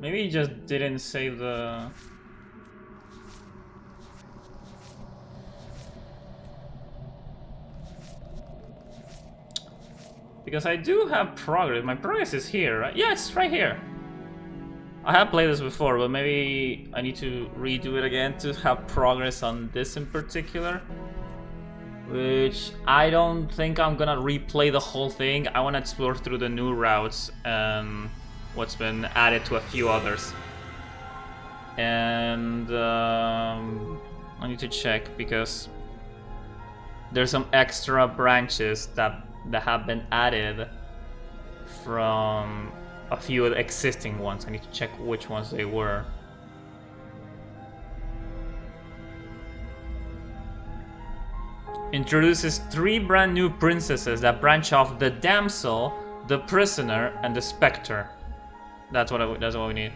Maybe he just didn't save the... Because I do have progress. My progress is here, right? Yeah, it's right here. I have played this before, but maybe I need to redo it again to have progress on this in particular. Which I don't think I'm gonna replay the whole thing. I want to explore through the new routes and what's been added to a few others. And I need to check because there's some extra branches that have been added from a few existing ones. I need to check which ones they were. Introduces 3 brand new princesses that branch off the damsel, the prisoner, and the specter. That's what we need.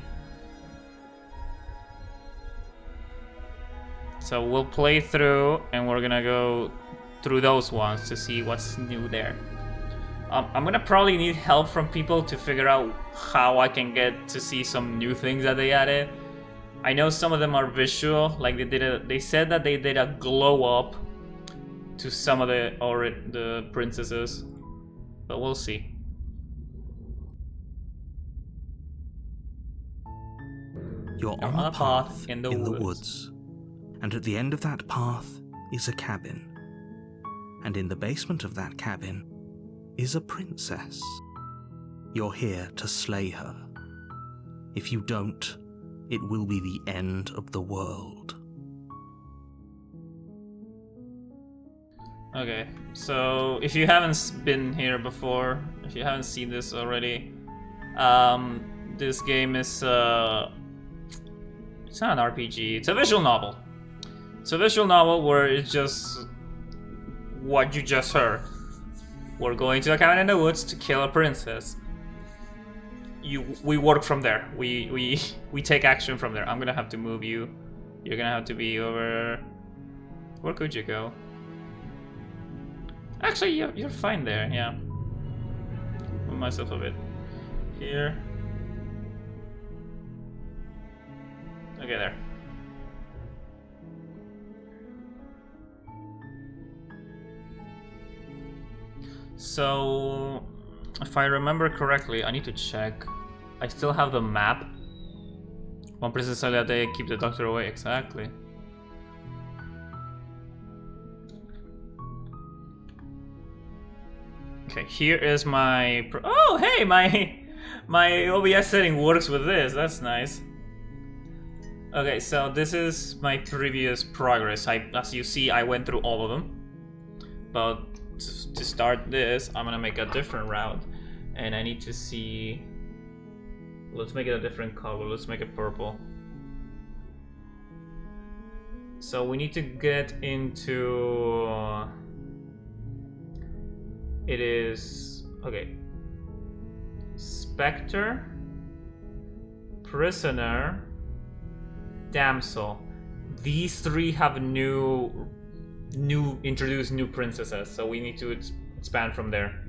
So we'll play through, and we're gonna go through those ones to see what's new there. I'm gonna probably need help from people to figure out how I can get to see some new things that they added. I know some of them are visual, like they said that they did a glow up to some of the princesses, but we'll see. You're on a path in the woods, and at the end of that path is a cabin. And in the basement of that cabin is a princess. You're here to slay her. If you don't, it will be the end of the world. Okay, so if you haven't been here before, if you haven't seen this already, this game is it's not an RPG, it's a visual novel. It's a visual novel where it's just what you just heard. We're going to a cabin in the woods to kill a princess. We work from there. We take action from there. I'm gonna have to move you. You're gonna have to be over. Where could you go? Actually, you're fine there. Yeah. Move myself a bit here. Okay, there. So, if I remember correctly, I need to check. I still have the map. One princess a day, keep the doctor away. Exactly. Okay, here is my. Oh, hey, my OBS setting works with this. That's nice. Okay, so this is my previous progress. As you see, I went through all of them, but to start this, I'm gonna make a different route, and I need to see. Let's make it a different color. Let's make it purple. So we need to get into. It is okay. Spectre, prisoner, damsel. These 3 have introduced new princesses, so we need to expand from there.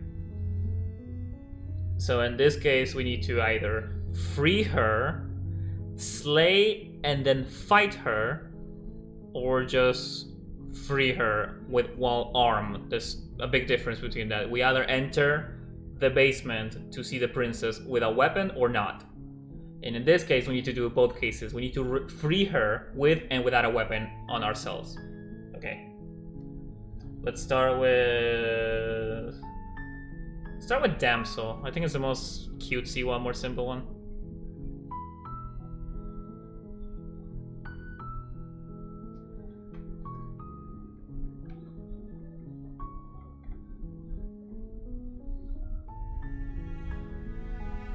So in this case, we need to either free her, slay and then fight her, or just free her with while armed. There's a big difference between that. We either enter the basement to see the princess with a weapon or not. And in this case, we need to do both cases. We need to free her with and without a weapon on ourselves. Okay. Let's start with damsel. I think it's the most cutesy one, more simple one.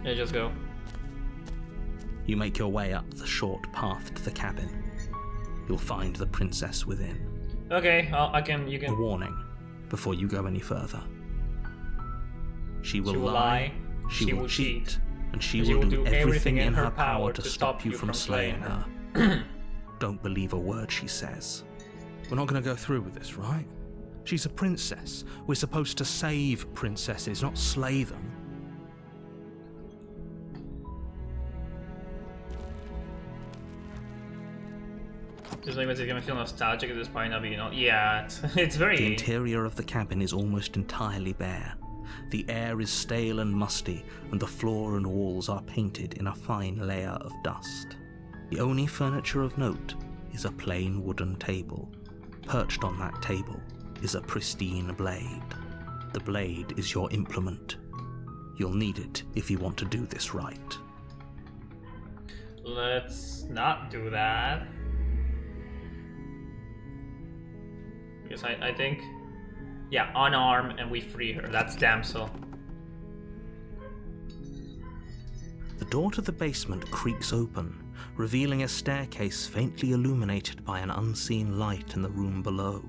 Yeah, just go. You make your way up the short path to the cabin. You'll find the princess within. Okay, you can. A warning before you go any further. She will lie, she will cheat, and she will do everything in her power to stop you from slaying her. Don't believe a word she says. We're not going to go through with this, right? She's a princess. We're supposed to save princesses, not slay them. Just like, it's gonna feel nostalgic at this point, but you know, yeah, it's very... The interior of the cabin is almost entirely bare. The air is stale and musty, and the floor and walls are painted in a fine layer of dust. The only furniture of note is a plain wooden table. Perched on that table is a pristine blade. The blade is your implement. You'll need it if you want to do this right. Let's not do that. Because I think... Yeah, unarm and we free her. That's damsel. The door to the basement creaks open, revealing a staircase faintly illuminated by an unseen light in the room below.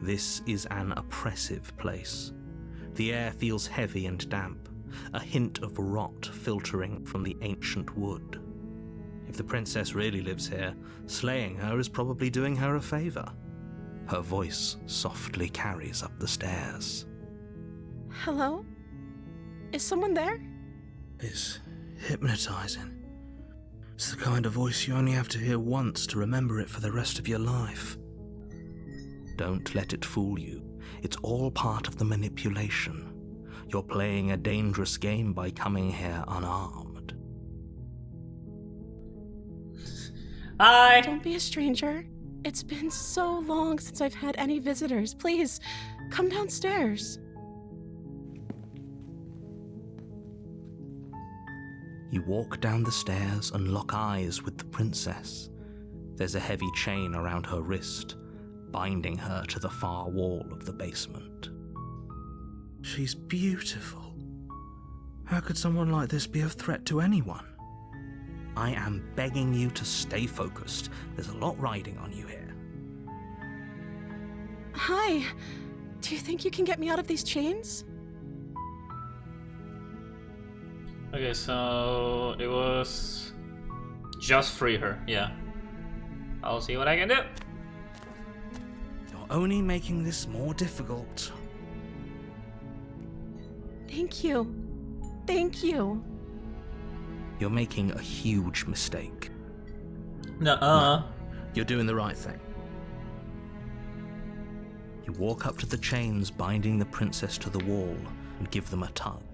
This is an oppressive place. The air feels heavy and damp, a hint of rot filtering from the ancient wood. If the princess really lives here, slaying her is probably doing her a favor. Her voice softly carries up the stairs. Hello? Is someone there? It's hypnotizing. It's the kind of voice you only have to hear once to remember it for the rest of your life. Don't let it fool you. It's all part of the manipulation. You're playing a dangerous game by coming here unarmed. Hi! Don't be a stranger. It's been so long since I've had any visitors. Please, come downstairs. You walk down the stairs and lock eyes with the princess. There's a heavy chain around her wrist, binding her to the far wall of the basement. She's beautiful. How could someone like this be a threat to anyone? I am begging you to stay focused. There's a lot riding on you here. Hi. Do you think you can get me out of these chains? Okay, so it was just free her, yeah. I'll see what I can do. You're only making this more difficult. Thank you. Thank you. You're making a huge mistake. Nuh-uh. You're doing the right thing. You walk up to the chains binding the princess to the wall and give them a tug.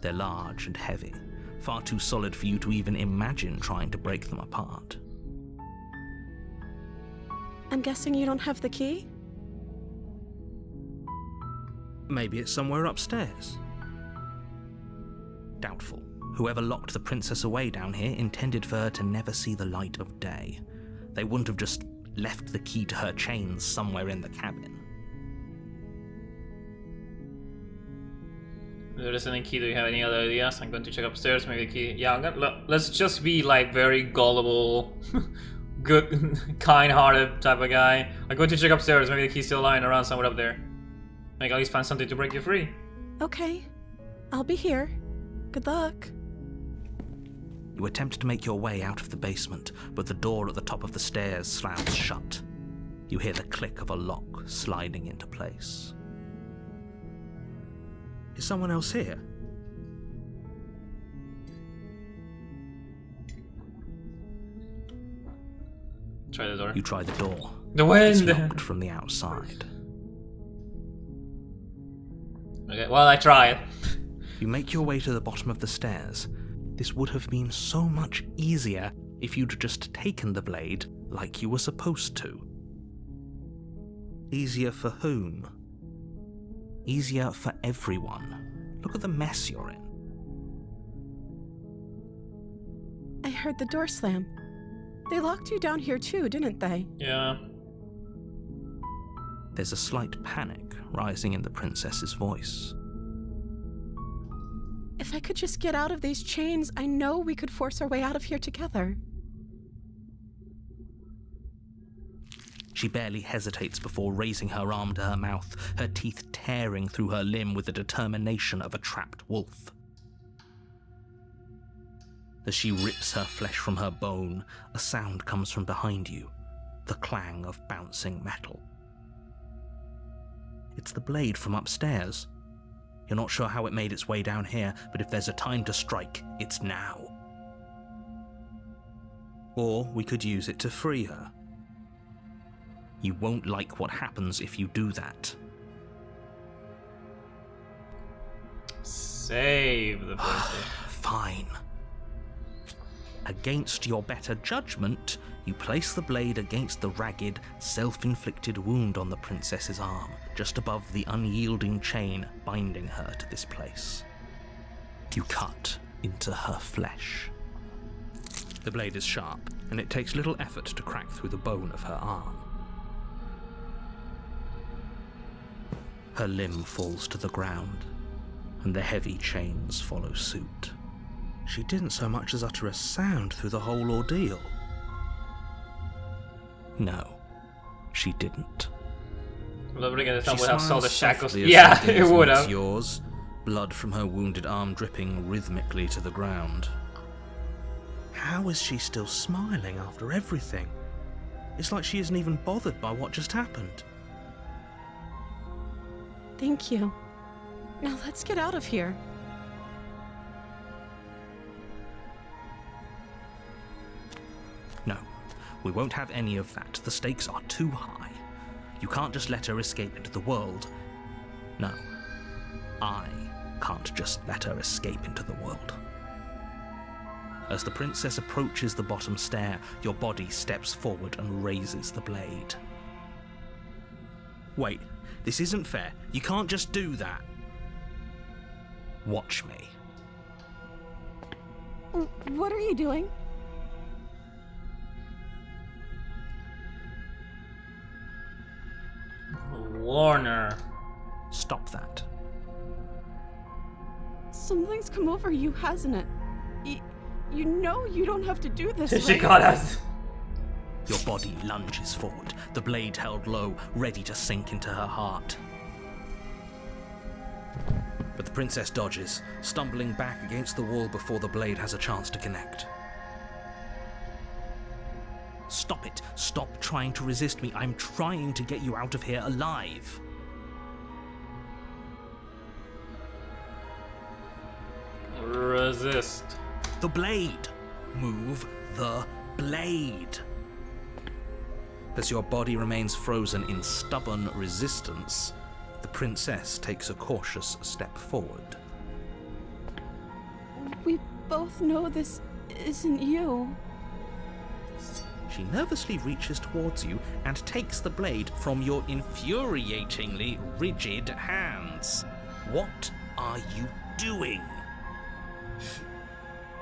They're large and heavy, far too solid for you to even imagine trying to break them apart. I'm guessing you don't have the key? Maybe it's somewhere upstairs. Doubtful. Whoever locked the princess away down here intended for her to never see the light of day. They wouldn't have just left the key to her chains somewhere in the cabin. There isn't a key. Do you have any other ideas? I'm going to check upstairs, maybe the key. Yeah, let's just be like very gullible, good, kind-hearted type of guy. I'm going to check upstairs, maybe the key's still lying around somewhere up there. Like, at least find something to break you free. Okay. I'll be here. Good luck. You attempt to make your way out of the basement, but the door at the top of the stairs slams shut. You hear the click of a lock sliding into place. Is someone else here? Try the door. You try the door. The wind! It's locked from the outside. Okay, well, I tried. You make your way to the bottom of the stairs. This would have been so much easier if you'd just taken the blade like you were supposed to. Easier for whom? Easier for everyone. Look at the mess you're in. I heard the door slam. They locked you down here too, didn't they? Yeah. There's a slight panic rising in the princess's voice. If I could just get out of these chains, I know we could force our way out of here together. She barely hesitates before raising her arm to her mouth, her teeth tearing through her limb with the determination of a trapped wolf. As she rips her flesh from her bone, a sound comes from behind you, the clang of bouncing metal. It's the blade from upstairs. You're not sure how it made its way down here, but if there's a time to strike, it's now. Or we could use it to free her. You won't like what happens if you do that. Save the princess. Fine. Against your better judgment, you place the blade against the ragged, self-inflicted wound on the princess's arm, just above the unyielding chain binding her to this place. You cut into her flesh. The blade is sharp, and it takes little effort to crack through the bone of her arm. Her limb falls to the ground, and the heavy chains follow suit. She didn't so much as utter a sound through the whole ordeal. No, she didn't. She would have saw the shackles. Softly as Yeah, her it gaze would meets have. yours, blood from her wounded arm dripping rhythmically to the ground. How is she still smiling after everything? It's like she isn't even bothered by what just happened. Thank you. Now let's get out of here. No, we won't have any of that. The stakes are too high. You can't just let her escape into the world. No, I can't just let her escape into the world. As the princess approaches the bottom stair, your body steps forward and raises the blade. Wait, this isn't fair. You can't just do that. Watch me. What are you doing? Warner. Stop that. Something's come over you, hasn't it? You know you don't have to do this, She right? got us. Your body lunges forward, the blade held low, ready to sink into her heart. But the princess dodges, stumbling back against the wall before the blade has a chance to connect. Stop it! Stop trying to resist me. I'm trying to get you out of here alive. Resist. The blade! Move the blade! As your body remains frozen in stubborn resistance, the princess takes a cautious step forward. We both know this isn't you. She nervously reaches towards you and takes the blade from your infuriatingly rigid hands. What are you doing?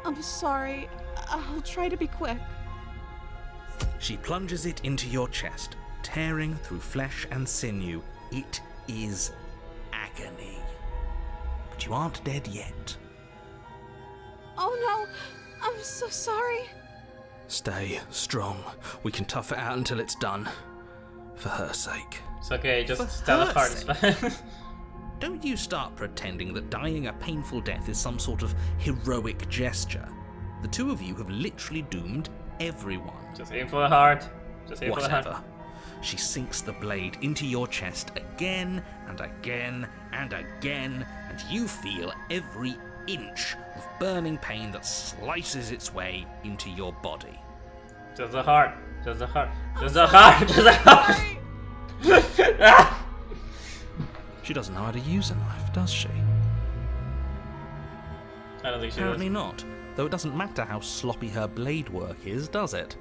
I'm sorry. I'll try to be quick. She plunges it into your chest, tearing through flesh and sinew. It is agony. But you aren't dead yet. Oh no! I'm so sorry. Stay strong. We can tough it out until it's done. For her sake. It's okay, just For tell her apart. It's fine. Don't you start pretending that dying a painful death is some sort of heroic gesture. The two of you have literally doomed everyone. Just aim for the heart. Just aim for the Whatever. heart. She sinks the blade into your chest again and again and again, and you feel every inch of burning pain that slices its way into your body. Just the heart. Just the heart. Just the heart. Just the heart. Ah! She doesn't know how to use a knife, does she? I don't think she Apparently does. not, though it doesn't matter how sloppy her blade work is, does it?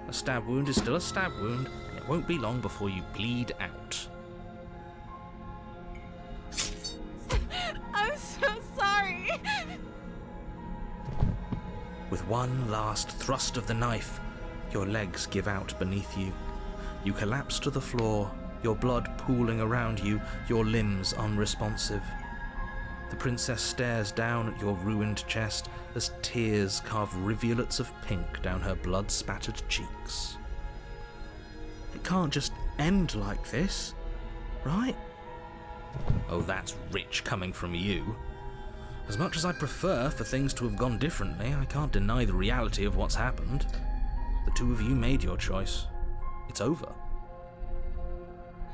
A stab wound is still a stab wound, and it won't be long before you bleed out. I'm so sorry. With one last thrust of the knife, your legs give out beneath you. You collapse to the floor, your blood pooling around you, your limbs unresponsive. The princess stares down at your ruined chest as tears carve rivulets of pink down her blood-spattered cheeks. It can't just end like this, right? Oh, that's rich coming from you. As much as I'd prefer for things to have gone differently, I can't deny the reality of what's happened. The two of you made your choice. It's over.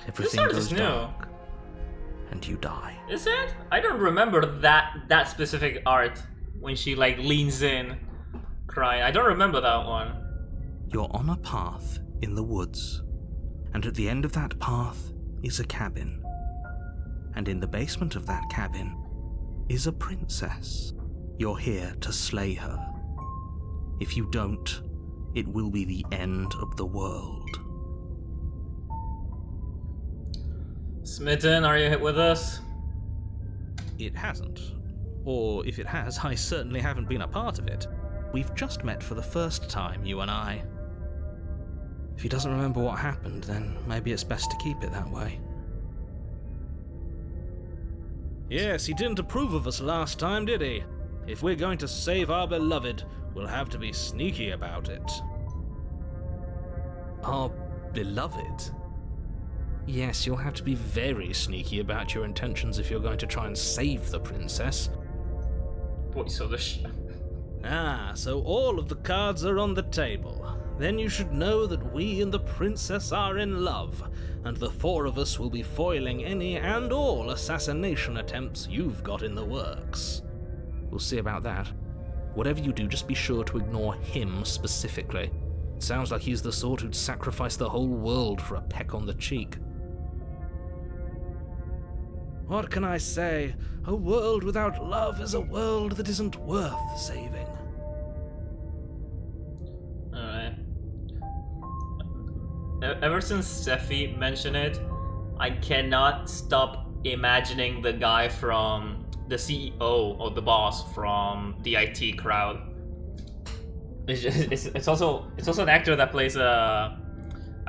Everything art goes is new. dark, and you die. Is it? I don't remember that specific art when she like leans in, crying. I don't remember that one. You're on a path in the woods, and at the end of that path is a cabin. And in the basement of that cabin is a princess. You're here to slay her. If you don't, it will be the end of the world. Smitten, are you with us? It hasn't. Or if it has, I certainly haven't been a part of it. We've just met for the first time, you and I. If he doesn't remember what happened, then maybe it's best to keep it that way. Yes, he didn't approve of us last time, did he? If we're going to save our beloved, we'll have to be sneaky about it. Our beloved? Yes, you'll have to be very sneaky about your intentions if you're going to try and save the princess. Boy, so So all of the cards are on the table. Then you should know that we and the princess are in love, and the four of us will be foiling any and all assassination attempts you've got in the works. We'll see about that. Whatever you do, just be sure to ignore him specifically. It sounds like he's the sort who'd sacrifice the whole world for a peck on the cheek. What can I say? A world without love is a world that isn't worth saving. Alright. Ever since Steffi mentioned it, I cannot stop imagining the guy from the CEO or the boss from the IT crowd. It's also an actor that plays a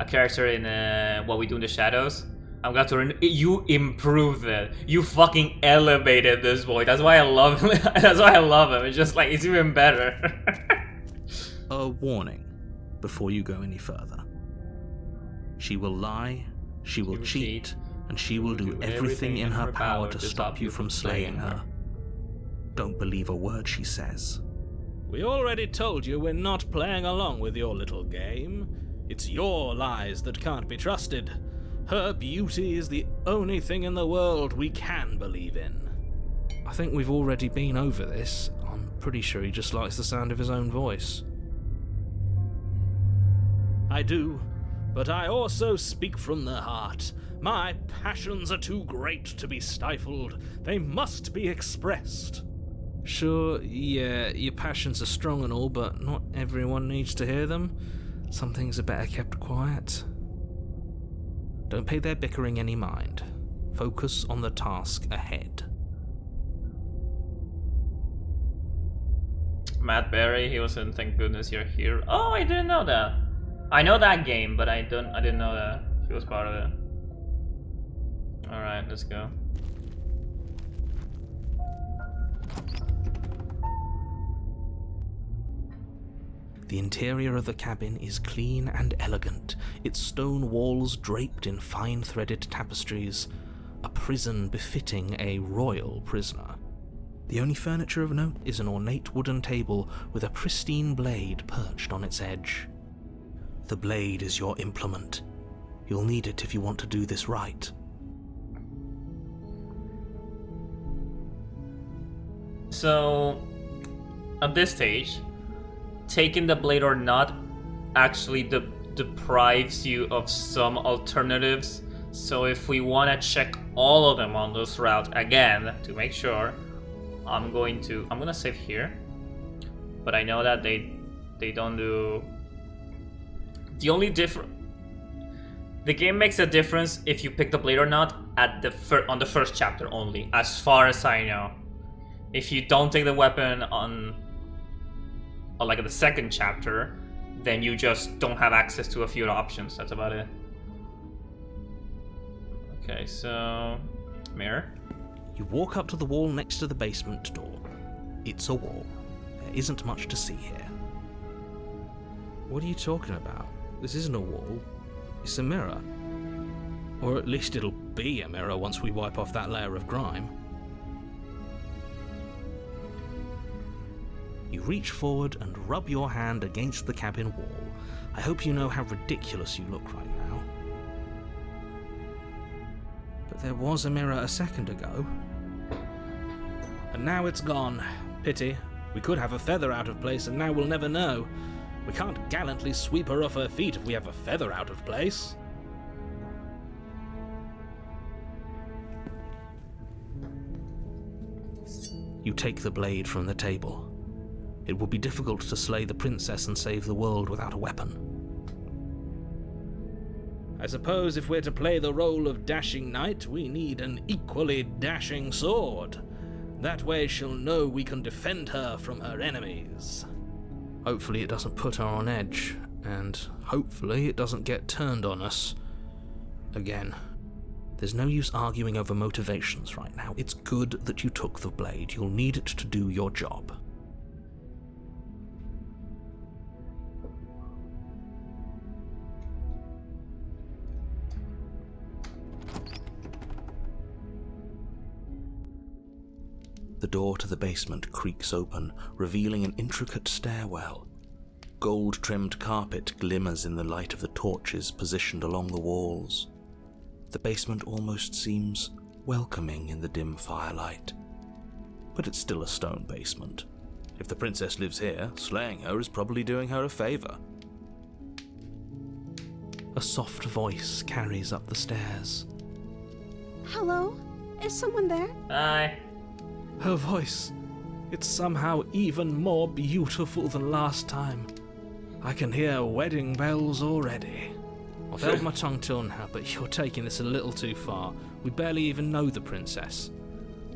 character in What We Do in the Shadows. I'm glad to you improved it. You fucking elevated this boy. That's why I love him. That's why I love him. It's just like it's even better. A warning before you go any further. She will lie, she will cheat, and she will do everything in her power to stop you from slaying her. Don't believe a word she says. We already told you we're not playing along with your little game. It's your lies that can't be trusted. Her beauty is the only thing in the world we can believe in. I think we've already been over this. I'm pretty sure he just likes the sound of his own voice. I do, but I also speak from the heart. My passions are too great to be stifled. They must be expressed. Sure, yeah, your passions are strong and all, but not everyone needs to hear them. Some things are better kept quiet. Don't pay their bickering any mind. Focus on the task ahead. Matt Berry, he was in Thank Goodness You're Here. Oh, I didn't know that. I know that game, but I didn't know that he was part of it. Alright, let's go. The interior of the cabin is clean and elegant, its stone walls draped in fine threaded tapestries, a prison befitting a royal prisoner. The only furniture of note is an ornate wooden table with a pristine blade perched on its edge. The blade is your implement. You'll need it if you want to do this right. So, at this stage, taking the blade or not actually deprives you of some alternatives. So if we want to check all of them on this route again to make sure, I'm gonna save here. But I know that they don't do. The only the game makes a difference if you pick the blade or not at on the first chapter only, as far as I know. If you don't take the weapon on like the second chapter, then you just don't have access to a few options. That's about it. Okay, so mirror. You walk up to the wall next to the basement door. It's a wall. There isn't much to see here. What are you talking about? This isn't a wall. It's a mirror. Or at least it'll be a mirror once we wipe off that layer of grime. You reach forward and rub your hand against the cabin wall. I hope you know how ridiculous you look right now. But there was a mirror a second ago. And now it's gone. Pity. We could have a feather out of place and now we'll never know. We can't gallantly sweep her off her feet if we have a feather out of place. You take the blade from the table. It would be difficult to slay the princess and save the world without a weapon. I suppose if we're to play the role of dashing knight, we need an equally dashing sword. That way she'll know we can defend her from her enemies. Hopefully it doesn't put her on edge, and hopefully it doesn't get turned on us again. There's no use arguing over motivations right now. It's good that you took the blade. You'll need it to do your job. The door to the basement creaks open, revealing an intricate stairwell. Gold-trimmed carpet glimmers in the light of the torches positioned along the walls. The basement almost seems welcoming in the dim firelight. But it's still a stone basement. If the princess lives here, slaying her is probably doing her a favor. A soft voice carries up the stairs. Hello? Is someone there? Hi. Her voice, it's somehow even more beautiful than last time. I can hear wedding bells already. I've held my tongue till now, but you're taking this a little too far. We barely even know the princess.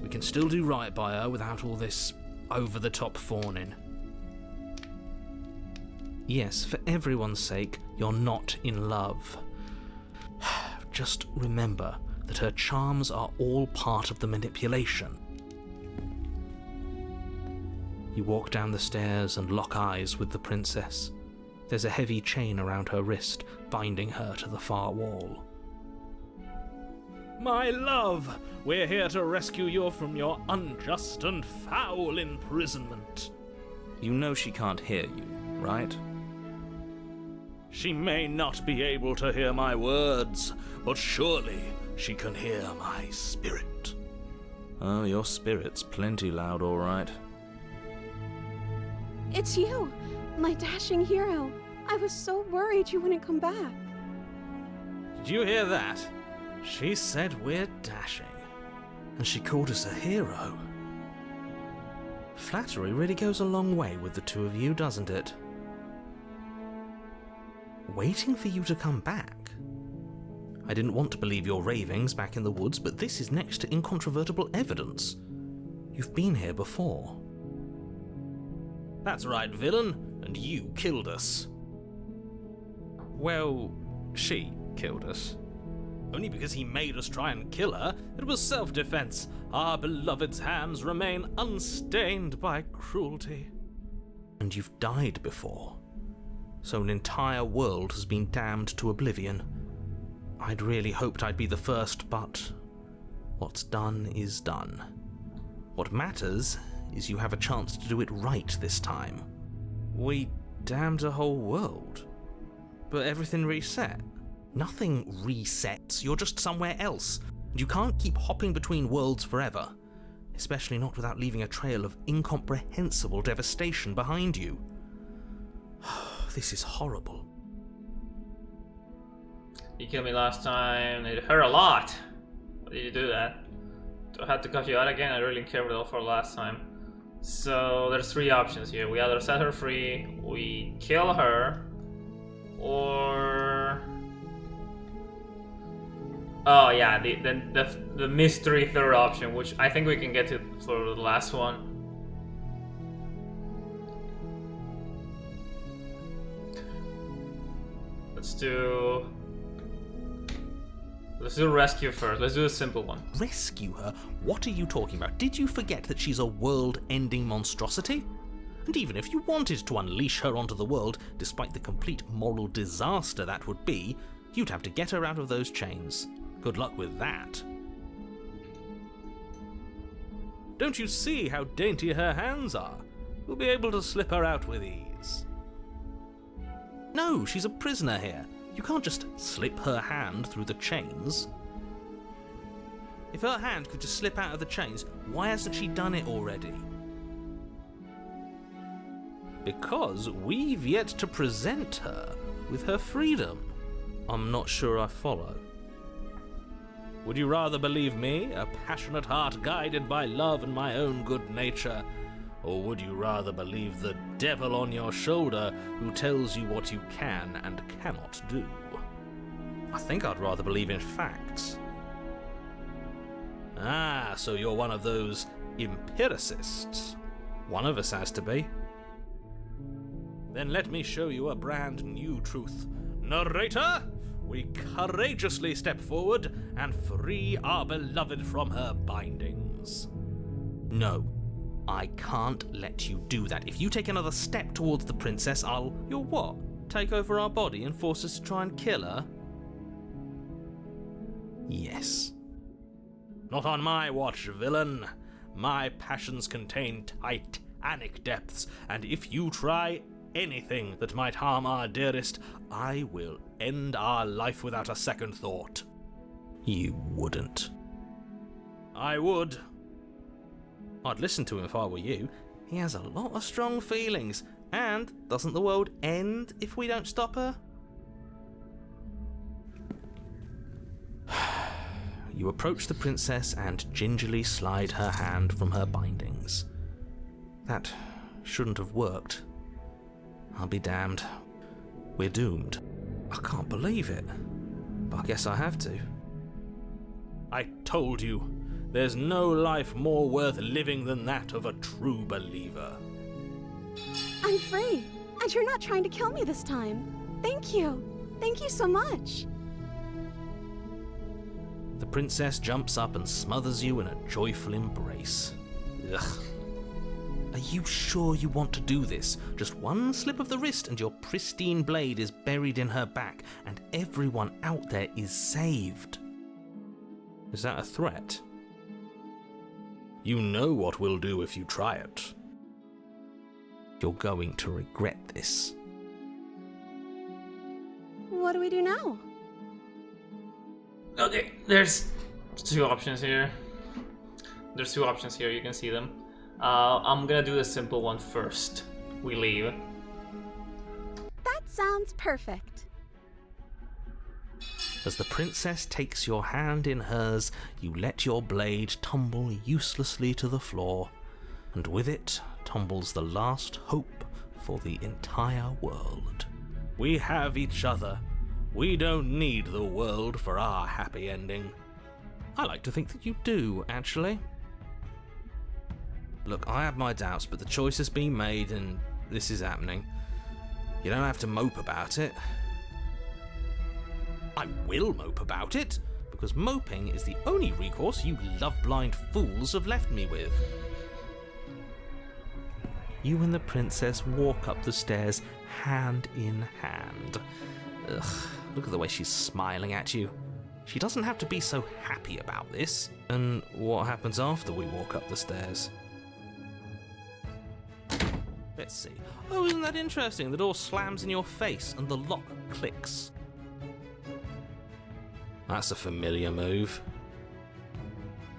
We can still do right by her without all this over-the-top fawning. Yes, for everyone's sake, you're not in love. Just remember that her charms are all part of the manipulation. You walk down the stairs and lock eyes with the princess. There's a heavy chain around her wrist, binding her to the far wall. My love, we're here to rescue you from your unjust and foul imprisonment. You know she can't hear you, right? She may not be able to hear my words, but surely she can hear my spirit. Oh, your spirit's plenty loud, all right. It's you, my dashing hero. I was so worried you wouldn't come back. Did you hear that? She said we're dashing. And she called us a hero. Flattery really goes a long way with the two of you, doesn't it? Waiting for you to come back? I didn't want to believe your ravings back in the woods, but this is next to incontrovertible evidence. You've been here before. That's right, villain, and you killed us. Well, she killed us. Only because he made us try and kill her. It was self-defense. Our beloved's hands remain unstained by cruelty. And you've died before. So an entire world has been damned to oblivion. I'd really hoped I'd be the first, but what's done is done. What matters is you have a chance to do it right this time. We damned a whole world. But everything reset. Nothing resets, you're just somewhere else. And you can't keep hopping between worlds forever. Especially not without leaving a trail of incomprehensible devastation behind you. This is horrible. You killed me last time, it hurt a lot. Why did you do that? I had to cut you out again, I really cared for last time. So there's three options here. We either set her free, we kill her, or... oh yeah, the mystery third option, which I think we can get to for the last one. Let's do rescue first. Let's do a simple one. Rescue her? What are you talking about? Did you forget that she's a world-ending monstrosity? And even if you wanted to unleash her onto the world, despite the complete moral disaster that would be, you'd have to get her out of those chains. Good luck with that. Don't you see how dainty her hands are? We'll be able to slip her out with ease. No, she's a prisoner here. You can't just slip her hand through the chains. If her hand could just slip out of the chains, why hasn't she done it already? Because we've yet to present her with her freedom. I'm not sure I follow. Would you rather believe me, a passionate heart guided by love and my own good nature, or would you rather believe the devil on your shoulder who tells you what you can and cannot do? I think I'd rather believe in facts. Ah, so you're one of those empiricists. One of us has to be. Then let me show you a brand new truth. Narrator, we courageously step forward and free our beloved from her bindings. No, I can't let you do that. If you take another step towards the princess, You'll what? Take over our body and force us to try and kill her? Yes. Not on my watch, villain. My passions contain titanic depths, and if you try anything that might harm our dearest, I will end our life without a second thought. You wouldn't. I would. I'd listen to him if I were you. He has a lot of strong feelings, and doesn't the world end if we don't stop her? You approach the princess and gingerly slide her hand from her bindings. That shouldn't have worked. I'll be damned. We're doomed. I can't believe it, but I guess I have to. I told you, there's no life more worth living than that of a true believer. I'm free, and you're not trying to kill me this time. Thank you. Thank you so much. The princess jumps up and smothers you in a joyful embrace. Ugh. Are you sure you want to do this? Just one slip of the wrist and your pristine blade is buried in her back, and everyone out there is saved. Is that a threat? You know what we'll do if you try it. You're going to regret this. What do we do now? Okay, there's two options here. You can see them. I'm gonna do the simple one first. We leave. That sounds perfect. As the princess takes your hand in hers, you let your blade tumble uselessly to the floor, and with it tumbles the last hope for the entire world. We have each other. We don't need the world for our happy ending. I like to think that you do, actually. Look, I have my doubts, but the choice has been made and this is happening. You don't have to mope about it. I will mope about it, because moping is the only recourse you love-blind fools have left me with. You and the princess walk up the stairs hand in hand. Ugh, look at the way she's smiling at you. She doesn't have to be so happy about this. And what happens after we walk up the stairs? Let's see. Oh, isn't that interesting? The door slams in your face and the lock clicks. That's a familiar move.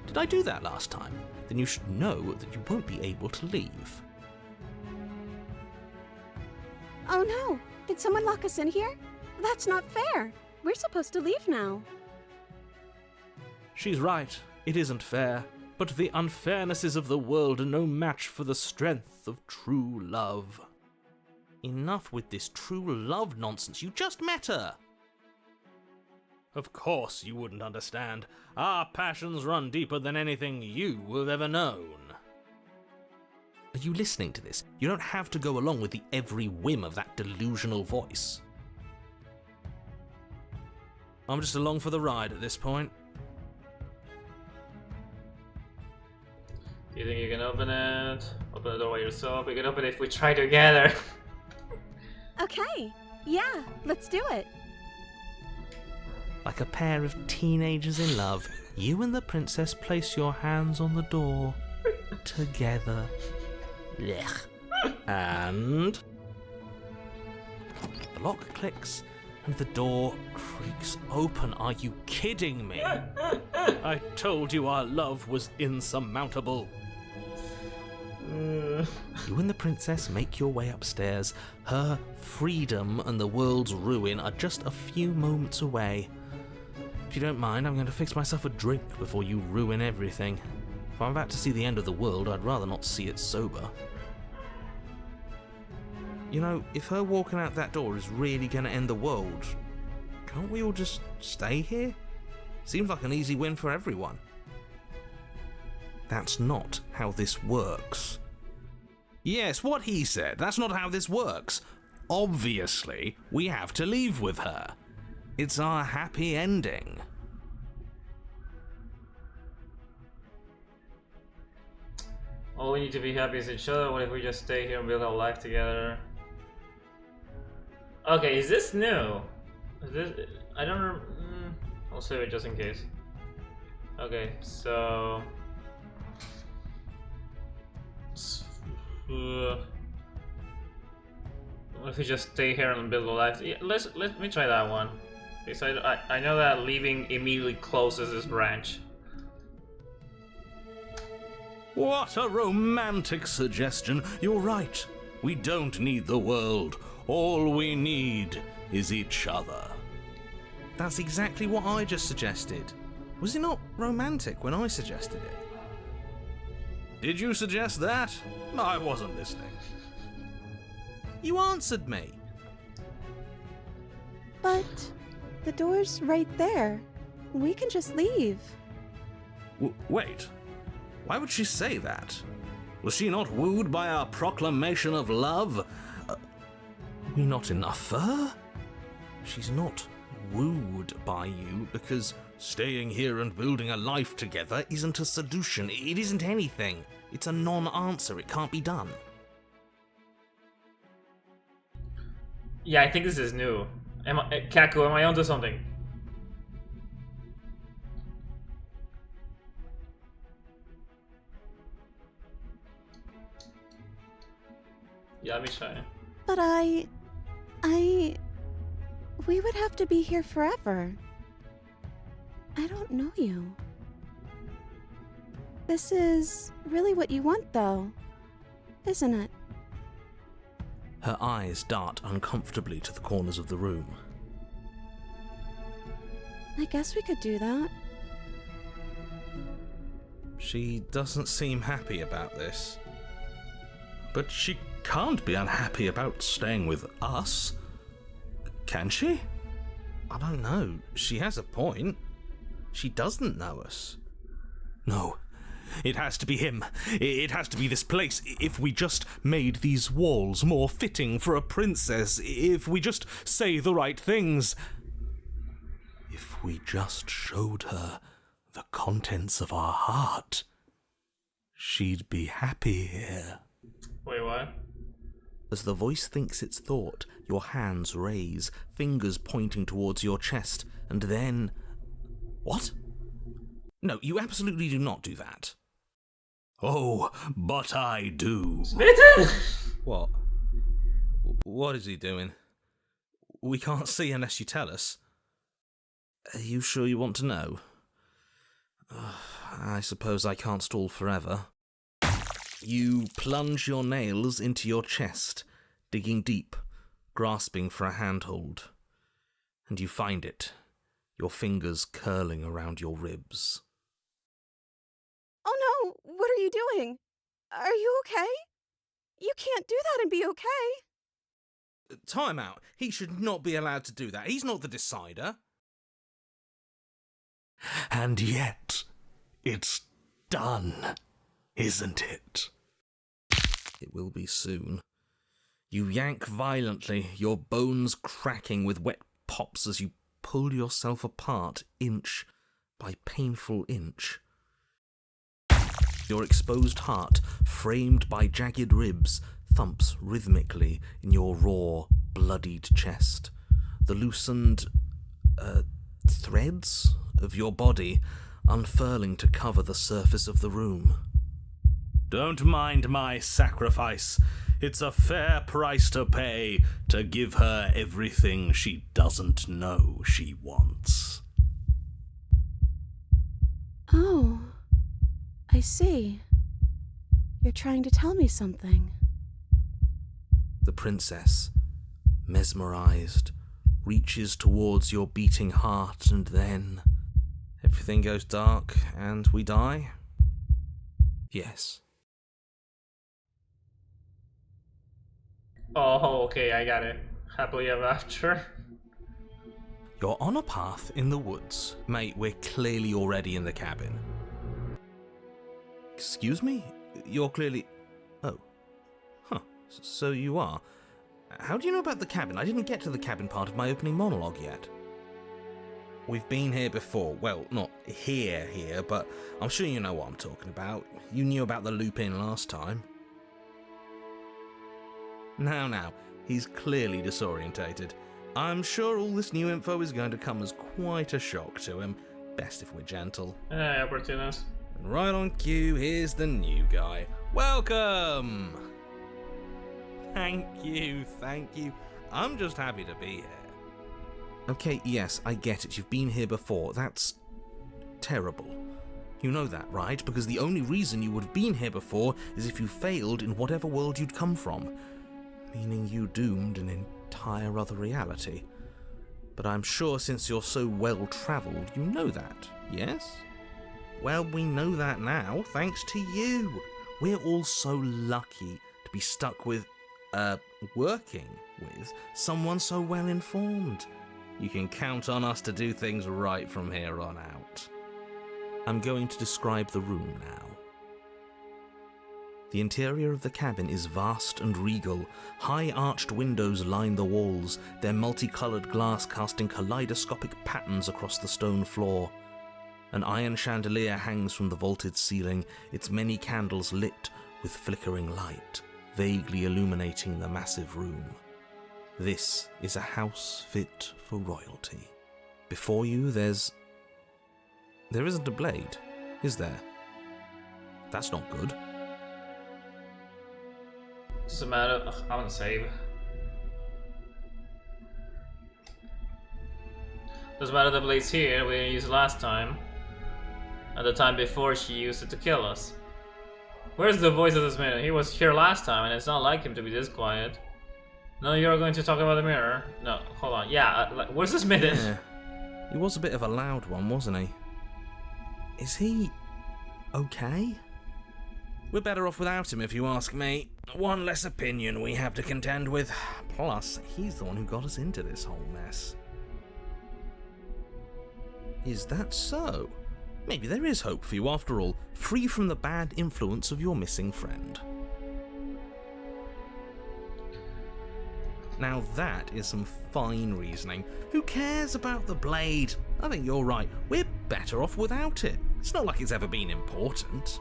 Did I do that last time? Then you should know that you won't be able to leave. Oh no! Did someone lock us in here? That's not fair. We're supposed to leave now. She's right. It isn't fair. But the unfairnesses of the world are no match for the strength of true love. Enough with this true love nonsense. You just met her. Of course you wouldn't understand. Our passions run deeper than anything you have ever known. Are you listening to this? You don't have to go along with the every whim of that delusional voice. I'm just along for the ride at this point. Do you think you can open it? Open the door by yourself? We can open it if we try together. Okay, yeah, let's do it. Like a pair of teenagers in love, you and the princess place your hands on the door together. Blech. And the lock clicks and the door creaks open. Are you kidding me? I told you our love was insurmountable. You and the princess make your way upstairs. Her freedom and the world's ruin are just a few moments away. If you don't mind, I'm going to fix myself a drink before you ruin everything. If I'm about to see the end of the world, I'd rather not see it sober. You know, if her walking out that door is really going to end the world, can't we all just stay here? Seems like an easy win for everyone. That's not how this works. Yes, what he said. That's not how this works. Obviously, we have to leave with her. It's our happy ending. All we need to be happy is each other. What if we just stay here and build our life together? Okay, is this new? Is this... I don't know. I'll save it just in case. Okay, so... what if we just stay here and build a life? Yeah, let me try that one. Because I know that leaving immediately closes this branch. What a romantic suggestion. You're right. We don't need the world. All we need is each other. That's exactly what I just suggested. Was it not romantic when I suggested it? Did you suggest that? I wasn't listening. You answered me. But the door's right there. We can just leave. Wait. Why would she say that? Was she not wooed by our proclamation of love? We not enough for her? She's not wooed by you because staying here and building a life together isn't a solution. It isn't anything. It's a non-answer. It can't be done. Yeah, I think this is new. Kaku, am I onto something? Yeah, let me try. But we would have to be here forever. I don't know you. This is really what you want, though, isn't it? Her eyes dart uncomfortably to the corners of the room. I guess we could do that. She doesn't seem happy about this. But she can't be unhappy about staying with us. Can she? I don't know. She has a point. She doesn't know us. No. It has to be him. It has to be this place. If we just made these walls more fitting for a princess, if we just say the right things, if we just showed her the contents of our heart, she'd be happy here. Wait, what? As the voice thinks its thought, your hands raise, fingers pointing towards your chest, and then... What? No, you absolutely do not do that. Oh, but I do. What? What is he doing? We can't see unless you tell us. Are you sure you want to know? I suppose I can't stall forever. You plunge your nails into your chest, digging deep, grasping for a handhold. And you find it, your fingers curling around your ribs. Oh no! What are you doing? Are you okay? You can't do that and be okay. Time out. He should not be allowed to do that. He's not the decider. And yet, it's done, isn't it? It will be soon. You yank violently, your bones cracking with wet pops as you pull yourself apart inch by painful inch. Your exposed heart, framed by jagged ribs, thumps rhythmically in your raw, bloodied chest. The loosened, threads of your body unfurling to cover the surface of the room. Don't mind my sacrifice. It's a fair price to pay to give her everything she doesn't know she wants. Oh, I see. You're trying to tell me something. The princess, mesmerized, reaches towards your beating heart, and then everything goes dark and we die? Yes. Oh, okay, I got it. Happily ever after. You're on a path in the woods. Mate, we're clearly already in the cabin. Excuse me? You're clearly... Oh. Huh. So you are. How do you know about the cabin? I didn't get to the cabin part of my opening monologue yet. We've been here before. Well, not here, but I'm sure you know what I'm talking about. You knew about the loop-in last time. Now, he's clearly disorientated. I'm sure all this new info is going to come as quite a shock to him. Best if we're gentle. Hey, opportunist. And right on cue, here's the new guy. Welcome! Thank you. I'm just happy to be here. Okay, yes, I get it. You've been here before. That's terrible. You know that, right? Because the only reason you would have been here before is if you failed in whatever world you'd come from. Meaning you doomed an entire other reality. But I'm sure since you're so well-travelled, you know that, yes? Well, we know that now, thanks to you. We're all so lucky to be stuck with, working with someone so well-informed. You can count on us to do things right from here on out. I'm going to describe the room now. The interior of the cabin is vast and regal. High arched windows line the walls, their multicoloured glass casting kaleidoscopic patterns across the stone floor. An iron chandelier hangs from the vaulted ceiling, its many candles lit with flickering light, vaguely illuminating the massive room. This is a house fit for royalty. Before you, there isn't a blade, is there? That's not good. Doesn't matter. Ugh, I want to save. Doesn't matter the blade's here. We used it last time. At the time before she used it to kill us. Where's the voice of this man? He was here last time, and it's not like him to be this quiet. No, you're going to talk about the mirror. No, hold on. Yeah, where's this minute? Yeah. He was a bit of a loud one, wasn't he? Is he okay? We're better off without him, if you ask me. One less opinion we have to contend with. Plus, he's the one who got us into this whole mess. Is that so? Maybe there is hope for you after all, free from the bad influence of your missing friend. Now that is some fine reasoning. Who cares about the blade? I think you're right. We're better off without it. It's not like it's ever been important.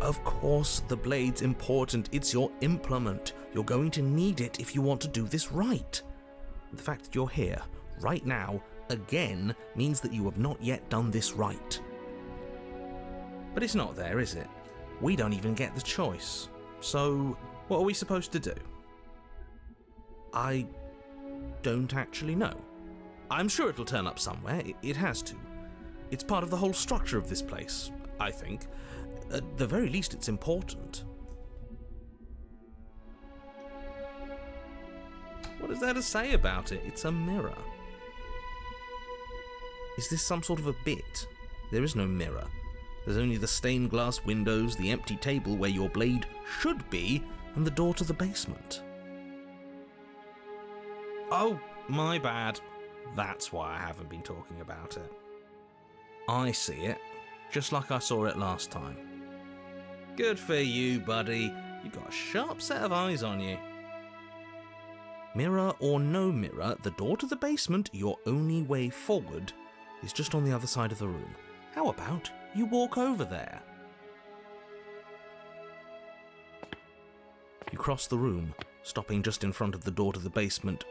Of course the blade's important. It's your implement. You're going to need it if you want to do this right. The fact that you're here, right now, again, means that you have not yet done this right. But it's not there, is it? We don't even get the choice. So, what are we supposed to do? I don't actually know. I'm sure it'll turn up somewhere. It has to. It's part of the whole structure of this place, I think. At the very least, it's important. What is there to say about it? It's a mirror. Is this some sort of a bit? There is no mirror. There's only the stained glass windows, the empty table where your blade should be, and the door to the basement. Oh, my bad. That's why I haven't been talking about it. I see it, just like I saw it last time. Good for you, buddy. You've got a sharp set of eyes on you. Mirror or no mirror, the door to the basement, your only way forward, is just on the other side of the room. How about you walk over there? You cross the room, stopping just in front of the door to the basement.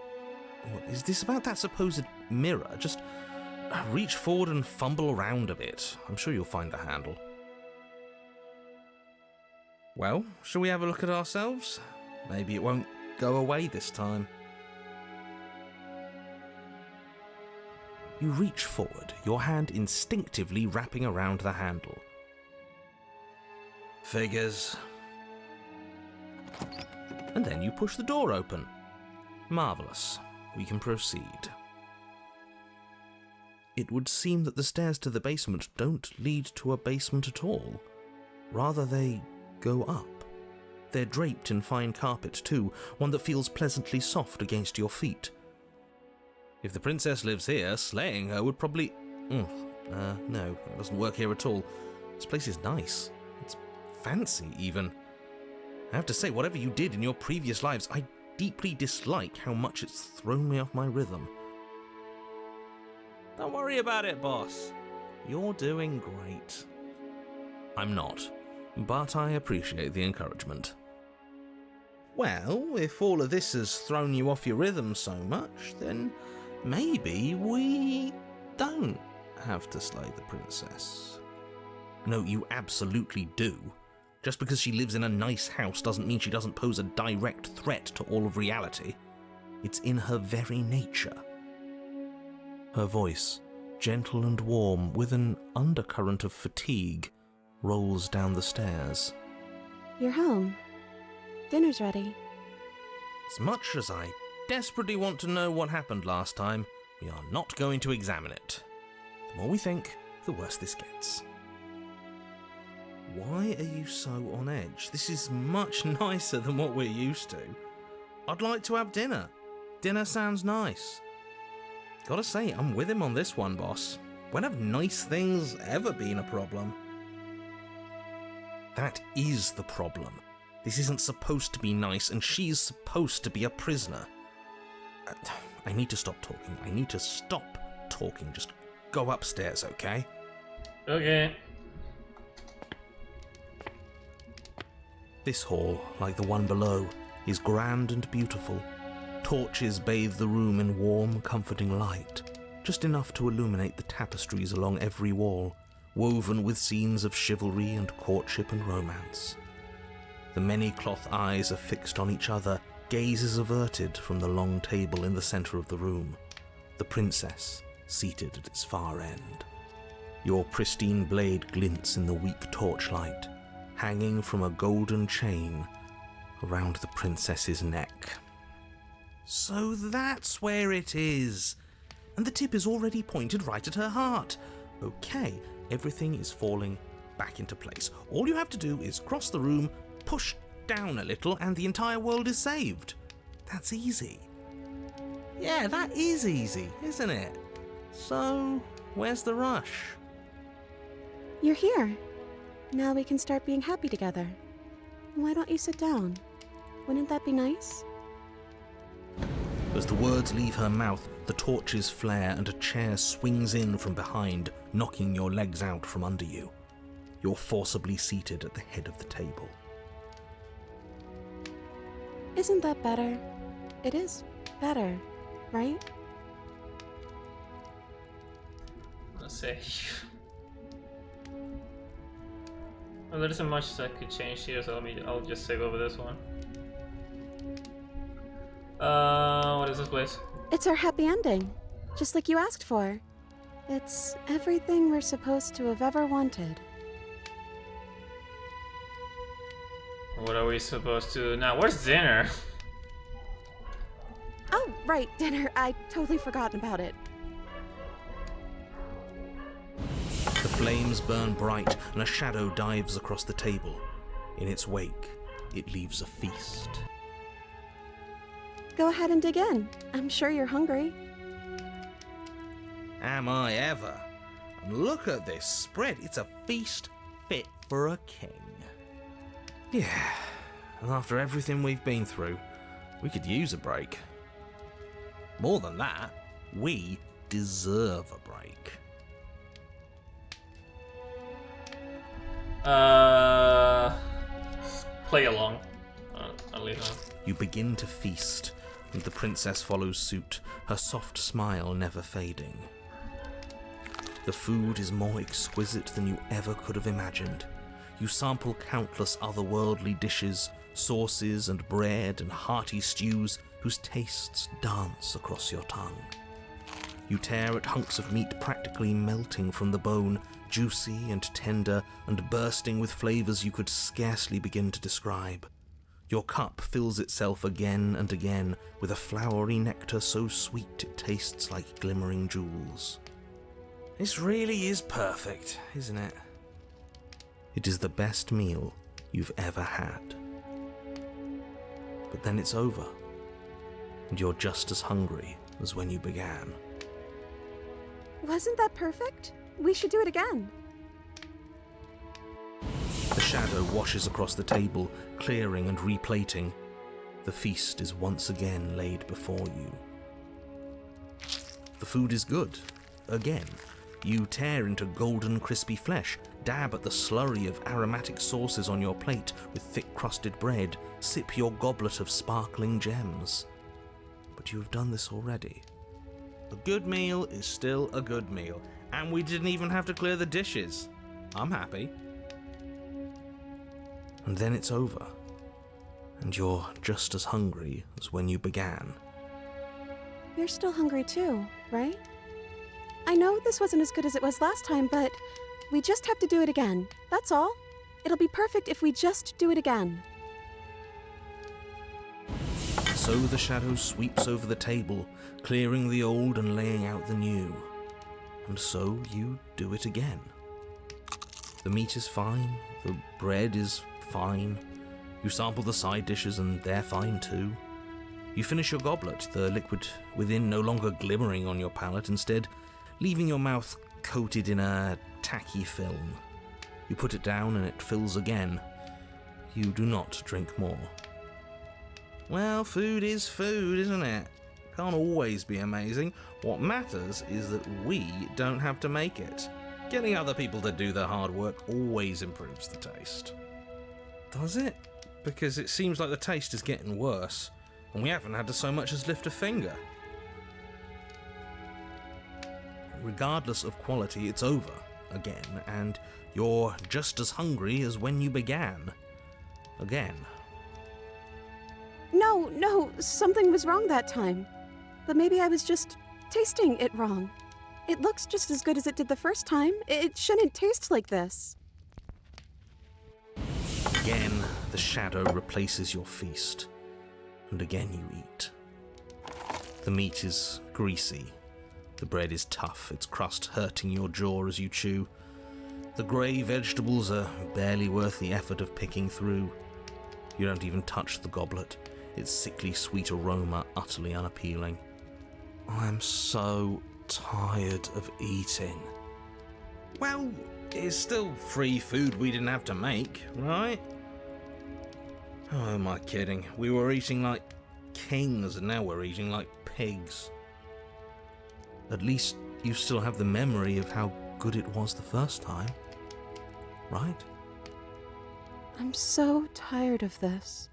What is this about that supposed mirror? Just reach forward and fumble around a bit. I'm sure you'll find the handle. Well, shall we have a look at ourselves? Maybe it won't go away this time. You reach forward, your hand instinctively wrapping around the handle. Figures. and then you push the door open. Marvellous. We can proceed. It would seem that the stairs to the basement don't lead to a basement at all. Rather, they go up. They're draped in fine carpet too, one that feels pleasantly soft against your feet. If the princess lives here, slaying her would probably... no, it doesn't work here at all. This place is nice. It's fancy, even. I have to say, whatever you did in your previous lives, I deeply dislike how much it's thrown me off my rhythm. Don't worry about it, boss. You're doing great. I'm not, but I appreciate the encouragement. Well, if all of this has thrown you off your rhythm so much, then maybe we don't have to slay the princess. No, you absolutely do. Just because she lives in a nice house doesn't mean she doesn't pose a direct threat to all of reality. It's in her very nature. Her voice, gentle and warm with an undercurrent of fatigue, rolls down the stairs. You're home. Dinner's ready. As much as I desperately want to know what happened last time, we are not going to examine it. The more we think, the worse this gets. Why are you so on edge? This is much nicer than what we're used to. I'd like to have dinner. Dinner sounds nice. Gotta say, I'm with him on this one, boss. When have nice things ever been a problem? That is the problem. This isn't supposed to be nice, and she's supposed to be a prisoner. I need to stop talking. Just go upstairs, okay? Okay. This hall, like the one below, is grand and beautiful. Torches bathe the room in warm, comforting light, just enough to illuminate the tapestries along every wall, woven with scenes of chivalry and courtship and romance. The many cloth eyes are fixed on each other, gazes averted from the long table in the centre of the room, the princess seated at its far end. Your pristine blade glints in the weak torchlight, hanging from a golden chain around the princess's neck. So that's where it is! And the tip is already pointed right at her heart. Okay, everything is falling back into place. All you have to do is cross the room, push down a little, and the entire world is saved. That's easy. Yeah, that is easy, isn't it? So, where's the rush? You're here. Now we can start being happy together. Why don't you sit down? Wouldn't that be nice? As the words leave her mouth, the torches flare and a chair swings in from behind, knocking your legs out from under you. You're forcibly seated at the head of the table. Isn't that better? It is better, right? Let's see. Well, there isn't much that could change here, so I'll just save over this one. What is this place? It's our happy ending, just like you asked for. It's everything we're supposed to have ever wanted. What are we supposed to now? Where's dinner? Oh, right, dinner. I totally forgotten about it. The flames burn bright and a shadow dives across the table. In its wake, it leaves a feast. Go ahead and dig in. I'm sure you're hungry. Am I ever? And look at this spread. It's a feast fit for a king. Yeah, and after everything we've been through, we could use a break. More than that, we deserve a break. Play along. I'll leave that. You begin to feast, and the princess follows suit, her soft smile never fading. The food is more exquisite than you ever could have imagined. You sample countless otherworldly dishes, sauces and bread and hearty stews whose tastes dance across your tongue. You tear at hunks of meat practically melting from the bone, juicy and tender and bursting with flavors you could scarcely begin to describe. Your cup fills itself again and again with a flowery nectar so sweet it tastes like glimmering jewels. This really is perfect, isn't it? It is the best meal you've ever had. But then it's over, and you're just as hungry as when you began. Wasn't that perfect? We should do it again. The shadow washes across the table, clearing and replating. The feast is once again laid before you. The food is good. Again, you tear into golden crispy flesh, dab at the slurry of aromatic sauces on your plate with thick crusted bread, sip your goblet of sparkling gems. But you have done this already. A good meal is still a good meal, and we didn't even have to clear the dishes. I'm happy. And then it's over, and you're just as hungry as when you began. You're still hungry too, right? I know this wasn't as good as it was last time, but we just have to do it again. That's all. It'll be perfect if we just do it again. So the shadow sweeps over the table, clearing the old and laying out the new. And so you do it again. The meat is fine, the bread is fine. You sample the side dishes and they're fine too. You finish your goblet, the liquid within no longer glimmering on your palate, instead leaving your mouth coated in a tacky film. You put it down and it fills again. You do not drink more. Well, food is food, isn't it? Can't always be amazing. What matters is that we don't have to make it. Getting other people to do their hard work always improves the taste. Does it? Because it seems like the taste is getting worse, and we haven't had to so much as lift a finger. Regardless of quality, it's over again, and you're just as hungry as when you began. Again. No, something was wrong that time. But maybe I was just tasting it wrong. It looks just as good as it did the first time. It shouldn't taste like this. Again, the shadow replaces your feast, and again you eat. The meat is greasy. The bread is tough, its crust hurting your jaw as you chew. The grey vegetables are barely worth the effort of picking through. You don't even touch the goblet, its sickly sweet aroma utterly unappealing. I'm so tired of eating. Well, it's still free food we didn't have to make, right? Oh, am I kidding? We were eating like kings and now we're eating like pigs. At least you still have the memory of how good it was the first time, right? I'm so tired of this.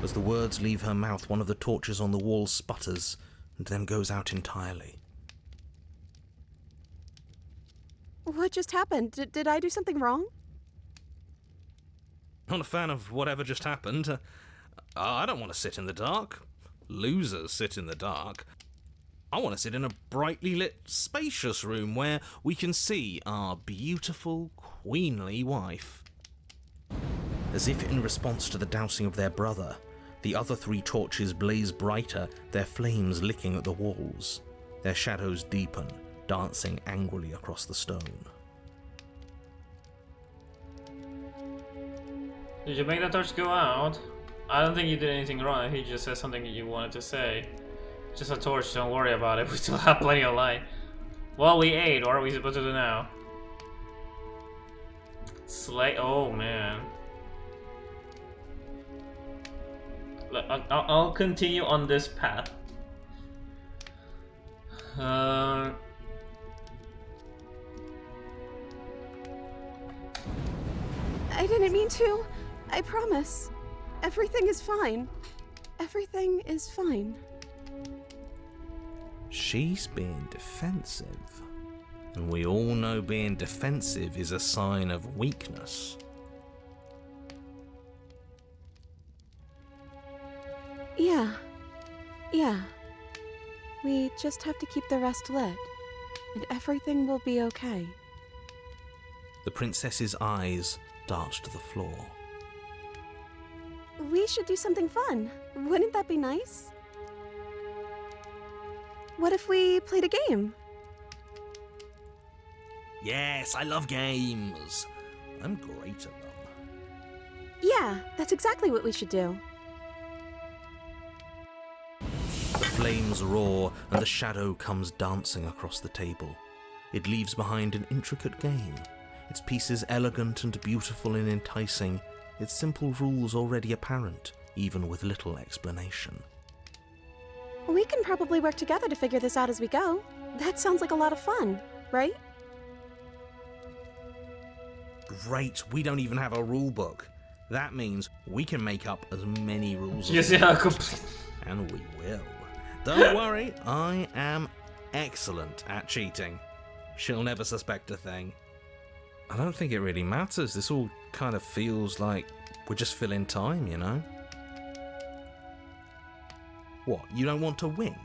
As the words leave her mouth, one of the torches on the wall sputters and then goes out entirely. What just happened? Did I do something wrong? Not a fan of whatever just happened. I don't want to sit in the dark. Losers sit in the dark. I want to sit in a brightly lit, spacious room where we can see our beautiful, queenly wife. As if in response to the dousing of their brother, the other 3 torches blaze brighter, their flames licking at the walls. Their shadows deepen, dancing angrily across the stone. Did you make that torch go out? I don't think you did anything wrong. He just said something you wanted to say. Just a torch, don't worry about it. We still have plenty of light. Well, we ate. What are we supposed to do now? Slay. Oh, man. I'll continue on this path. I didn't mean to. I promise. Everything is fine. Everything is fine. She's being defensive. And we all know being defensive is a sign of weakness. Yeah. We just have to keep the rest lit, and everything will be okay. The princess's eyes dart to the floor. we should do something fun. Wouldn't that be nice? What if we played a game? Yes, I love games. I'm great at them. Yeah, that's exactly what we should do. The flames roar and the shadow comes dancing across the table. It leaves behind an intricate game, its pieces elegant and beautiful and enticing, its simple rules already apparent, even with little explanation. We can probably work together to figure this out as we go. That sounds like a lot of fun, right? Great, we don't even have a rule book. That means we can make up as many rules as Yes, we yeah, want. completely. And we will. Don't worry, I am excellent at cheating. She'll never suspect a thing. I don't think it really matters. This all kind of feels like we're just filling time, you know? What, you don't want to win?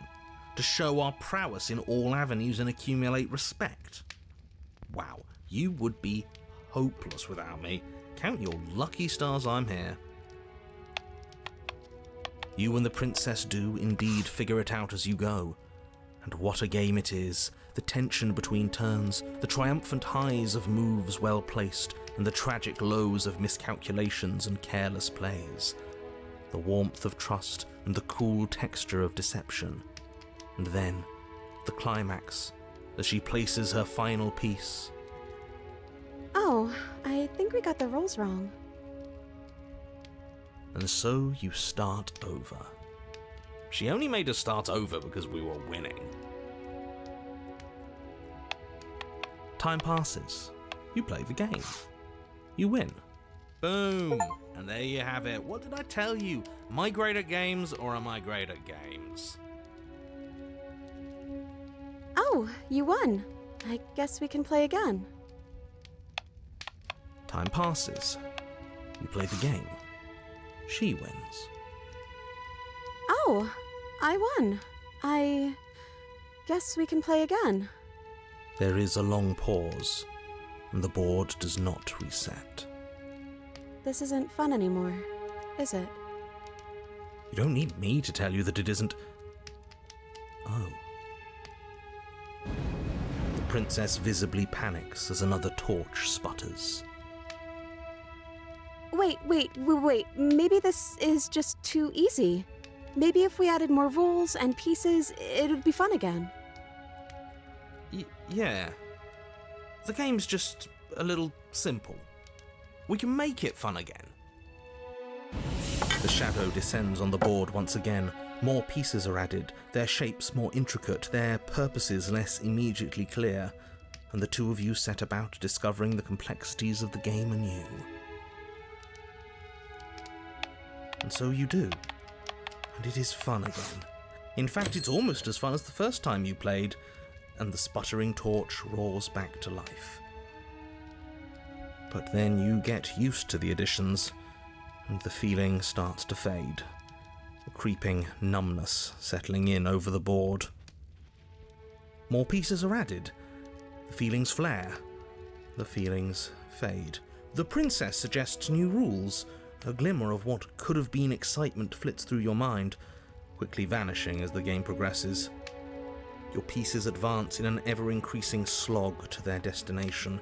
To show our prowess in all avenues and accumulate respect? Wow, you would be hopeless without me. Count your lucky stars I'm here. You and the princess do indeed figure it out as you go. And what a game it is. The tension between turns, the triumphant highs of moves well placed, and the tragic lows of miscalculations and careless plays. The warmth of trust and the cool texture of deception. And then, the climax, as she places her final piece. Oh, I think we got the rules wrong. And so you start over. She only made us start over because we were winning. Time passes. You play the game. You win. Boom! And there you have it. What did I tell you? Am I great at games or am I great at games? Oh, you won. I guess we can play again. Time passes. You play the game. She wins. Oh, I won. I guess we can play again. There is a long pause, and the board does not reset. This isn't fun anymore, is it? You don't need me to tell you that it isn't. Oh. The princess visibly panics as another torch sputters. Wait. Maybe this is just too easy. Maybe if we added more rules and pieces, it would be fun again. Yeah. The game's just a little simple. We can make it fun again. The shadow descends on the board once again. More pieces are added, their shapes more intricate, their purposes less immediately clear, and the two of you set about discovering the complexities of the game anew. And so you do. And it is fun again. In fact, it's almost as fun as the first time you played, and the sputtering torch roars back to life. But then you get used to the additions, and the feeling starts to fade, a creeping numbness settling in over the board. More pieces are added. The feelings flare. The feelings fade. The princess suggests new rules. A glimmer of what could have been excitement flits through your mind, quickly vanishing as the game progresses. Your pieces advance in an ever-increasing slog to their destination.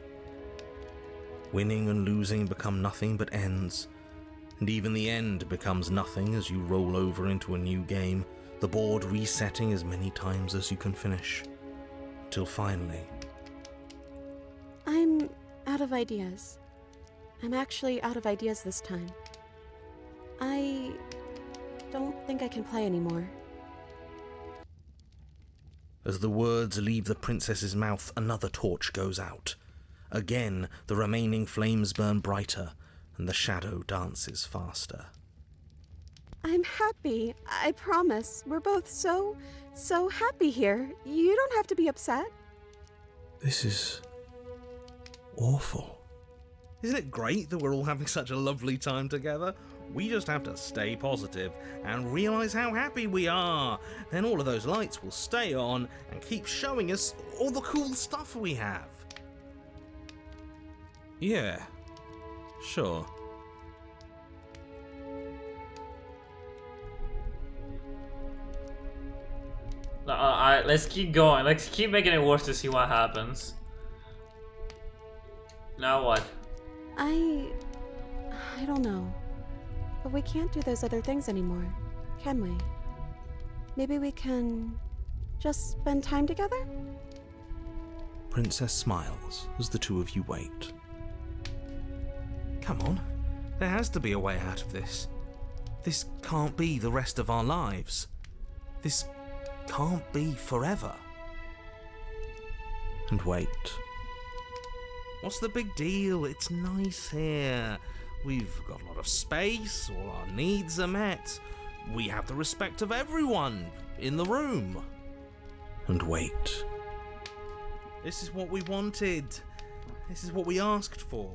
Winning and losing become nothing but ends, and even the end becomes nothing as you roll over into a new game, the board resetting as many times as you can finish, till finally... I'm out of ideas. I'm actually out of ideas this time. I don't think I can play anymore. As the words leave the princess's mouth, another torch goes out. Again, the remaining flames burn brighter, and the shadow dances faster. I'm happy, I promise. We're both so happy here. You don't have to be upset. This is... awful. Isn't it great that we're all having such a lovely time together? We just have to stay positive and realise how happy we are. Then all of those lights will stay on and keep showing us all the cool stuff we have. Yeah, sure. Let's keep going. Let's keep making it worse to see what happens. Now what? I don't know. But we can't do those other things anymore, can we? Maybe we can just spend time together? Princess smiles as the two of you wait. Come on, there has to be a way out of this. This can't be the rest of our lives. This can't be forever. And wait. What's the big deal? It's nice here. We've got a lot of space, all our needs are met. We have the respect of everyone in the room. And wait. This is what we wanted. This is what we asked for.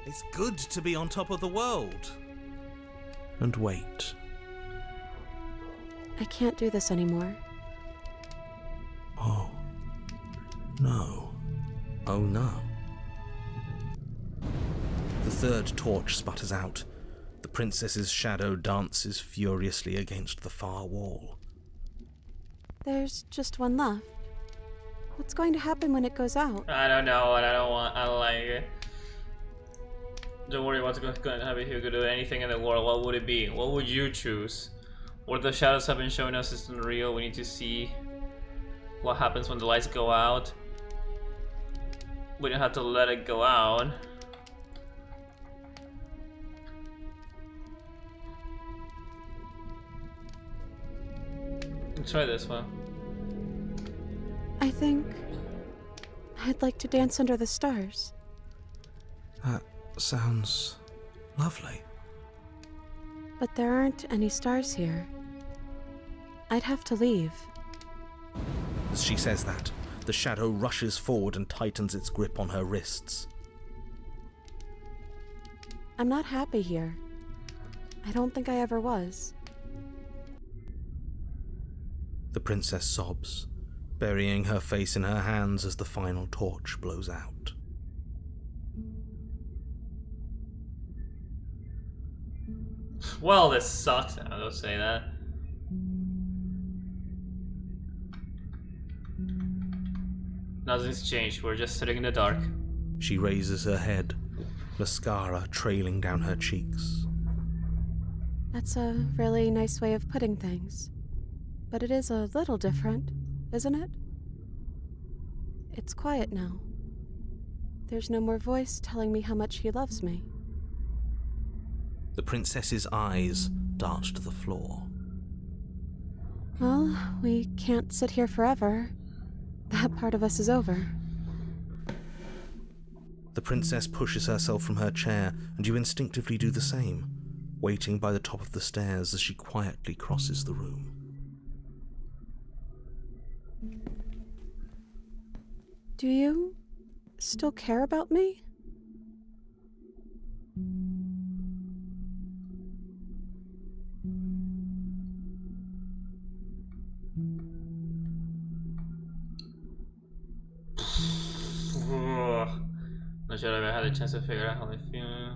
It's good to be on top of the world. And wait. I can't do this anymore. Oh. No. Oh no. The third torch sputters out. The princess's shadow dances furiously against the far wall. There's just one left. What's going to happen when it goes out? I don't know, and I don't like it. Don't worry what's going to happen if you could do anything in the world. What would it be? What would you choose? What the shadows have been showing us isn't real. We need to see what happens when the lights go out. We don't have to let it go out. Try this one. I think I'd like to dance under the stars. That sounds lovely. But there aren't any stars here. I'd have to leave. As she says that, the shadow rushes forward and tightens its grip on her wrists. I'm not happy here. I don't think I ever was. The princess sobs, burying her face in her hands as the final torch blows out. Well, this sucks. I'll say that. Nothing's changed. We're just sitting in the dark. She raises her head, mascara trailing down her cheeks. That's a really nice way of putting things. But it is a little different, isn't it? It's quiet now. There's no more voice telling me how much he loves me. The princess's eyes dart to the floor. Well, we can't sit here forever. That part of us is over. The princess pushes herself from her chair, and you instinctively do the same, waiting by the top of the stairs as she quietly crosses the room. Do you still care about me? Not sure I've ever had a chance to figure out how they feel.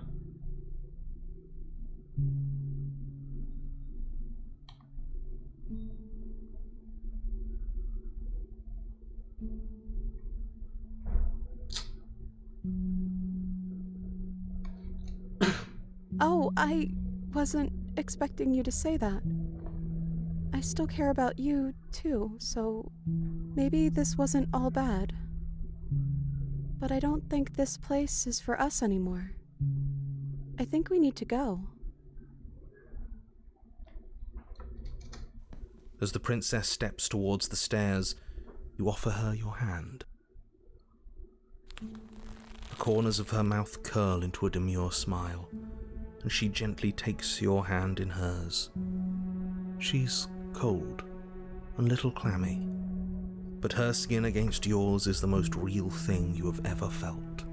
Oh, I wasn't expecting you to say that. I still care about you, too, so maybe this wasn't all bad. But I don't think this place is for us anymore. I think we need to go. As the princess steps towards the stairs, you offer her your hand. The corners of her mouth curl into a demure smile, and she gently takes your hand in hers. She's cold, a little clammy, but her skin against yours is the most real thing you have ever felt.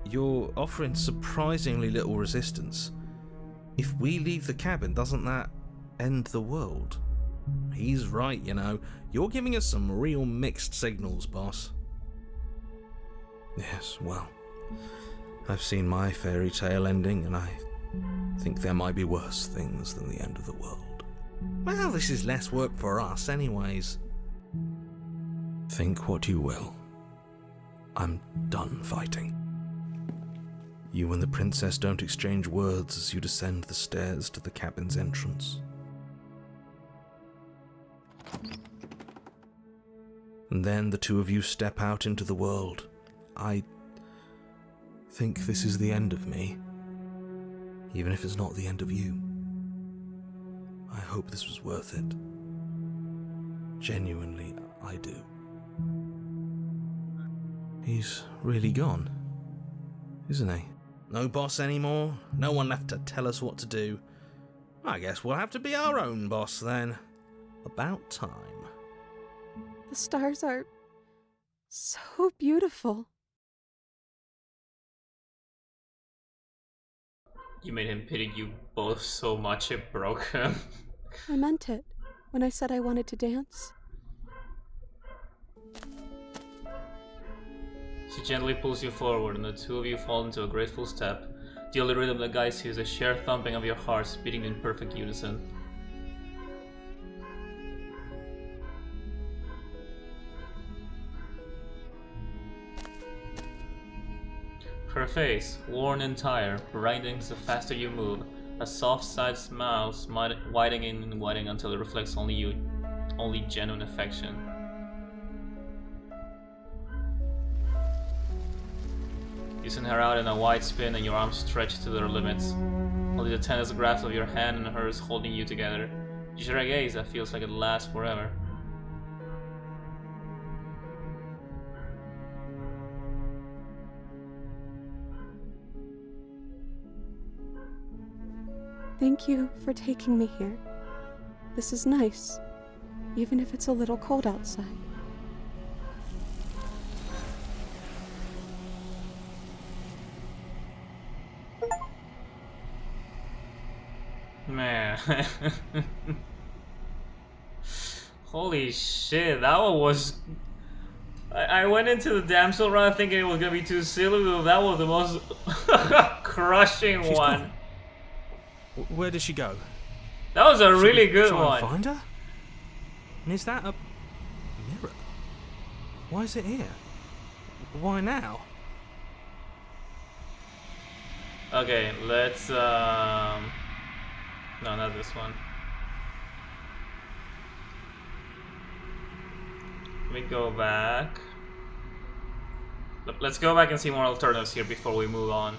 You're offering surprisingly little resistance. If we leave the cabin, doesn't that end the world? He's right, you know. You're giving us some real mixed signals, boss. Yes, well, I've seen my fairy tale ending, and I think there might be worse things than the end of the world. Well, this is less work for us anyways. Think what you will. I'm done fighting. You and the princess don't exchange words as you descend the stairs to the cabin's entrance. And then the two of you step out into the world. I think this is the end of me, even if it's not the end of you. I hope this was worth it. Genuinely, I do. He's really gone, isn't he? No boss anymore? No one left to tell us what to do? I guess we'll have to be our own boss then. About time. The stars are so beautiful. You made him pity you both so much it broke him. I meant it when I said I wanted to dance. She gently pulls you forward and the two of you fall into a graceful step. The only rhythm that guides you is a shared thumping of your hearts beating in perfect unison. Her face, worn and tired, brightens the faster you move. A soft side smile widening and widening until it reflects only genuine affection. You send her out in a wide spin and your arms stretched to their limits. Only the tense grasp of your hand and hers holding you together. You share a gaze that feels like it lasts forever. Thank you for taking me here. This is nice, even if it's a little cold outside. Man. Holy shit, that one was... I went into the damsel run thinking it was gonna be too silly, but that was the most crushing She's one. gone. Where did she go? That was a really good Try one. and find her? And is that a mirror? Why is it here? Why now? Okay, let's no, not this one. Let me go back. Let's go back and see more alternatives here before we move on.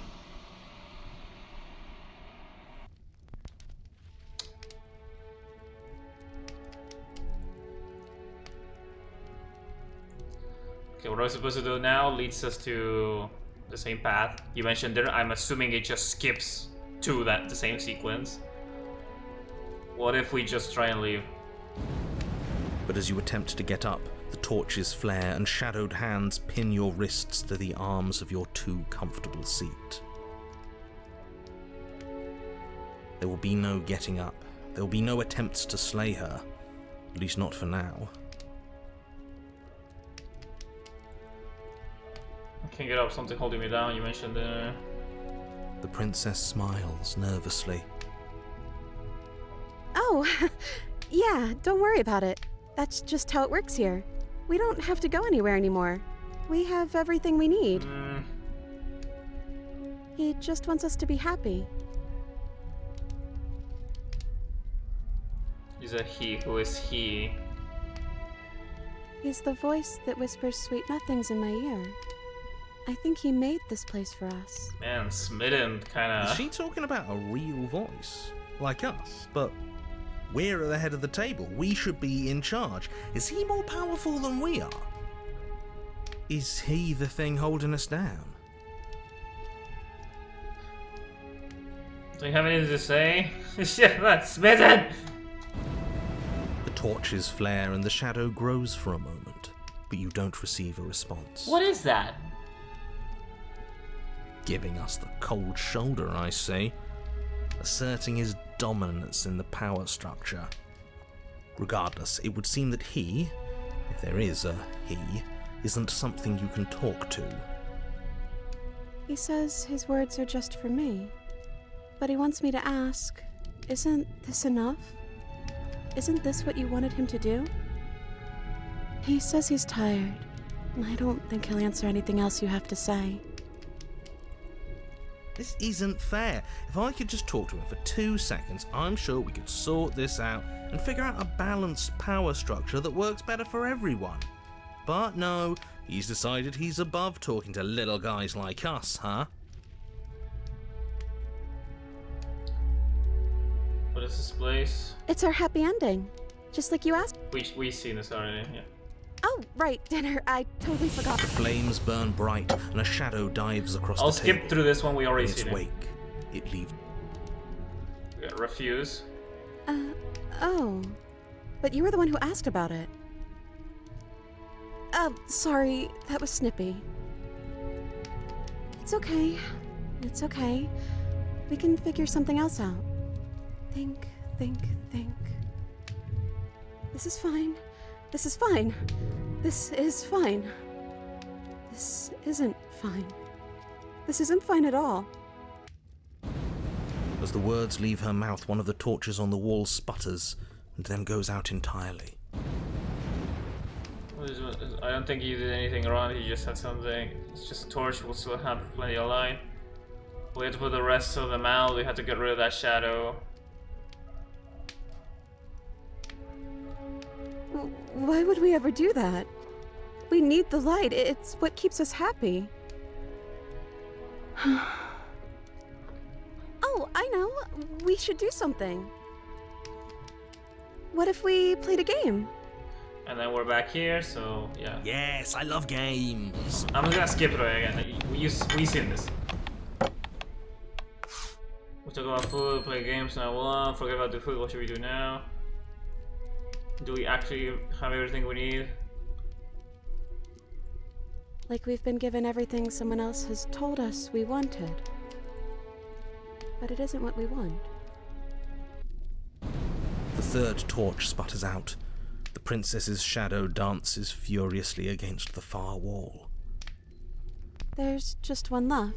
Okay, what are we supposed to do now leads us to the same path. You mentioned there, I'm assuming it just skips to the same sequence. What if we just try and leave? But as you attempt to get up, the torches flare and shadowed hands pin your wrists to the arms of your too comfortable seat. There will be no getting up. There will be no attempts to slay her. At least not for now. I can't get up, something holding me down, you mentioned there. The princess smiles nervously. Oh, yeah, don't worry about it. That's just how it works here. We don't have to go anywhere anymore. We have everything we need. He just wants us to be happy. He's a he. Who is he? He's the voice that whispers sweet nothings in my ear. I think he made this place for us. Man, smitten, kinda. Is she talking about a real voice? Like us? But we're at the head of the table. We should be in charge. Is he more powerful than we are? Is he the thing holding us down? Do you have anything to say? Shit, smitten! The torches flare and the shadow grows for a moment, but you don't receive a response. What is that? Giving us the cold shoulder, I say. Asserting his dominance in the power structure. Regardless, it would seem that he, if there is a he, isn't something you can talk to. He says his words are just for me. But he wants me to ask, isn't this enough? Isn't this what you wanted him to do? He says he's tired. I don't think he'll answer anything else you have to say. This isn't fair. If I could just talk to him for 2 seconds, I'm sure we could sort this out and figure out a balanced power structure that works better for everyone. But no, he's decided he's above talking to little guys like us, huh? What is this place? It's our happy ending. Just like you asked. We've seen this already, yeah. Oh, right, dinner. I totally forgot. The flames burn bright and a shadow dives across I'll the table. skip through this one, we already In its seen it. wake, it leaves... Yeah, refuse. Oh. But you were the one who asked about it. Sorry, that was snippy. It's okay. It's okay. We can figure something else out. Think. This is fine. This is fine. This is fine. This isn't fine. This isn't fine at all. As the words leave her mouth, one of the torches on the wall sputters and then goes out entirely. I don't think you did anything wrong, you just had something. It's just a torch, we'll still have plenty of light. We had to put the rest of them out, we had to get rid of that shadow. Why would we ever do that? We need the light. It's what keeps us happy. Oh, I know. We should do something. What if we played a game? And then we're back here, so yeah. Yes, I love games. I'm just gonna skip it again. We've seen this. We talk about food, play games now. Well, forget about the food. What should we do now? Do we actually have everything we need? Like we've been given everything someone else has told us we wanted. But it isn't what we want. The third torch sputters out. The princess's shadow dances furiously against the far wall. There's just one left.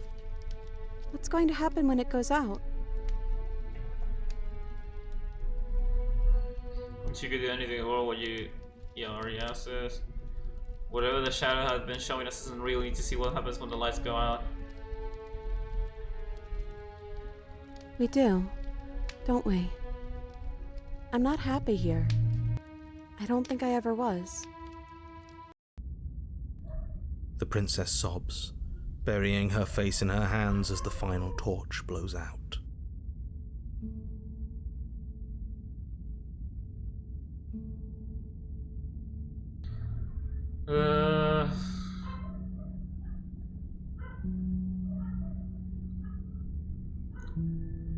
What's going to happen when it goes out? Once you could do anything or what you already asked this. Whatever the shadow has been showing us doesn't really need to see what happens when the lights go out. We do, don't we? I'm not happy here. I don't think I ever was. The princess sobs, burying her face in her hands as the final torch blows out.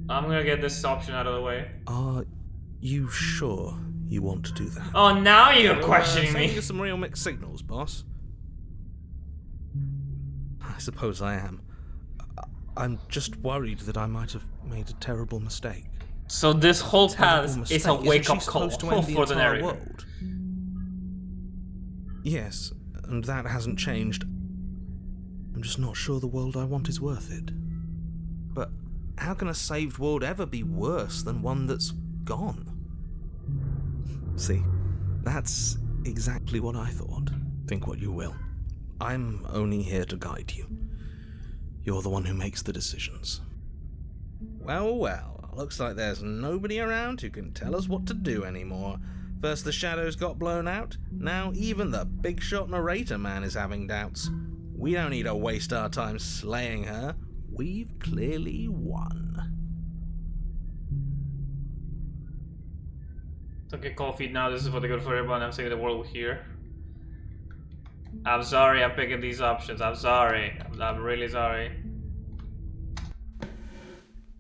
I'm gonna get this option out of the way. Are you sure you want to do that? Oh, now you're questioning Sending me. you some real mixed signals, boss. I suppose I am. I'm just worried that I might have made a terrible mistake. So this whole Terrible path mistake. is a wake-up Isn't she call supposed to end the for the entire narrator. world? Yes, and that hasn't changed. I'm just not sure the world I want is worth it. But how can a saved world ever be worse than one that's gone? See, that's exactly what I thought. Think what you will. I'm only here to guide you. You're the one who makes the decisions. Well, looks like there's nobody around who can tell us what to do anymore. First the shadows got blown out, now even the big shot narrator man is having doubts. We don't need to waste our time slaying her. We've clearly won. Don't get cold feet now, this is for the good for everyone. I'm saving the world here. I'm sorry I'm picking these options. I'm sorry. I'm really sorry.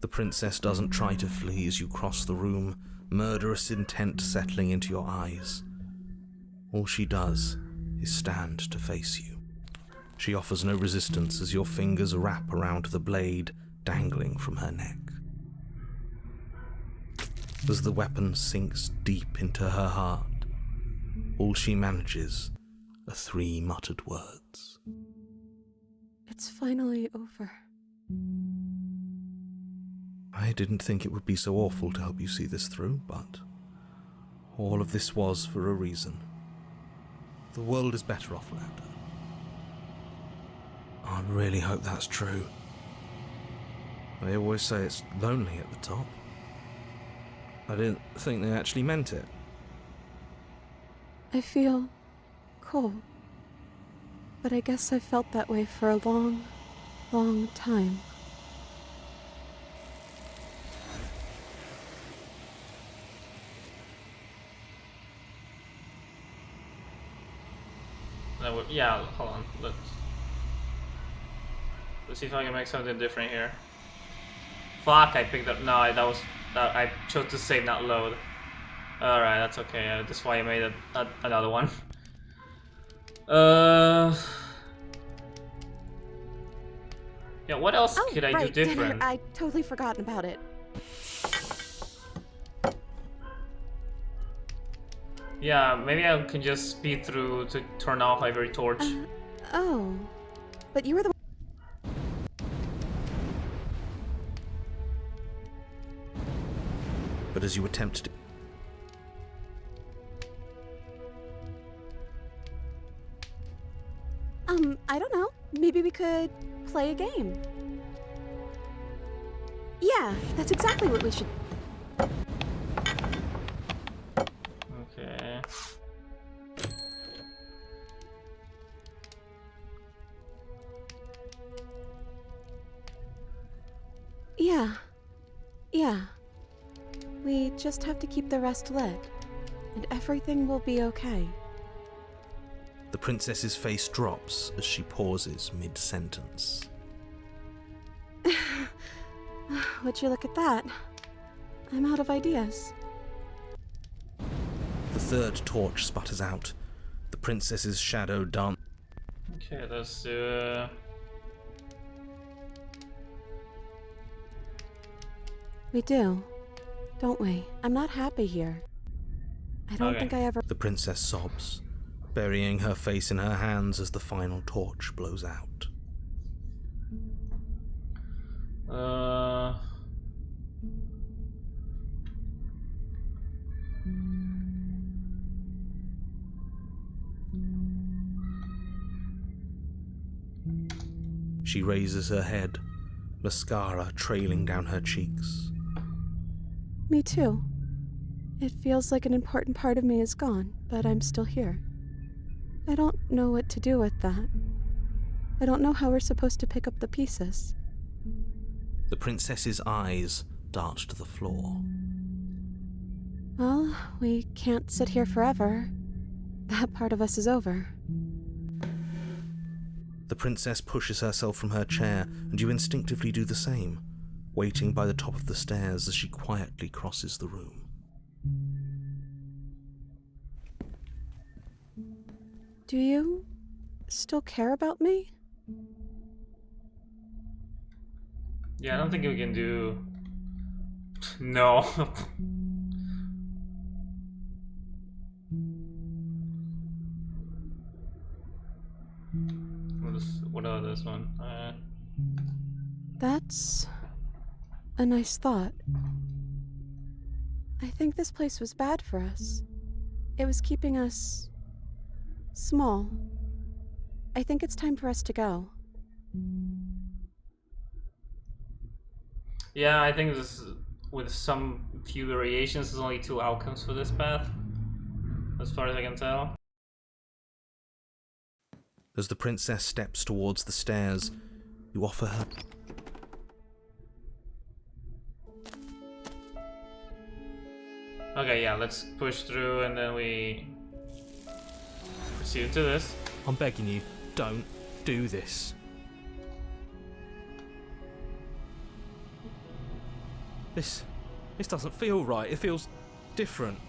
The princess doesn't try to flee as you cross the room, murderous intent settling into your eyes. All she does is stand to face you. She offers no resistance as your fingers wrap around the blade dangling from her neck. As the weapon sinks deep into her heart, all she manages are 3 muttered words. It's finally over. I didn't think it would be so awful to help you see this through, but all of this was for a reason. the world is better off without her. I really hope that's true. They always say it's lonely at the top. I didn't think they actually meant it. I feel cold. But I guess I've felt that way for a long, long time. Yeah, hold on. Let's see if I can make something different here. Fuck, I picked up. No, I chose to save, not load. Alright, that's okay. That's why I made another one. Yeah, what else could I do different? Dinner. I totally forgotten about it. Yeah, maybe I can just speed through to turn off every torch. Oh. But you were the one. But as you attempt to... I don't know. Maybe we could play a game. Yeah, that's exactly what we should... Okay. Yeah. We just have to keep the rest lit, and everything will be okay. The princess's face drops as she pauses mid-sentence. Would you look at that? I'm out of ideas. The third torch sputters out. The princess's shadow dance. Okay, let's do... We do, don't we? I'm not happy here. I don't think I ever... The princess sobs, burying her face in her hands as the final torch blows out. She raises her head, mascara trailing down her cheeks. Me too. It feels like an important part of me is gone, but I'm still here. I don't know what to do with that. I don't know how we're supposed to pick up the pieces. The princess's eyes dart to the floor. Well, we can't sit here forever. That part of us is over. The princess pushes herself from her chair, and you instinctively do the same, waiting by the top of the stairs as she quietly crosses the room. Do you still care about me? Yeah, I don't think we can do... No. What about this one? That's a nice thought. I think this place was bad for us. It was keeping us small. I think it's time for us to go. Yeah, I think this, with some few variations, there's only 2 outcomes for this path, as far as I can tell. As the princess steps towards the stairs, you offer her... Okay, yeah, let's push through and then we proceed to this. I'm begging you, don't do this. This doesn't feel right. It feels different.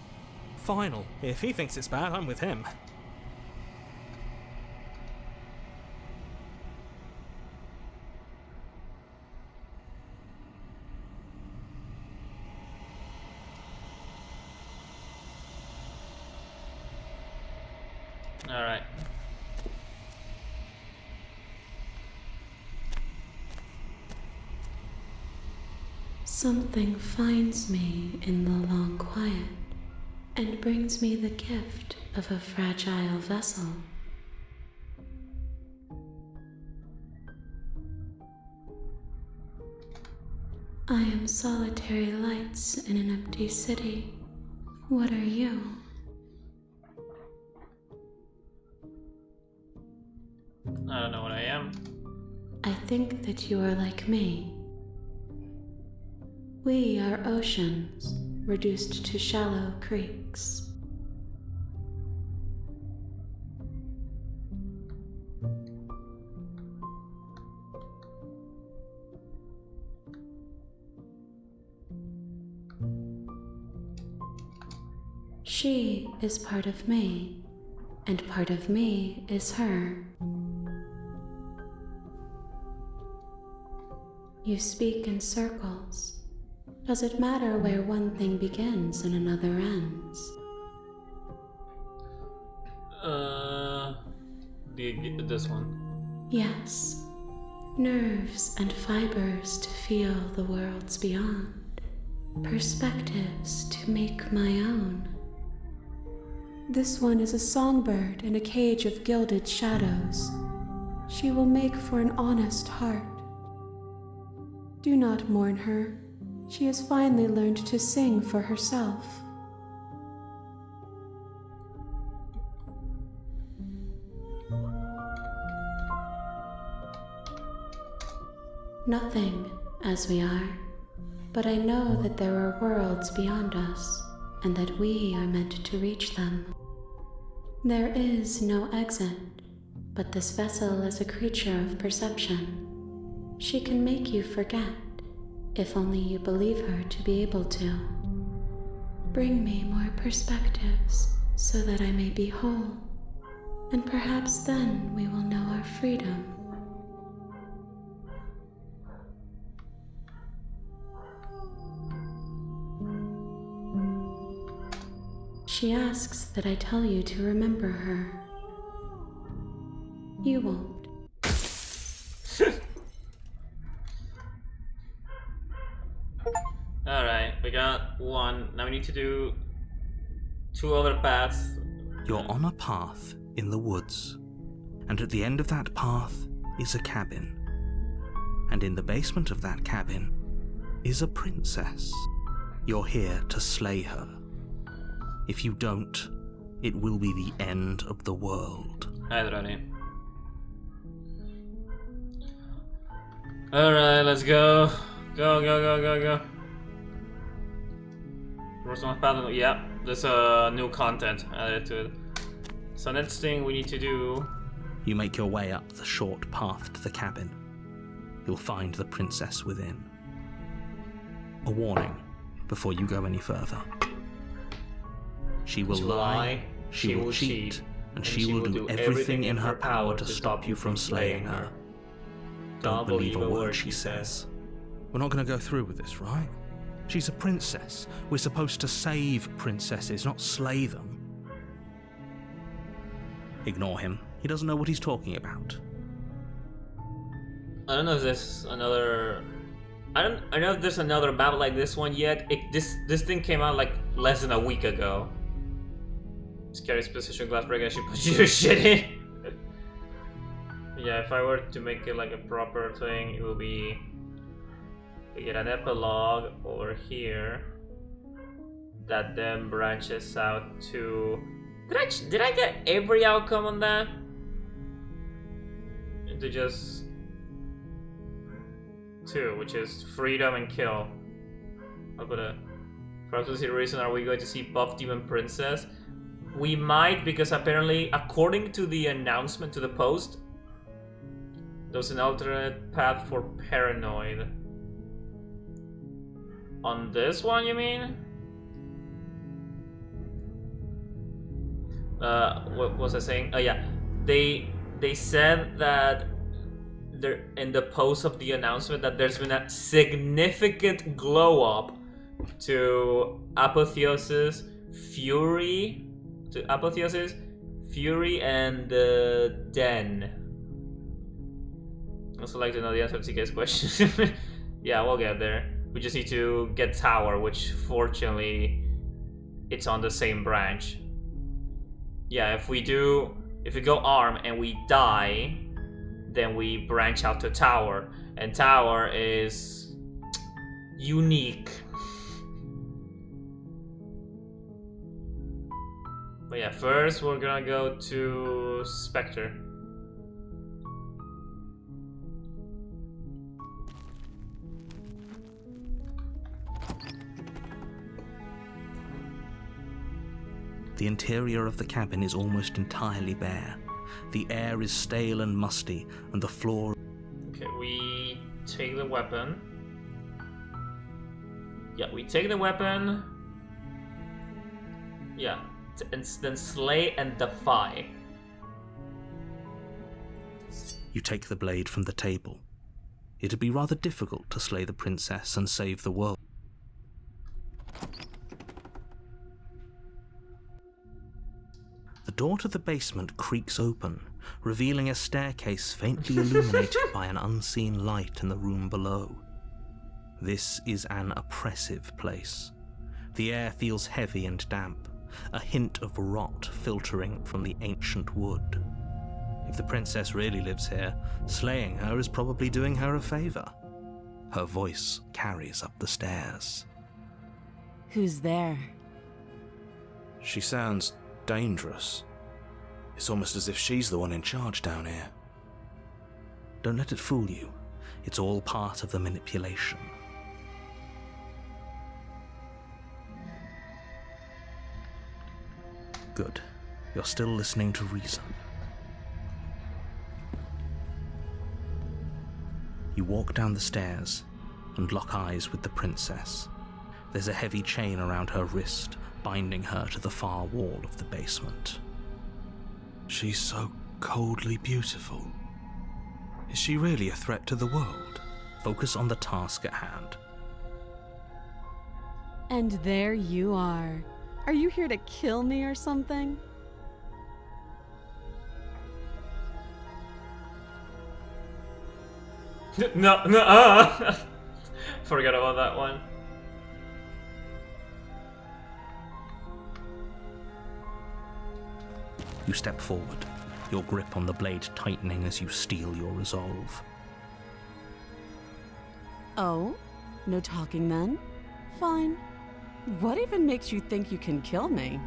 Final. If he thinks it's bad, I'm with him. All right. Something finds me in the long quiet and brings me the gift of a fragile vessel. I am solitary lights in an empty city. What are you? I don't know what I am. I think that you are like me. We are oceans, reduced to shallow creeks. She is part of me, and part of me is her. You speak in circles. Does it matter where one thing begins and another ends? This one. Yes. Nerves and fibers to feel the worlds beyond. Perspectives to make my own. This one is a songbird in a cage of gilded shadows. She will make for an honest heart. Do not mourn her. She has finally learned to sing for herself. Nothing, as we are, but I know that there are worlds beyond us, and that we are meant to reach them. There is no exit, but this vessel is a creature of perception. She can make you forget, if only you believe her to be able to. Bring me more perspectives, so that I may be whole, and perhaps then we will know our freedom. She asks that I tell you to remember her. You won't. Alright, we got one. Now we need to do 2 other paths. You're on a path in the woods, and at the end of that path is a cabin. And in the basement of that cabin is a princess. You're here to slay her. If you don't, it will be the end of the world. Alrighty. Alright, let's go. Go, go, go, go, go. First one pattern. Yeah, there's new content added to it. So next thing we need to do. You make your way up the short path to the cabin. You'll find the princess within. A warning before you go any further. She will lie, she will cheat, and she will do everything in her power to stop you from slaying her. Don't believe a word she says. We're not going to go through with this, right? She's a princess. We're supposed to save princesses, not slay them. Ignore him. He doesn't know what he's talking about. I don't know if there's another. I don't know if there's another map like this one yet. This thing came out like less than a week ago. Scary position glass break. I should put your shit in. Yeah, if I were to make it like a proper thing, it will be. We get an epilogue over here that then branches out to. Did I get every outcome on that? Into just 2, which is freedom and kill. I'll put a. For absolute reason, are we going to see Buff Demon Princess? We might, because apparently, according to the announcement to the post, there's an alternate path for Paranoid. On this one, you mean? What was I saying? Oh yeah, they said that there in the post of the announcement that there's been a significant glow up to Apotheosis, Fury, and Den. I also like to know the answer to TK's question. Yeah, we'll get there. We just need to get Tower, which fortunately it's on the same branch. Yeah, if we go arm and we die, then we branch out to tower, and tower is unique. But yeah, first we're gonna go to Spectre. The interior of the cabin is almost entirely bare. The air is stale and musty, and the floor... Okay, we take the weapon. Yeah, we take the weapon. Yeah, and then slay and defy. You take the blade from the table. It'd be rather difficult to slay the princess and save the world. The door to the basement creaks open, revealing a staircase faintly illuminated by an unseen light in the room below. This is an oppressive place. The air feels heavy and damp, a hint of rot filtering from the ancient wood. If the princess really lives here, slaying her is probably doing her a favor. Her voice carries up the stairs. Who's there? She sounds dangerous. It's almost as if she's the one in charge down here. Don't let it fool you. It's all part of the manipulation. Good. You're still listening to reason. You walk down the stairs and lock eyes with the princess. There's a heavy chain around her wrist, binding her to the far wall of the basement. She's so coldly beautiful. Is she really a threat to the world? Focus on the task at hand. And there you are. Are you here to kill me or something? No, forgot about that one. You step forward, your grip on the blade tightening as you steel your resolve. Oh? No talking then? Fine. What even makes you think you can kill me?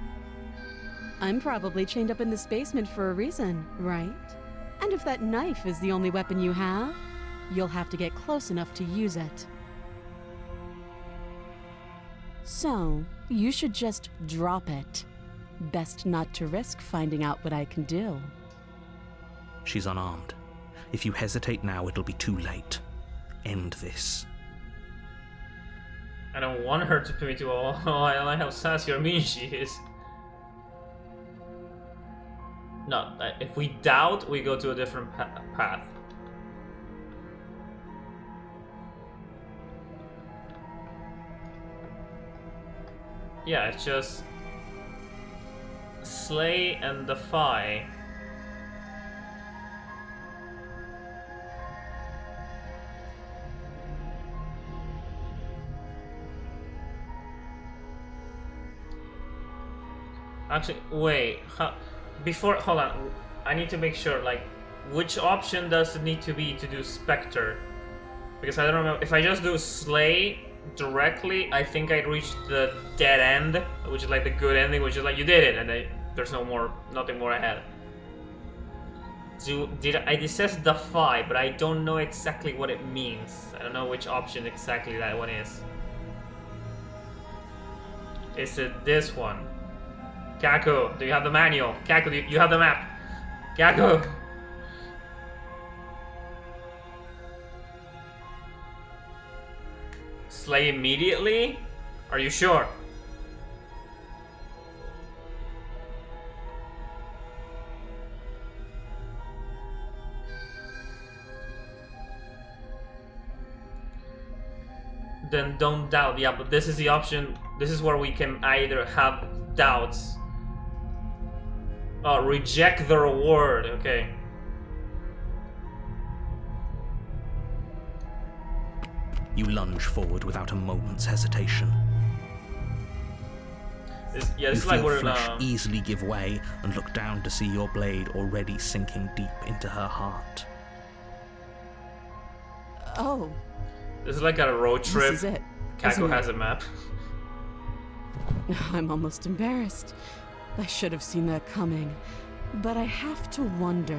I'm probably chained up in this basement for a reason, right? And if that knife is the only weapon you have, you'll have to get close enough to use it. So, you should just drop it. Best not to risk finding out what I can do. She's unarmed. If you hesitate now, it'll be too late. End this. I don't want her to put me to all. I like how sassy or mean she is. No, if we doubt, we go to a different path. Yeah, it's just slay and defy. Actually, wait. Hold on. I need to make sure, like, which option does it need to be to do Spectre? Because I don't remember. If I just do Slay directly, I think I'd reach the dead end, which is like the good ending, which is like, you did it, and there's nothing more ahead. It says Defy, but I don't know exactly what it means. I don't know which option exactly that one is. Is it this one? Kaku, do you have the manual? Kaku, you have the map. Kaku! Slay immediately? Are you sure? Then don't doubt. Yeah, but this is the option. This is where we can either have doubts. Oh, reject the reward. Okay. You lunge forward without a moment's hesitation. Yeah, You it's like feel we're in flesh easily give way and look down to see your blade already sinking deep into her heart. Oh, this is like a road trip. this is it. Kako isn't has it? a map. I'm almost embarrassed. I should have seen that coming. But I have to wonder,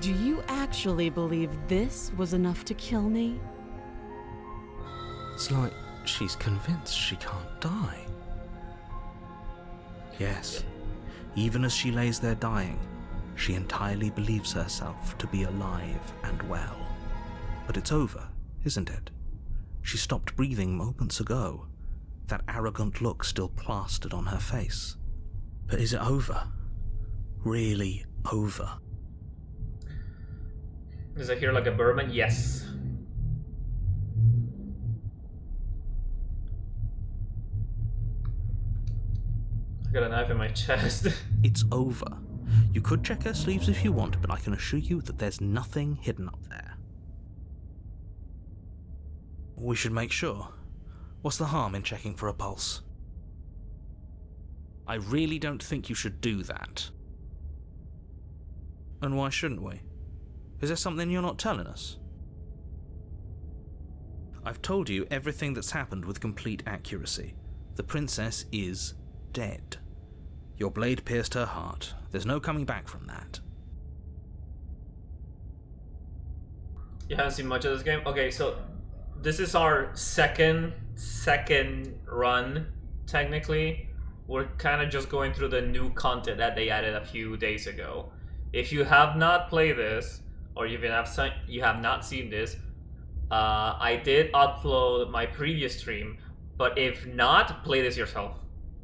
do you actually believe this was enough to kill me? It's like she's convinced she can't die. Yes, even as she lays there dying, she entirely believes herself to be alive and well. But it's over, isn't it? She stopped breathing moments ago, that arrogant look still plastered on her face. But is it over? Really over? Does it hear like a bourbon? Yes. I got a knife in my chest. It's over. You could check her sleeves if you want, but I can assure you that there's nothing hidden up there. We should make sure. What's the harm in checking for a pulse? I really don't think you should do that. And why shouldn't we? Is there something you're not telling us? I've told you everything that's happened with complete accuracy. The princess is dead. Your blade pierced her heart. There's no coming back from that. You haven't seen much of this game? Okay, so this is our second run, technically. We're kind of just going through the new content that they added a few days ago. If you have not played this, or you have not seen this, I did upload my previous stream, but if not, play this yourself.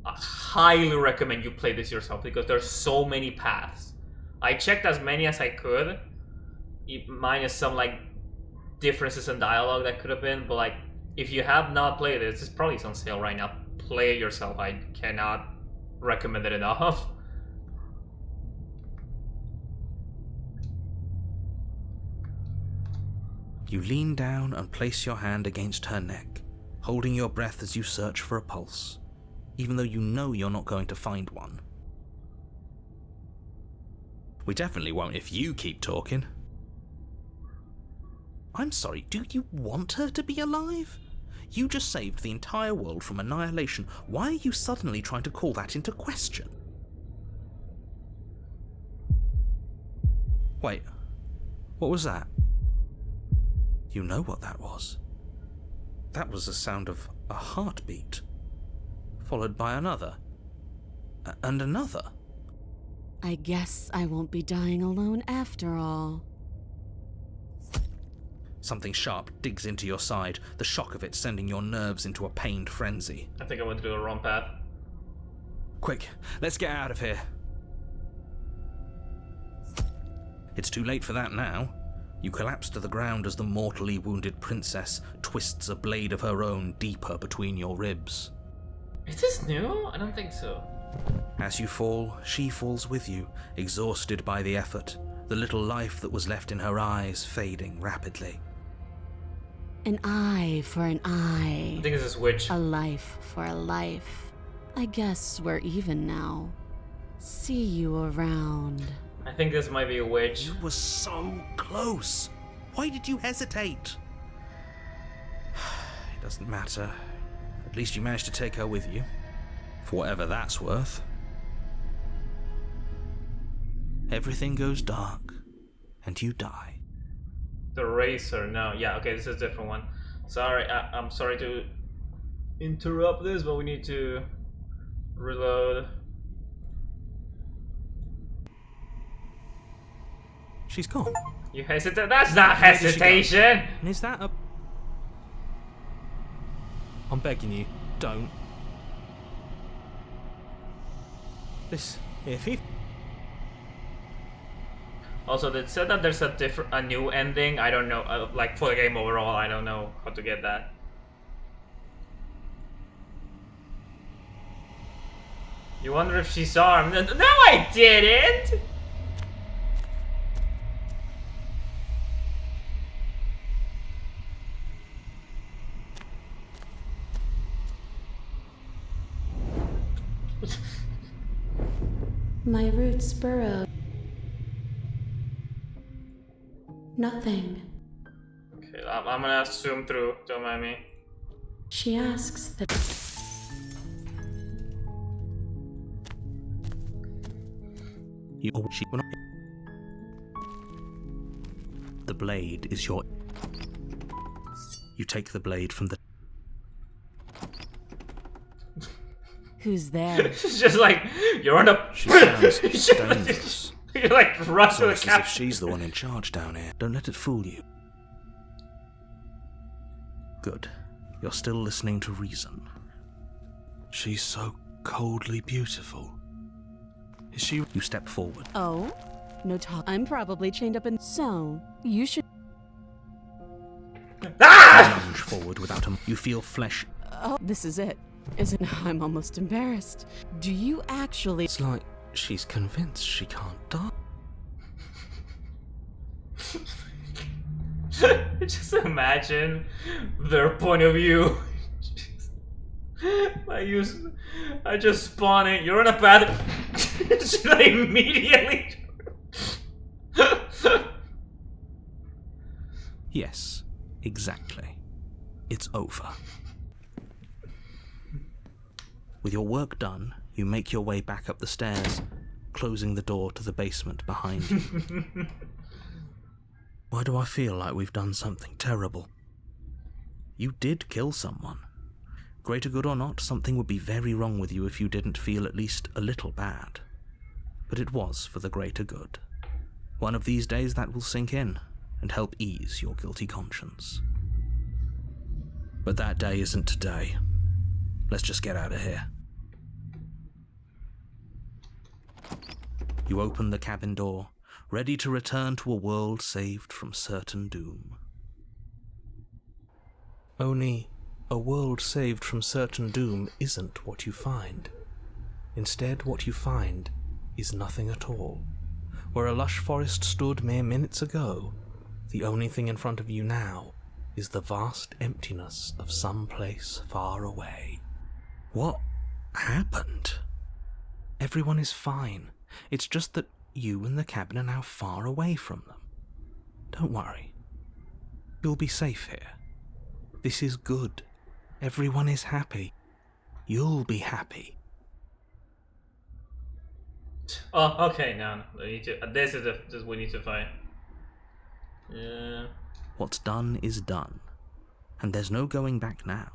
I highly recommend you play this yourself because there's so many paths. I checked as many as I could, minus some like differences in dialogue that could have been, but like if you have not played this, it's probably on sale right now. Play it yourself. I cannot recommend it enough. You lean down and place your hand against her neck, holding your breath as you search for a pulse, even though you know you're not going to find one. We definitely won't if you keep talking. I'm sorry, do you want her to be alive? You just saved the entire world from annihilation. Why are you suddenly trying to call that into question? Wait, what was that? You know what that was. That was the sound of a heartbeat, followed by another, and another. I guess I won't be dying alone after all. Something sharp digs into your side, the shock of it sending your nerves into a pained frenzy. I think I went through the wrong path. Quick, let's get out of here. It's too late for that now. You collapse to the ground as the mortally wounded princess twists a blade of her own deeper between your ribs. Is this new? I don't think so. As you fall, she falls with you, exhausted by the effort, the little life that was left in her eyes fading rapidly. An eye for an eye. I think this is Witch. A life for a life. I guess we're even now. See you around. I think this might be a Witch. You were so close. Why did you hesitate? It doesn't matter. At least you managed to take her with you. For whatever that's worth. Everything goes dark, and you die. The Racer, no. Yeah, okay, this is a different one. Sorry, I'm sorry to interrupt this, but we need to reload. She's gone. You hesitate? That's not hesitation! And is that a... I'm begging you, don't. This... if he... Also, they said that there's a new ending. I don't know, like for the game overall, I don't know how to get that. You wonder if she's armed? No, I didn't! My roots burrow. Nothing. Okay, I'm gonna zoom through, don't mind me. She asks that. The blade is your. You take the blade from the. Who's there? It's just like, you're on a... She sounds dangerous. You like run It's to the almost as if captain. she's the one in charge down here. Don't let it fool you. Good. You're still listening to reason. She's so coldly beautiful. Is she? You step forward. Oh? No talk. I'm probably chained up in. So, you should. Ah! Lunge forward without a. You feel flesh. Oh, this is it. Isn't I'm almost embarrassed. Do you actually. It's like she's convinced she can't die. Just imagine their point of view. I just spawn it. You're in a bad. Should I immediately? Yes, exactly. It's over. With your work done, you make your way back up the stairs, closing the door to the basement behind you. Why do I feel like we've done something terrible? You did kill someone. Greater good or not, something would be very wrong with you if you didn't feel at least a little bad. But it was for the greater good. One of these days that will sink in and help ease your guilty conscience. But that day isn't today. Let's just get out of here. You open the cabin door, ready to return to a world saved from certain doom. Only, a world saved from certain doom isn't what you find. Instead, what you find is nothing at all. Where a lush forest stood mere minutes ago, the only thing in front of you now is the vast emptiness of some place far away. What happened? Everyone is fine. It's just that you and the cabin are now far away from them. Don't worry. You'll be safe here. This is good. Everyone is happy. You'll be happy. Oh, okay. No. We need to. This is we need to fight. Yeah. What's done is done, and there's no going back now.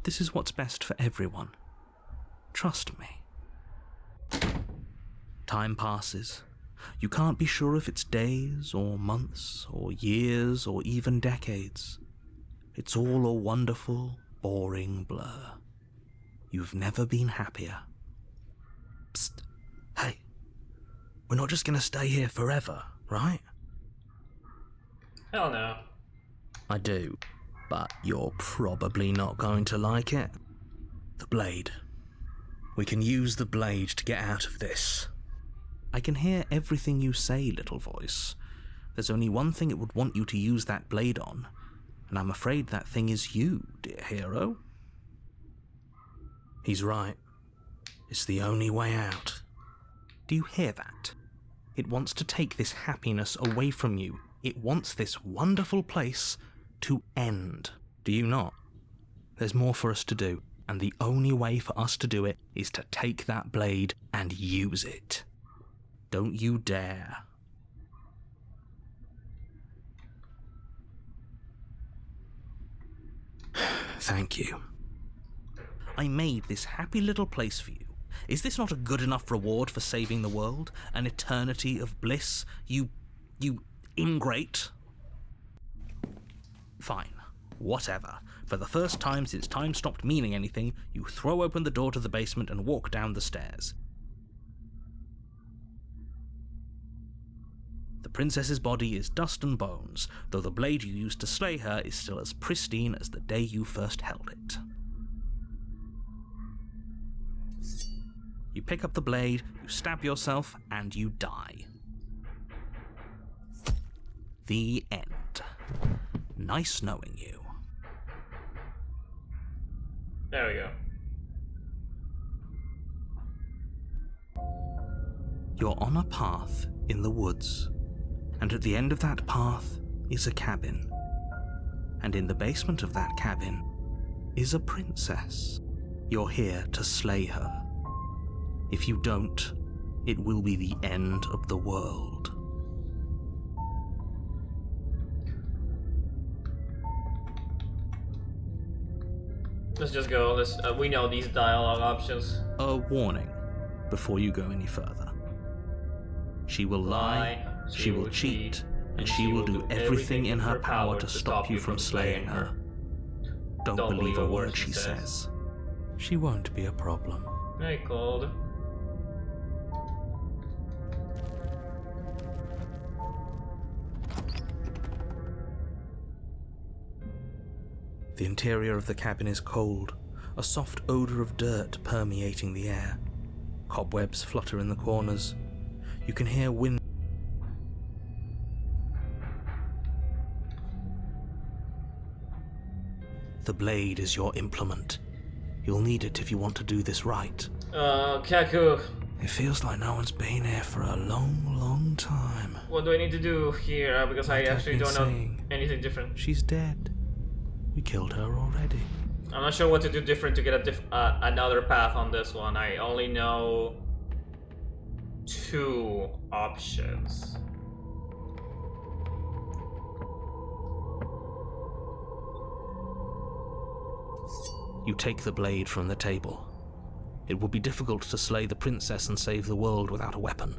This is what's best for everyone. Trust me. Time passes. You can't be sure if it's days, or months, or years, or even decades. It's all a wonderful, boring blur. You've never been happier. Psst. Hey. We're not just gonna stay here forever, right? Hell no. I do, but you're probably not going to like it. The blade. We can use the blade to get out of this. I can hear everything you say, little voice. There's only one thing it would want you to use that blade on, and I'm afraid that thing is you, dear hero. He's right. It's the only way out. Do you hear that? It wants to take this happiness away from you. It wants this wonderful place to end. Do you not? There's more for us to do, and the only way for us to do it is to take that blade and use it. Don't you dare. Thank you. I made this happy little place for you. Is this not a good enough reward for saving the world? An eternity of bliss? You ingrate? Fine. Whatever. For the first time since time stopped meaning anything, you throw open the door to the basement and walk down the stairs. The princess's body is dust and bones, though the blade you used to slay her is still as pristine as the day you first held it. You pick up the blade, you stab yourself, and you die. The end. Nice knowing you. There we go. You're on a path in the woods, and at the end of that path is a cabin. And in the basement of that cabin is a princess. You're here to slay her. If you don't, it will be the end of the world. Let's just go. We know these dialogue options. A warning before you go any further. She will lie, she will cheat, and she will do everything in her power to stop you from slaying her. Don't believe a word she says. She won't be a problem. Very cold. The interior of the cabin is cold, a soft odor of dirt permeating the air. Cobwebs flutter in the corners. You can hear wind. The blade is your implement. You'll need it if you want to do this right. Kaku. It feels like no one's been here for a long, long time. What do I need to do here? Because I actually don't know anything different. She's dead. We killed her already. I'm not sure what to do different to get another path on this one. I only know 2 options. You take the blade from the table. It will be difficult to slay the princess and save the world without a weapon.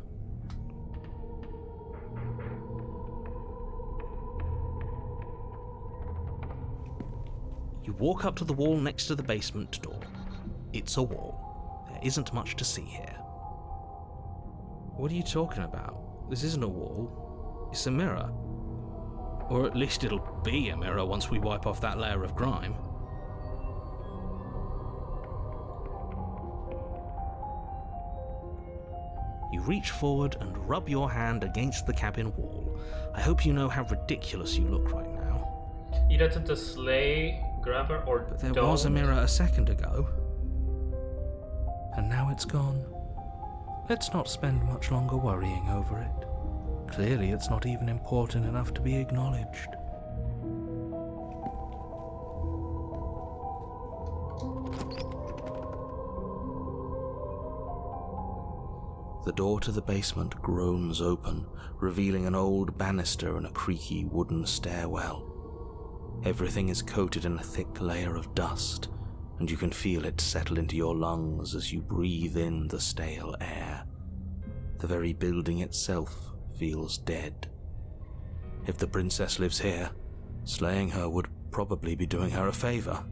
You walk up to the wall next to the basement door. It's a wall. There isn't much to see here. What are you talking about? This isn't a wall. It's a mirror. Or at least it'll be a mirror once we wipe off that layer of grime. You reach forward and rub your hand against the cabin wall. I hope you know how ridiculous you look right now. Either attempt to slay, grab her, or But there don't. was a mirror a second ago. And now it's gone. Let's not spend much longer worrying over it. Clearly it's not even important enough to be acknowledged. The door to the basement groans open, revealing an old banister and a creaky wooden stairwell. Everything is coated in a thick layer of dust, and you can feel it settle into your lungs as you breathe in the stale air. The very building itself feels dead. If the princess lives here, slaying her would probably be doing her a favor.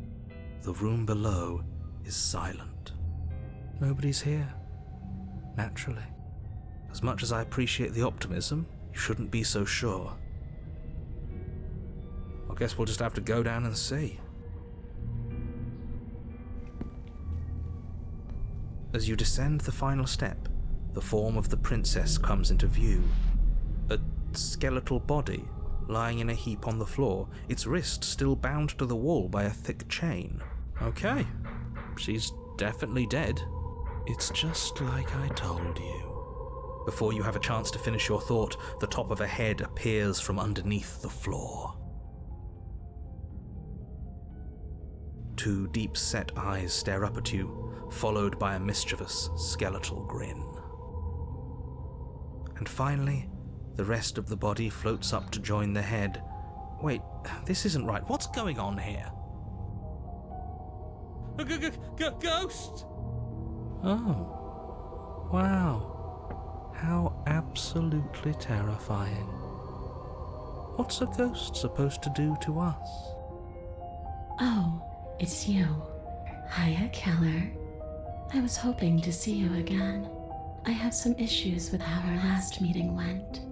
The room below is silent. Nobody's here. Naturally. As much as I appreciate the optimism, you shouldn't be so sure. I guess we'll just have to go down and see. As you descend the final step, the form of the princess comes into view. A skeletal body lying in a heap on the floor, its wrist still bound to the wall by a thick chain. Okay, she's definitely dead. It's just like I told you. Before you have a chance to finish your thought, the top of a head appears from underneath the floor. 2 deep-set eyes stare up at you, followed by a mischievous, skeletal grin. And finally, the rest of the body floats up to join the head. Wait, this isn't right. What's going on here? Ghost! Oh, wow. How absolutely terrifying. What's a ghost supposed to do to us? Oh, it's you. Hiya, Keller. I was hoping to see you again. I have some issues with how our last meeting went.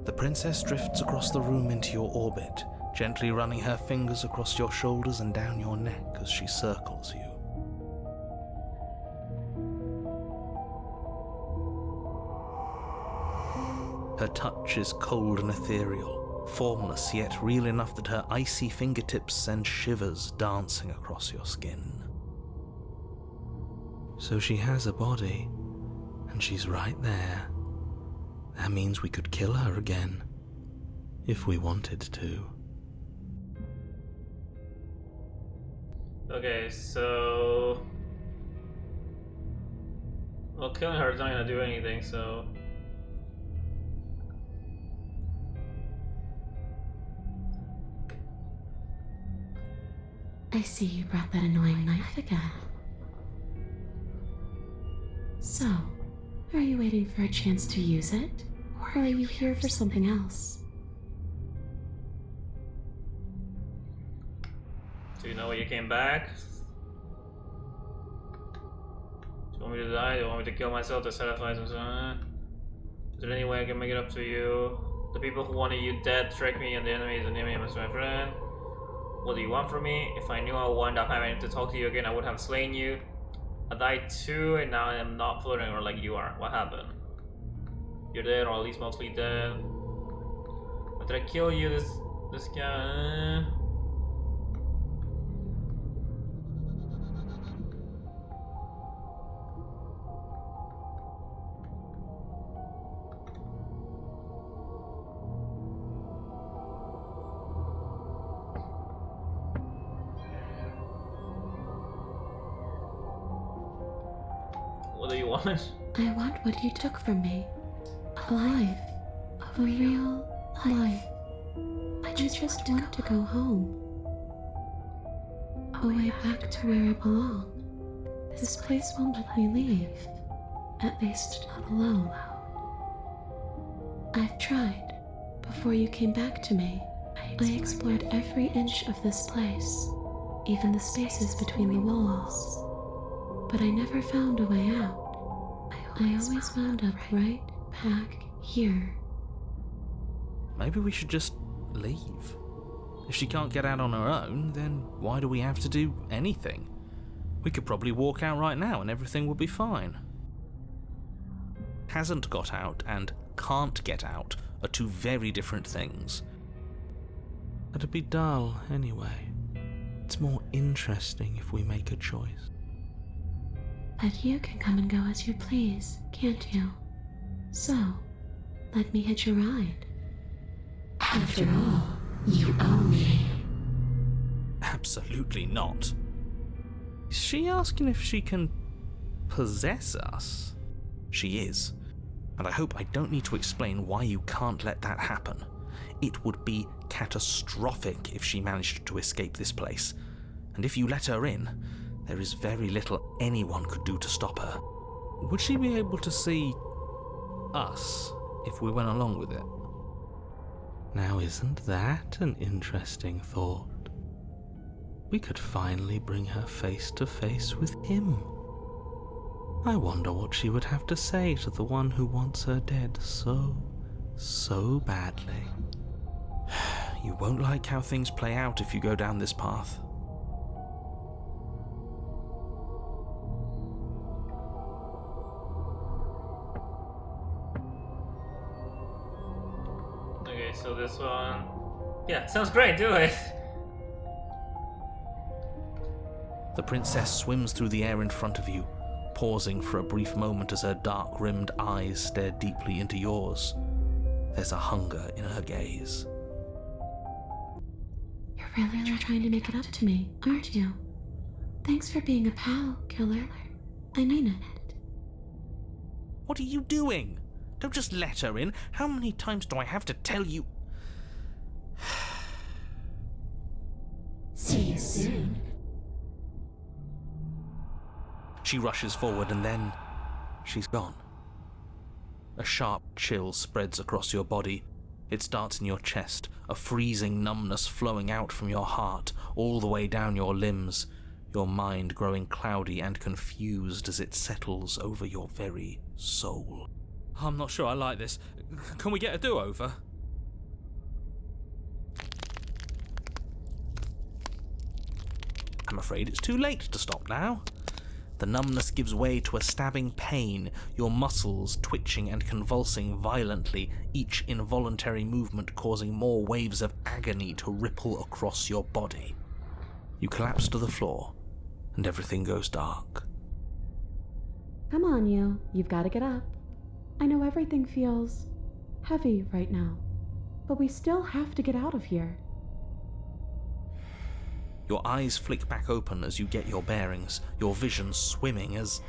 The princess drifts across the room into your orbit, gently running her fingers across your shoulders and down your neck as she circles you. Her touch is cold and ethereal, formless yet real enough that her icy fingertips send shivers dancing across your skin. So she has a body, And she's right there. That means we could kill her again, if we wanted to. Okay, so... Well, killing her is not gonna do anything, so... I see you brought that annoying knife again. So, are you waiting for a chance to use it? Or are you here for something else? Do you know why you came back? Do you want me to die? Do you want me to kill myself to satisfy some... Is there any way I can make it up to you? The people who wanted you dead tricked me, and the enemy is an enemy of my friend. What do you want from me? If I knew I would wind up having to talk to you again, I would have slain you. I died too, and now I am not floating or like you are. What happened? You're dead, or at least mostly dead. But did I kill you, this guy? What do you want? I want what you took from me. A life. A real life. I just want to go home. Away back to where I belong. This place won't let me leave. At least not alone. I've tried. Before you came back to me, I explored every inch of this place, even the spaces between the walls. But I never found a way out. I always wound up right back here. Maybe we should just leave. If she can't get out on her own, then why do we have to do anything? We could probably walk out right now and everything will be fine. Hasn't got out and can't get out are two very different things. It'd be dull anyway. It's more interesting if we make a choice. But you can come and go as you please, can't you? So, let me hitch a ride. After all, you owe me. Absolutely not. Is she asking if she can possess us? She is. And I hope I don't need to explain why you can't let that happen. It would be catastrophic if she managed to escape this place. And if you let her in, there is very little anyone could do to stop her. Would she be able to see us if we went along with it? Now, isn't that an interesting thought? We could finally bring her face to face with him. I wonder what she would have to say to the one who wants her dead so badly. You won't like how things play out if you go down this path. Okay, so this one... Yeah, sounds great, do it! The princess swims through the air in front of you, pausing for a brief moment as her dark-rimmed eyes stare deeply into yours. There's a hunger in her gaze. You're really trying to make it up to me, aren't you? Thanks for being a pal, killer. I mean it. What are you doing? Don't just let her in. How many times do I have to tell you? See you soon. She rushes forward and then she's gone. A sharp chill spreads across your body. It starts in your chest, a freezing numbness flowing out from your heart, all the way down your limbs, your mind growing cloudy and confused as it settles over your very soul. I'm not sure I like this. Can we get a do-over? I'm afraid it's too late to stop now. The numbness gives way to a stabbing pain, your muscles twitching and convulsing violently, each involuntary movement causing more waves of agony to ripple across your body. You collapse to the floor, and everything goes dark. Come on, you. You've got to get up. I know everything feels heavy right now, but we still have to get out of here. Your eyes flick back open as you get your bearings, your vision swimming as...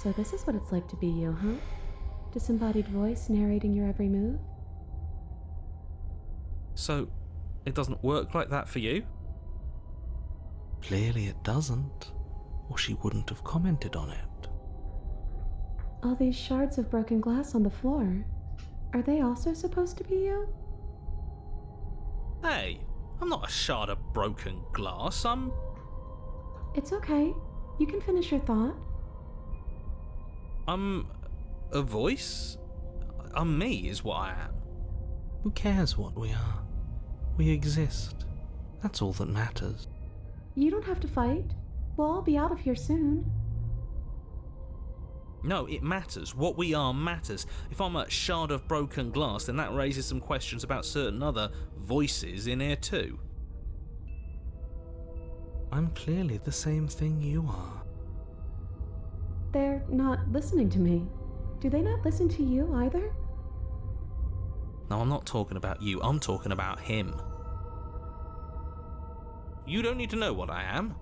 So this is what it's like to be you, huh? Disembodied voice narrating your every move? So, it doesn't work like that for you? Clearly it doesn't, or she wouldn't have commented on it. All these shards of broken glass on the floor, are they also supposed to be you? Hey, I'm not a shard of broken glass, I'm... It's okay. You can finish your thought. I'm a voice? I'm me, is what I am. Who cares what we are? We exist. That's all that matters. You don't have to fight. We'll all be out of here soon. No, it matters. What we are matters. If I'm a shard of broken glass, then that raises some questions about certain other voices in here too. I'm clearly the same thing you are. They're not listening to me. Do they not listen to you either? No, I'm not talking about you. I'm talking about him. You don't need to know what I am.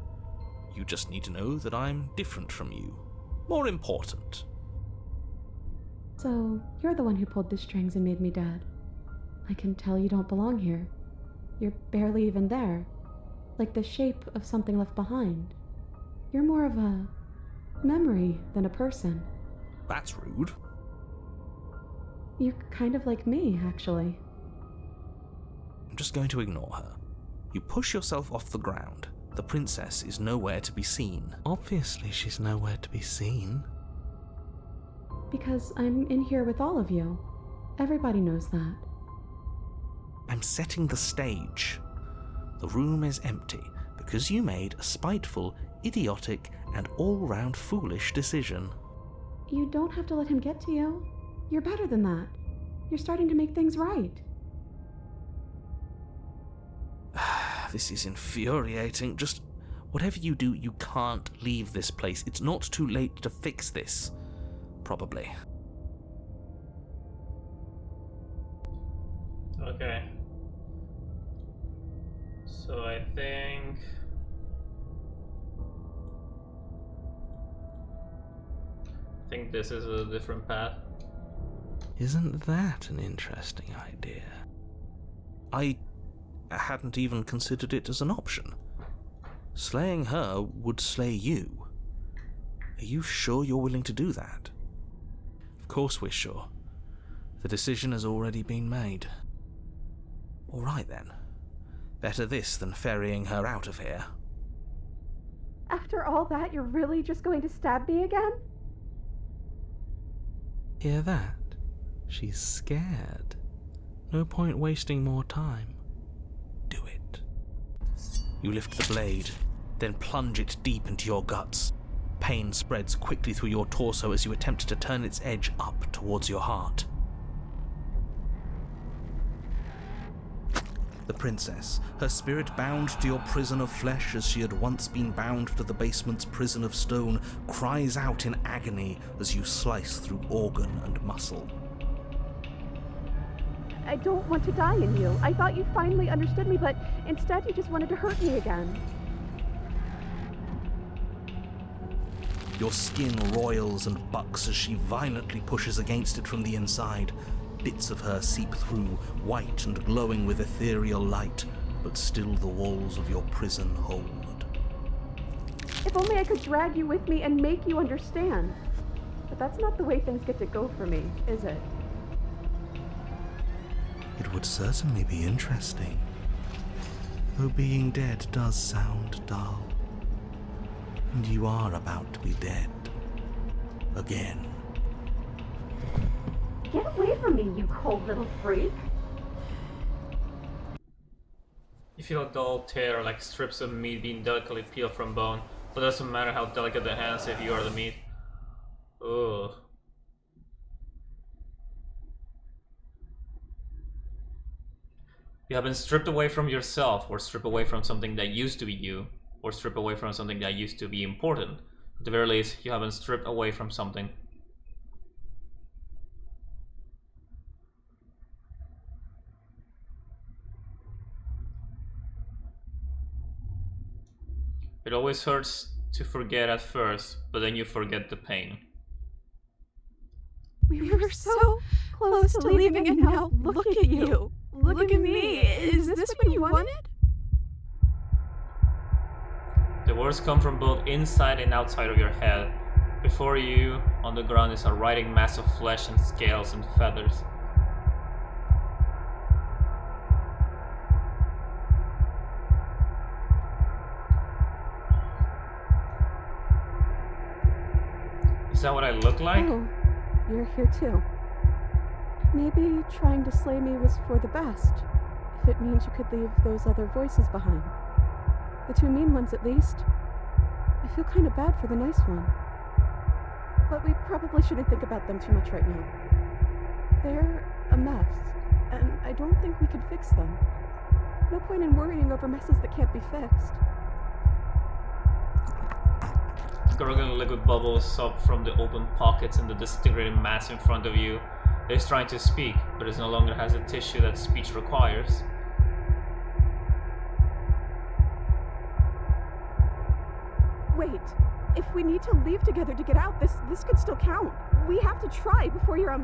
You just need to know that I'm different from you. More important. So, you're the one who pulled the strings and made me dead. I can tell you don't belong here. You're barely even there. Like the shape of something left behind. You're more of a memory than a person. That's rude. You're kind of like me, actually. I'm just going to ignore her. You push yourself off the ground. The princess is nowhere to be seen. Obviously, she's nowhere to be seen. Because I'm in here with all of you. Everybody knows that. I'm setting the stage. The room is empty because you made a spiteful, idiotic, and all-round foolish decision. You don't have to let him get to you. You're better than that. You're starting to make things right. This is infuriating. Just whatever you do, you can't leave this place. It's not too late to fix this. Probably. Okay. So I think this is a different path. Isn't that an interesting idea? I hadn't even considered it as an option. Slaying her would slay you. Are you sure you're willing to do that? Of course we're sure. The decision has already been made. All right then. Better this than ferrying her out of here. After all that, you're really just going to stab me again? Hear that? She's scared. No point wasting more time. Do it. You lift the blade, then plunge it deep into your guts. Pain spreads quickly through your torso as you attempt to turn its edge up towards your heart. The princess, her spirit bound to your prison of flesh as she had once been bound to the basement's prison of stone, cries out in agony as you slice through organ and muscle. I don't want to die in you. I thought you finally understood me, but instead you just wanted to hurt me again. Your skin roils and bucks as she violently pushes against it from the inside. Bits of her seep through, white and glowing with ethereal light, but still the walls of your prison hold. If only I could drag you with me and make you understand. But that's not the way things get to go for me, is it? It would certainly be interesting. Though being dead does sound dull. And you are about to be dead. Again. Get away from me, you cold little freak! You feel a dull tear, like strips of meat being delicately peeled from bone, but it doesn't matter how delicate the hands if you are the meat. Ugh. You have been stripped away from yourself, or stripped away from something that used to be you, or stripped away from something that used to be important. At the very least, you haven't stripped away from something. It always hurts to forget at first, but then you forget the pain. We were so close to leaving, and now look at you. Look at me. Is this what you wanted? The words come from both inside and outside of your head. Before you, on the ground, is a writhing mass of flesh and scales and feathers. Is that what I look like? Oh, you're here too. Maybe trying to slay me was for the best, if it means you could leave those other voices behind. The two mean ones, at least. I feel kind of bad for the nice one. But we probably shouldn't think about them too much right now. They're a mess, and I don't think we can fix them. No point in worrying over messes that can't be fixed. Gurgling liquid bubbles up from the open pockets in the disintegrating mass in front of you. It is trying to speak, but it no longer has the tissue that speech requires. Wait, if we need to leave together to get out, this could still count. We have to try before your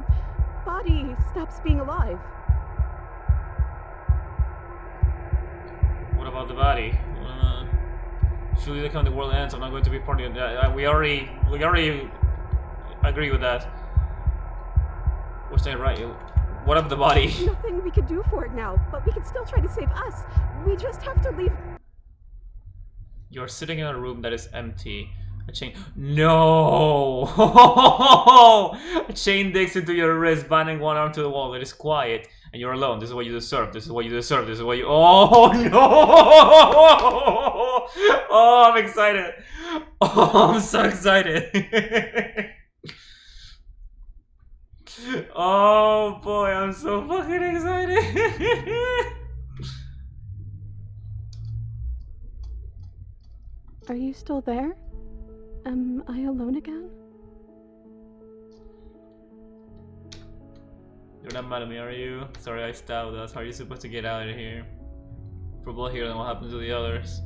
body stops being alive. What about the body? Should we come the world ends? I'm not going to be part of that. We already agree with that. What's that right? What of the body? Nothing we could do for it now, but we can still try to save us. We just have to leave. You're sitting in a room that is empty. A chain. No! A chain digs into your wrist, binding one arm to the wall. It is quiet, and you're alone. This is what you deserve. This is what you deserve. This is what you. Oh no! Oh, I'm excited. Oh, I'm so excited. Oh boy, I'm so fucking excited. Are you still there? Am I alone again? You're not mad at me, are you? Sorry I stabbed us. How are you supposed to get out of here? If we're both here, then what happened to the others?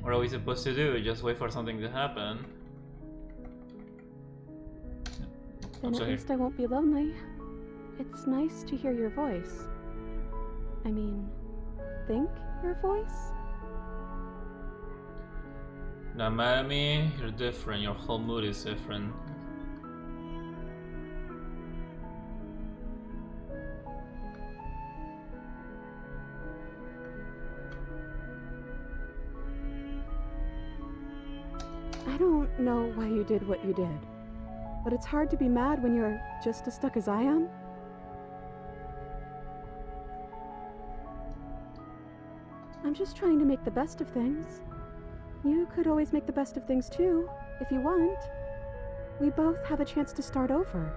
What are we supposed to do? Just wait for something to happen? Then at least I won't be lonely. It's nice to hear your voice. I mean, think your voice? Not mad at me? You're different. Your whole mood is different. I don't know why you did what you did, but it's hard to be mad when you're just as stuck as I am. I'm just trying to make the best of things. You could always make the best of things too, if you want. We both have a chance to start over.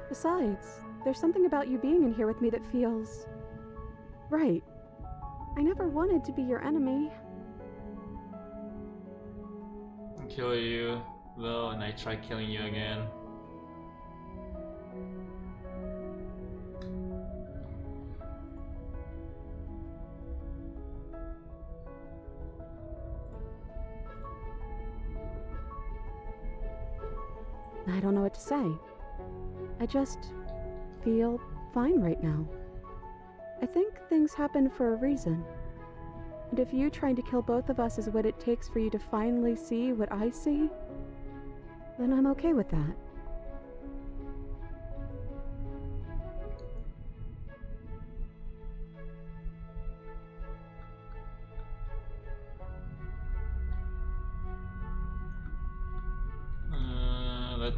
Besides, there's something about you being in here with me that feels right. I never wanted to be your enemy. I'll kill you, though, and I try killing you again. I don't know what to say. I just feel fine right now. I think things happen for a reason. And if you trying to kill both of us is what it takes for you to finally see what I see, then I'm okay with that.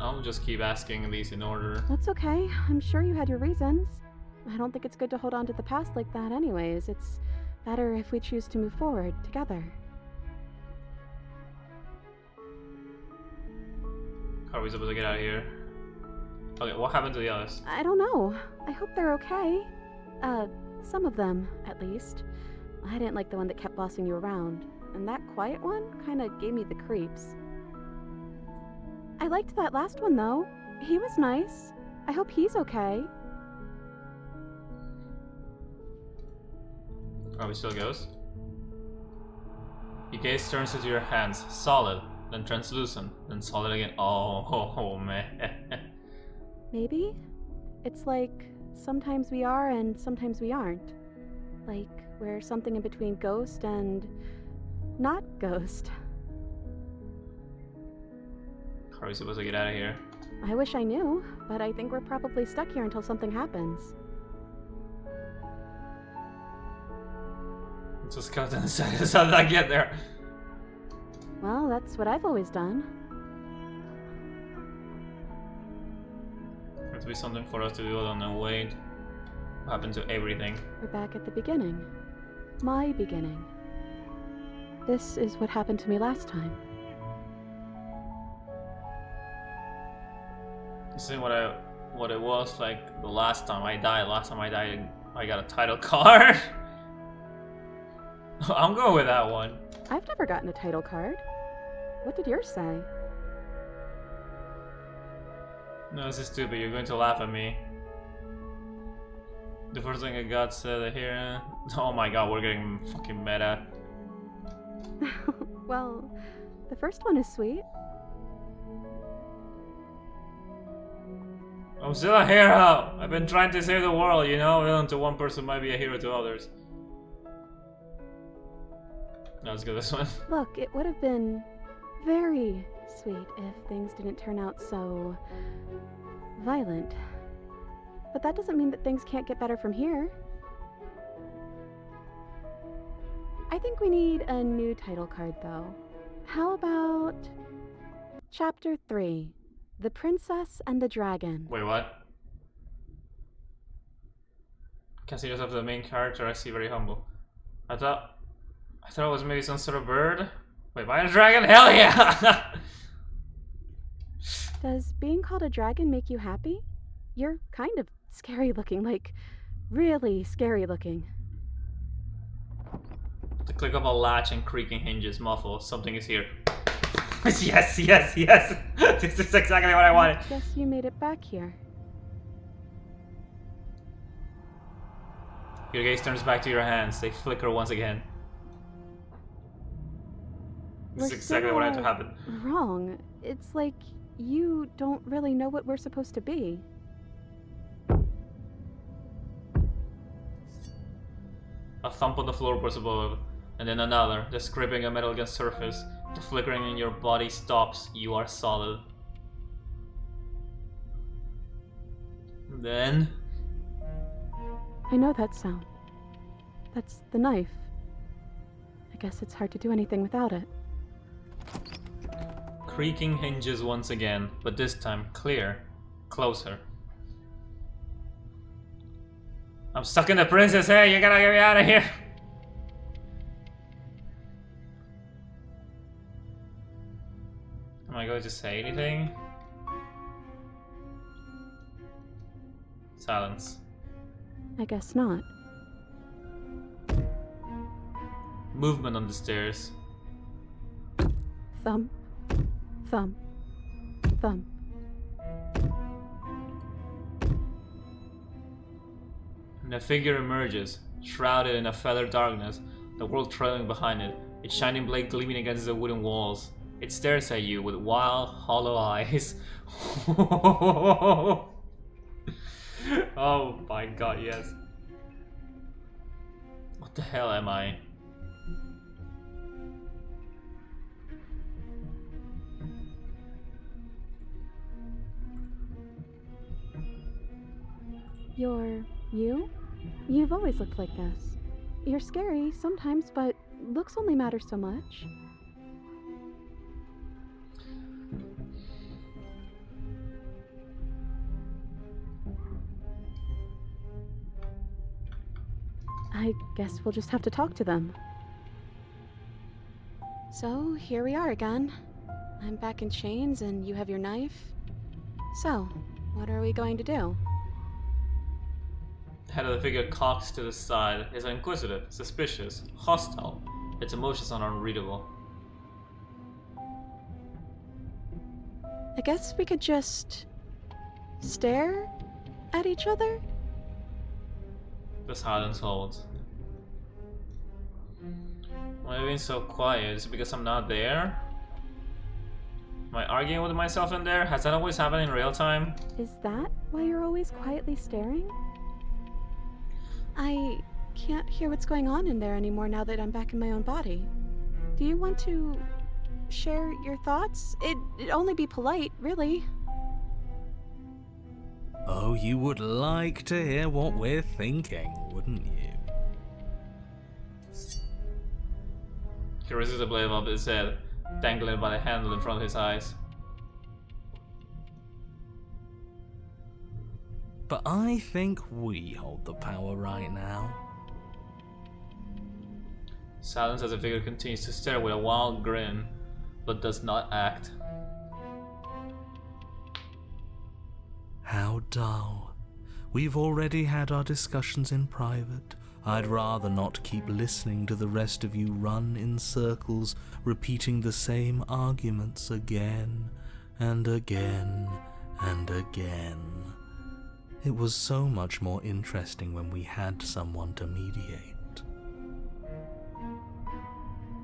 I'll just keep asking these in order. That's okay. I'm sure you had your reasons. I don't think it's good to hold on to the past like that anyways. It's better if we choose to move forward together. How are we supposed to get out of here? Okay, what happened to the others? I don't know. I hope they're okay. Some of them, at least. I didn't like the one that kept bossing you around, and that quiet one kinda gave me the creeps. I liked that last one though. He was nice. I hope he's okay. Oh, he still goes? Your gaze turns into your hands, solid, then translucent, then solid again. Oh man. Maybe? It's like sometimes we are and sometimes we aren't. Like we're something in between ghost and not ghost. How are we supposed to get out of here? I wish I knew, but I think we're probably stuck here until something happens. It's a skeleton inside. How did I get there? Well, that's what I've always done. There's to be something for us to do. I don't know. Wait. What happened to everything? We're back at the beginning. My beginning. This is what happened to me last time. This is what it was like the last time I died. Last time I died, I got a title card. I'm going with that one. I've never gotten a title card. What did yours say? No, this is stupid. You're going to laugh at me. The first thing I got said here. Oh my god, we're getting fucking meta. Well, the first one is sweet. I'm still a hero. I've been trying to save the world, you know? Villain to one person might be a hero to others. No, let's go this one. Look, it would have been very sweet if things didn't turn out so violent. But that doesn't mean that things can't get better from here. I think we need a new title card, though. How about Chapter 3, The Princess and the Dragon? Wait, what? Consider yourself the main character. I see very humble. I thought it was maybe some sort of bird. Wait, by a dragon? Hell yeah! Does being called a dragon make you happy? You're kind of scary looking, like really scary looking. The click of a latch and creaking hinges muffle. Something is here. Yes, yes, yes! This is exactly what I wanted. Guess you made it back here. Your gaze turns back to your hands. They flicker once again. This is exactly what had to happen. Wrong. It's like you don't really know what we're supposed to be. A thump on the floorboards above, and then another. The scraping of metal against surface. The flickering in your body stops. You are solid. Then I know that sound. That's the knife. I guess it's hard to do anything without it. creaking hinges once again, but this time clear, closer. I'm stuck in the princess. Hey, you gotta get me out of here. Am I going to say anything? Silence. I guess not. Movement on the stairs. Thump, thump, thump. And a figure emerges, shrouded in a feathered darkness, the world trailing behind it, its shining blade gleaming against the wooden walls. It stares at you with wild, hollow eyes. Oh my god, yes. What the hell am I? You're you? You've always looked like this. You're scary sometimes, but looks only matter so much. I guess we'll just have to talk to them. So, here we are again. I'm back in chains and you have your knife. So, what are we going to do? The head of the figure cocks to the side. It's inquisitive, suspicious, hostile. Its emotions are unreadable. I guess we could just stare at each other? The silence holds. Why are you being so quiet? Is it because I'm not there? Am I arguing with myself in there? Has that always happened in real time? Is that why you're always quietly staring? I can't hear what's going on in there anymore now that I'm back in my own body. Do you want to share your thoughts? It'd only be polite, really. Oh, you would like to hear what we're thinking, wouldn't you? He raises the blade above his head, dangling by the handle in front of his eyes. But I think we hold the power right now. Silence as the figure continues to stare with a wild grin, but does not act. How dull. We've already had our discussions in private. I'd rather not keep listening to the rest of you run in circles, repeating the same arguments again and again and again. It was so much more interesting when we had someone to mediate.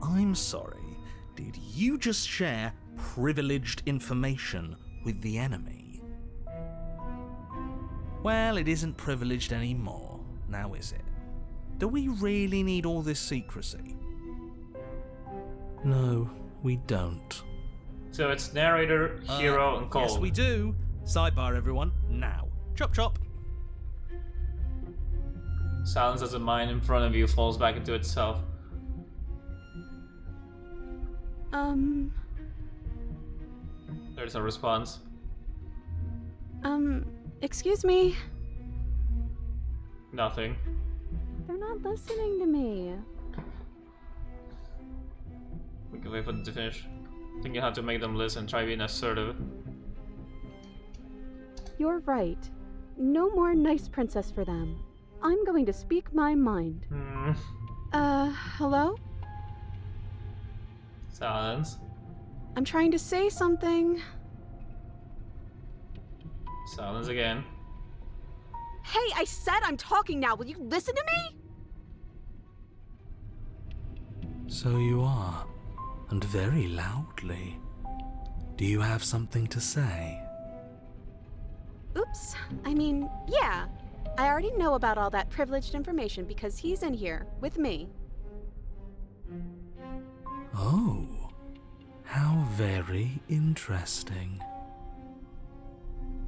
I'm sorry, did you just share privileged information with the enemy? Well, it isn't privileged anymore, now is it? Do we really need all this secrecy? No, we don't. So it's narrator, hero, and cold. Yes, we do. Sidebar, everyone, now. Chop chop. Silence as the mind in front of you falls back into itself. There's a response. Excuse me. Nothing. They're not listening to me. We can wait for them to finish. I think you have to make them listen, try being assertive. You're right. No more nice princess for them. I'm going to speak my mind. Hello? Silence. I'm trying to say something. Silence again. Hey, I said I'm talking now. Will you listen to me? So you are, and very loudly. Do you have something to say? Oops. I mean, yeah. I already know about all that privileged information because he's in here with me. Oh, how very interesting.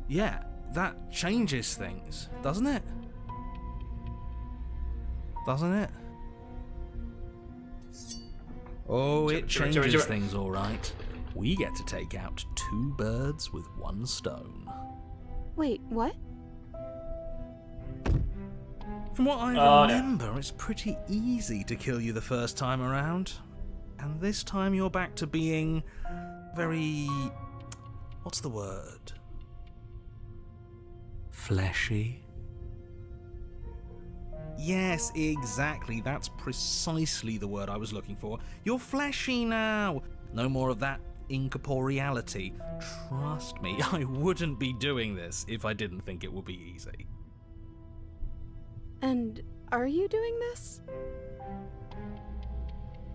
Yeah, that changes things, doesn't it? Doesn't it? Oh, it changes things, all right. We get to take out 2 birds with 1 stone. Wait, what? From what I remember, it's pretty easy to kill you the first time around. And this time you're back to being very... what's the word? Fleshy? Yes, exactly. That's precisely the word I was looking for. You're fleshy now. No more of that incorporeality. Trust me, I wouldn't be doing this if I didn't think it would be easy. And are you doing this?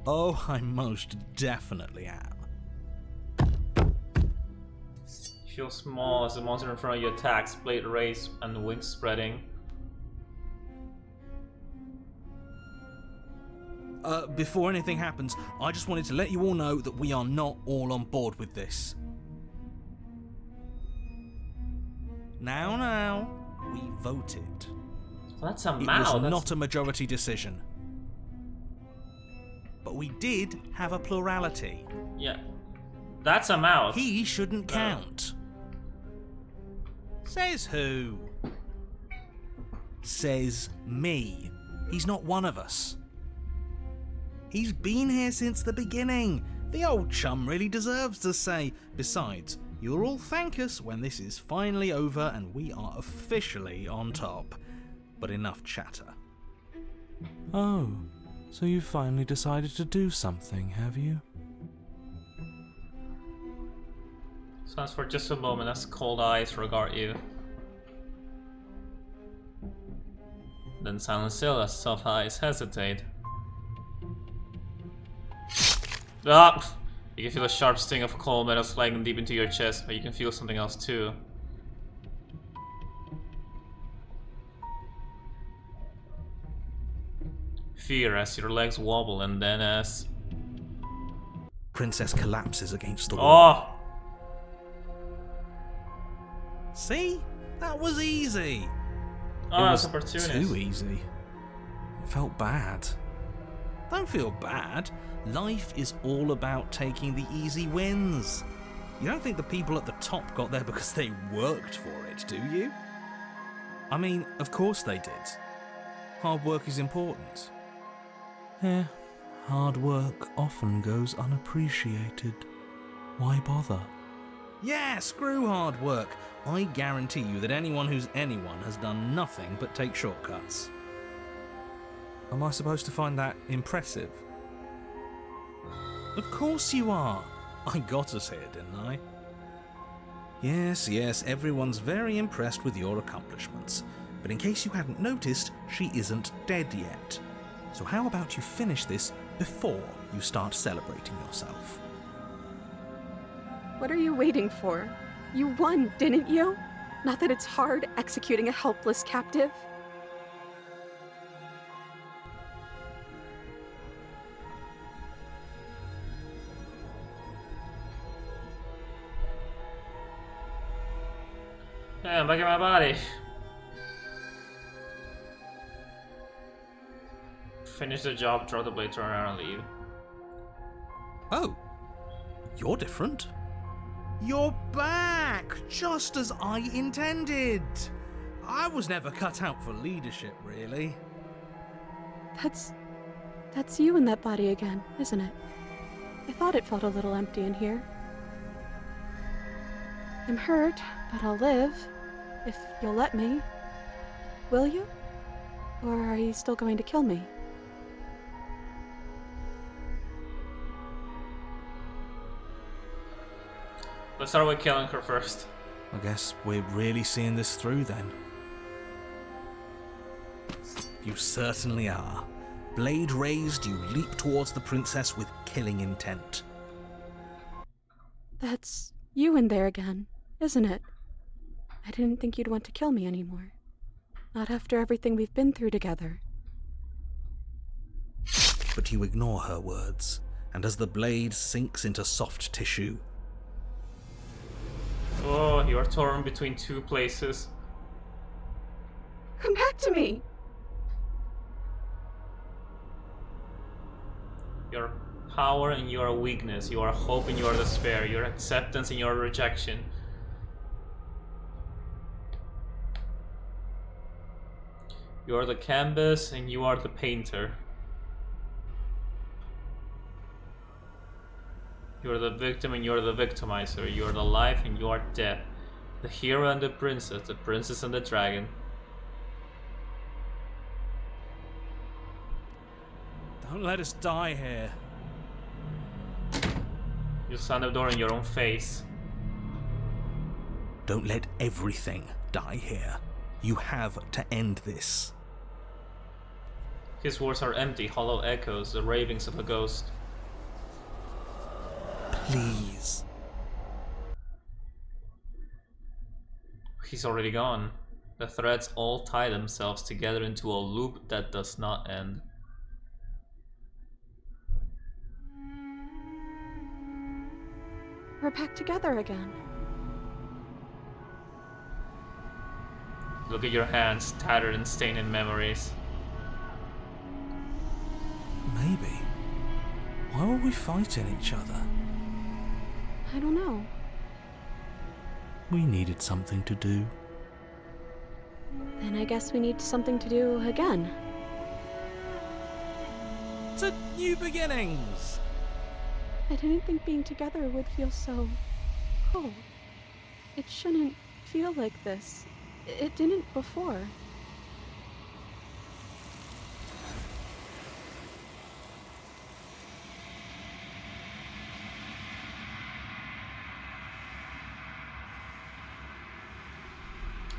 Oh, I most definitely am. You feel small as the monster in front of you attacks, blade raised and wings spreading. Before anything happens, I just wanted to let you all know that we are not all on board with this. Now, we voted. Well, that's a It mouth. was not a majority decision. But we did have a plurality. Yeah. That's a mouth. He shouldn't count. Says who? Says me. He's not one of us. He's been here since the beginning. The old chum really deserves to say. Besides, you'll all thank us when this is finally over and we are officially on top. but enough chatter. Oh, so you finally decided to do something, have you? Sounds for just a moment as cold eyes regard you. Then silent still as soft eyes hesitate. Ah! You can feel a sharp sting of cold metal sliding deep into your chest, but you can feel something else too. Fear as your legs wobble, and then as... Princess collapses against the wall. Oh! See? That was easy. Oh, It that's was opportunist. too easy. It felt bad. Don't feel bad. Life is all about taking the easy wins. You don't think the people at the top got there because they worked for it, do you? I mean, of course they did. Hard work is important. Yeah, hard work often goes unappreciated. Why bother? Yeah, screw hard work. I guarantee you that anyone who's anyone has done nothing but take shortcuts. Am I supposed to find that impressive? Of course you are. I got us here, didn't I? Yes, everyone's very impressed with your accomplishments. But in case you hadn't noticed, she isn't dead yet. So how about you finish this before you start celebrating yourself? What are you waiting for? You won, didn't you? Not that it's hard executing a helpless captive. Yeah, back in my body. Finish the job, throw the blade, turn around, and leave. Oh, you're different. You're back, just as I intended. I was never cut out for leadership, really. That's you in that body again, isn't it? I thought it felt a little empty in here. I'm hurt, but I'll live, if you'll let me. Will you? Or are you still going to kill me? Let's start with killing her first. I guess we're really seeing this through then. You certainly are. Blade raised, you leap towards the princess with killing intent. That's you in there again, isn't it? I didn't think you'd want to kill me anymore. Not after everything we've been through together. But you ignore her words, and as the blade sinks into soft tissue, Oh, you are torn between two places. Come back to me! Your power and your weakness, your hope and your despair, your acceptance and your rejection. You are the canvas and you are the painter. You are the victim and you are the victimizer. You are the life and you are death. The hero and the princess and the dragon. Don't let us die here. You slammed the door in your own face. don't let everything die here. You have to end this. His words are empty, hollow echoes, the ravings of a ghost. Please. He's already gone. The threads all tie themselves together into a loop that does not end. We're back together again. Look at your hands, tattered and stained in memories. Maybe. Why were we fighting each other? I don't know. We needed something to do. Then I guess we need something to do again. To new beginnings! I didn't think being together would feel so cold. It shouldn't feel like this. It didn't before.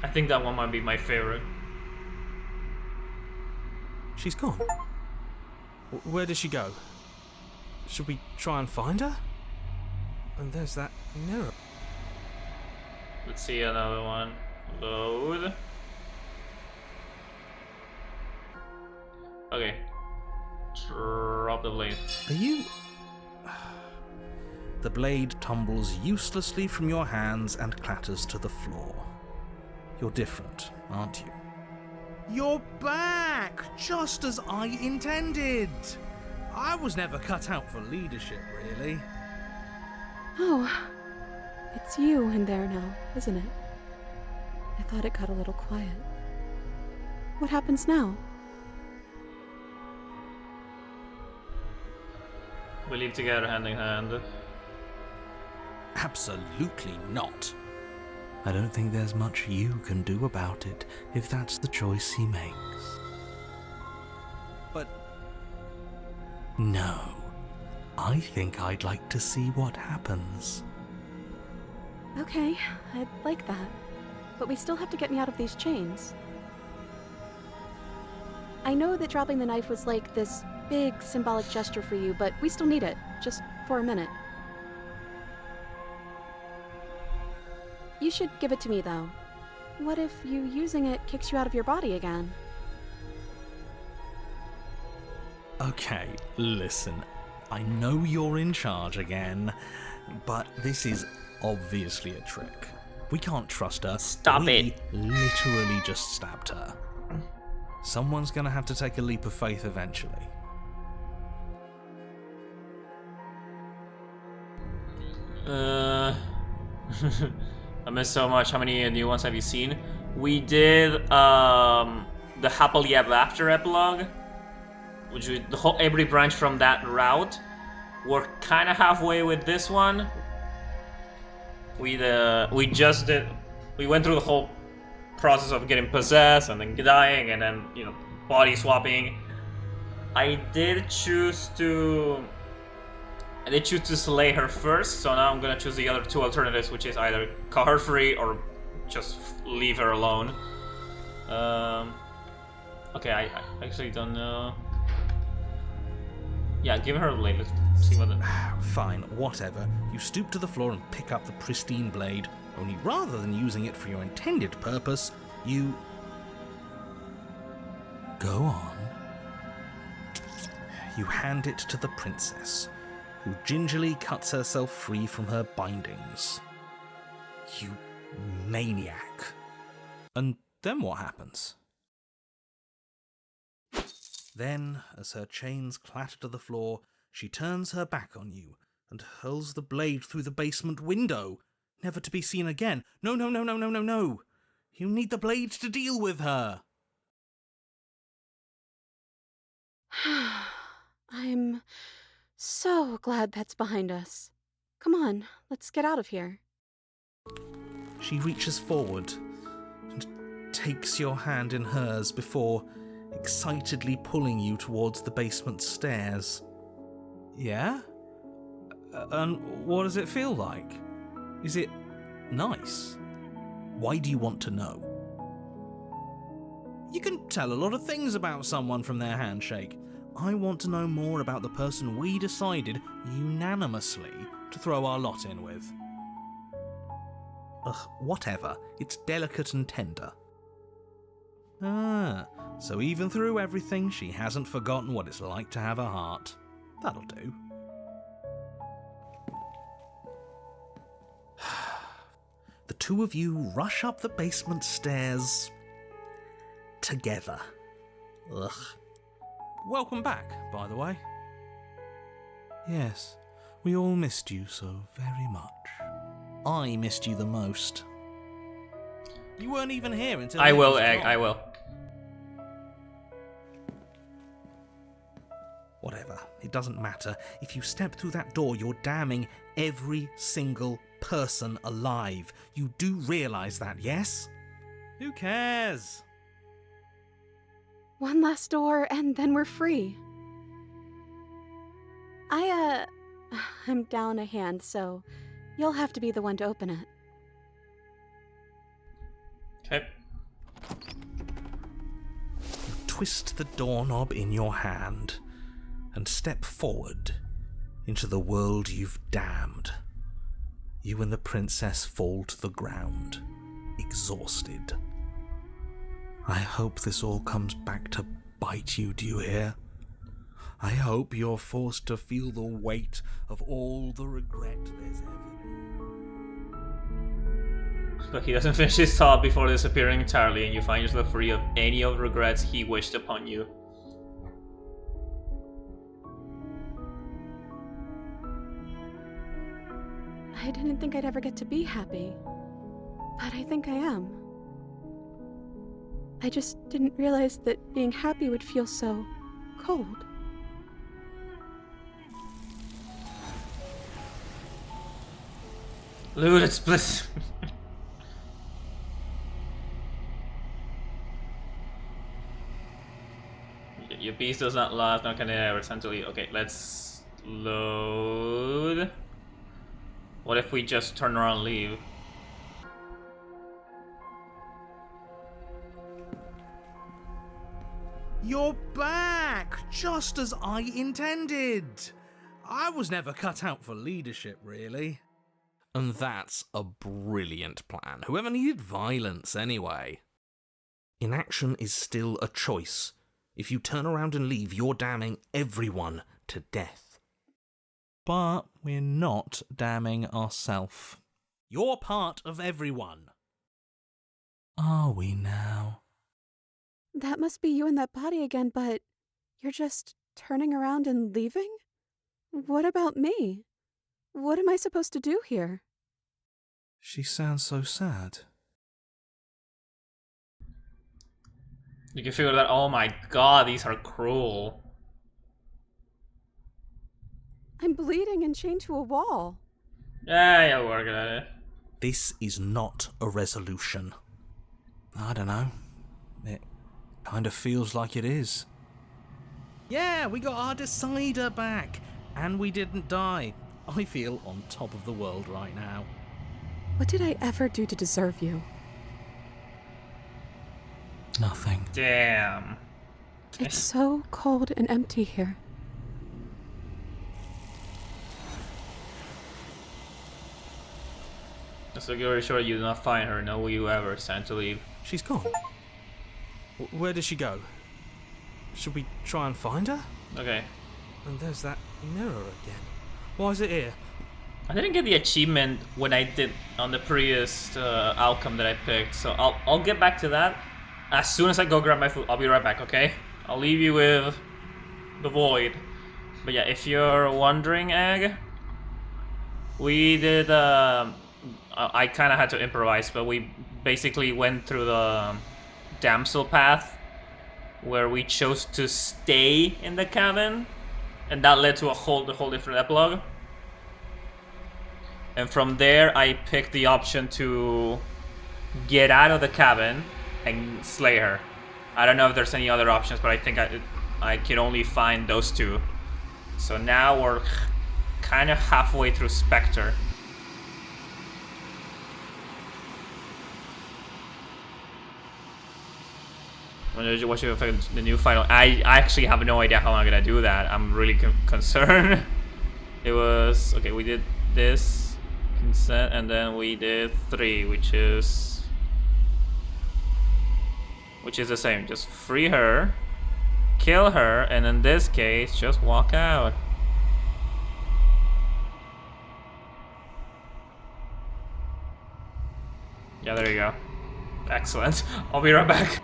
I think that one might be my favorite. She's gone. Where did she go? Should we try and find her? And there's that mirror. Let's see another one. Load. Okay. Drop the blade. Are you... The blade tumbles uselessly from your hands and clatters to the floor. You're different, aren't you? You're back! Just as I intended! I was never cut out for leadership, really. Oh, it's you in there now, isn't it? I thought it got a little quiet. What happens now? We leave together hand in hand. Absolutely not. I don't think there's much you can do about it if that's the choice he makes. But... No. I think I'd like to see what happens. Okay, I'd like that. But we still have to get me out of these chains. I know that dropping the knife was like this big symbolic gesture for you, but we still need it, just for a minute. You should give it to me, though. What if you using it kicks you out of your body again? Okay, listen. I know you're in charge again, but this is obviously a trick. We can't trust her. Stop it. We literally just stabbed her. Someone's gonna have to take a leap of faith eventually. I missed so much. How many new ones have you seen? We did the Happily Ever After epilogue, which we, the whole every branch from that route. We're kind of halfway with this one. We just did. We went through the whole process of getting possessed and then dying and then body swapping. I did choose to slay her first, so now I'm gonna choose the other two alternatives, which is either cut her free or just leave her alone. Okay, I actually don't know. Yeah, give her a blade. Let's see what the... Fine, whatever. You stoop to the floor and pick up the pristine blade, only rather than using it for your intended purpose, you... Go on. You hand it to the princess, who gingerly cuts herself free from her bindings. You maniac. And then what happens? Then, as her chains clatter to the floor, she turns her back on you and hurls the blade through the basement window, never to be seen again. No, no, no, no, no, no, no. You need the blade to deal with her. I'm so glad that's behind us. Come on, let's get out of here. She reaches forward and takes your hand in hers before excitedly pulling you towards the basement stairs. Yeah? And what does it feel like? Is it nice? Why do you want to know? You can tell a lot of things about someone from their handshake. I want to know more about the person we decided unanimously to throw our lot in with. Ugh, whatever. It's delicate and tender. Ah, so even through everything, she hasn't forgotten what it's like to have a heart. That'll do. The two of you rush up the basement stairs together. Ugh. Welcome back, by the way. Yes, we all missed you so very much. I missed you the most. You weren't even here until... I will, Egg, I will. Whatever, it doesn't matter. If you step through that door, you're damning every single person alive. You do realise that, yes? Who cares? One last door, and then we're free. I'm down a hand, so you'll have to be the one to open it. Okay. twist the doorknob in your hand and step forward into the world you've damned. You and the princess fall to the ground, exhausted. I hope this all comes back to bite you, do you hear? I hope you're forced to feel the weight of all the regret there's ever been. But he doesn't finish his thought before disappearing entirely, and you find yourself free of any of the regrets he wished upon you. I didn't think I'd ever get to be happy, but I think I am. I just didn't realize that being happy would feel so cold. Dude, it's bliss. Your peace does not last, nor can it ever return to leave. Okay, let's load. What if we just turn around and leave? You're back! Just as I intended! I was never cut out for leadership, really. And that's a brilliant plan. Whoever needed violence, anyway? Inaction is still a choice. If you turn around and leave, you're damning everyone to death. But we're not damning ourselves. You're part of everyone. Are we now? That must be you in that body again, but you're just turning around and leaving? What about me? What am I supposed to do here? She sounds so sad. You can figure that. Oh my god, these are cruel. I'm bleeding and chained to a wall. Yeah, we're working at it. This is not a resolution. I don't know. It kind of feels like it is. Yeah, we got our decider back. And we didn't die. I feel on top of the world right now. What did I ever do to deserve you? Nothing. Damn. It's so cold and empty here. So you're sure you do not find her, nor will you ever stand to leave. She's gone. Where did she go? Should we try and find her? Okay. And there's that mirror again. Why is it here? I didn't get the achievement when I did on the previous outcome that I picked, so I'll get back to that as soon as I go grab my food. I'll be right back, okay? I'll leave you with the void. But yeah, if you're wondering, Egg, we did. I kind of had to improvise, but we basically went through the damsel path, where we chose to stay in the cabin, and that led to a whole different epilogue. And from there, I picked the option to get out of the cabin and slay her. I don't know if there's any other options, but I think I could only find those two. So now we're kind of halfway through Spectre. What should affect the new final? I actually have no idea how I'm gonna do that. I'm really concerned. It was okay. We did this consent, and then we did 3, which is the same. Just free her, kill her, and in this case, just walk out. Yeah, there you go. Excellent. I'll be right back.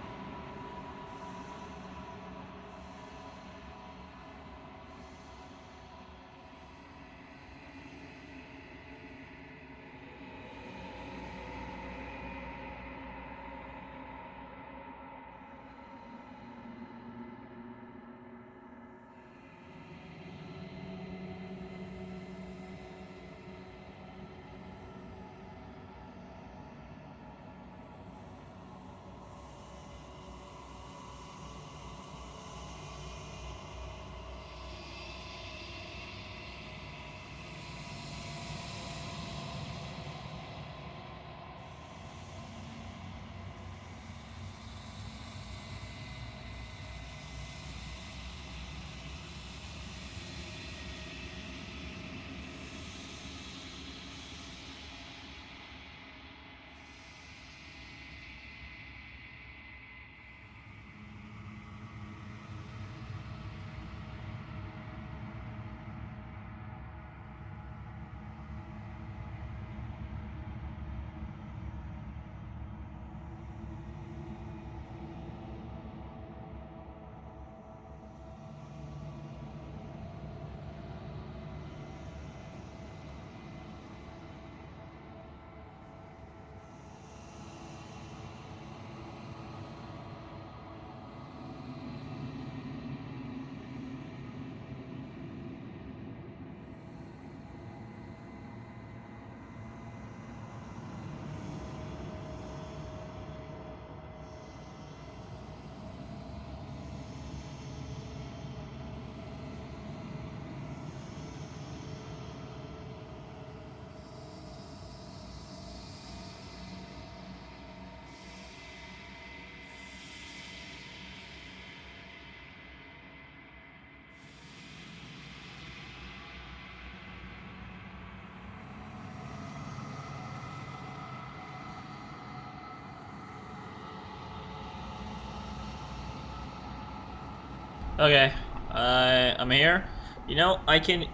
Okay, I'm here. You know, I can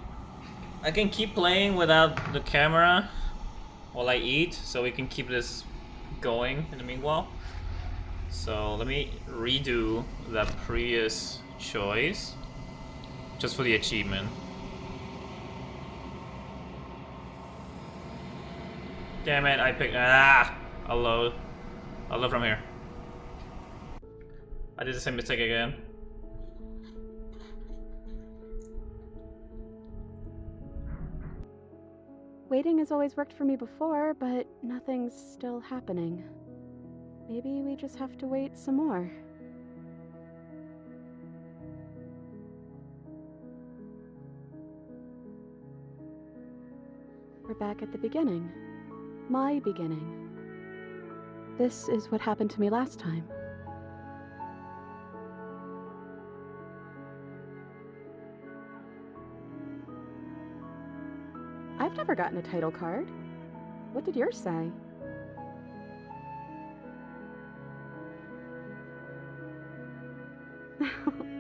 keep playing without the camera while I eat, so we can keep this going in the meanwhile. So let me redo that previous choice, just for the achievement. Damn it, I picked, I'll load from here. I did the same mistake again. Waiting has always worked for me before, but nothing's still happening. Maybe we just have to wait some more. We're back at the beginning. My beginning. This is what happened to me last time. I've never gotten a title card. What did yours say?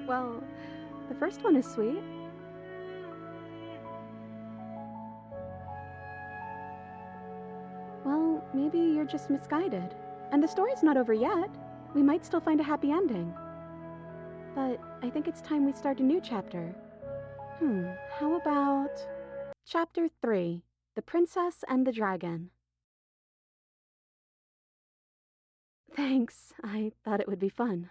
Well, the first one is sweet. Well, maybe you're just misguided. And the story's not over yet. We might still find a happy ending. But I think it's time we start a new chapter. How about... Chapter 3, The Princess and the Dragon. Thanks, I thought it would be fun.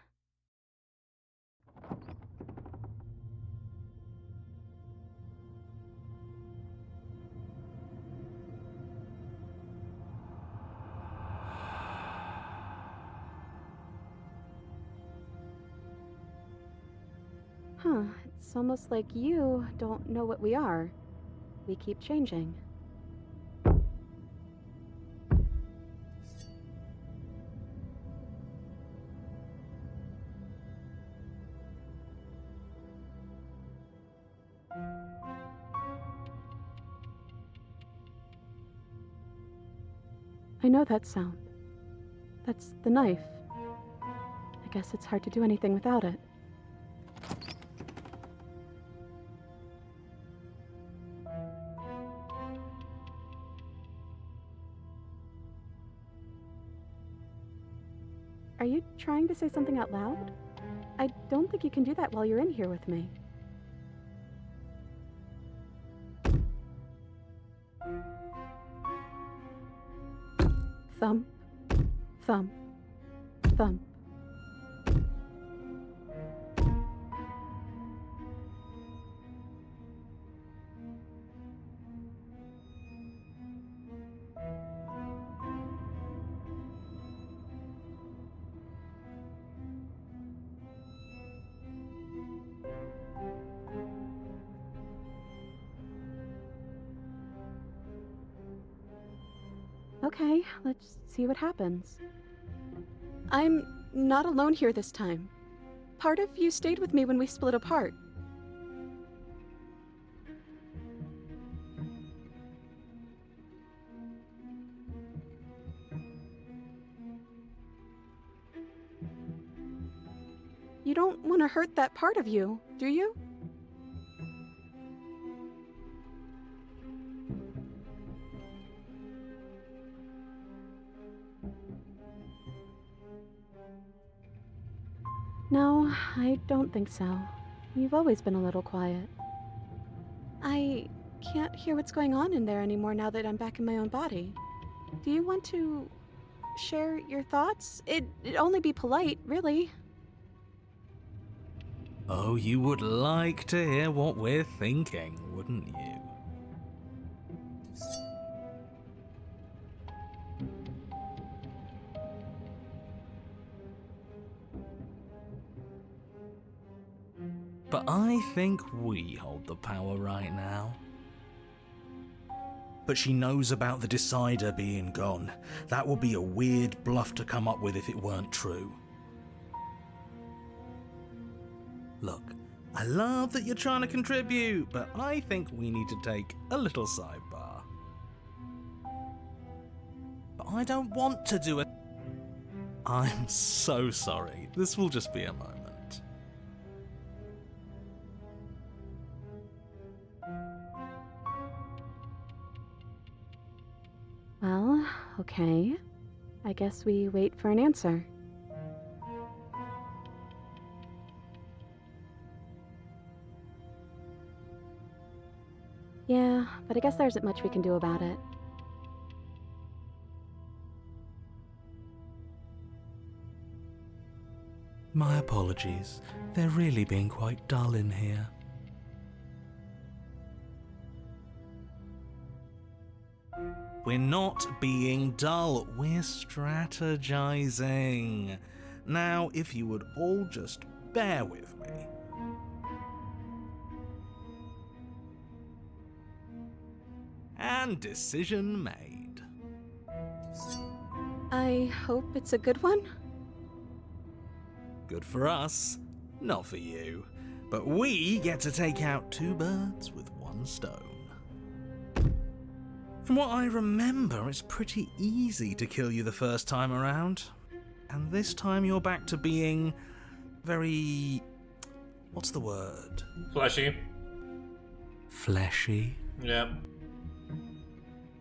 It's almost like you don't know what we are. We keep changing. I know that sound. That's the knife. I guess it's hard to do anything without it. Are you trying to say something out loud? I don't think you can do that while you're in here with me. Thump, thump, thump. Okay, let's see what happens. I'm not alone here this time. Part of you stayed with me when we split apart. You don't want to hurt that part of you, do you? No, I don't think so. You've always been a little quiet. I can't hear what's going on in there anymore now that I'm back in my own body. Do you want to share your thoughts? It'd only be polite, really. Oh, you would like to hear what we're thinking, wouldn't you? But I think we hold the power right now. But she knows about the Decider being gone. That would be a weird bluff to come up with if it weren't true. Look, I love that you're trying to contribute, but I think we need to take a little sidebar. But I don't want to do it. I'm so sorry. This will just be a moment. Well, okay. I guess we wait for an answer. Yeah, but I guess there isn't much we can do about it. My apologies. They're really being quite dull in here. We're not being dull, we're strategizing. Now, if you would all just bear with me. And decision made. I hope it's a good one. Good for us, not for you. But we get to take out 2 birds with 1 stone. From what I remember, it's pretty easy to kill you the first time around. And this time you're back to being very... what's the word? Fleshy. Fleshy? Yeah.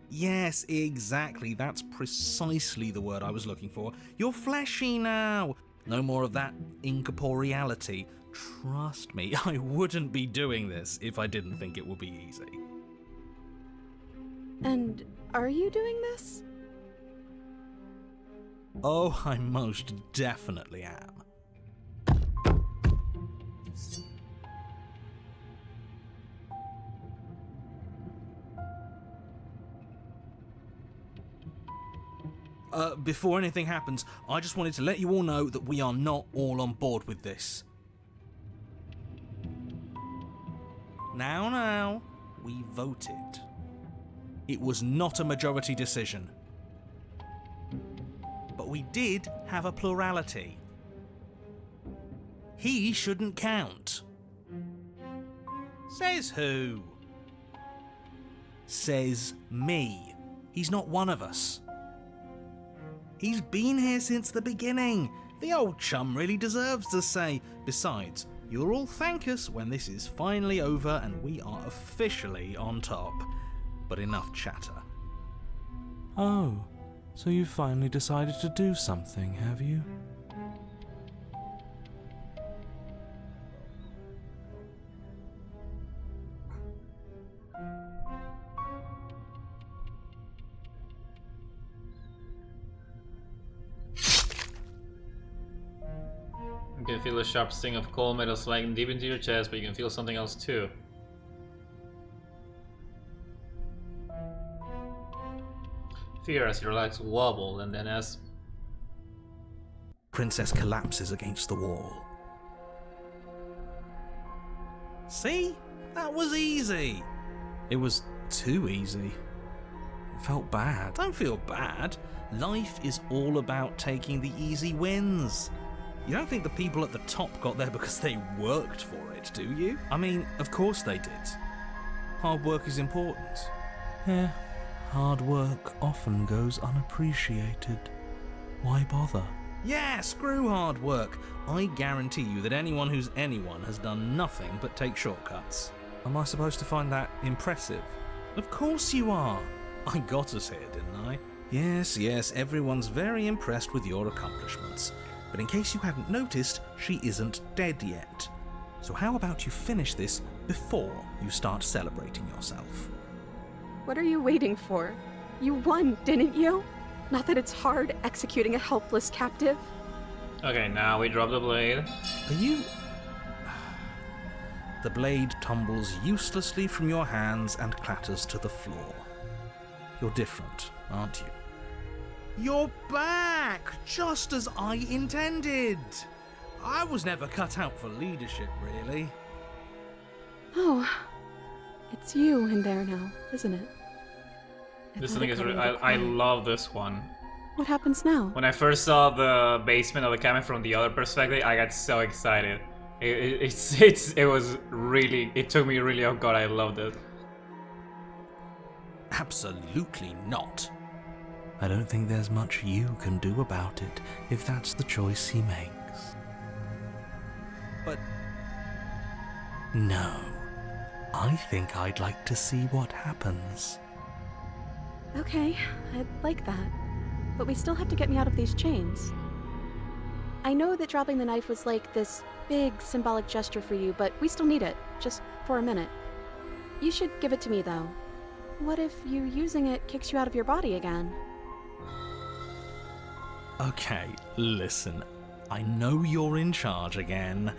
Yes, exactly. That's precisely the word I was looking for. You're fleshy now. No more of that incorporeality. Trust me, I wouldn't be doing this if I didn't think it would be easy. And are you doing this? Oh, I most definitely am. Before anything happens, I just wanted to let you all know that we are not all on board with this. Now, we voted. It was not a majority decision. But we did have a plurality. He shouldn't count. Says who? Says me. He's not one of us. He's been here since the beginning. The old chum really deserves to say. Besides, you'll all thank us when this is finally over and we are officially on top. But enough chatter. Oh, so you've finally decided to do something, have you? You can feel a sharp sting of cold metal sliding deep into your chest, but you can feel something else too. Fear as your legs wobble, and then as... Princess collapses against the wall. See? That was easy. It was too easy. It felt bad. Don't feel bad. Life is all about taking the easy wins. You don't think the people at the top got there because they worked for it, do you? I mean, of course they did. Hard work is important. Yeah, hard work often goes unappreciated. Why bother? Yeah, screw hard work. I guarantee you that anyone who's anyone has done nothing but take shortcuts. Am I supposed to find that impressive? Of course you are. I got us here, didn't I? Yes, everyone's very impressed with your accomplishments. But in case you hadn't noticed, she isn't dead yet. So how about you finish this before you start celebrating yourself? What are you waiting for? You won, didn't you? Not that it's hard executing a helpless captive. Okay, now we drop the blade. Are you... The blade tumbles uselessly from your hands and clatters to the floor. You're different, aren't you? You're back! Just as I intended! I was never cut out for leadership, really. Oh, it's you in there now, isn't it? This thing is I love this one. What happens now? When I first saw the basement of the cabin from the other perspective, I got so excited. It was really, it took me really off guard. I loved it. Absolutely not. I don't think there's much you can do about it if that's the choice he makes. But No, I think I'd like to see what happens. Okay, I'd like that. But we still have to get me out of these chains. I know that dropping the knife was like this big symbolic gesture for you, but we still need it, just for a minute. You should give it to me, though. What if you using it kicks you out of your body again? Okay, listen. I know you're in charge again,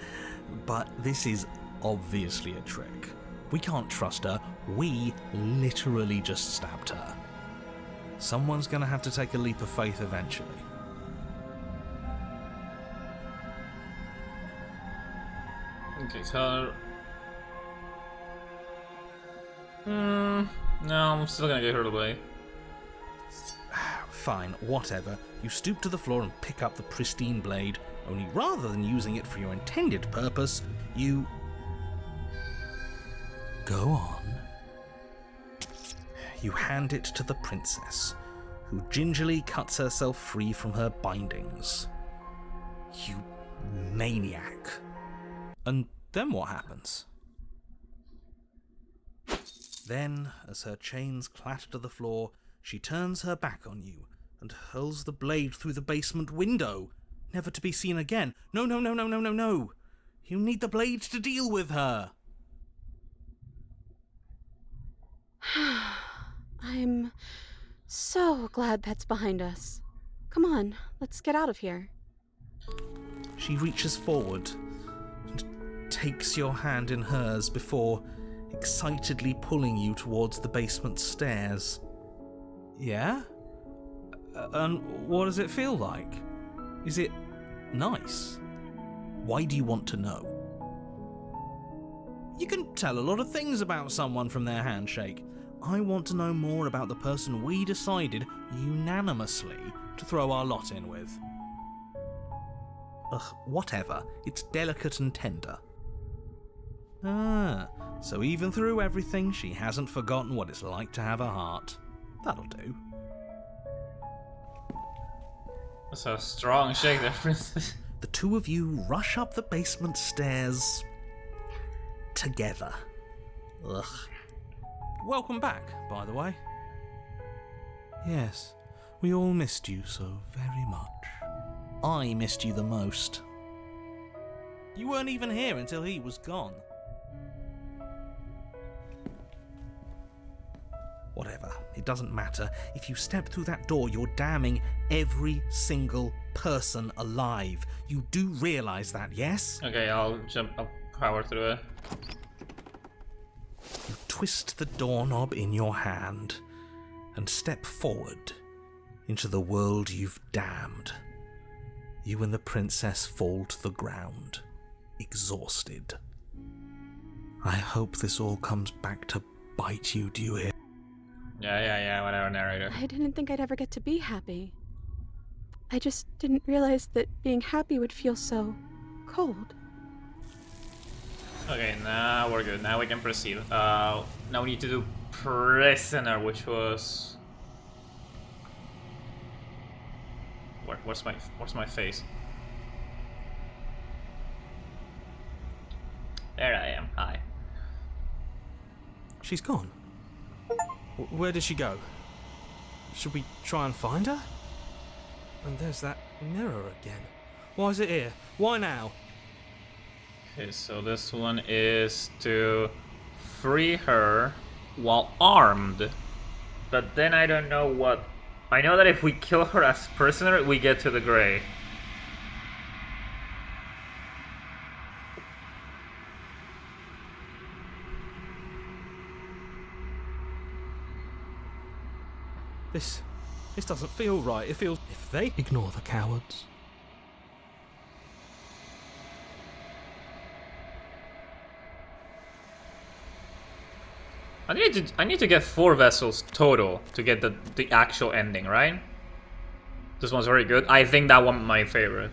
but this is obviously a trick. We can't trust her. We literally just stabbed her. Someone's gonna have to take a leap of faith eventually. Okay, so... no, I'm still gonna get her away. Fine, whatever. You stoop to the floor and pick up the pristine blade, only rather than using it for your intended purpose, you... Go on. You hand it to the princess, who gingerly cuts herself free from her bindings. You maniac. And then what happens? Then, as her chains clatter to the floor, she turns her back on you and hurls the blade through the basement window, never to be seen again. No, no, no, no, no, no, no. You need the blade to deal with her. I'm so glad that's behind us. Come on, let's get out of here. She reaches forward and takes your hand in hers before excitedly pulling you towards the basement stairs. Yeah? And what does it feel like? Is it nice? Why do you want to know? You can tell a lot of things about someone from their handshake. I want to know more about the person we decided unanimously to throw our lot in with. Ugh, whatever. It's delicate and tender. Ah, so even through everything, she hasn't forgotten what it's like to have a heart. That'll do. That's a strong shake there, princess. The two of you rush up the basement stairs together. Ugh. Welcome back, by the way. Yes, we all missed you so very much. I missed you the most. You weren't even here until he was gone. Whatever, it doesn't matter. If you step through that door, you're damning every single person alive. You do realise that, yes? Okay, I'll power through it. You twist the doorknob in your hand and step forward into the world you've damned. You and the princess fall to the ground, exhausted. I hope this all comes back to bite you, do you hear? Yeah, whatever, narrator. I didn't think I'd ever get to be happy. I just didn't realize that being happy would feel so cold. Okay, now we're good. Now we can proceed. Now we need to do prisoner, which was... Where's my face? There I am. Hi. She's gone. Where did she go? Should we try and find her? And there's that mirror again. Why is it here? Why now? Okay, so this one is to free her while armed. But then I don't know what... I know that if we kill her as prisoner, we get to the Grey. This doesn't feel right. It feels... If they ignore the cowards... I need to get 4 vessels total to get the actual ending, right? This one's very good. I think that one my favorite.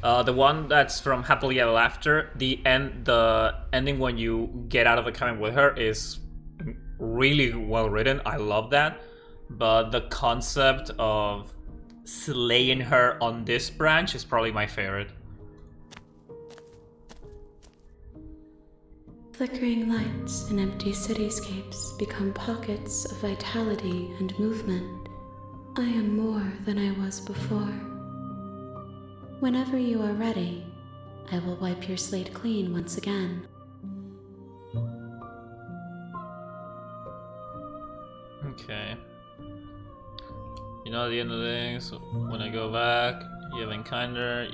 The one that's from Happily Ever After, the ending when you get out of the cabin with her is really well written. I love that. But the concept of slaying her on this branch is probably my favorite. Flickering lights and empty cityscapes become pockets of vitality and movement. I am more than I was before. Whenever you are ready, I will wipe your slate clean once again. Okay. You know, at the end of the day, so when I go back, you have encounter.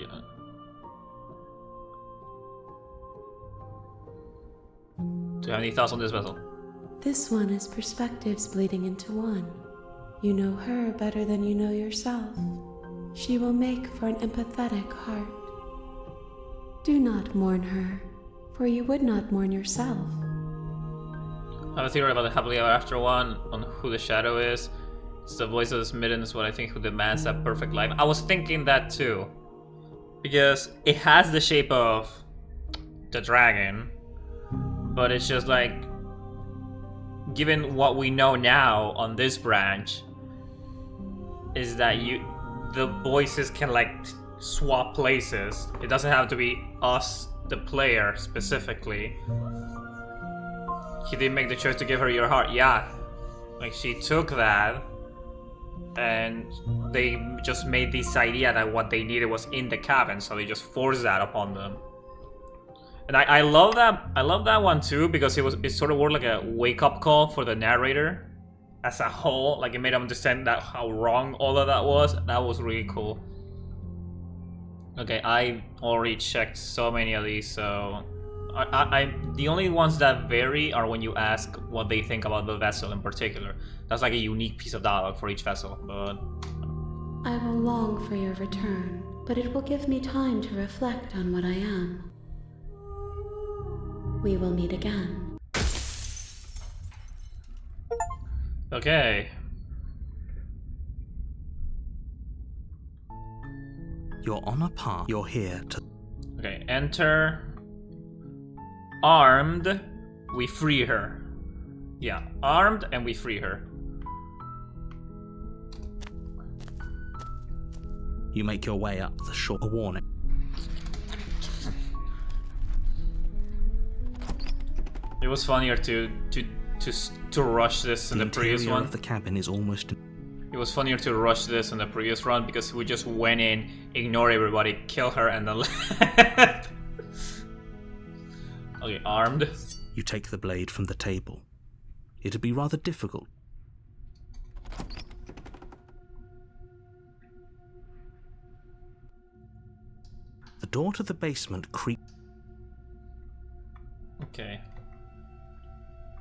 Do you have any thoughts on this vessel? This one is perspectives bleeding into one. You know her better than you know yourself. She will make for an empathetic heart. Do not mourn her, for you would not mourn yourself. I have a theory about the happily ever after one on who the shadow is. It's the voice of this midden is what I think who demands that perfect life. I was thinking that too. Because it has the shape of the dragon, but it's just like, given what we know now on this branch, is that the voices can like swap places. It doesn't have to be us, the player, specifically. He didn't make the choice to give her your heart. Yeah, like she took that, and they just made this idea that what they needed was in the cabin, so they just forced that upon them. And I love that. I love that one too, because it sort of worked like a wake-up call for the narrator as a whole. Like it made him understand that how wrong all of that was. That was really cool. Okay, I already checked so many of these, so I the only ones that vary are when you ask what they think about the vessel in particular. That's like a unique piece of dialogue for each vessel, but I will long for your return, but it will give me time to reflect on what I am. We will meet again. okay. You're on a path. You're here to... Okay, enter. Armed, we free her. Yeah, armed and we free her. You make your way up the shore. A warning. It was funnier to rush this in the previous interior one. of the cabin is almost... It was funnier to rush this in the previous run because we just went in, ignore everybody, kill her, and then left. Okay, armed. You take the blade from the table. It'd be rather difficult. The door to the basement creaks. Okay.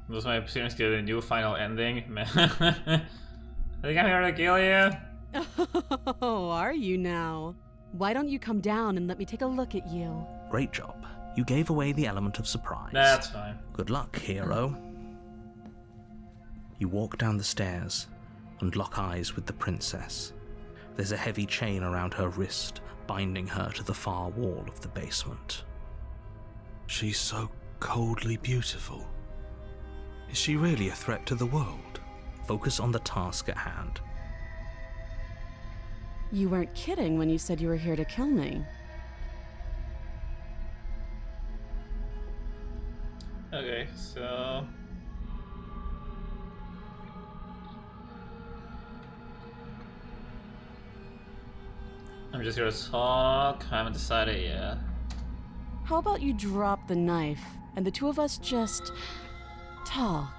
Was my appearance to the new final ending? Man. I think I'm here to kill you. Oh, are you now? Why don't you come down and let me take a look at you? Great job. You gave away the element of surprise. That's fine. Good luck, hero. You walk down the stairs and lock eyes with the princess. There's a heavy chain around her wrist, binding her to the far wall of the basement. She's so coldly beautiful. Is she really a threat to the world? Focus on the task at hand. You weren't kidding when you said you were here to kill me. Okay, so... I'm just here to talk. I haven't decided yet. How about you drop the knife and the two of us just talk?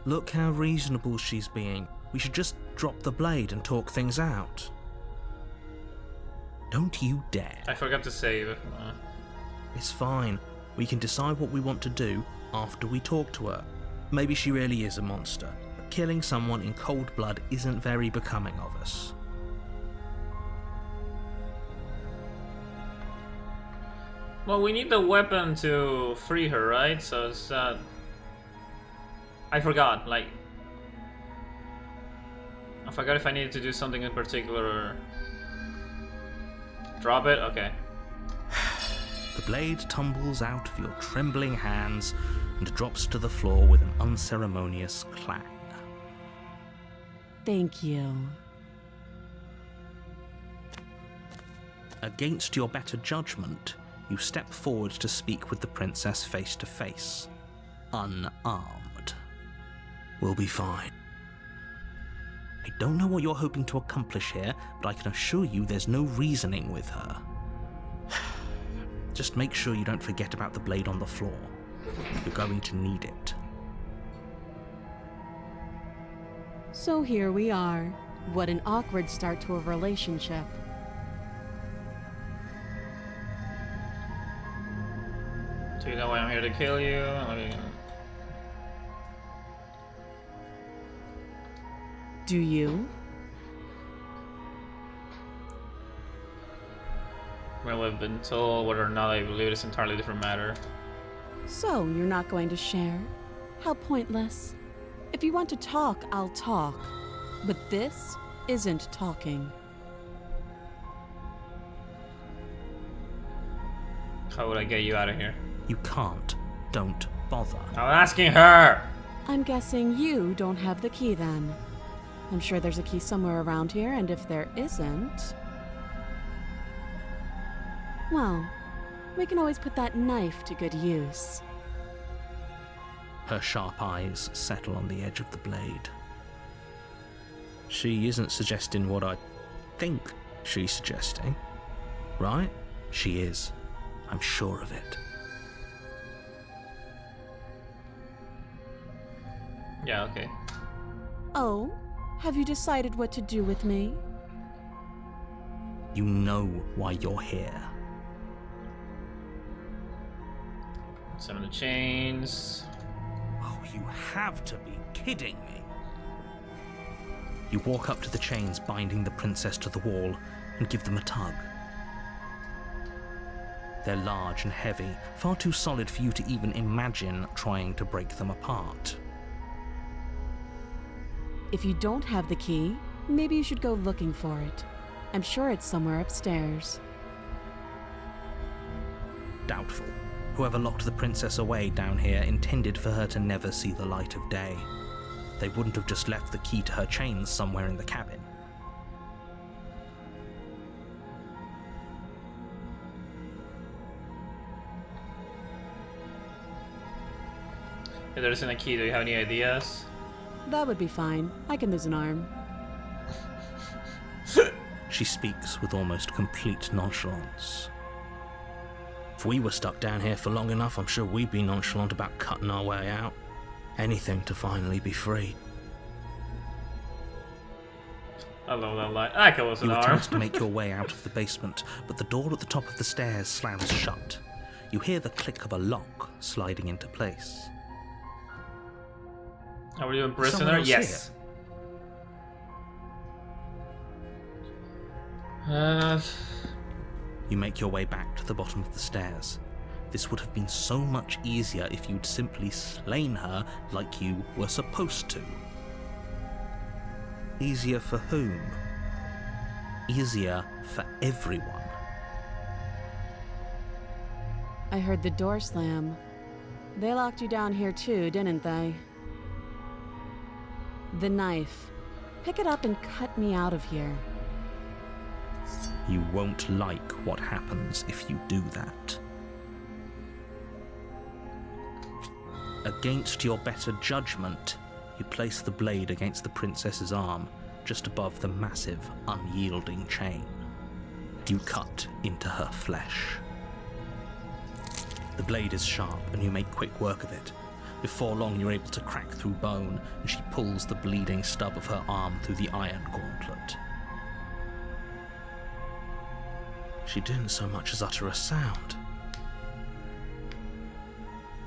Look how reasonable she's being. We should just drop the blade and talk things out. Don't you dare. I forgot to save. It's fine. We can decide what we want to do after we talk to her. Maybe she really is a monster, but killing someone in cold blood isn't very becoming of us. Well, we need the weapon to free her, right? So it's I forgot, like... I forgot if I needed to do something in particular or... Drop it? Okay. The blade tumbles out of your trembling hands and drops to the floor with an unceremonious clang. Thank you. Against your better judgment, you step forward to speak with the princess face to face, unarmed. We'll be fine. I don't know what you're hoping to accomplish here, but I can assure you there's no reasoning with her. Just make sure you don't forget about the blade on the floor. You're going to need it. So here we are. What an awkward start to a relationship. Do you know why I'm here to kill you? Do you? Well, I've been told. Whether or not I believe it's an entirely different matter. So, you're not going to share? How pointless. If you want to talk, I'll talk. But this isn't talking. How would I get you out of here? You can't. Don't bother. I'm asking her! I'm guessing you don't have the key then. I'm sure there's a key somewhere around here, and if there isn't... well, we can always put that knife to good use. Her sharp eyes settle on the edge of the blade. She isn't suggesting what I think she's suggesting, right? She is. I'm sure of it. Yeah, okay. Oh? Have you decided what to do with me? You know why you're here. Some of the chains. Oh, you have to be kidding me. You walk up to the chains binding the princess to the wall and give them a tug. They're large and heavy, far too solid for you to even imagine trying to break them apart. If you don't have the key, maybe you should go looking for it. I'm sure it's somewhere upstairs. Doubtful. Whoever locked the princess away down here intended for her to never see the light of day. They wouldn't have just left the key to her chains somewhere in the cabin. If there isn't a key, do you have any ideas? That would be fine. I can lose an arm. She speaks with almost complete nonchalance. If we were stuck down here for long enough, I'm sure we'd be nonchalant about cutting our way out. Anything to finally be free. I love that line. I can lose an You arm. attempt to make your way out of the basement, but the door at the top of the stairs slams shut. You hear the click of a lock sliding into place. Are we doing Is someone prisoner? else Yes. You make your way back to the bottom of the stairs. This would have been so much easier if you'd simply slain her like you were supposed to. Easier for whom? Easier for everyone. I heard the door slam. They locked you down here too, didn't they? The knife. Pick it up and cut me out of here. You won't like what happens if you do that. Against your better judgment, you place the blade against the princess's arm, just above the massive, unyielding chain. You cut into her flesh. The blade is sharp, and you make quick work of it. Before long, you're able to crack through bone, and she pulls the bleeding stub of her arm through the iron gauntlet. She didn't so much as utter a sound.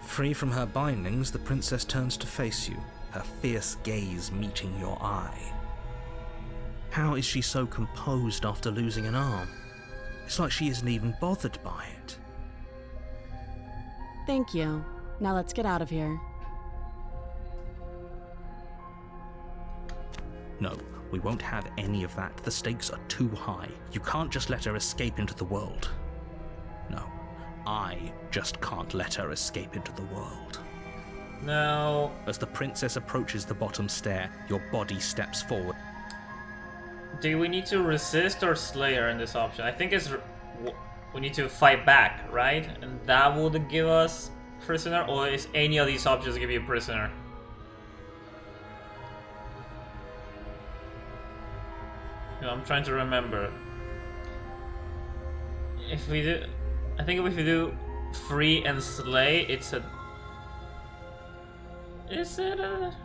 Free from her bindings, the princess turns to face you, her fierce gaze meeting your eye. How is she so composed after losing an arm? It's like she isn't even bothered by it. Thank you. Now let's get out of here. No, we won't have any of that. The stakes are too high. You can't just let her escape into the world. No, I just can't let her escape into the world. No. As the princess approaches the bottom stair, your body steps forward. Do we need to resist or slay her in this option? I think it's... we need to fight back, right? And that would give us prisoner, or is any of these options give you prisoner? I'm trying to remember. If we do, I think if we do free and slay, it's a. Is it a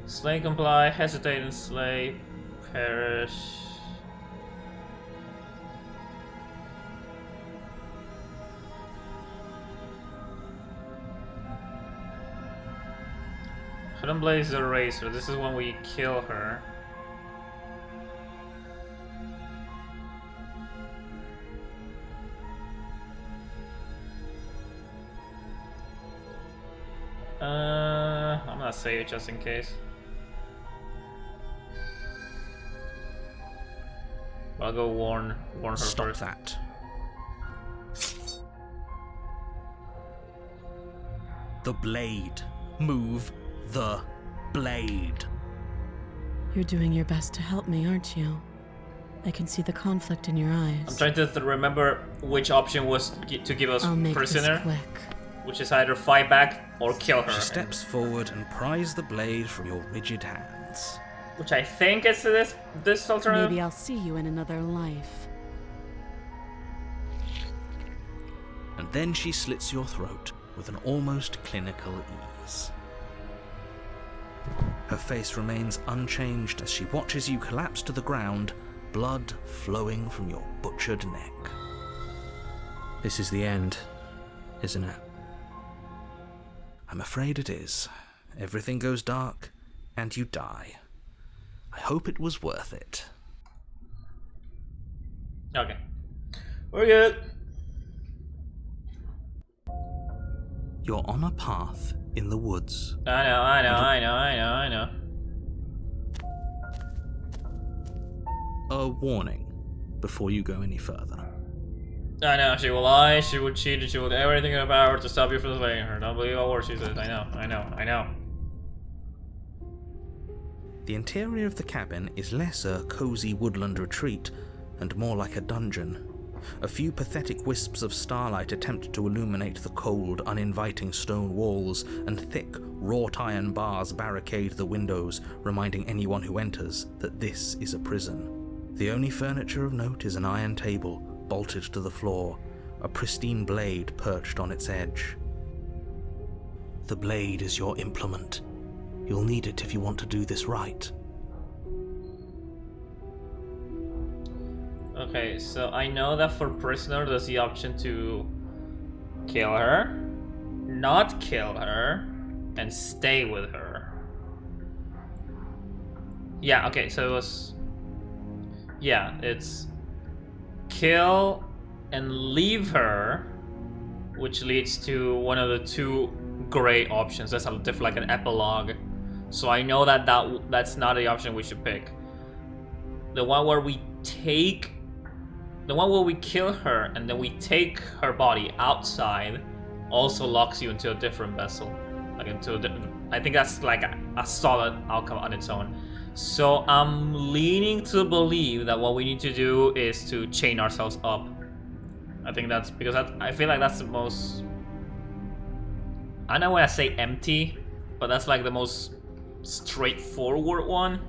slay, comply, hesitate and slay, perish? Hidden Blaze Eraser. This is when we kill her. I'm gonna save it just in case. I'll go warn her Stop first. that. The blade. Move the blade. You're doing your best to help me, aren't you? I can see the conflict in your eyes. I'm trying to remember which option was to give us I'll make prisoner, this quick. which is either fight back or kill her. She steps forward and pries the blade from your rigid hands. Which I think is this alternative. Maybe I'll see you in another life. And then she slits your throat with an almost clinical ease. Her face remains unchanged as she watches you collapse to the ground, blood flowing from your butchered neck. This is the end, isn't it? I'm afraid it is. Everything goes dark, and you die. I hope it was worth it. Okay. We're good. You're on a path in the woods. I know. A warning before you go any further. I know, she will lie, she will cheat, and she will do everything in her power to stop you from slaying her. Don't believe a word she says. I know. The interior of the cabin is less a cozy woodland retreat and more like a dungeon. A few pathetic wisps of starlight attempt to illuminate the cold, uninviting stone walls, and thick, wrought iron bars barricade the windows, reminding anyone who enters that this is a prison. The only furniture of note is an iron table, bolted to the floor, a pristine blade perched on its edge. The blade is your implement. You'll need it if you want to do this right. Okay, so I know that for prisoner there's the option to kill her, not kill her, and stay with her. Yeah, okay, so it was... Yeah, it's kill and leave her, which leads to one of the two gray options. That's like an epilogue. So I know that that's not the option we should pick. The one where we take... The one where we kill her and then we take her body outside also locks you into a different vessel. Like into a different... I think that's like a solid outcome on its own. So I'm leaning to believe that what we need to do is to chain ourselves up. I think that's because I feel like that's the most... I know when I say empty, but that's like the most straightforward one.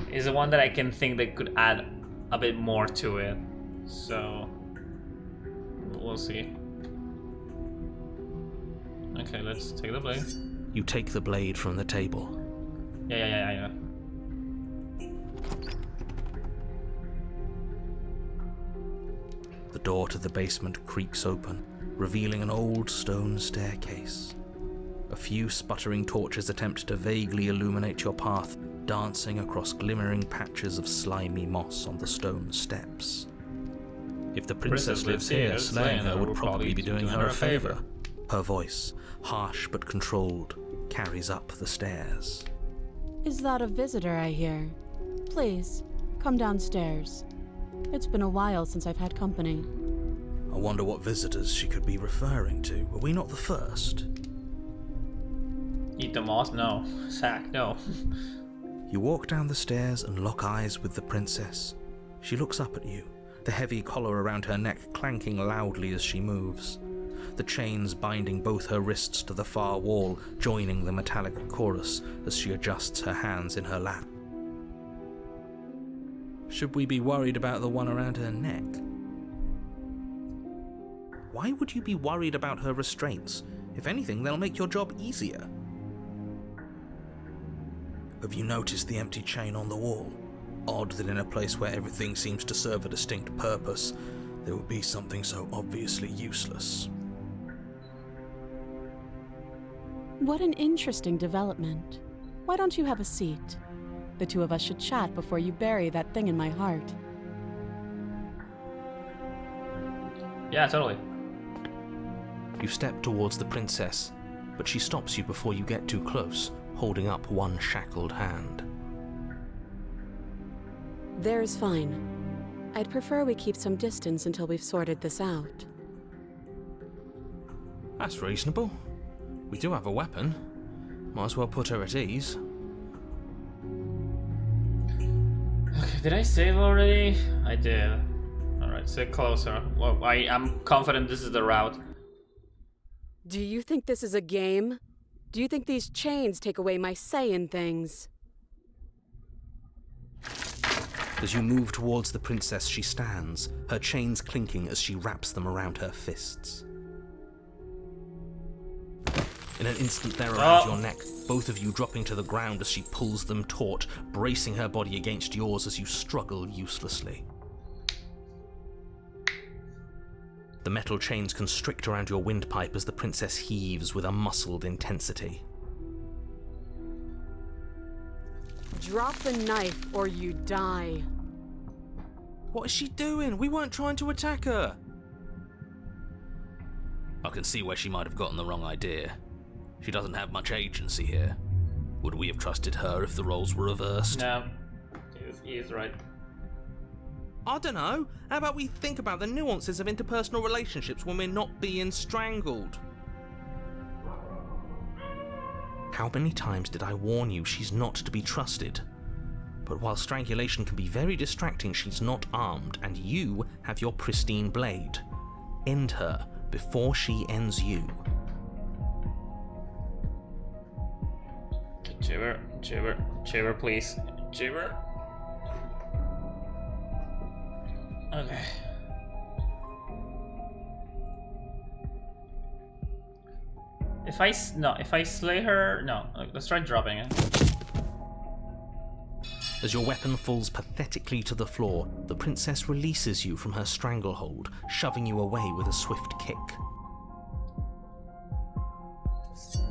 Is the one that I can think that could add a bit more to it. So we'll see. Okay, let's take the blade. You take the blade from the table. Yeah. The door to the basement creaks open, revealing an old stone staircase. A few sputtering torches attempt to vaguely illuminate your path, dancing across glimmering patches of slimy moss on the stone steps. If the princess lives here, slaying her would probably be doing her a favor. Her voice, harsh but controlled, carries up the stairs. Is that a visitor I hear? Please, come downstairs. It's been a while since I've had company. I wonder what visitors she could be referring to. Were we not the first? Eat the moss? No. Sack? No. You walk down the stairs and lock eyes with the princess. She looks up at you, the heavy collar around her neck clanking loudly as she moves, the chains binding both her wrists to the far wall, joining the metallic chorus as she adjusts her hands in her lap. Should we be worried about the one around her neck? Why would you be worried about her restraints? If anything, they'll make your job easier. Have you noticed the empty chain on the wall? Odd that in a place where everything seems to serve a distinct purpose, there would be something so obviously useless. What an interesting development. Why don't you have a seat? The two of us should chat before you bury that thing in my heart. Yeah, totally. You step towards the princess, but she stops you before you get too close, holding up one shackled hand. There's fine. I'd prefer we keep some distance until we've sorted this out. That's reasonable. We do have a weapon. Might as well put her at ease. Okay, did I save already? I did. Alright, sit closer. Well, I'm confident this is the route. Do you think this is a game? Do you think these chains take away my say in things? As you move towards the princess, she stands, her chains clinking as she wraps them around her fists. In an instant they're around your neck, both of you dropping to the ground as she pulls them taut, bracing her body against yours as you struggle uselessly. The metal chains constrict around your windpipe as the princess heaves with a muscled intensity. Drop the knife or you die. What is she doing? We weren't trying to attack her. I can see where she might have gotten the wrong idea. She doesn't have much agency here. Would we have trusted her if the roles were reversed? No, he is right. I don't know. How about we think about the nuances of interpersonal relationships when we're not being strangled? How many times did I warn you she's not to be trusted? But while strangulation can be very distracting, she's not armed, and you have your pristine blade. End her before she ends you. Chiver, please. Chiver. Okay. If I slay her, no. Let's try dropping it. As your weapon falls pathetically to the floor, the princess releases you from her stranglehold, shoving you away with a swift kick.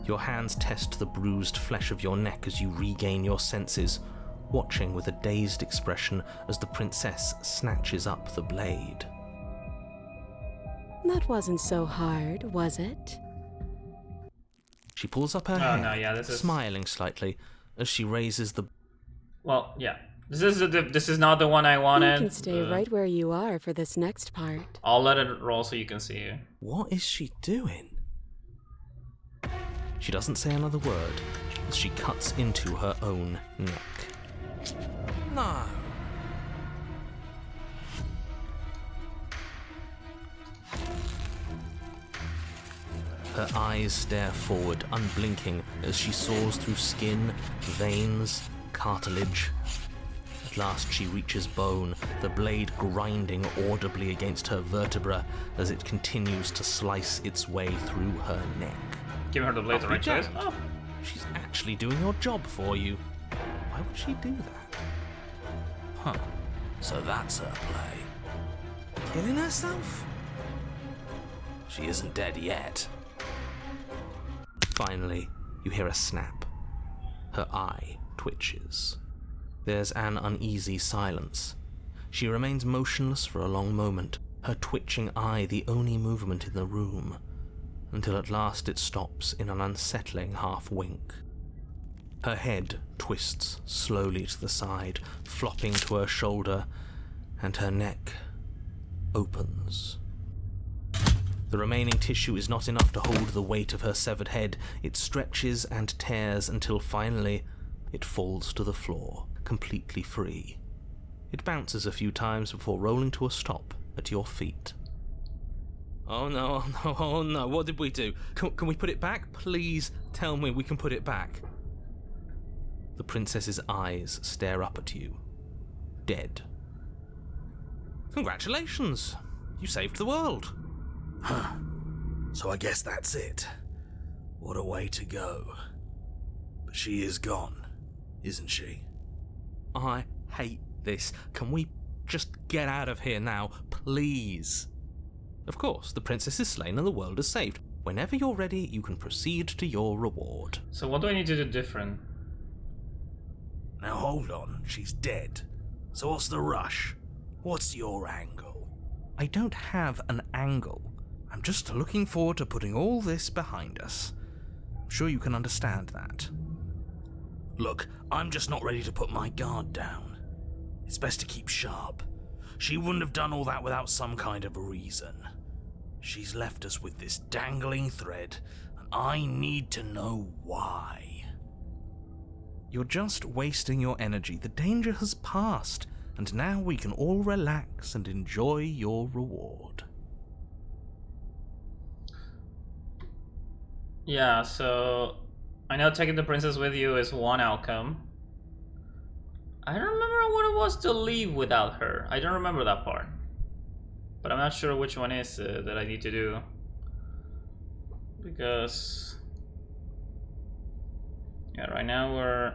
Your hands test the bruised flesh of your neck as you regain your senses, watching with a dazed expression as the princess snatches up the blade. That wasn't so hard, was it? She pulls up her head, smiling slightly, as she raises the... Well, yeah. This is not the one I wanted. You can stay right where you are for this next part. I'll let it roll so you can see it. What is she doing? She doesn't say another word as she cuts into her own neck. No. Her eyes stare forward, unblinking, as she saws through skin, veins, cartilage. At last she reaches bone, the blade grinding audibly against her vertebra as it continues to slice its way through her neck. Give her the blade, the right choice. Oh. She's actually doing your job for you. Why would she do that? Huh. So that's her play. Killing herself? She isn't dead yet. Finally, you hear a snap. Her eye twitches. There's an uneasy silence. She remains motionless for a long moment, her twitching eye the only movement in the room, until at last it stops in an unsettling half-wink. Her head twists slowly to the side, flopping to her shoulder, and her neck opens. The remaining tissue is not enough to hold the weight of her severed head. It stretches and tears until finally it falls to the floor, completely free. It bounces a few times before rolling to a stop at your feet. Oh no, oh no, oh no, what did we do? Can we put it back? Please tell me we can put it back. The princess's eyes stare up at you, dead. Congratulations! You saved the world. Huh. So I guess that's it. What a way to go. But she is gone, isn't she? I hate this. Can we just get out of here now, please? Of course, the princess is slain and the world is saved. Whenever you're ready, you can proceed to your reward. So what do I need to do different? Now hold on, she's dead. So what's the rush? What's your angle? I don't have an angle. I'm just looking forward to putting all this behind us. I'm sure you can understand that. Look, I'm just not ready to put my guard down. It's best to keep sharp. She wouldn't have done all that without some kind of a reason. She's left us with this dangling thread, and I need to know why. You're just wasting your energy. The danger has passed, and now we can all relax and enjoy your reward. Yeah, so I know taking the princess with you is one outcome. I don't remember what it was to leave without her. I don't remember that part. But I'm not sure which one is that I need to do. Because... yeah, right now we're...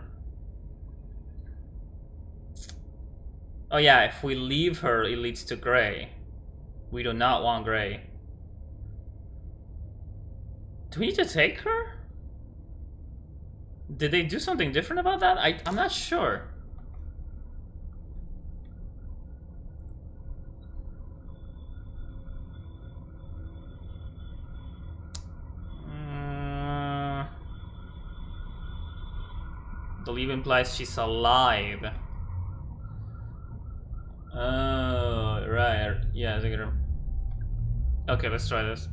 oh yeah, if we leave her, it leads to Grey. We do not want Grey. Do we need to take her? Did they do something different about that? I'm not sure. The leave implies she's alive. Oh, right. Yeah, I think okay, let's try this.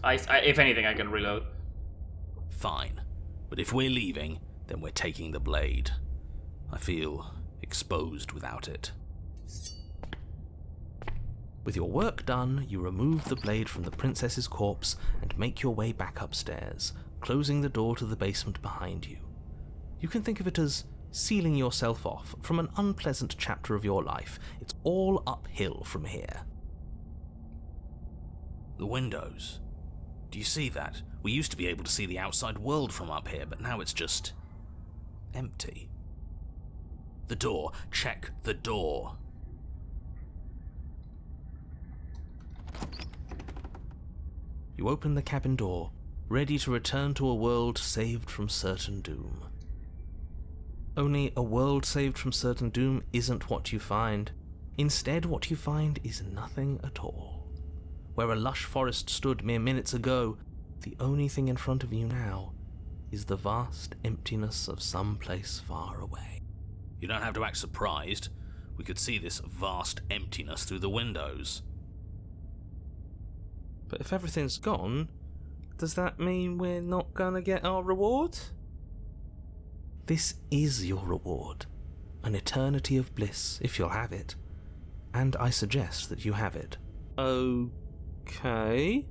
If anything, I can reload. Fine. But if we're leaving, then we're taking the blade. I feel exposed without it. With your work done, you remove the blade from the princess's corpse and make your way back upstairs, closing the door to the basement behind you. You can think of it as sealing yourself off from an unpleasant chapter of your life. It's all uphill from here. The windows. Do you see that? We used to be able to see the outside world from up here, but now it's just empty. The door. Check the door. You open the cabin door, ready to return to a world saved from certain doom. Only a world saved from certain doom isn't what you find. Instead, what you find is nothing at all. Where a lush forest stood mere minutes ago, the only thing in front of you now is the vast emptiness of some place far away. You don't have to act surprised. We could see this vast emptiness through the windows. But if everything's gone, does that mean we're not gonna get our reward? This is your reward. An eternity of bliss, if you'll have it. And I suggest that you have it. Okay.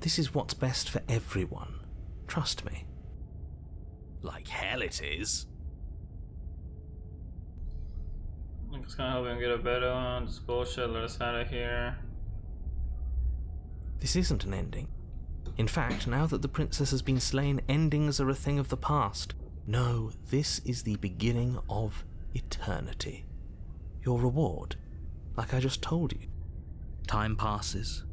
This is what's best for everyone. Trust me. Like hell it is. I'm just gonna hope we can get a better one. This bullshit, let us out of here. This isn't an ending. In fact, now that the princess has been slain, endings are a thing of the past. No, this is the beginning of eternity. Your reward, like I just told you. Time passes.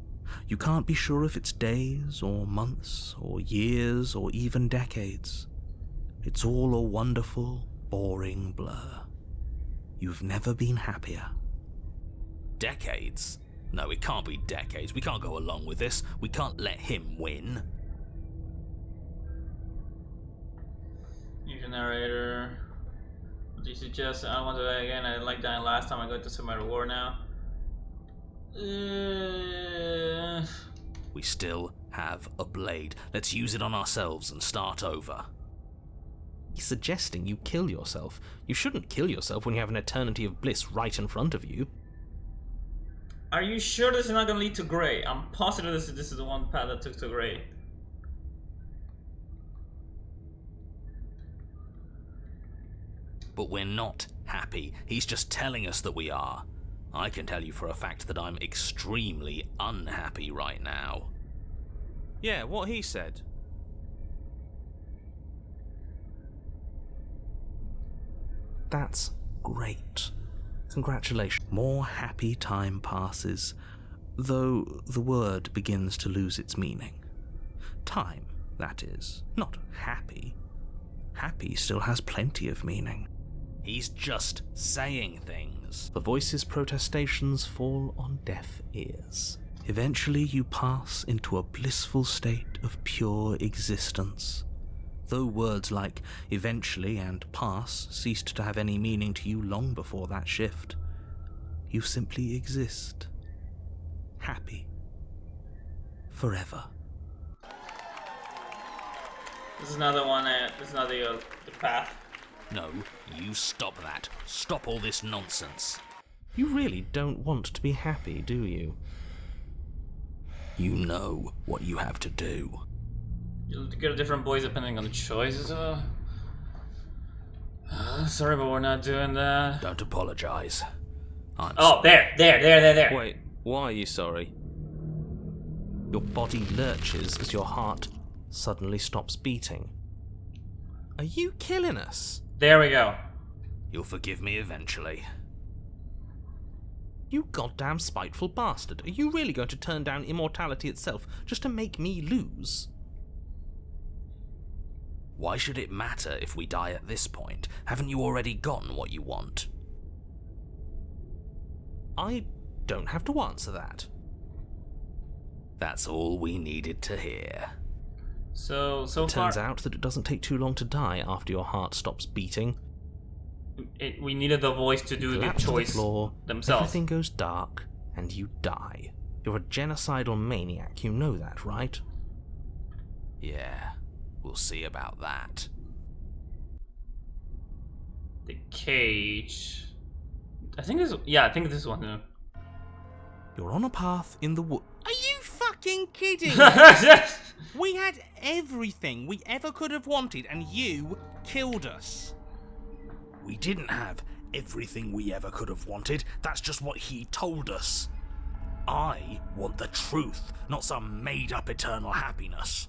You can't be sure if it's days, or months, or years, or even decades. It's all a wonderful, boring blur. You've never been happier. Decades? No, it can't be decades. We can't go along with this. We can't let him win. Use a narrator. What do you suggest? I don't want to do that again. I didn't like dying last time. I'm going to see my reward now. We still have a blade. Let's use it on ourselves and start over. suggesting you kill yourself. You shouldn't kill yourself when you have an eternity of bliss right in front of you. Are you sure this is not gonna lead to Grey? I'm positive this is the one path that took to Grey. But we're not happy. He's just telling us that we are. I can tell you for a fact that I'm extremely unhappy right now. Yeah, what he said. That's great. Congratulations. More happy time passes, though the word begins to lose its meaning. Time, that is, not happy. Happy still has plenty of meaning. He's just saying things. The voice's protestations fall on deaf ears. Eventually you pass into a blissful state of pure existence. Though words like eventually and pass ceased to have any meaning to you long before that shift, you simply exist. Happy. Forever. This is another one, this is another the path. No, you stop that. Stop all this nonsense. You really don't want to be happy, do you? You know what you have to do. You'll get a different voice depending on the choices. Sorry, but we're not doing that. Don't apologize. I'm Oh, sorry. there. Wait, why are you sorry? Your body lurches as your heart suddenly stops beating. Are you killing us? There we go. You'll forgive me eventually. You goddamn spiteful bastard. Are you really going to turn down immortality itself just to make me lose? Why should it matter if we die at this point? Haven't you already gotten what you want? I don't have to answer that. That's all we needed to hear. So Turns far, out that it doesn't take too long to die after your heart stops beating. we needed the voice to do the Collapse to choice floor, themselves. Everything goes dark, and you die. You're a genocidal maniac, you know that, right? Yeah, we'll see about that. The cage. I think this one. You're on a path in the wood. Are you fucking kidding? We had everything we ever could have wanted, and you killed us. We didn't have everything we ever could have wanted. That's just what he told us. I want the truth, not some made-up eternal happiness.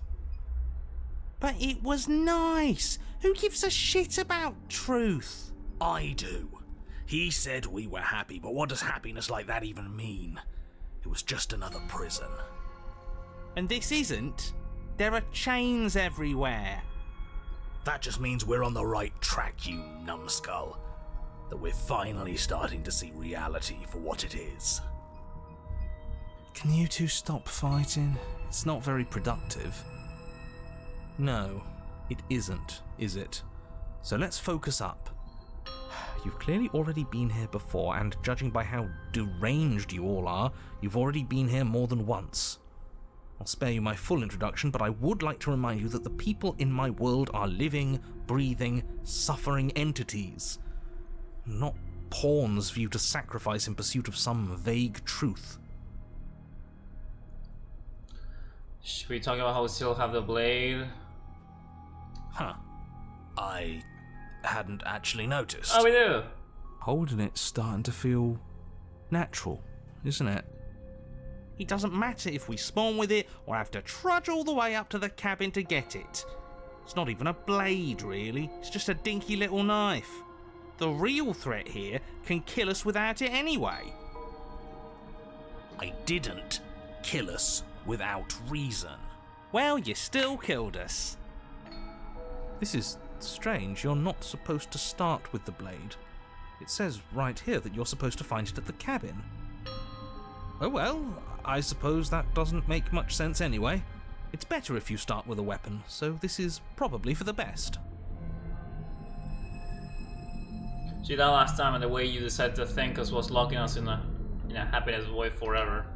But it was nice. Who gives a shit about truth? I do. He said we were happy, but what does happiness like that even mean? It was just another prison. And this isn't. There are chains everywhere. That just means we're on the right track, you numbskull. That we're finally starting to see reality for what it is. Can you two stop fighting? It's not very productive. No, it isn't, is it? So let's focus up. You've clearly already been here before, and judging by how deranged you all are, you've already been here more than once. I'll spare you my full introduction, but I would like to remind you that the people in my world are living, breathing, suffering entities. Not pawns for you to sacrifice in pursuit of some vague truth. Should we talk about how we still have the blade? Huh. I hadn't actually noticed. Oh, we do. Holding it's starting to feel natural, isn't it? It doesn't matter if we spawn with it or have to trudge all the way up to the cabin to get it. It's not even a blade, really. It's just a dinky little knife. The real threat here can kill us without it anyway. I didn't kill us without reason. Well, you still killed us. This is strange. You're not supposed to start with the blade. It says right here that you're supposed to find it at the cabin. Oh well, I suppose that doesn't make much sense anyway. It's better if you start with a weapon, so this is probably for the best. See, that last time and the way you decided to think us was locking us in a happiness void forever.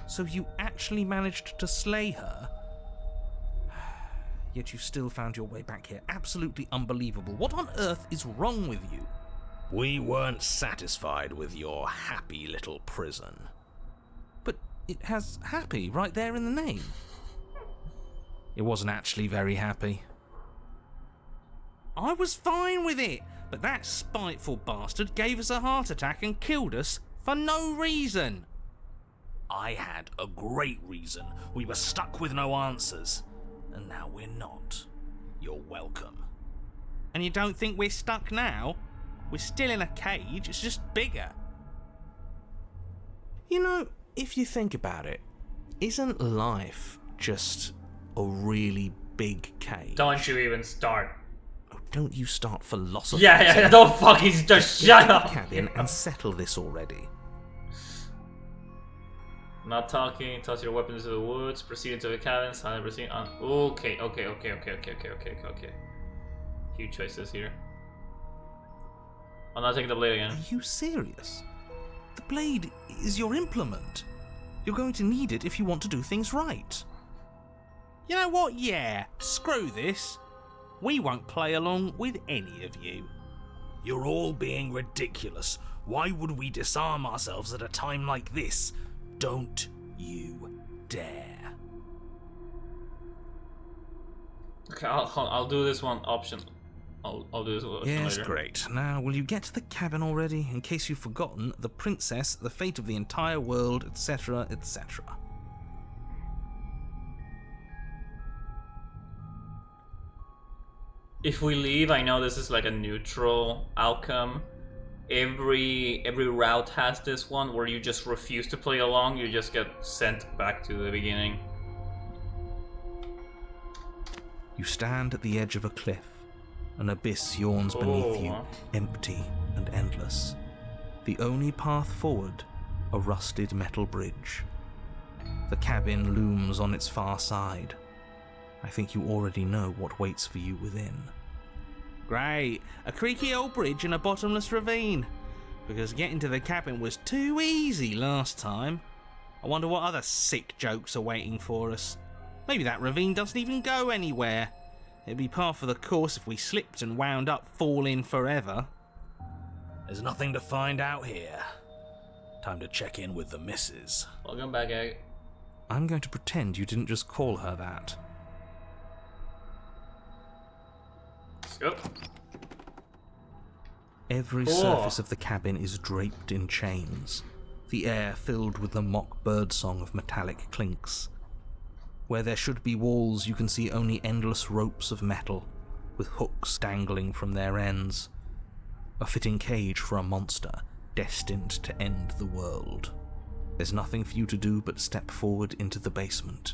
So you actually managed to slay her? yet you still found your way back here. Absolutely unbelievable. What on earth is wrong with you? We weren't satisfied with your happy little prison. But it has happy right there in the name. It wasn't actually very happy. I was fine with it, but that spiteful bastard gave us a heart attack and killed us for no reason. I had a great reason. We were stuck with no answers. And now we're not. You're welcome. And you don't think we're stuck now? We're still in a cage, it's just bigger. You know, if you think about it, isn't life just a really big cage? Don't you even start. Oh, don't you start philosophizing. Yeah, don't fucking just shut up. Cabin and settle this already. Not talking, toss your weapons into the woods, proceed into the cabin, silent proceed on. Okay. Few choices here. I'm not taking the blade again. Are you serious? The blade is your implement. You're going to need it if you want to do things right. You know what? Yeah, screw this. We won't play along with any of you. You're all being ridiculous. Why would we disarm ourselves at a time like this? Don't you dare. Okay, I'll do this one option. I'll do this one Yes, later. great. Now, will you get to the cabin already? In case you've forgotten, the princess, the fate of the entire world, etc., etc. If we leave, I know this is like a neutral outcome. Every route has this one where you just refuse to play along, you just get sent back to the beginning. You stand at the edge of a cliff. An abyss yawns beneath you, empty and endless. The only path forward, a rusted metal bridge. The cabin looms on its far side. I think you already know what waits for you within. Great, a creaky old bridge and a bottomless ravine. Because getting to the cabin was too easy last time. I wonder what other sick jokes are waiting for us. Maybe that ravine doesn't even go anywhere. It'd be par for the course if we slipped and wound up falling forever. There's nothing to find out here. Time to check in with the missus. Welcome back, Egg. I'm going to pretend you didn't just call her that. Let's go. Every surface of the cabin is draped in chains, the air filled with the mock birdsong of metallic clinks. Where there should be walls, you can see only endless ropes of metal, with hooks dangling from their ends. A fitting cage for a monster destined to end the world. There's nothing for you to do but step forward into the basement.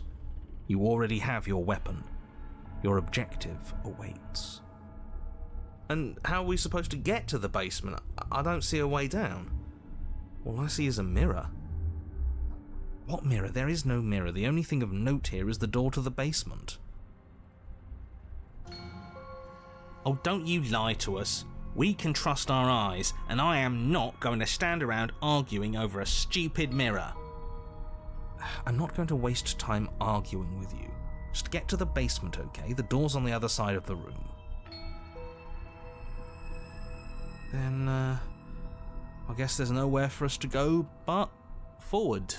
You already have your weapon. Your objective awaits. And how are we supposed to get to the basement? I don't see a way down. All I see is a mirror. What mirror? There is no mirror. The only thing of note here is the door to the basement. Oh, don't you lie to us. We can trust our eyes, and I am not going to stand around arguing over a stupid mirror. I'm not going to waste time arguing with you. Just get to the basement, okay? The door's on the other side of the room. Then, I guess there's nowhere for us to go but forward.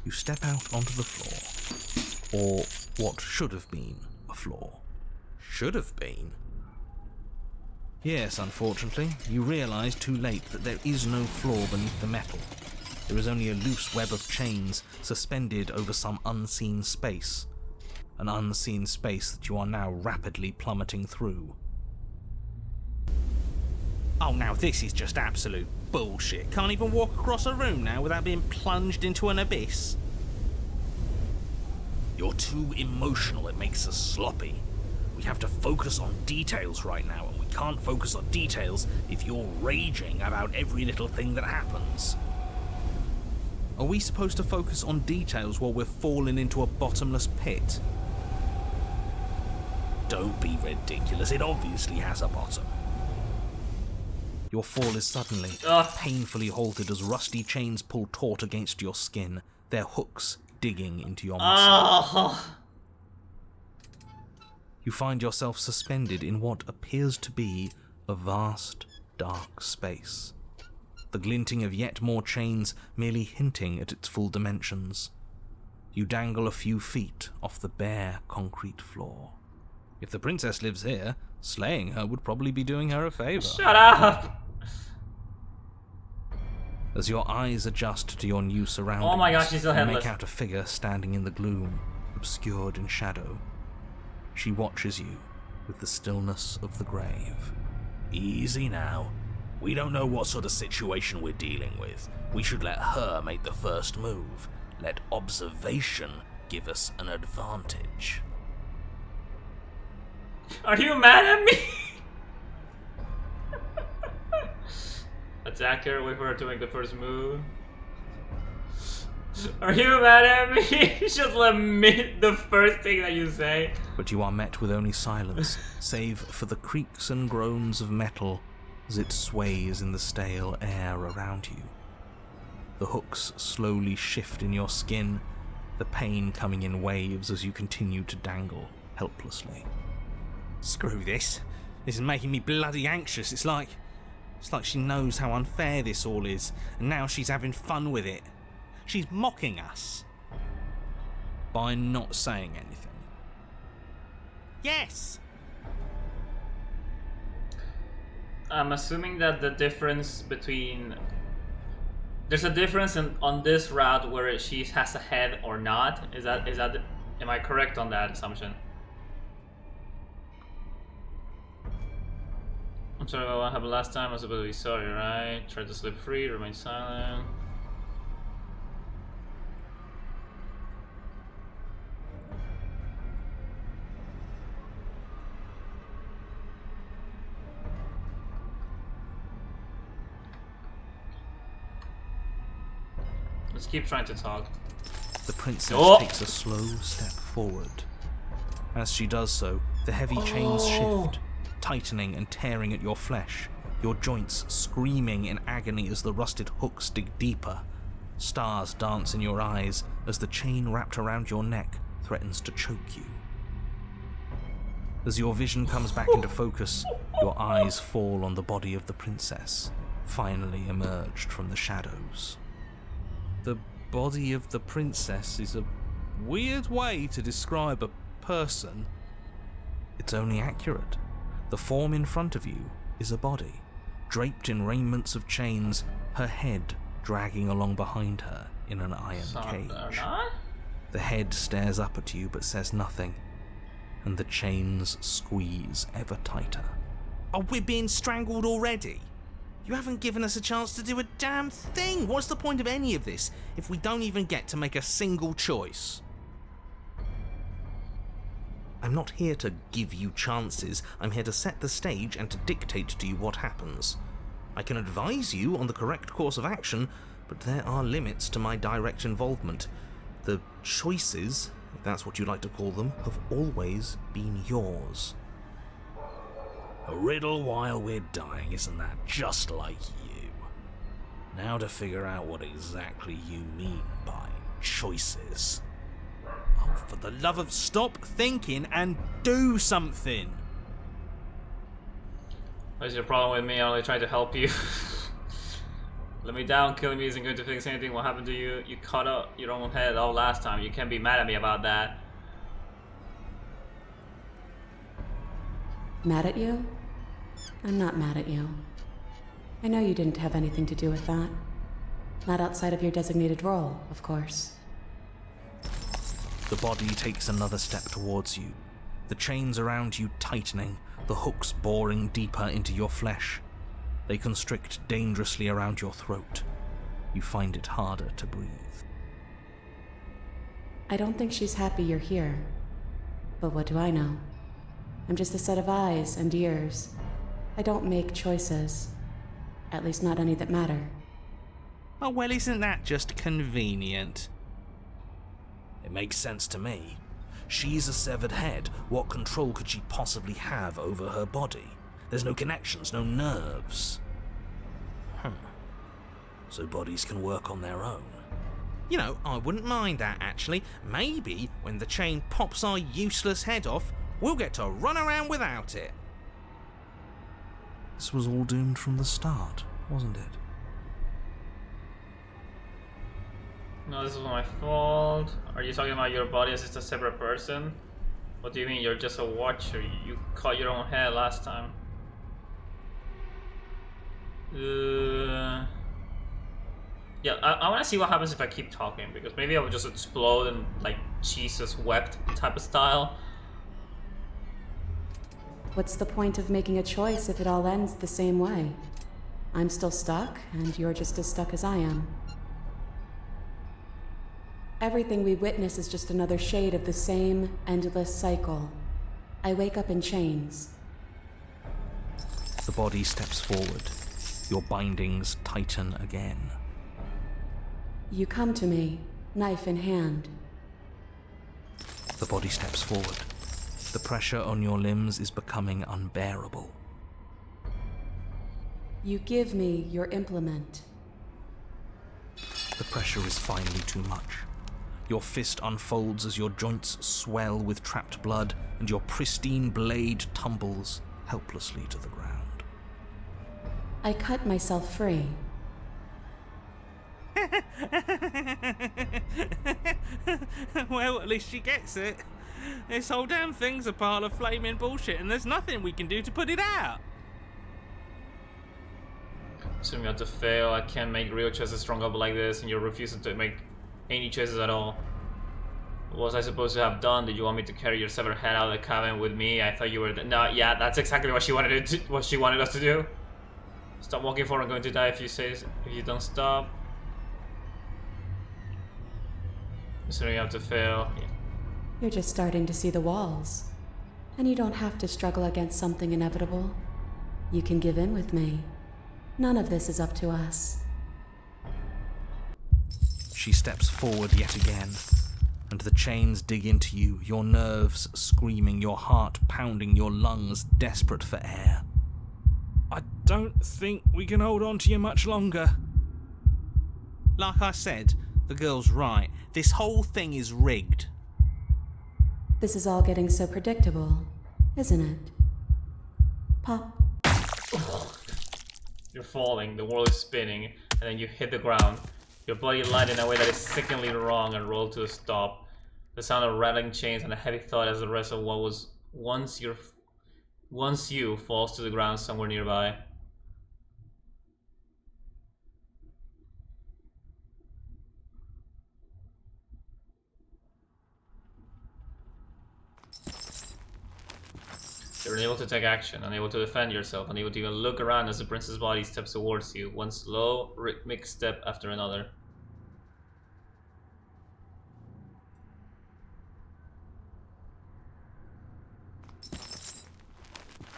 You step out onto the floor. Or what should have been a floor. Should have been. Yes, unfortunately, you realise too late that there is no floor beneath the metal. There is only a loose web of chains suspended over some unseen space. An unseen space that you are now rapidly plummeting through. Oh, now this is just absolute bullshit. Can't even walk across a room now without being plunged into an abyss. You're too emotional, it makes us sloppy. We have to focus on details right now, and we can't focus on details if you're raging about every little thing that happens. Are we supposed to focus on details while we're falling into a bottomless pit? Don't be ridiculous, it obviously has a bottom. Your fall is suddenly, painfully halted as rusty chains pull taut against your skin, their hooks digging into your muscle. You find yourself suspended in what appears to be a vast, dark space, the glinting of yet more chains merely hinting at its full dimensions. You dangle a few feet off the bare concrete floor. If the princess lives here, slaying her would probably be doing her a favor. Shut up! As your eyes adjust to your new surroundings, Oh my gosh, she's still you headless. make out a figure standing in the gloom, obscured in shadow. She watches you with the stillness of the grave. Easy now. We don't know what sort of situation we're dealing with. We should let her make the first move. Let observation give us an advantage. Are you mad at me? Attack her with her to make the first move. Are you mad at me? Just admit the first thing that you say. But you are met with only silence, save for the creaks and groans of metal as it sways in the stale air around you. The hooks slowly shift in your skin, the pain coming in waves as you continue to dangle helplessly. Screw this. This is making me bloody anxious. It's like she knows how unfair this all is, and now she's having fun with it. She's mocking us. By not saying anything. Yes! I'm assuming that the difference between... There's a difference on this route where she has a head or not. Is that am I correct on that assumption? I'm sorry about what happened last time. I was supposed to be sorry, right? Try to slip free, remain silent. Let's keep trying to talk. The princess Oh! takes a slow step forward. As she does so, the heavy chains shift, tightening and tearing at your flesh, your joints screaming in agony as the rusted hooks dig deeper. Stars dance in your eyes as the chain wrapped around your neck threatens to choke you. As your vision comes back into focus, your eyes fall on the body of the princess, finally emerged from the shadows. The body of the princess is a weird way to describe a person. It's only accurate. The form in front of you is a body, draped in raiments of chains, her head dragging along behind her in an iron cage. The head stares up at you but says nothing, and the chains squeeze ever tighter. Oh, we're being strangled already? You haven't given us a chance to do a damn thing. What's the point of any of this if we don't even get to make a single choice? I'm not here to give you chances. I'm here to set the stage and to dictate to you what happens. I can advise you on the correct course of action, but there are limits to my direct involvement. The choices, if that's what you like to call them, have always been yours. A riddle while we're dying, isn't that just like you? Now to figure out what exactly you mean by choices. Oh, for the love of stop thinking and do something. What's your problem with me? I only tried to help you. Let me down. Killing me isn't going to fix anything. What happened to you? You cut up your own head all last time. You can't be mad at me about that. Mad at you? I'm not mad at you. I know you didn't have anything to do with that. Not outside of your designated role, of course. The body takes another step towards you, the chains around you tightening, the hooks boring deeper into your flesh. They constrict dangerously around your throat. You find it harder to breathe. I don't think she's happy you're here. But what do I know? I'm just a set of eyes and ears. I don't make choices. At least not any that matter. Oh, well, isn't that just convenient? It makes sense to me. She's a severed head. What control could she possibly have over her body? There's no connections, no nerves. So bodies can work on their own. You know, I wouldn't mind that, actually. Maybe when the chain pops our useless head off, We'll get to run around without it. This was all doomed from the start, wasn't it? No, this was my fault. Are you talking about your body as just a separate person? What do you mean? You're just a watcher. You caught your own head last time. Yeah, I want to see what happens if I keep talking, because maybe I will just explode and like Jesus wept type of style. What's the point of making a choice if it all ends the same way? I'm still stuck, and you're just as stuck as I am. Everything we witness is just another shade of the same endless cycle. I wake up in chains. The body steps forward. Your bindings tighten again. You come to me, knife in hand. The body steps forward. The pressure on your limbs is becoming unbearable. You give me your implement. The pressure is finally too much. Your fist unfolds as your joints swell with trapped blood, and your pristine blade tumbles helplessly to the ground. I cut myself free. Well, at least she gets it. This whole damn thing's a pile of flaming bullshit, and there's nothing we can do to put it out. Assuming you have to fail, I can't make real choices strong up like this, and you're refusing to make any choices at all. What was I supposed to have done? Did you want me to carry your severed head out of the cabin with me? I thought you were no, yeah, that's exactly what she wanted what she wanted us to do. Stop walking forward, I'm going to die if you don't stop. Assuming you have to fail. Yeah. You're just starting to see the walls. And you don't have to struggle against something inevitable. You can give in with me. None of this is up to us. She steps forward yet again, and the chains dig into you, your nerves screaming, your heart pounding, your lungs desperate for air. I don't think we can hold on to you much longer. Like I said, the girl's right. This whole thing is rigged. This is all getting so predictable, isn't it? Pop. You're falling, the world is spinning, and then you hit the ground. Your body lied in a way that is sickeningly wrong and rolled to a stop. The sound of rattling chains and a heavy thud as the rest of what was once you falls to the ground somewhere nearby. You're unable to take action, unable to defend yourself, unable to even look around as the prince's body steps towards you, one slow, rhythmic step after another.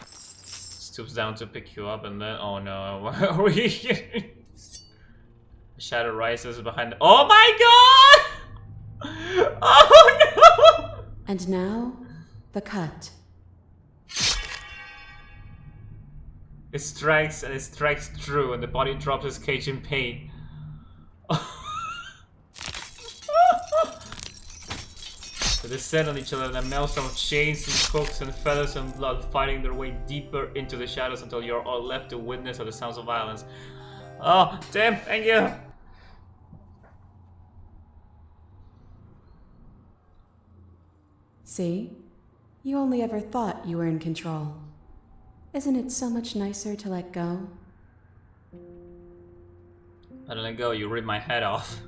Stoops down to pick you up and then, oh no, are we here? The shadow rises behind the, oh my god! Oh no! And now, the cut. It strikes and it strikes true, and the body drops its cage in pain. They descend on each other in a maelstrom of chains and hooks and feathers and blood, fighting their way deeper into the shadows until you're all left to witness the sounds of violence. Oh, damn, thank you! See? You only ever thought you were in control. Isn't it so much nicer to let go? I don't let go, you ripped my head off.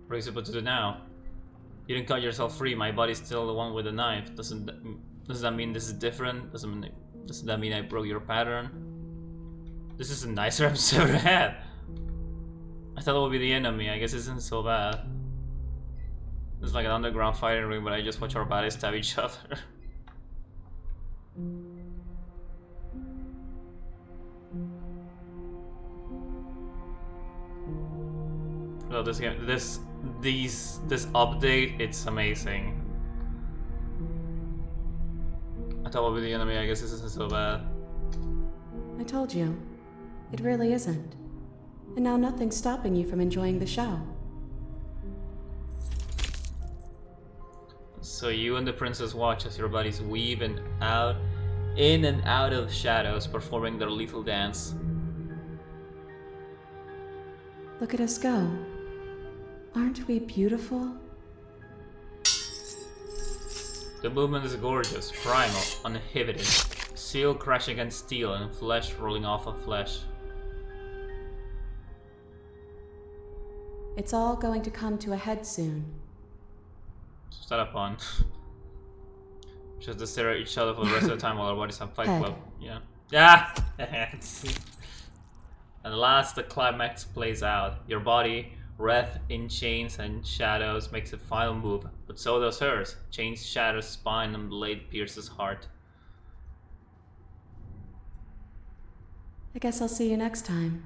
What are you supposed to do now? You didn't cut yourself free, my body's still the one with the knife. Does that mean this is different? Doesn't that mean I broke your pattern? This is a nicer episode I've ever had. I thought it would be the enemy, I guess it isn't so bad. It's like an underground fighting ring, but I just watch our bodies stab each other. No, this game, this update, it's amazing. I thought it would be the enemy, I guess this isn't so bad. I told you. It really isn't. And now nothing's stopping you from enjoying the show. Let's So you and the princess watch as your bodies weave in and out of shadows, performing their lethal dance. Look at us go. Aren't we beautiful? The movement is gorgeous, primal, uninhibited. Steel crashing against steel and flesh rolling off of flesh. It's all going to come to a head soon. Set up on. Just to stare at each other for the rest of the time while our bodies have Fight Club. Yeah. Yeah! And last, the climax plays out. Your body, wreathed in chains and shadows, makes a final move, but so does hers. Chains shatter spine and blade pierces heart. I guess I'll see you next time.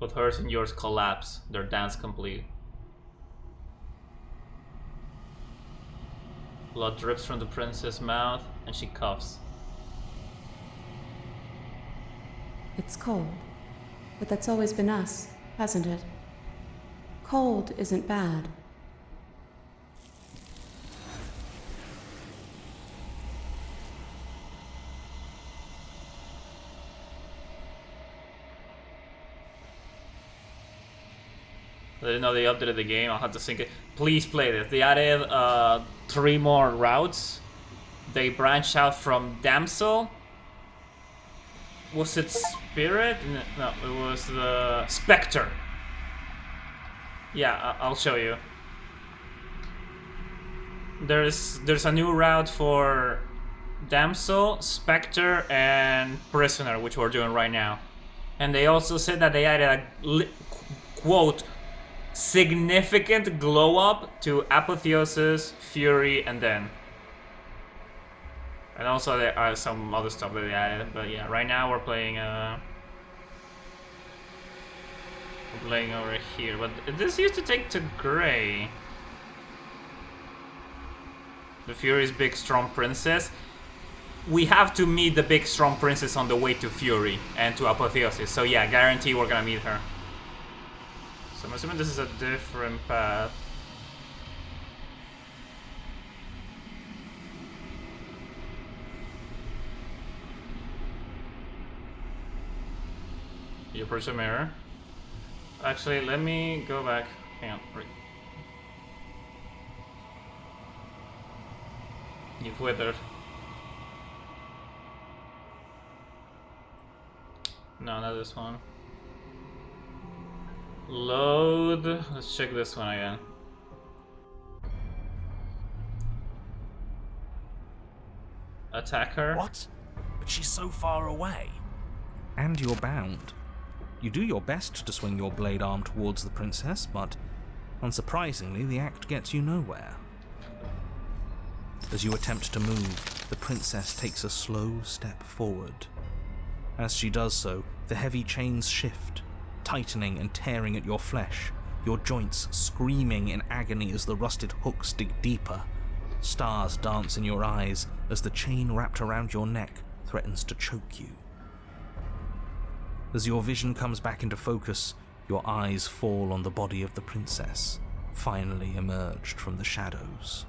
Both hers and yours collapse, their dance complete. Blood drips from the princess' mouth, and she coughs. It's cold, but that's always been us, hasn't it? Cold isn't bad. I didn't know they updated the game. I'll have to sync it. Please play this. They added 3 more routes. They branched out from Damsel. Was it Spirit? No, it was the Spectre. Yeah, I'll show you. There's a new route for Damsel, Spectre, and Prisoner, which we're doing right now. And they also said that they added a quote, significant glow up to Apotheosis, Fury, and then. And also there are some other stuff that they added, but yeah, right now we're playing over here. But this used to take to Gray. The Fury's big strong princess. We have to meet the big strong princess on the way to Fury and to Apotheosis. So yeah, guarantee we're gonna meet her. So I'm assuming this is a different path. You approach a mirror. Actually, let me go back. Hang on. Right. You've withered. No, not this one. Load. Let's check this one again. Attack her. What? But she's so far away. And you're bound. You do your best to swing your blade arm towards the princess, but unsurprisingly, the act gets you nowhere. As you attempt to move, the princess takes a slow step forward. As she does so, the heavy chains shift, tightening and tearing at your flesh, your joints screaming in agony as the rusted hooks dig deeper. Stars dance in your eyes as the chain wrapped around your neck threatens to choke you. As your vision comes back into focus, your eyes fall on the body of the princess, finally emerged from the shadows.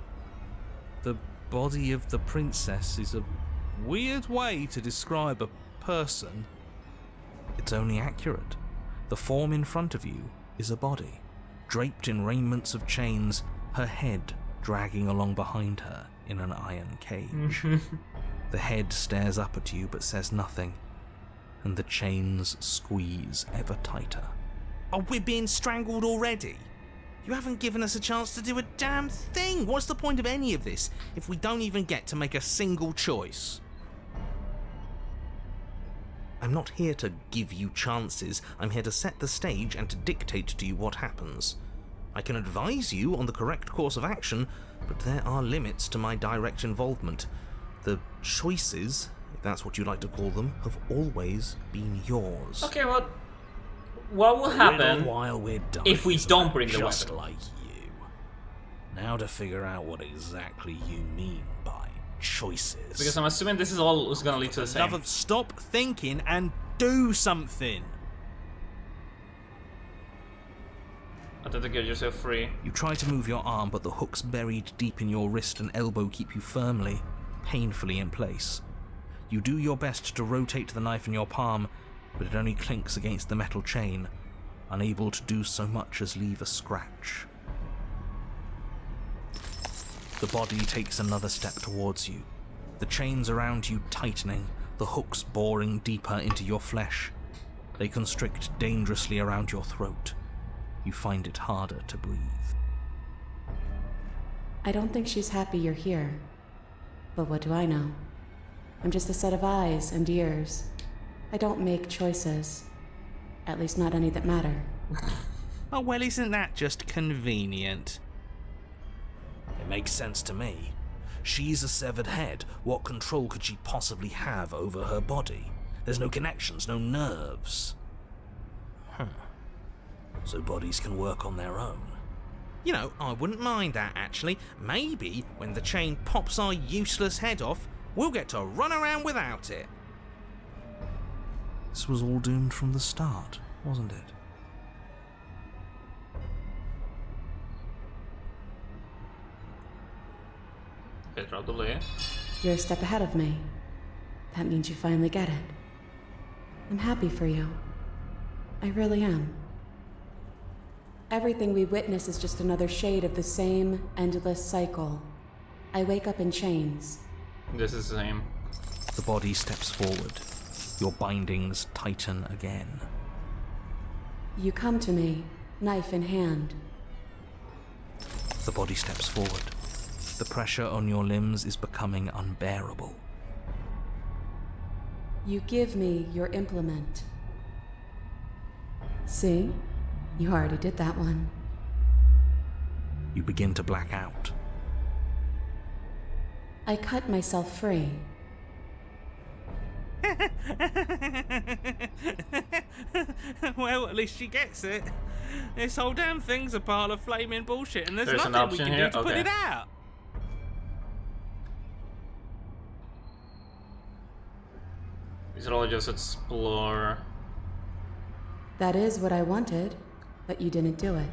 The body of the princess is a weird way to describe a person. It's only accurate. The form in front of you is a body, draped in raiments of chains, her head dragging along behind her in an iron cage. The head stares up at you but says nothing, and the chains squeeze ever tighter. Oh, we're being strangled already? You haven't given us a chance to do a damn thing. What's the point of any of this if we don't even get to make a single choice? I'm not here to give you chances. I'm here to set the stage and to dictate to you what happens. I can advise you on the correct course of action, but there are limits to my direct involvement. The choices, if that's what you like to call them, have always been yours. Okay, well, what will happen while we're done if we don't bring the just weapon? like you. Now to figure out what exactly you mean by choices. Because I'm assuming this is all is gonna lead to the same. Stop thinking and do something. I thought to get yourself free. You try to move your arm, but the hooks buried deep in your wrist and elbow keep you firmly, painfully in place. You do your best to rotate the knife in your palm, but it only clinks against the metal chain, unable to do so much as leave a scratch. The body takes another step towards you, the chains around you tightening, the hooks boring deeper into your flesh. They constrict dangerously around your throat. You find it harder to breathe. I don't think she's happy you're here. But what do I know? I'm just a set of eyes and ears. I don't make choices. At least not any that matter. Oh, well, isn't that just convenient? It makes sense to me. She's a severed head. What control could she possibly have over her body? There's no connections, no nerves. So bodies can work on their own. You know, I wouldn't mind that, actually. Maybe when the chain pops our useless head off, we'll get to run around without it. This was all doomed from the start, wasn't it? Okay, probably. You're a step ahead of me. That means you finally get it. I'm happy for you. I really am. Everything we witness is just another shade of the same endless cycle. I wake up in chains. This is the same. The body steps forward. Your bindings tighten again. You come to me, knife in hand. The body steps forward. The pressure on your limbs is becoming unbearable. You give me your implement. See? You already did that one. You begin to black out. I cut myself free. Well, at least she gets it. This whole damn thing's a pile of flaming bullshit, and there's an nothing we option can here? do to put Okay. it out. We should all just explore. That is what I wanted, but you didn't do it.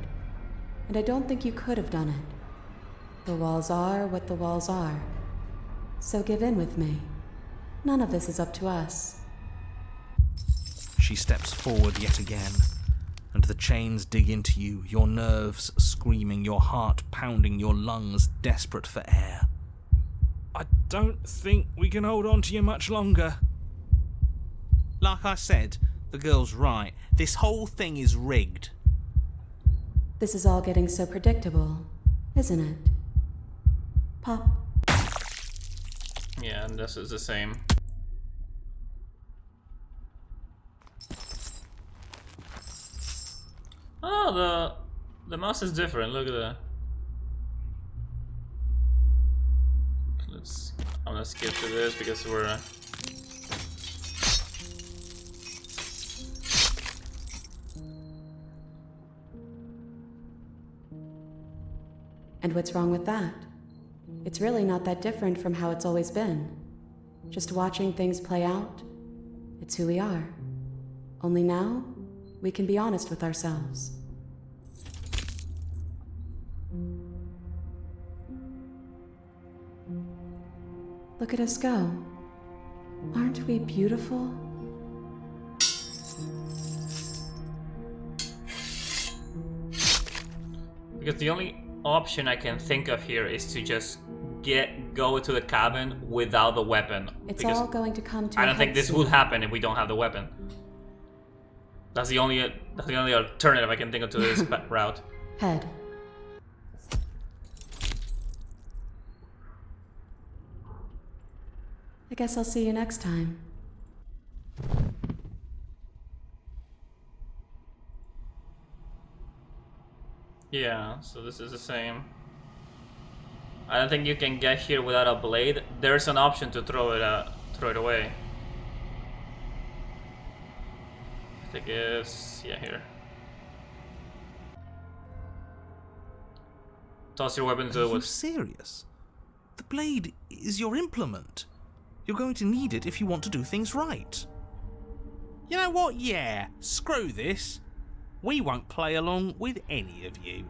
And I don't think you could have done it. The walls are what the walls are. So give in with me. None of this is up to us. She steps forward yet again, and the chains dig into you, your nerves screaming, your heart pounding, your lungs desperate for air. I don't think we can hold on to you much longer. Like I said, the girl's right. This whole thing is rigged. This is all getting so predictable, isn't it? Pop. Yeah, and this is the same. Oh, the mouse is different. Look at that. I'm gonna skip to this because we're. And what's wrong with that? It's really not that different from how it's always been. Just watching things play out. It's who we are. Only now, we can be honest with ourselves. Look at us go. Aren't we beautiful? Because the only option I can think of here is to just go to the cabin without the weapon. It's because all going to come to I a don't think head this soon. would happen if we don't have the weapon. That's the only alternative I can think of to this route. Head. I guess I'll see you next time. Yeah, so this is the same. I don't think you can get here without a blade. There's an option to throw it away. I think it's here. Toss your weapon to the Are you woods. serious? The blade is your implement. You're going to need it if you want to do things right. You know what? Yeah, screw this. We won't play along with any of you.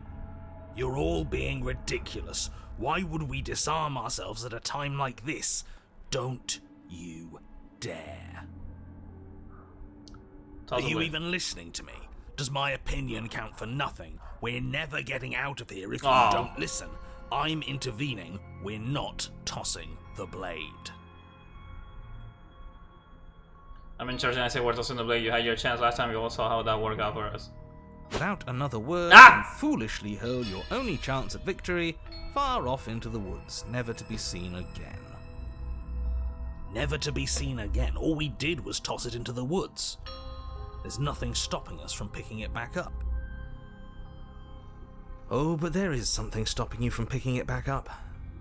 You're all being ridiculous. Why would we disarm ourselves at a time like this? Don't you dare. Are you even listening to me? Does my opinion count for nothing? We're never getting out of here if you don't listen. I'm intervening. We're not tossing the blade. I'm in charge and I say we're tossing the blade. You had your chance last time. You all saw how that worked out for us. Without another word, you foolishly hurl your only chance at victory far off into the woods, never to be seen again. Never to be seen again. All we did was toss it into the woods. There's nothing stopping us from picking it back up. Oh, but there is something stopping you from picking it back up.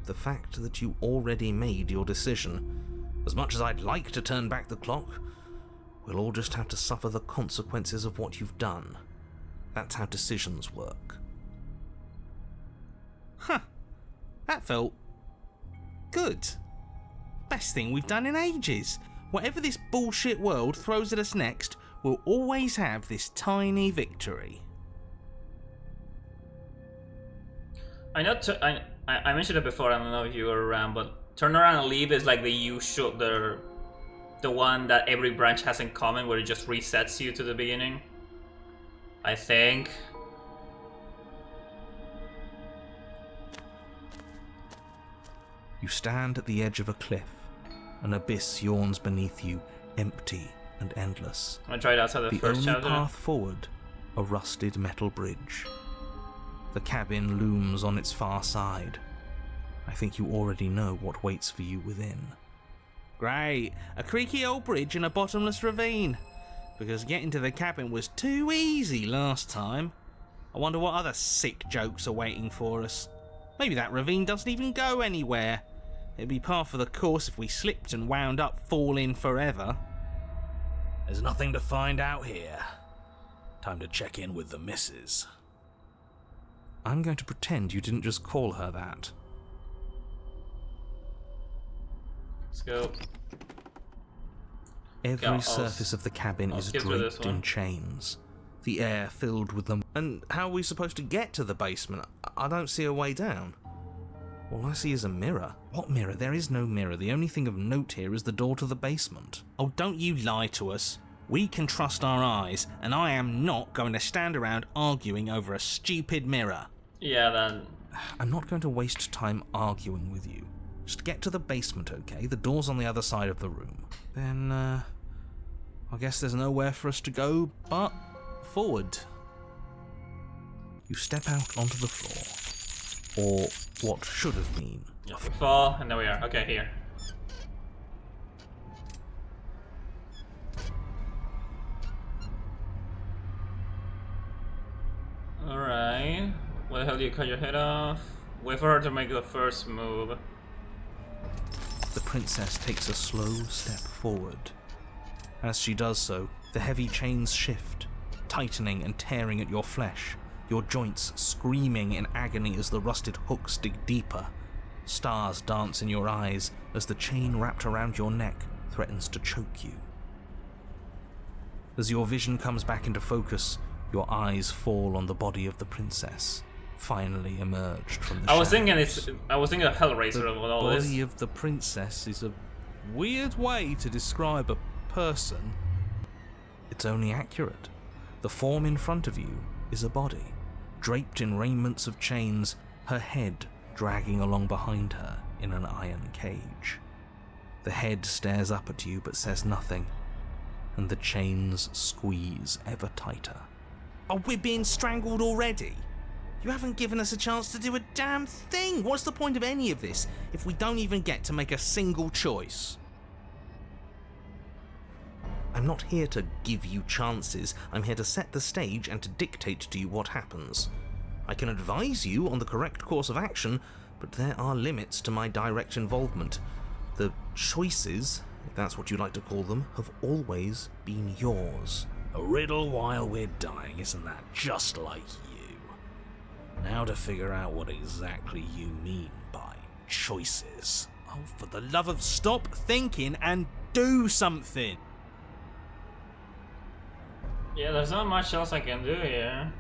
The fact that you already made your decision. As much as I'd like to turn back the clock, we'll all just have to suffer the consequences of what you've done. That's how decisions work. Huh. That felt good. Best thing we've done in ages. Whatever this bullshit world throws at us next, we'll always have this tiny victory. I know. I mentioned it before. I don't know if you were around, but turn around and leave is like the usual, the one that every branch has in common, where it just resets you to the beginning. I think. You stand at the edge of a cliff. An abyss yawns beneath you, empty and endless. I tried outside the first only chapter. Path forward, a rusted metal bridge. The cabin looms on its far side. I think you already know what waits for you within. Great. A creaky old bridge in a bottomless ravine. Because getting to the cabin was too easy last time. I wonder what other sick jokes are waiting for us. Maybe that ravine doesn't even go anywhere. It'd be par for the course if we slipped and wound up falling forever. There's nothing to find out here. Time to check in with the missus. I'm going to pretend you didn't just call her that. Let's go. Every surface of the cabin is draped in chains. The air filled with them. And how are we supposed to get to the basement? I don't see a way down. All I see is a mirror. What mirror? There is no mirror. The only thing of note here is the door to the basement. Oh, don't you lie to us. We can trust our eyes, and I am not going to stand around arguing over a stupid mirror. Yeah, then. I'm not going to waste time arguing with you. Just get to the basement, okay? The door's on the other side of the room. Then, I guess there's nowhere for us to go but forward. You step out onto the floor. Or what should have been. Yeah, we fall, and there we are. Okay, here. Alright. Where the hell do you cut your head off? Wait for her to make the first move. The princess takes a slow step forward. As she does so, the heavy chains shift, tightening and tearing at your flesh, your joints screaming in agony as the rusted hooks dig deeper. Stars dance in your eyes as the chain wrapped around your neck threatens to choke you. As your vision comes back into focus, your eyes fall on the body of the princess, finally emerged from the shadows. I was thinking of Hellraiser with all this. The body of the princess is a weird way to describe a person. It's only accurate. The form in front of you is a body, draped in raiments of chains, her head dragging along behind her in an iron cage. The head stares up at you but says nothing, and the chains squeeze ever tighter. Oh, we're being strangled already? You haven't given us a chance to do a damn thing. What's the point of any of this if we don't even get to make a single choice? I'm not here to give you chances. I'm here to set the stage and to dictate to you what happens. I can advise you on the correct course of action, but there are limits to my direct involvement. The choices, if that's what you like to call them, have always been yours. A riddle while we're dying, isn't that just like you? Now to figure out what exactly you mean by choices. Oh, for the love of stop thinking and do something! Yeah, there's not much else I can do here.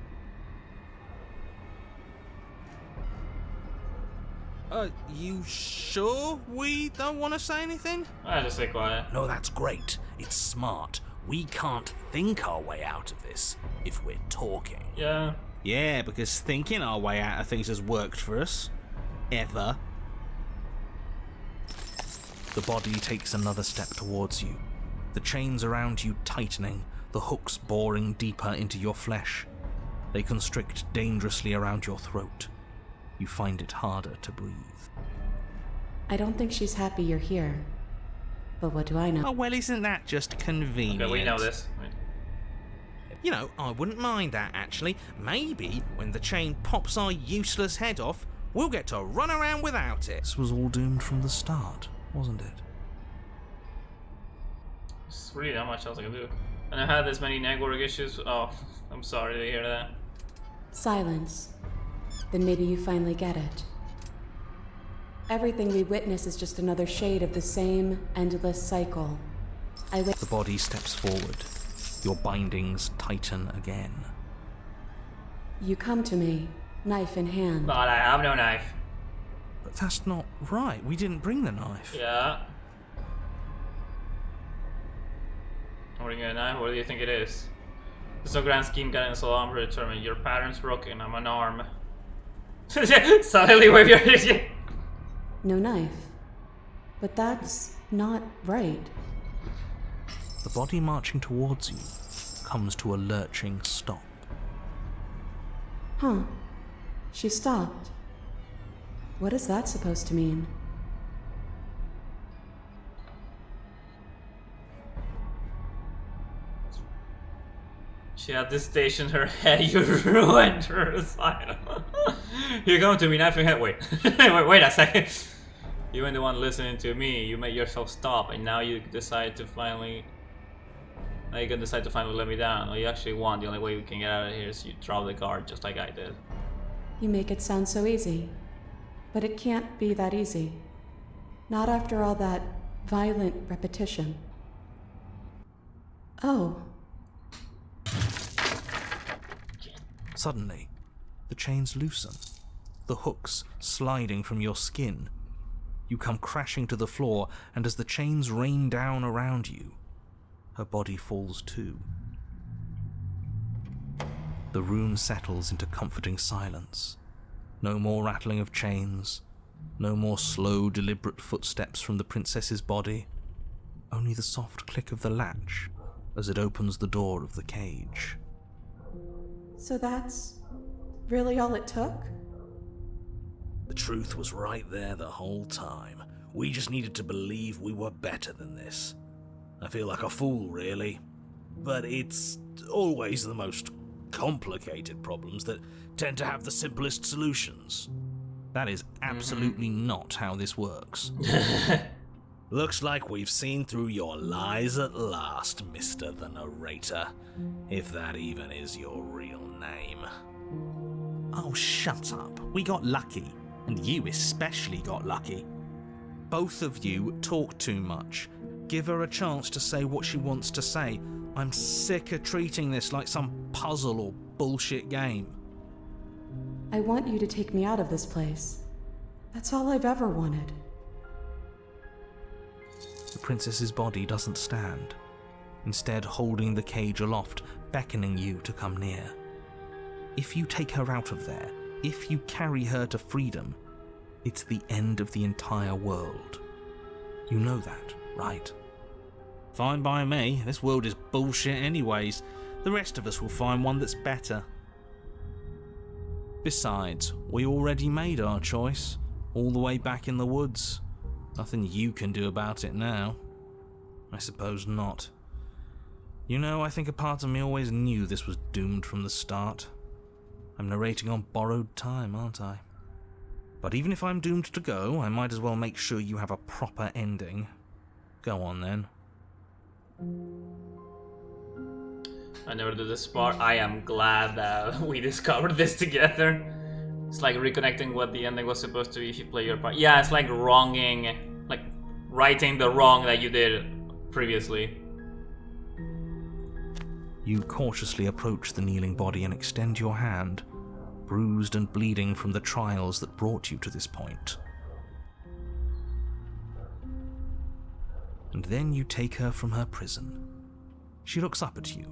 You sure we don't want to say anything? I just stay quiet. No, that's great. It's smart. We can't think our way out of this if we're talking. Yeah. Yeah, because thinking our way out of things has worked for us. Ever. The body takes another step towards you, the chains around you tightening, the hooks boring deeper into your flesh. They constrict dangerously around your throat. You find it harder to breathe. I don't think she's happy you're here. But what do I know? Oh, well, isn't that just convenient? Okay, we know this. Wait. You know, I wouldn't mind that, actually. Maybe when the chain pops our useless head off, we'll get to run around without it. This was all doomed from the start, wasn't it? There's really not much else I can do. And I had this many network issues. Oh, I'm sorry to hear that. Silence. Then maybe you finally get it. Everything we witness is just another shade of the same endless cycle. The body steps forward. Your bindings tighten again. You come to me, knife in hand. But I have no knife. But that's not right. We didn't bring the knife. Yeah. What are you gonna knife? What do you think it is? There's no grand scheme guidance alarm to determine your pattern's broken. I'm an arm. Suddenly wave your No knife. But that's not right. The body marching towards you comes to a lurching stop. Huh. She stopped. What is that supposed to mean? She had this station in her head. You ruined her asylum. You come to me, knife in head. Wait. wait a second. You weren't the one listening to me. You made yourself stop, and now you decide to finally. Now you can decide to finally let me down. Or you actually want. The only way we can get out of here is you drop the guard, just like I did. You make it sound so easy. But it can't be that easy. Not after all that violent repetition. Oh. Suddenly, the chains loosen, the hooks sliding from your skin. You come crashing to the floor, and as the chains rain down around you, her body falls too. The room settles into comforting silence. No more rattling of chains, no more slow, deliberate footsteps from the princess's body, only the soft click of the latch as it opens the door of the cage. So that's really all it took? The truth was right there the whole time. We just needed to believe we were better than this. I feel like a fool, really. But it's always the most complicated problems that tend to have the simplest solutions. That is absolutely not how this works. Looks like we've seen through your lies at last, Mr. the Narrator. If that even is your real name. Oh, shut up. We got lucky. And you especially got lucky. Both of you talk too much. Give her a chance to say what she wants to say. I'm sick of treating this like some puzzle or bullshit game. I want you to take me out of this place. That's all I've ever wanted. The princess's body doesn't stand, instead holding the cage aloft, beckoning you to come near. If you take her out of there, if you carry her to freedom, it's the end of the entire world. You know that, right? Fine by me. This world is bullshit anyways. The rest of us will find one that's better. Besides, we already made our choice, all the way back in the woods. Nothing you can do about it now. I suppose not. You know, I think a part of me always knew this was doomed from the start. I'm narrating on borrowed time, aren't I? But even if I'm doomed to go, I might as well make sure you have a proper ending. Go on then. I never did this part. I am glad that we discovered this together. It's like reconnecting what the ending was supposed to be if you play your part. Yeah, it's like wronging, like righting the wrong that you did previously. You cautiously approach the kneeling body and extend your hand, bruised and bleeding from the trials that brought you to this point. And then you take her from her prison. She looks up at you,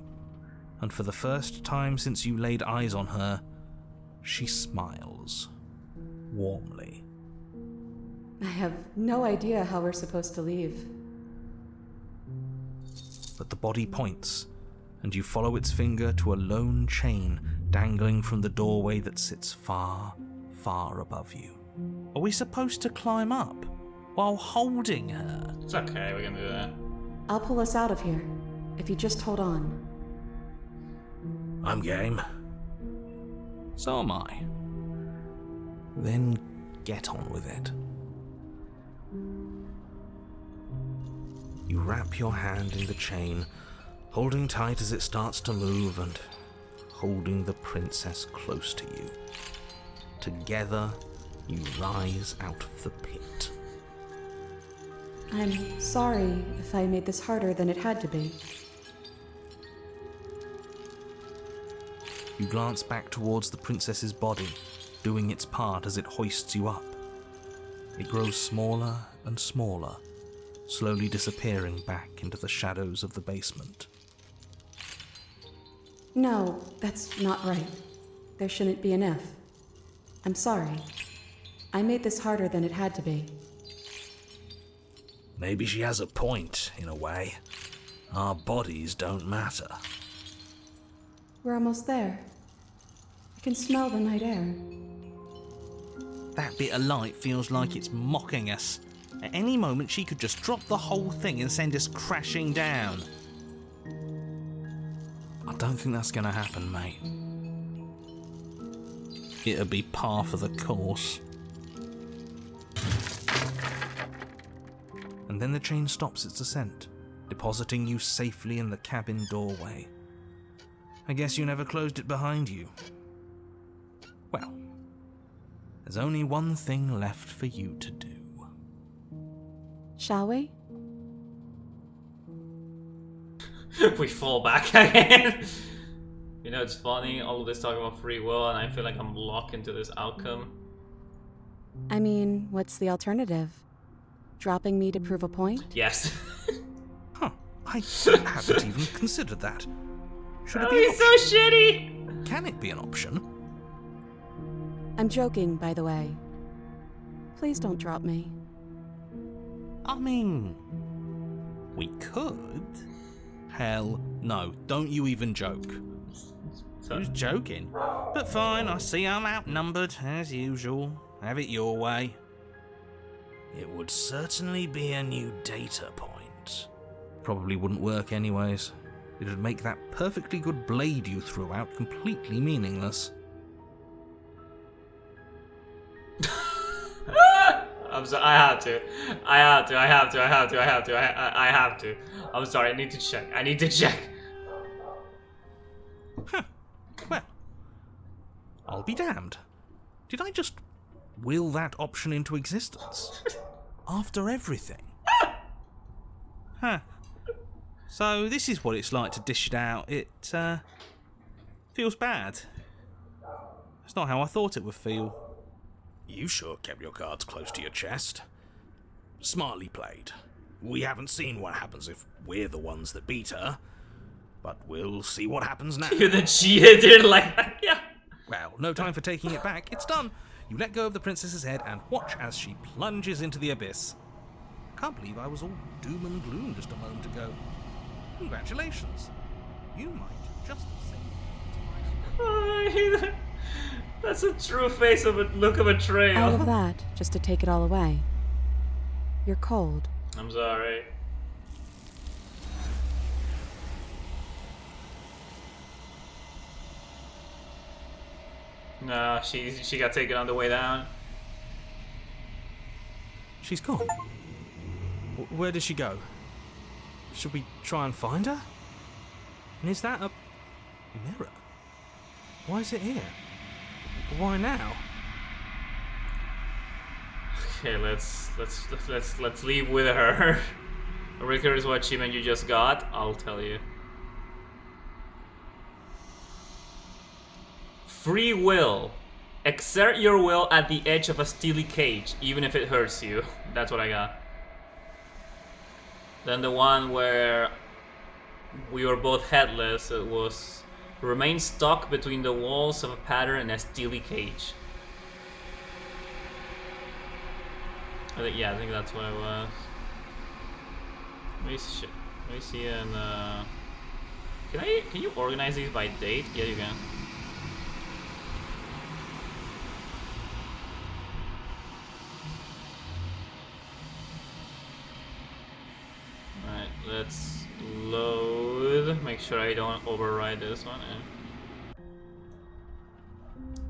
and for the first time since you laid eyes on her, she smiles, warmly. I have no idea how we're supposed to leave. But the body points, and you follow its finger to a lone chain dangling from the doorway that sits far, far above you. Are we supposed to climb up while holding her? It's okay, we can do that. I'll pull us out of here, if you just hold on. I'm game. So am I. Then get on with it. You wrap your hand in the chain, holding tight as it starts to move and holding the princess close to you. Together, you rise out of the pit. I'm sorry if I made this harder than it had to be. You glance back towards the princess's body, doing its part as it hoists you up. It grows smaller and smaller, slowly disappearing back into the shadows of the basement. No, that's not right. There shouldn't be an if. I'm sorry. I made this harder than it had to be. Maybe she has a point, in a way. Our bodies don't matter. We're almost there. I can smell the night air. That bit of light feels like it's mocking us. At any moment, she could just drop the whole thing and send us crashing down. I don't think that's gonna happen, mate. It'll be par for the course. And then the chain stops its ascent, depositing you safely in the cabin doorway. I guess you never closed it behind you. Well, there's only one thing left for you to do. Shall we? We fall back again. You know, it's funny, all of this talk about free will, and I feel like I'm locked into this outcome. I mean, what's the alternative? Dropping me to prove a point? Yes. Huh, I haven't even considered that. Should it Oh, be an he's so option? shitty! Can it be an option? I'm joking, by the way. Please don't drop me. I mean, we could. Hell no, don't you even joke. Who's joking? But fine, I see I'm outnumbered, as usual. Have it your way. It would certainly be a new data point. Probably wouldn't work anyways. It'd make that perfectly good blade you threw out completely meaningless. I'm sorry, I have to. I'm sorry, I need to check. Huh. Well, I'll be damned. Did I just will that option into existence? After everything? Huh. So this is what it's like to dish it out. It, feels bad. It's not how I thought it would feel. You sure kept your cards close to your chest. Smartly played. We haven't seen what happens if we're the ones that beat her, but we'll see what happens now. You're the cheater, like, yeah. Well, no time for taking it back. It's done. You let go of the princess's head and watch as she plunges into the abyss. Can't believe I was all doom and gloom just a moment ago. Congratulations. You might just have saved. That's a true face of a look of betrayal. All of that, just to take it all away. You're cold. I'm sorry. No, she got taken on the way down. She's gone. Where did she go? Should we try and find her? And is that a mirror? Why is it here? Why now? Okay, let's leave with her. Ricker is what achievement you just got. I'll tell you. Free will. Exert your will at the edge of a steely cage, even if it hurts you. That's what I got. Then the one where we were both headless, it was remain stuck between the walls of a pattern and a steely cage. I think that's what it was. Let me see an can you organize these by date? Yeah, you can. Alright, let's load. Make sure I don't override this one.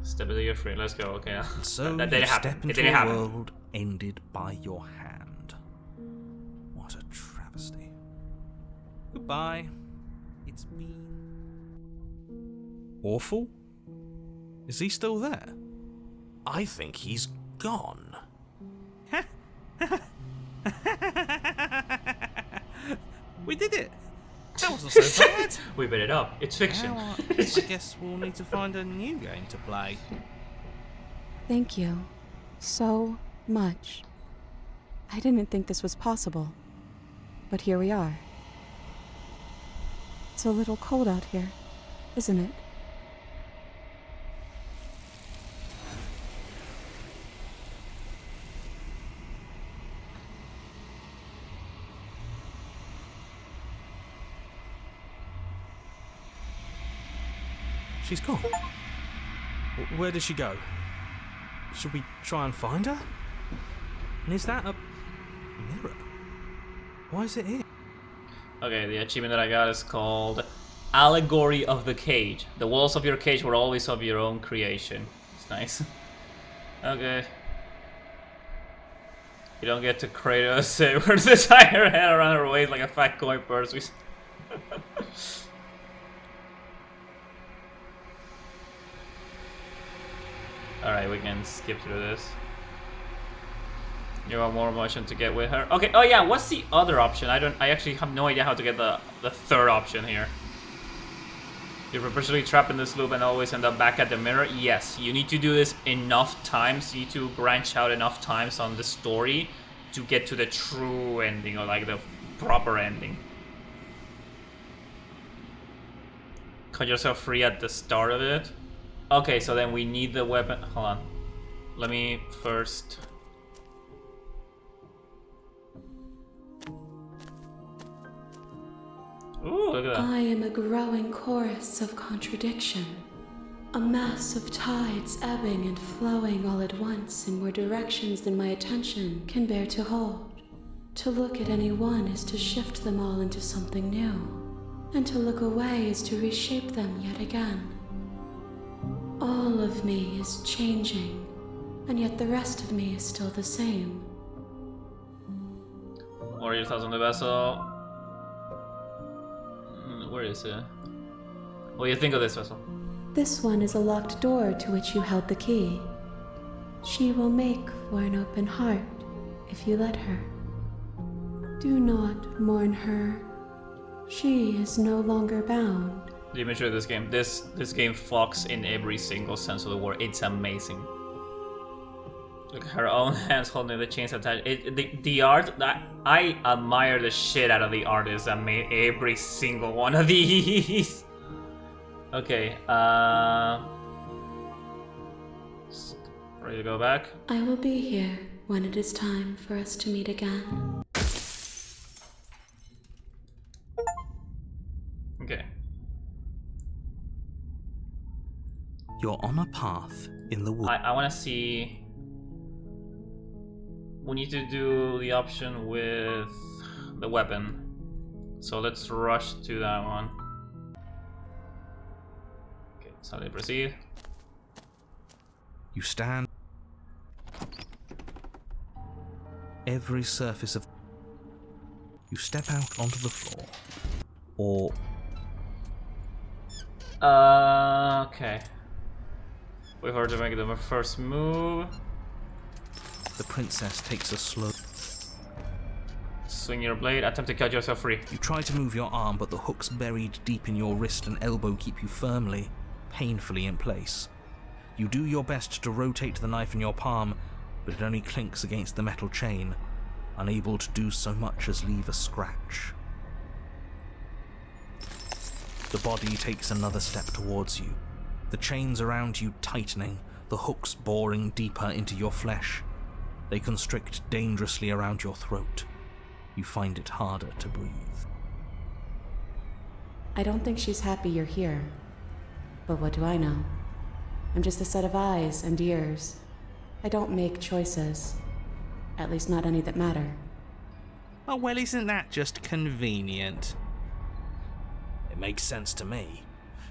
Step into your free. Let's go. Okay. So that didn't happen. step into a world ended by your hand. What a travesty. Goodbye. It's been Awful? Is he still there? I think he's gone. We did it! That wasn't so bad! We made it up. It's fiction. Now, I guess we'll need to find a new game to play. Thank you so much. I didn't think this was possible, but here we are. It's a little cold out here, isn't it? She's gone. Where did she go? Should we try and find her? And is that a mirror? Why is it here? Okay, the achievement that I got is called Allegory of the Cage. The walls of your cage were always of your own creation. It's nice. Okay. You don't get to Kratos say we're to tie her head around her waist like a fat coin purse. Alright, we can skip through this. You want more motion to get with her? Okay, oh yeah, what's the other option? I actually have no idea how to get the third option here. You're perpetually trapped in this loop and always end up back at the mirror? Yes, you need to do this enough times. You need to branch out enough times on the story to get to the true ending, or like the proper ending. Cut yourself free at the start of it. Okay, so then we need the weapon. Hold on. Let me first... Ooh, look at that. I am a growing chorus of contradiction, a mass of tides ebbing and flowing all at once in more directions than my attention can bear to hold. To look at any one is to shift them all into something new, and to look away is to reshape them yet again. All of me is changing, and yet the rest of me is still the same. What are your thoughts on the vessel? Where is it? What do you think of this vessel? This one is a locked door to which you held the key. She will make for an open heart if you let her. Do not mourn her. She is no longer bound. The imagery of this game. This game fucks in every single sense of the word. It's amazing. Look, her own hands holding the chains attached. The art, I admire the shit out of the artist that made every single one of these. Okay, ready to go back? I will be here when it is time for us to meet again. Okay. You're on a path in the woods. I want to see... We need to do the option with the weapon. So let's rush to that one. Okay, so let's proceed. You stand. Every surface of... You step out onto the floor. Or... Okay. Wait for her to make the first move. The princess takes a slow... Swing your blade, attempt to cut yourself free. You try to move your arm, but the hooks buried deep in your wrist and elbow keep you firmly, painfully in place. You do your best to rotate the knife in your palm, but it only clinks against the metal chain, unable to do so much as leave a scratch. The body takes another step towards you, the chains around you tightening, the hooks boring deeper into your flesh. They constrict dangerously around your throat. You find it harder to breathe. I don't think she's happy you're here. But what do I know? I'm just a set of eyes and ears. I don't make choices. At least not any that matter. Oh, well, isn't that just convenient? It makes sense to me.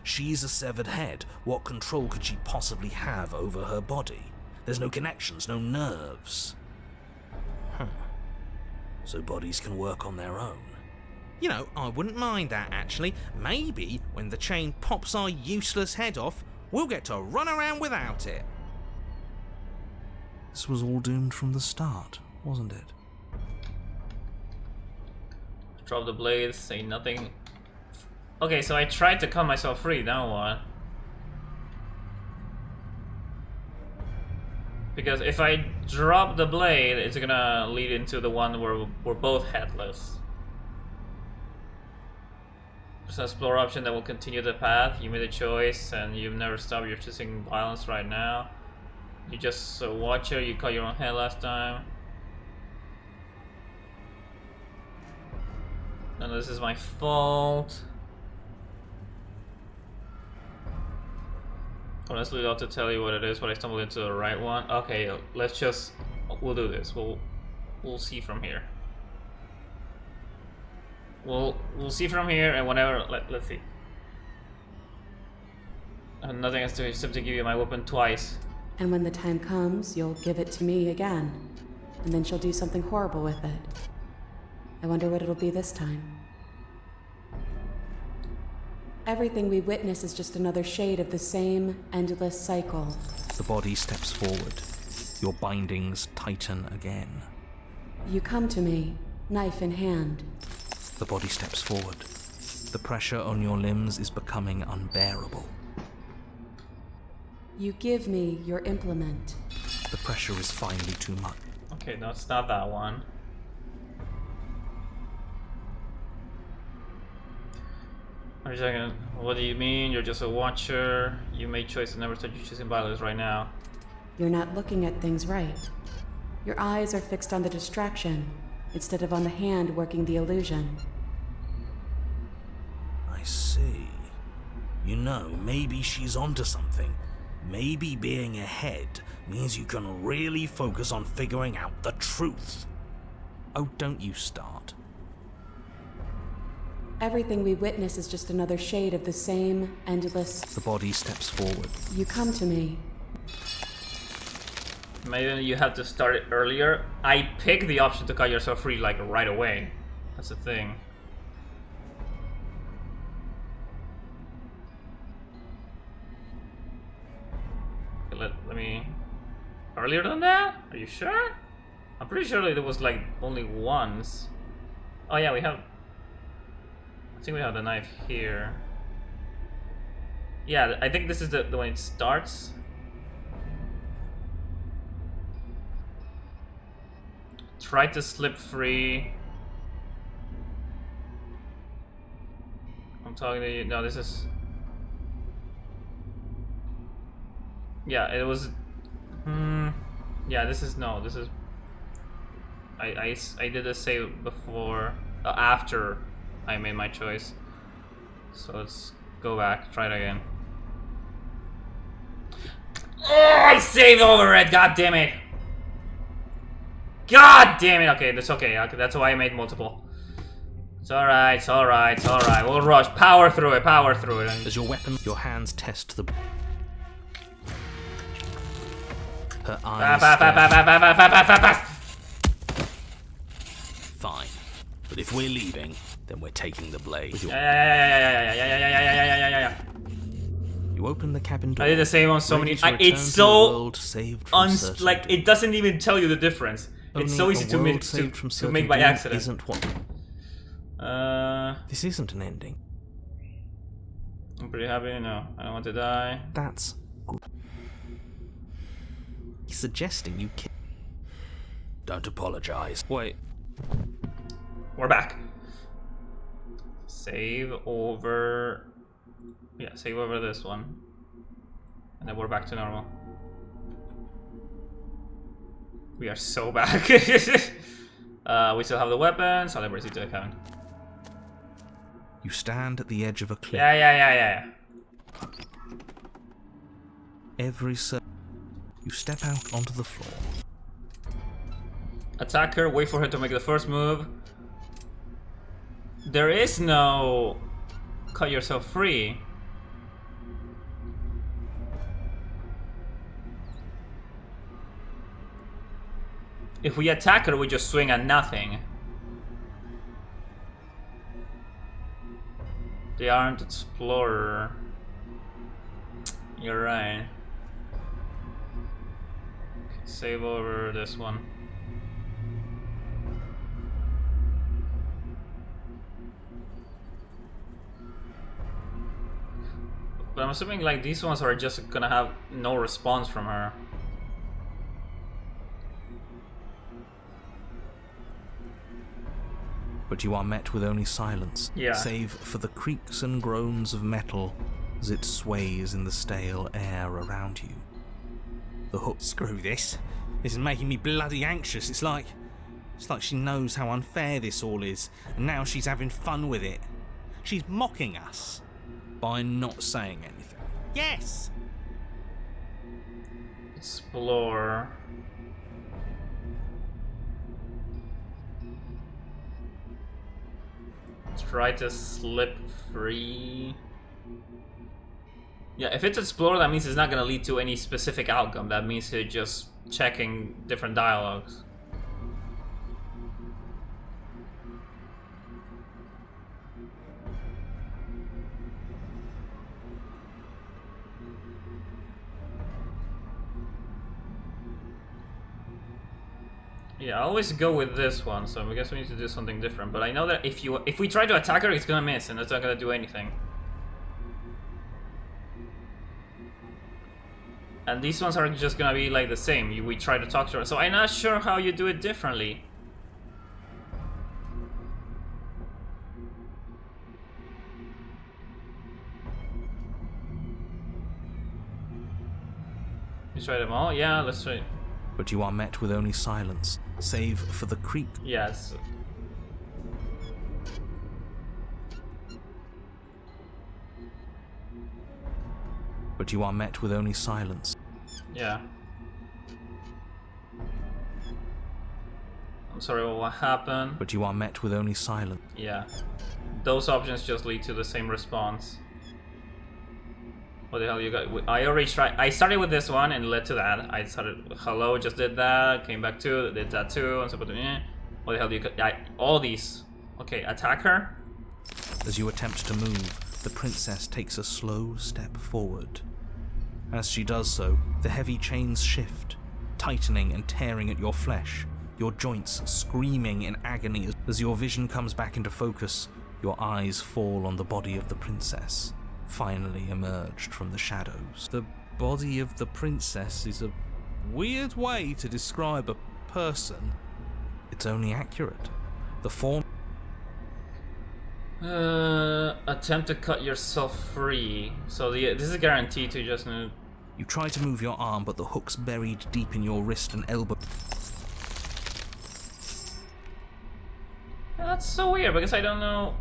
She's a severed head. What control could she possibly have over her body? There's no connections, no nerves. So bodies can work on their own. You know, I wouldn't mind that, actually. Maybe when the chain pops our useless head off, we'll get to run around without it. This was all doomed from the start, wasn't it? Drop the blades, say nothing. Okay, so I tried to cut myself free, now what? Because if I drop the blade, it's gonna lead into the one where we're both headless. There's an explore option that will continue the path. You made a choice and you've never stopped. You're choosing violence right now. You just a watcher, you cut your own head last time. None of this is my fault. Honestly, I'd love to tell you what it is, but I stumbled into the right one. Okay, let's just... we'll do this. We'll see from here. We'll see from here, and whenever... Let's see. Nothing has to except to give you my weapon twice. And when the time comes, you'll give it to me again. And then she'll do something horrible with it. I wonder what it'll be this time. Everything we witness is just another shade of the same endless cycle. The body steps forward. Your bindings tighten again. You come to me, knife in hand. The body steps forward. The pressure on your limbs is becoming unbearable. You give me your implement. The pressure is finally too much. Okay, no, it's not that one. Wait a second. What do you mean? You're just a watcher. You made choices, never start you choosing violence right now. You're not looking at things right. Your eyes are fixed on the distraction, instead of on the hand working the illusion. I see. You know, maybe she's onto something. Maybe being ahead means you can really focus on figuring out the truth. Oh, don't you start. Everything we witness is just another shade of the same endless... The body steps forward. You come to me. Maybe you have to start it earlier. I picked the option to cut yourself free like right away. That's the thing. Okay, let me... Earlier than that? Are you sure? I'm pretty sure there was like only once. Oh yeah, we have... I think we have the knife here. Yeah, I think this is the way it starts. Try to slip free. I'm talking to you. No, this is... Yeah, it was... Yeah, this is... No, this is... I did a save before... after I made my choice. So let's go back, try it again. Oh, I saved over it! God damn it! God damn it! Okay, that's okay. That's why I made multiple. It's alright, it's alright, it's alright. We'll rush. Power through it, power through it. As your weapon, your hands test the... Her eyes... Fine. But if we're leaving, then we're taking the blade. Yeah. You open the cabin door. I did the same on so many. It's so like it doesn't even tell you the difference. It's so easy to make by accident. Isn't what? This isn't an ending. I'm pretty happy. No, I don't want to die. That's. He's suggesting you kill. Don't apologize. Wait. We're back. Save over... Yeah, save over this one. And then we're back to normal. We are so back. We still have the weapons. I'll never see to the cabin. You stand at the edge of a cliff. Yeah. You step out onto the floor. Attack her, wait for her to make the first move. There is no cut yourself free. If we attack her, we just swing at nothing. They aren't explorer. You're right. Save over this one. But I'm assuming like these ones are just gonna have no response from her. But you are met with only silence, Yeah. save for the creaks and groans of metal as it sways in the stale air around you. The hook. Screw this. This is making me bloody anxious. It's like she knows how unfair this all is, and now she's having fun with it. She's mocking us. By not saying anything. Yes! Explore. Try to slip free. Yeah, if it's explore, that means it's not gonna lead to any specific outcome. That means you're just checking different dialogues. Yeah, I always go with this one, so I guess we need to do something different. But I know that if we try to attack her, it's gonna miss, and it's not gonna do anything. And these ones are just gonna be like the same. We try to talk to her, so I'm not sure how you do it differently. You try them all? Yeah, let's try. But you are met with only silence, save for the creak. Yes. But you are met with only silence. Yeah. I'm sorry, what happened? But you are met with only silence. Yeah. Those options just lead to the same response. What the hell you got? I already tried. I started with this one and it led to that. I started hello, just did that, came back to, did that too, and so what the hell do you got? All these. Okay, attack her. As you attempt to move, the princess takes a slow step forward. As she does so, the heavy chains shift, tightening and tearing at your flesh, your joints screaming in agony. As your vision comes back into focus, your eyes fall on the body of the princess, finally emerged from the shadows. The body of the princess is a weird way to describe a person. It's only accurate. The form... Attempt to cut yourself free. So this is guaranteed to just... You try to move your arm, but the hook's buried deep in your wrist and elbow. That's so weird, because I don't know...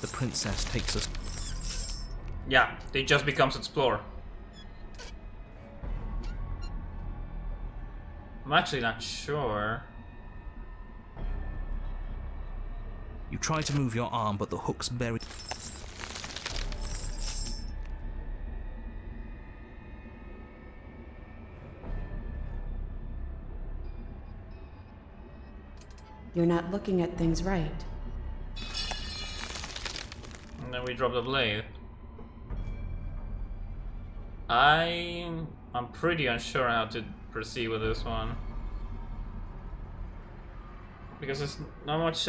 The princess takes us. Yeah, they just becomes explorer. I'm actually not sure. You try to move your arm, but the hook's buried. You're not looking at things right. And then we drop the blade. I'm pretty unsure how to proceed with this one. Because there's not much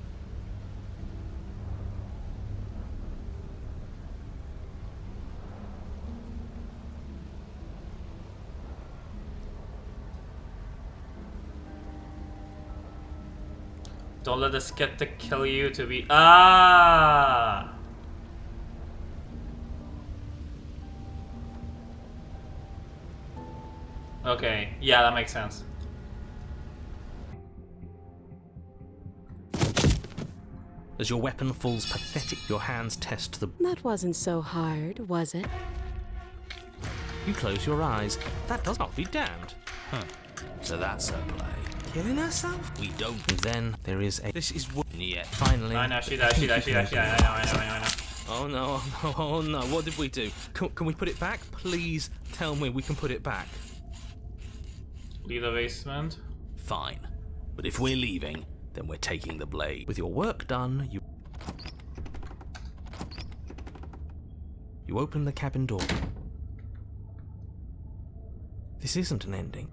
Don't let the skeptic kill you to be. Ah! Okay, yeah, that makes sense. As your weapon falls pathetic, your hands test the... That wasn't so hard, was it? You close your eyes. That does not be damned. Huh. So that's her play. Killing herself? We don't. And then there is a... This is what yet. Finally... I know, she died, she died, she died, she died. I know. Oh no, oh no, oh no, what did we do? Can we put it back? Please tell me we can put it back. Leave the basement. Fine. But if we're leaving, then we're taking the blade. With your work done, you open the cabin door. This isn't an ending.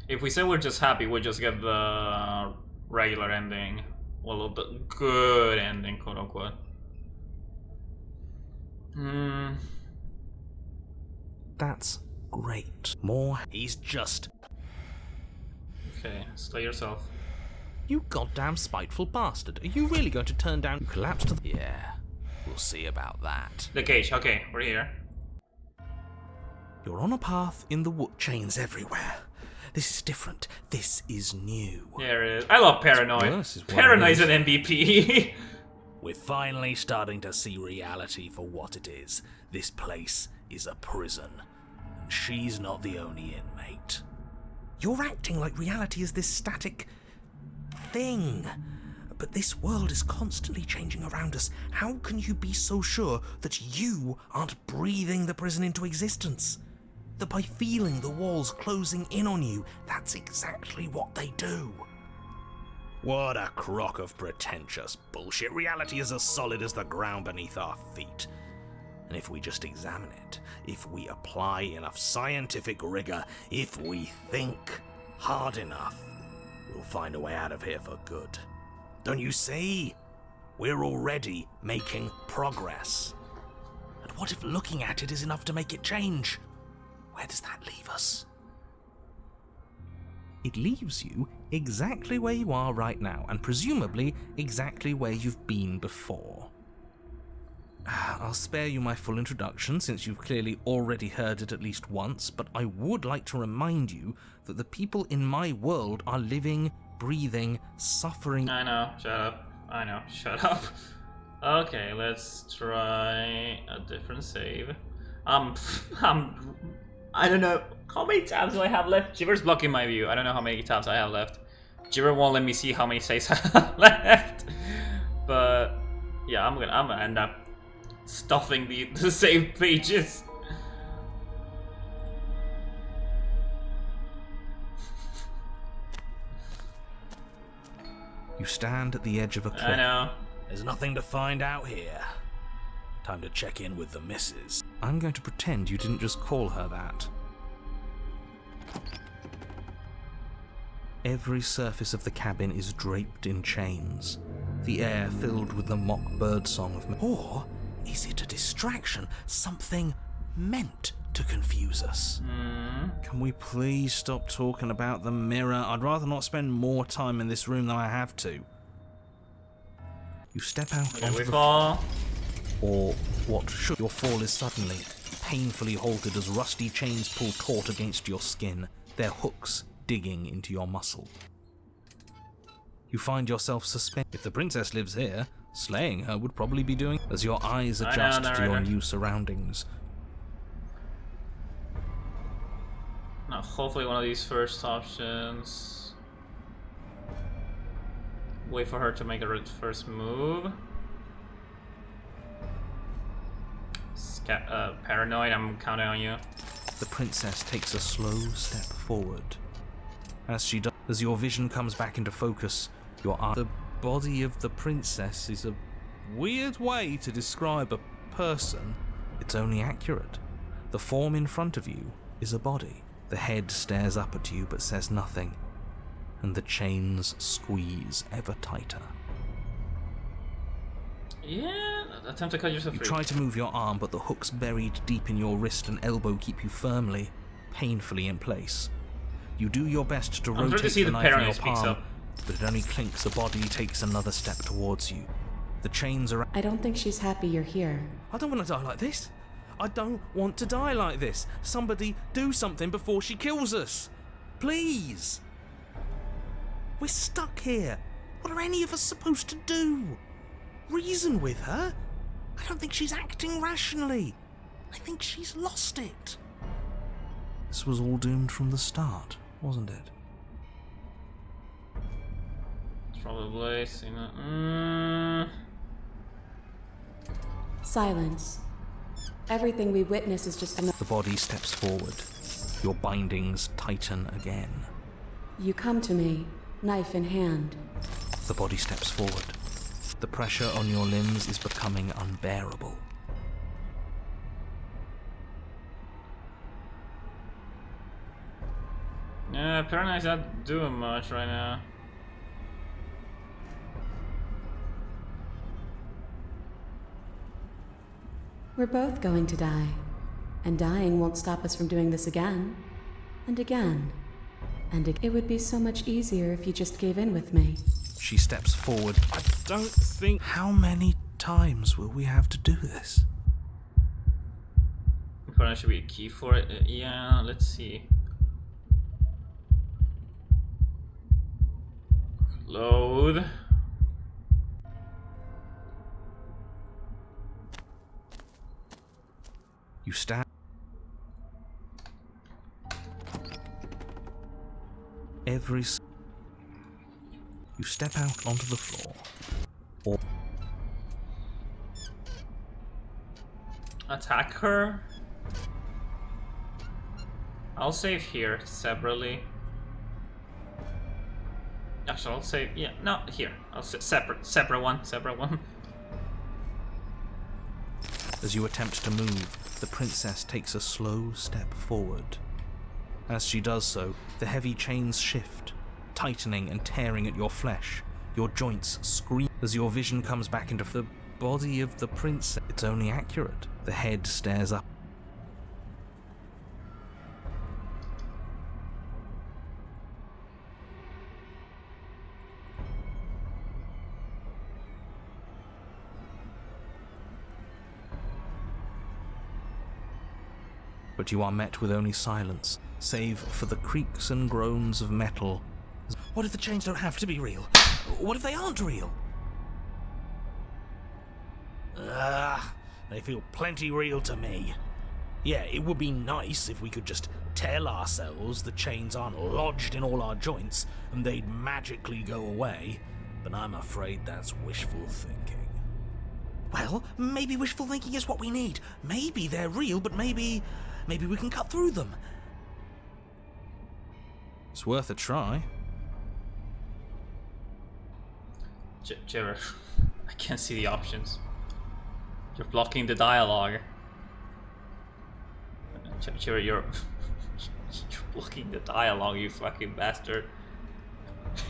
If we say we're just happy, we'll just get the regular ending. Well, the good ending, quote unquote. That's great. More. He's just... Okay, slay yourself. You goddamn spiteful bastard. Are you really going to turn down... You collapse to the... Yeah, we'll see about that. The cage, okay, we're here. You're on a path in the wood. Chains everywhere. This is different. This is new. There it is. I love Paranoid. Paranoid's an MVP. We're finally starting to see reality for what it is. This place is a prison, and she's not the only inmate. You're acting like reality is this static thing. But this world is constantly changing around us. How can you be so sure that you aren't breathing the prison into existence? That by feeling the walls closing in on you, that's exactly what they do. What a crock of pretentious bullshit. Reality is as solid as the ground beneath our feet. And if we just examine it, if we apply enough scientific rigor, if we think hard enough, we'll find a way out of here for good. Don't you see? We're already making progress. And what if looking at it is enough to make it change? Where does that leave us? It leaves you exactly where you are right now, and presumably exactly where you've been before. I'll spare you my full introduction, since you've clearly already heard it at least once, but I would like to remind you that the people in my world are living, breathing, suffering... I know, shut up. I know, shut up. Okay, let's try a different save. I don't know. How many tabs do I have left? Jiver's blocking my view. I don't know how many tabs I have left. Jiver won't let me see how many saves I have left. But yeah, I'm gonna end up stuffing the save pages. You stand at the edge of a cliff. I know. There's nothing to find out here. Time to check in with the missus. I'm going to pretend you didn't just call her that. Every surface of the cabin is draped in chains, the air filled with the mock birdsong of... Or is it a distraction? Something meant to confuse us? Can we please stop talking about the mirror? I'd rather not spend more time in this room than I have to. You step out onto the fall. Or what should your fall is suddenly, painfully halted as rusty chains pull taut against your skin, their hooks digging into your muscle. You find yourself suspended. If the princess lives here, slaying her would probably be doing as your eyes adjust to your new surroundings. Now, hopefully one of these first options. Wait for her to make a first move. Paranoid, I'm counting on you. The princess takes a slow step forward. As she does, as your vision comes back into focus, your eye... The body of the princess is a weird way to describe a person. It's only accurate. The form in front of you is a body. The head stares up at you but says nothing, and the chains squeeze ever tighter. Yeah, attempt to cut yourself free. You try to move your arm, but the hooks buried deep in your wrist and elbow keep you firmly, painfully in place. You do your best to I'm trying to rotate see the the knife in parent your who speaks palm, up. but it only clinks. A body takes another step towards you. The chains are... I don't think she's happy you're here. I don't want to die like this. I don't want to die like this. Somebody do something before she kills us. Please. We're stuck here. What are any of us supposed to do? Reason with her? I don't think she's acting rationally. I think she's lost it. This was all doomed from the start, wasn't it? Probably. So, Silence. Everything we witness is just The body steps forward. Your bindings tighten again. You come to me, knife in hand. The body steps forward. The pressure on your limbs is becoming unbearable. yeah, Paranoid's not doing much right now. We're both going to die. And dying won't stop us from doing this again. And again. It would be so much easier if you just gave in with me. She steps forward. I don't think... How many times will we have to do this? Probably should be a key for it. Yeah, let's see. Load. You stand. You step out onto the floor. Or Attack her. I'll save here separately. Actually, I'll save. Yeah, no, here. I'll separate one. as you attempt to move, the princess takes a slow step forward. As she does so, the heavy chains shift, tightening and tearing at your flesh. Your joints scream as your vision comes back into the body of the princess. It's only accurate. The head stares up. But you are met with only silence, save for the creaks and groans of metal. What if the chains don't have to be real? What if they aren't real? They feel plenty real to me. Yeah, it would be nice if we could just tell ourselves the chains aren't lodged in all our joints and they'd magically go away, but I'm afraid that's wishful thinking. Well, maybe wishful thinking is what we need. Maybe they're real, but maybe we can cut through them. It's worth a try. Jibber, I can't see the options. You're blocking the dialogue. Jibber, you're blocking the dialogue, you fucking bastard.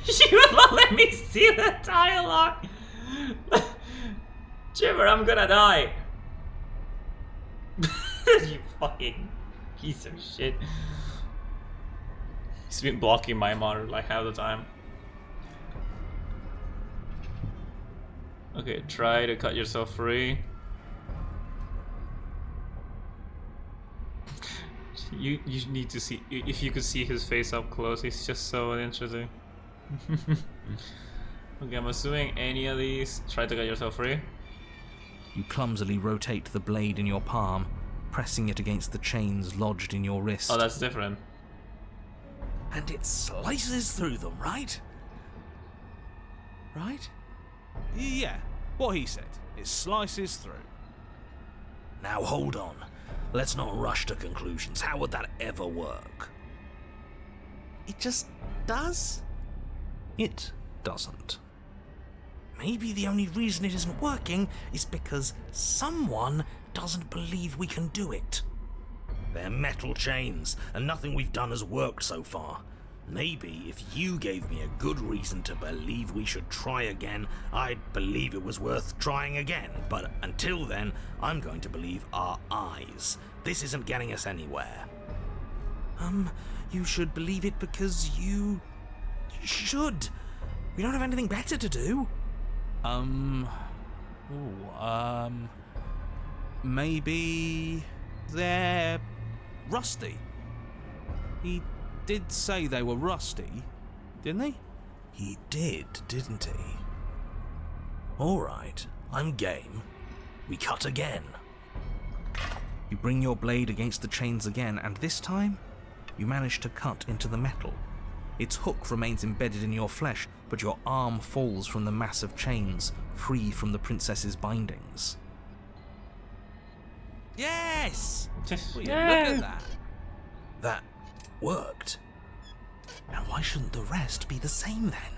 You will not let me see the dialogue! Jibber, I'm gonna die! You fucking piece of shit. He's been blocking my monitor like half the time. Okay, try to cut yourself free. You need to see, if you could see his face up close, he's just so interesting. Okay, I'm assuming any of these. Try to cut yourself free. You clumsily rotate the blade in your palm, pressing it against the chains lodged in your wrist. Oh, that's different. And it slices through them, right? Right? Yeah, what he said. It slices through. Now hold on. Let's not rush to conclusions. How would that ever work? It just does? It doesn't. Maybe the only reason it isn't working is because someone doesn't believe we can do it. They're metal chains, and nothing we've done has worked so far. Maybe if you gave me a good reason to believe we should try again, I'd believe it was worth trying again. But until then, I'm going to believe our eyes. This isn't getting us anywhere. You should believe it because you should. We don't have anything better to do. Maybe they're rusty. He did say they were rusty, didn't he? He did, didn't he? Alright, I'm game. We cut again. You bring your blade against the chains again, and this time, you manage to cut into the metal. Its hook remains embedded in your flesh, but your arm falls from the mass of chains, free from the princess's bindings. Yes! Will you Yeah. look at that? That worked. And why shouldn't the rest be the same then?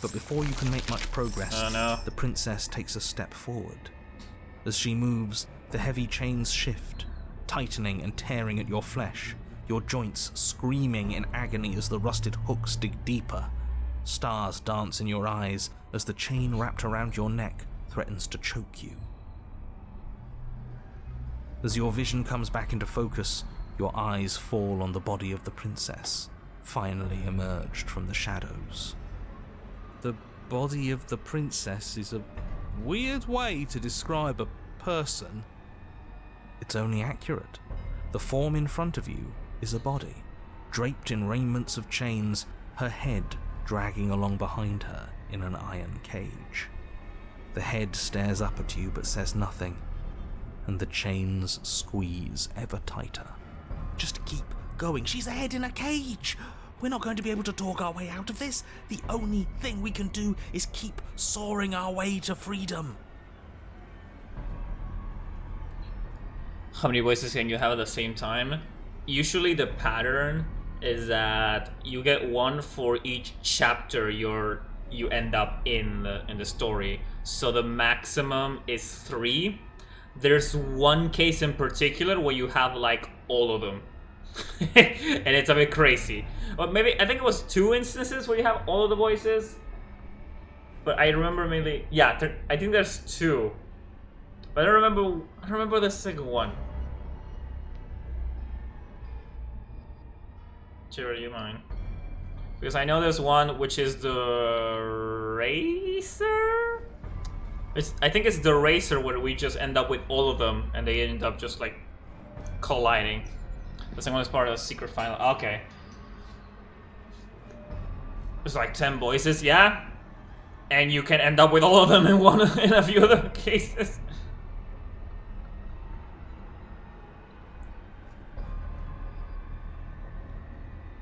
But before you can make much progress, Oh, no. the princess takes a step forward. As she moves, the heavy chains shift, tightening and tearing at your flesh, your joints screaming in agony as the rusted hooks dig deeper. Stars dance in your eyes as the chain wrapped around your neck threatens to choke you. As your vision comes back into focus, your eyes fall on the body of the princess, finally emerged from the shadows. The body of the princess is a weird way to describe a person. It's only accurate. The form in front of you is a body, draped in raiments of chains, her head dragging along behind her in an iron cage. The head stares up at you but says nothing, and the chains squeeze ever tighter. Just keep going. She's a head in a cage. We're not going to be able to talk our way out of this. The only thing we can do is keep soaring our way to freedom. How many voices can you have at the same time? Usually the pattern is that you get one for each chapter you end up in the story. So the maximum is 3. There's one case in particular where you have like all of them. And it's a bit crazy. But maybe I think it was 2 instances where you have all of the voices. But I remember maybe I think there's 2. But I don't remember the second one. Chira, you mind? Because I know there's one which is the racer. I think it's the racer where we just end up with all of them and they end up just like colliding. The second one is part of the secret final. Okay. It's like 10 voices, yeah? And you can end up with all of them in a few other cases.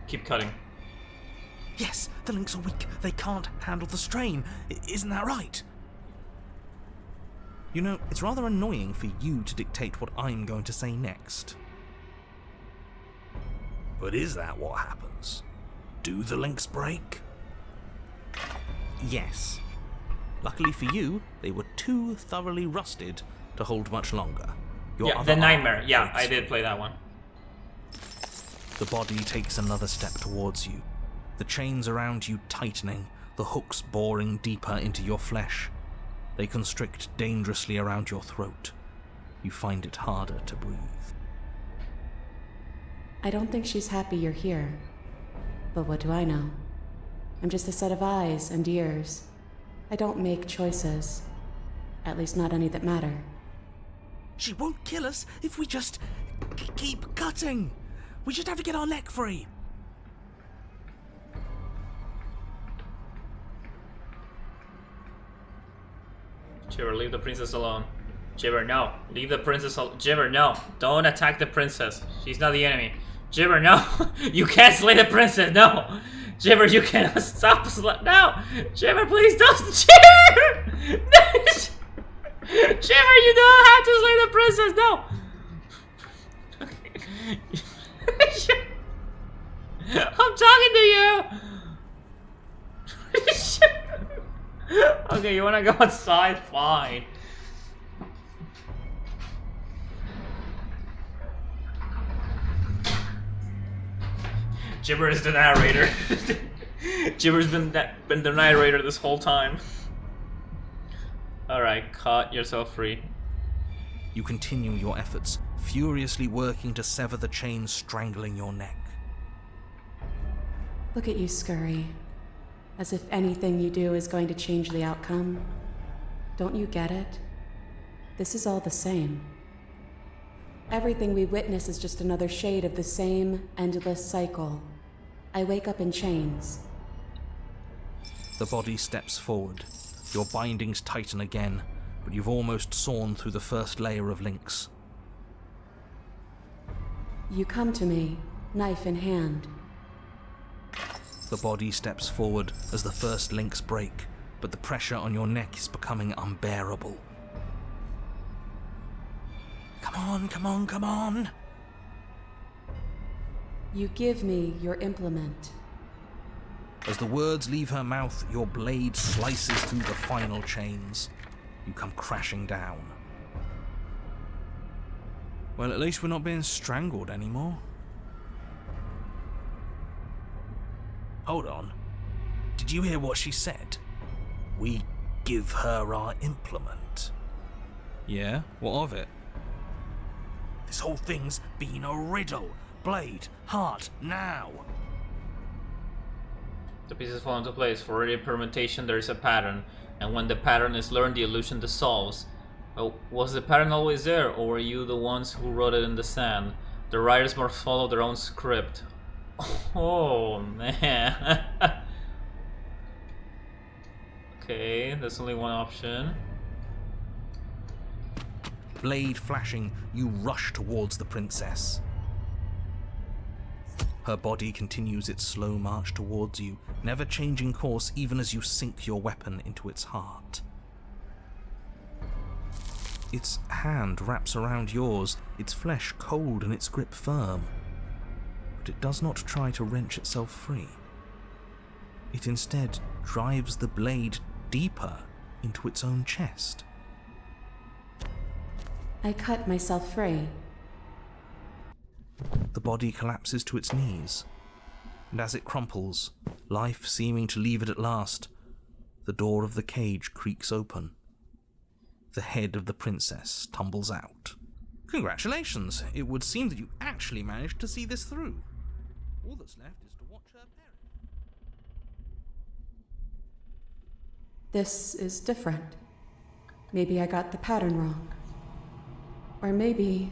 Keep cutting. Yes, the links are weak. They can't handle the strain. Isn't that right? You know, it's rather annoying for you to dictate what I'm going to say next. But is that what happens? Do the links break? Yes. Luckily for you, they were too thoroughly rusted to hold much longer. Your Yeah, other the nightmare. arm Yeah, breaks I did free. play that one. The body takes another step towards you, the chains around you tightening, the hooks boring deeper into your flesh. They constrict dangerously around your throat. You find it harder to breathe. I don't think she's happy you're here. But what do I know? I'm just a set of eyes and ears. I don't make choices. At least not any that matter. She won't kill us if we just keep cutting. We just have to get our neck free. Jibber, leave the princess alone. Jibber, no. Leave the princess alone. Jibber, no. Don't attack the princess. She's not the enemy. Jibber, no. You can't slay the princess, no. Jibber, you cannot stop. No. Jibber, please don't. Jibber! No. Jibber, you don't have to slay the princess, no. I'm talking to you. Okay, you wanna go outside? Fine. Jibber is the narrator. Jibber's been the narrator this whole time. Alright, cut yourself free. You continue your efforts, furiously working to sever the chains strangling your neck. Look at you scurry, as if anything you do is going to change the outcome. Don't you get it? This is all the same. Everything we witness is just another shade of the same endless cycle. I wake up in chains. The body steps forward. Your bindings tighten again, but you've almost sawn through the first layer of links. You come to me, knife in hand. The body steps forward as the first links break, but the pressure on your neck is becoming unbearable. Come on, come on, come on! You give me your implement. As the words leave her mouth, your blade slices through the final chains. You come crashing down. Well, at least we're not being strangled anymore. Hold on. Did you hear what she said? We give her our implement. Yeah? What of it? This whole thing's been a riddle. Blade, heart, now! The pieces fall into place. For every permutation there is a pattern, and when the pattern is learned, the illusion dissolves. Well, was the pattern always there, or were you the ones who wrote it in the sand? The writers must follow their own script. Oh, man. Okay, there's only one option. Blade flashing, you rush towards the princess. Her body continues its slow march towards you, never changing course even as you sink your weapon into its heart. Its hand wraps around yours, its flesh cold and its grip firm. But it does not try to wrench itself free. It instead drives the blade deeper into its own chest. I cut myself free. The body collapses to its knees, and as it crumples, life seeming to leave it at last, the door of the cage creaks open. The head of the princess tumbles out. Congratulations! It would seem that you actually managed to see this through. All that's left is to watch her perish. This is different. Maybe I got the pattern wrong. Or maybe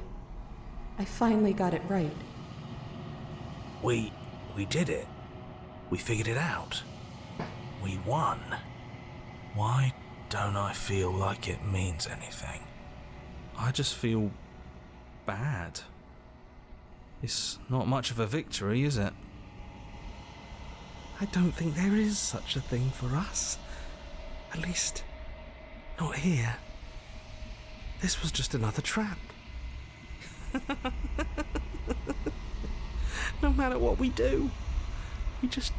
I finally got it right. We did it. We figured it out. We won. Why don't I feel like it means anything? I just feel bad. It's not much of a victory, is it? I don't think there is such a thing for us. At least, not here. This was just another trap. No matter what we do, we just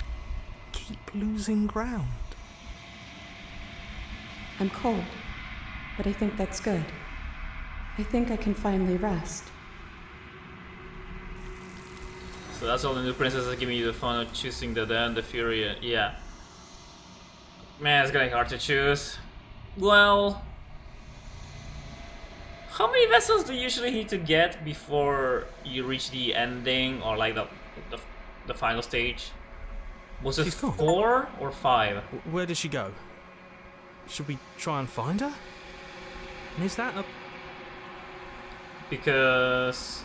keep losing ground. I'm cold, but I think that's good. I think I can finally rest. So that's all the new princesses are giving you the fun of choosing the Den, the Fury, yeah. Man, it's getting hard to choose. Well, how many vessels do you usually need to get before you reach the ending or like the final stage? Was it 4 or 5? Where did she go? Should we try and find her? And is that a... Because,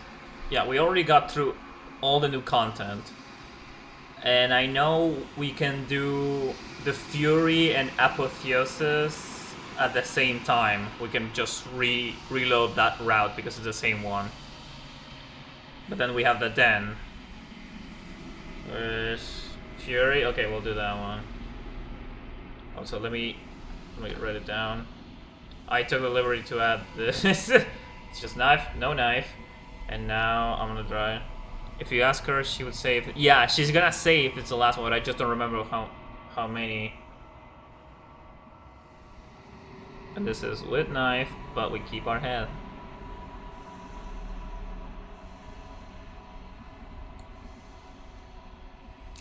yeah, we already got through all the new content. And I know we can do the Fury and Apotheosis at the same time. We can just reload that route because it's the same one. But then we have the Den. Where's Fury? Okay, we'll do that one. Also, let me write it down. I took the liberty to add this. It's just knife, no knife. And now I'm gonna try. If you ask her, she would say if yeah, she's gonna say if it's the last one, but I just don't remember how many. And this is with knife, but we keep our head.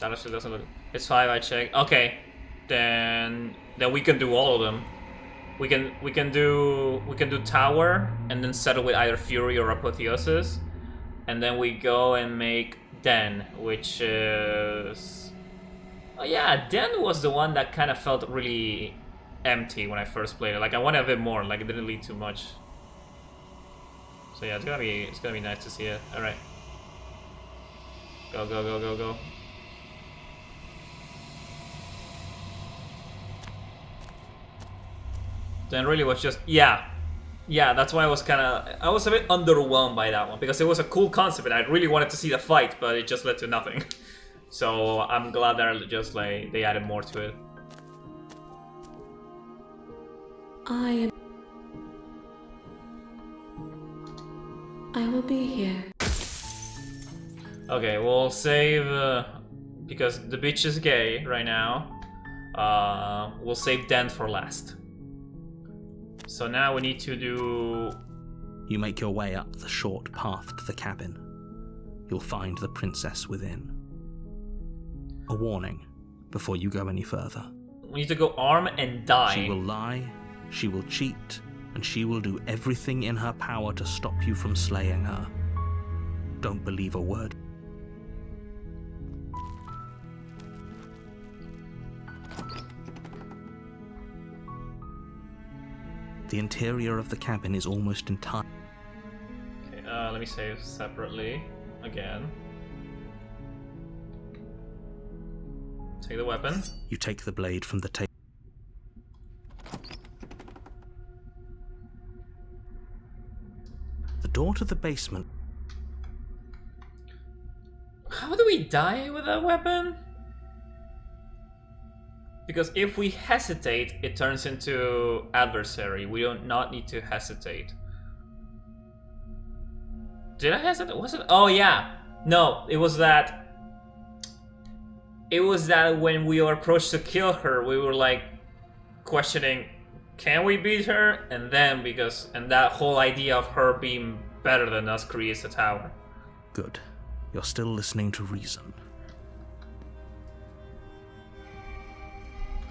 That actually doesn't look. It's 5. I checked. Okay, then we can do all of them. We can do tower and then settle with either Fury or Apotheosis, and then we go and make Den, which is yeah, Den was the one that kind of felt really empty when I first played it. Like I wanted a bit more. Like it didn't lead too much. So yeah, it's gonna be nice to see it. All right, go go go go go. Then really was just yeah, that's why I was a bit underwhelmed by that one, because it was a cool concept and I really wanted to see the fight, but it just led to nothing. So I'm glad that just like they added more to it. I will be here. Okay, we'll save because the bitch is gay right now. We'll save Den for last. So now we need to do... You make your way up the short path to the cabin. You'll find the princess within. A warning before you go any further. We need to go arm and die. She will lie, she will cheat, and she will do everything in her power to stop you from slaying her. Don't believe a word. The interior of the cabin is almost entire. Okay, let me save separately again. Take the weapon. You take the blade from the table. The door to the basement. How do we die with that weapon? Because if we hesitate, it turns into adversary. We do not need to hesitate. Did I hesitate? Was it? Oh yeah. No, it was that. It was that when we were approached to kill her, we were like questioning, can we beat her? And then and that whole idea of her being better than us creates a tower. Good. You're still listening to reason.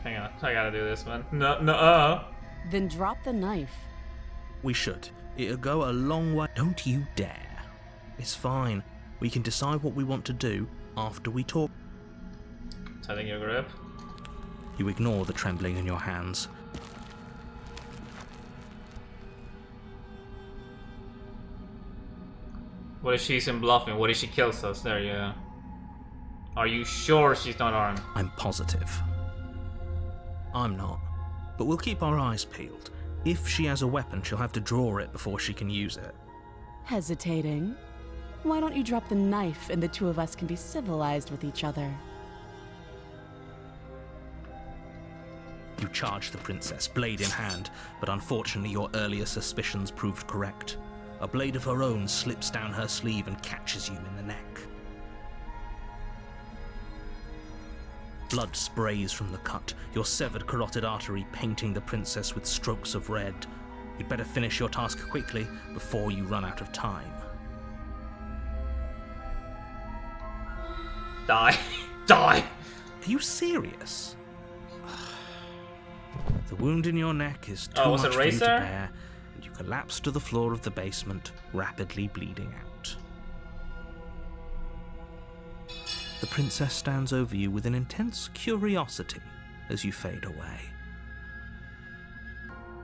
Hang on, I gotta do this one. No. Then drop the knife. We should. It'll go a long way. Don't you dare. It's fine. We can decide what we want to do after we talk. Tightening your grip. You ignore the trembling in your hands. What if she's in bluffing? What if she kills us? There you go. Are you sure she's not armed? I'm positive. I'm not. But we'll keep our eyes peeled. If she has a weapon, she'll have to draw it before she can use it. Hesitating? Why don't you drop the knife and the two of us can be civilized with each other? You charge the princess, blade in hand, but unfortunately your earlier suspicions proved correct. A blade of her own slips down her sleeve and catches you in the neck. Blood sprays from the cut, your severed carotid artery painting the princess with strokes of red. You'd better finish your task quickly before you run out of time. Die. Die! Are you serious? The wound in your neck is too was much it for you to Racer? bear, and you collapse to the floor of the basement, rapidly bleeding out. The princess stands over you with an intense curiosity as you fade away.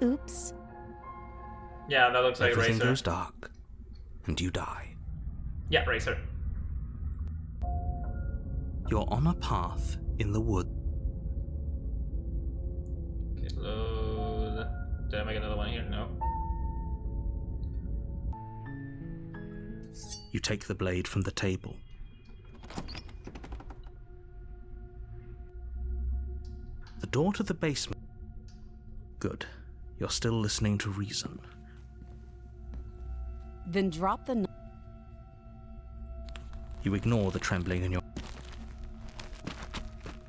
Oops. Yeah, that looks like Everything Racer. goes dark, and you die. Yeah, Racer. You're on a path in the wood. Okay, load. Did I make another one here? No. You take the blade from the table. The door to the basement. Good. You're still listening to reason. Then drop the knife. You ignore the trembling in your...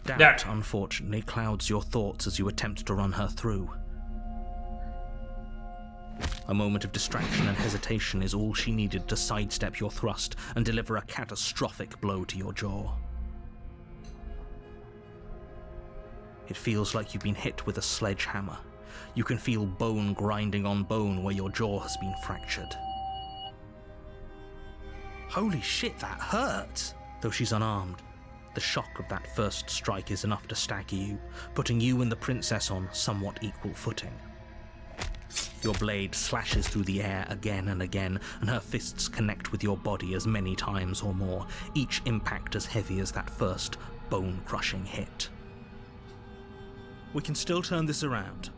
Doubt, There. unfortunately, clouds your thoughts as you attempt to run her through. A moment of distraction and hesitation is all she needed to sidestep your thrust and deliver a catastrophic blow to your jaw. It feels like you've been hit with a sledgehammer. You can feel bone grinding on bone where your jaw has been fractured. Holy shit, that hurt! Though she's unarmed, the shock of that first strike is enough to stagger you, putting you and the princess on somewhat equal footing. Your blade slashes through the air again and again, and her fists connect with your body as many times or more, each impact as heavy as that first bone-crushing hit. We can still turn this around.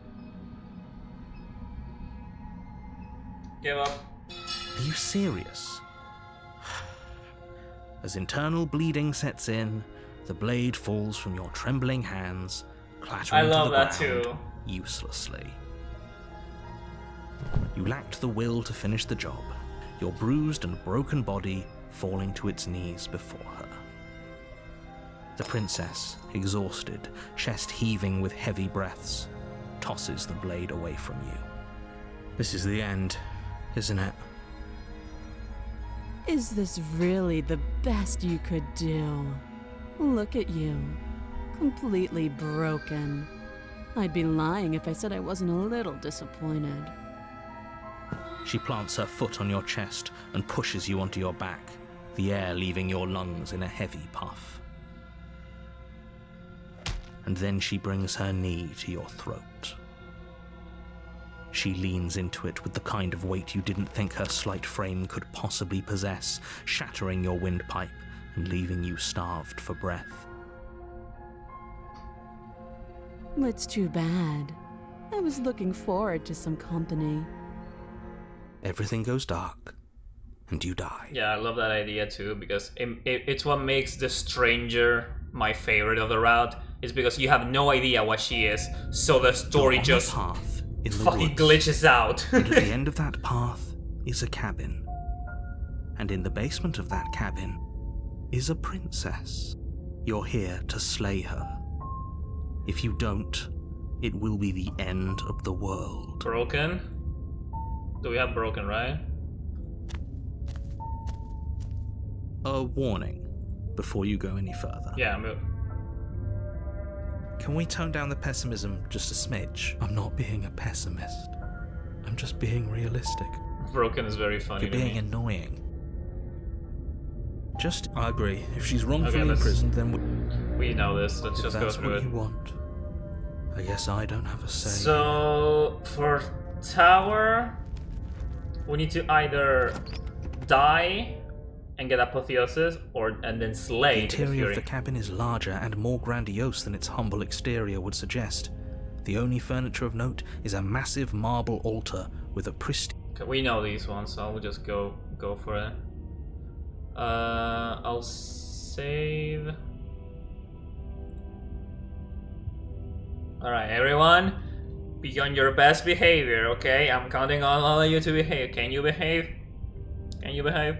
Give up. Are you serious? As internal bleeding sets in, the blade falls from your trembling hands, clattering to the ground too. Uselessly. You lacked the will to finish the job, your bruised and broken body falling to its knees before her. The princess, exhausted, chest heaving with heavy breaths, tosses the blade away from you. This is the end, isn't it? Is this really the best you could do? Look at you. Completely broken. I'd be lying if I said I wasn't a little disappointed. She plants her foot on your chest and pushes you onto your back, the air leaving your lungs in a heavy puff. And then she brings her knee to your throat. She leans into it with the kind of weight you didn't think her slight frame could possibly possess, shattering your windpipe and leaving you starved for breath. It's too bad. I was looking forward to some company. Everything goes dark, and you die. Yeah, I love that idea too, because it's what makes the stranger my favorite of the route. Is because you have no idea what she is, so the story just fucking glitches out. And at the end of that path is a cabin. And in the basement of that cabin is a princess. You're here to slay her. If you don't, it will be the end of the world. Broken? Do we have broken, right? A warning before you go any further. Yeah, Can we tone down the pessimism just a smidge? I'm not being a pessimist. I'm just being realistic. Broken is very funny. You're being annoying. I agree. If she's wrongfully Okay, imprisoned, then we know this. Let's if just go that's through what it. you want, I guess I don't have a say. So for tower, we need to either die and get apotheosis, and then slay. The interior of the cabin is larger and more grandiose than its humble exterior would suggest. The only furniture of note is a massive marble altar with a pristine. Okay, we know these ones, so we'll just go for it. I'll save. All right, everyone, be on your best behavior. Okay, I'm counting on all of you to behave. Can you behave? Can you behave?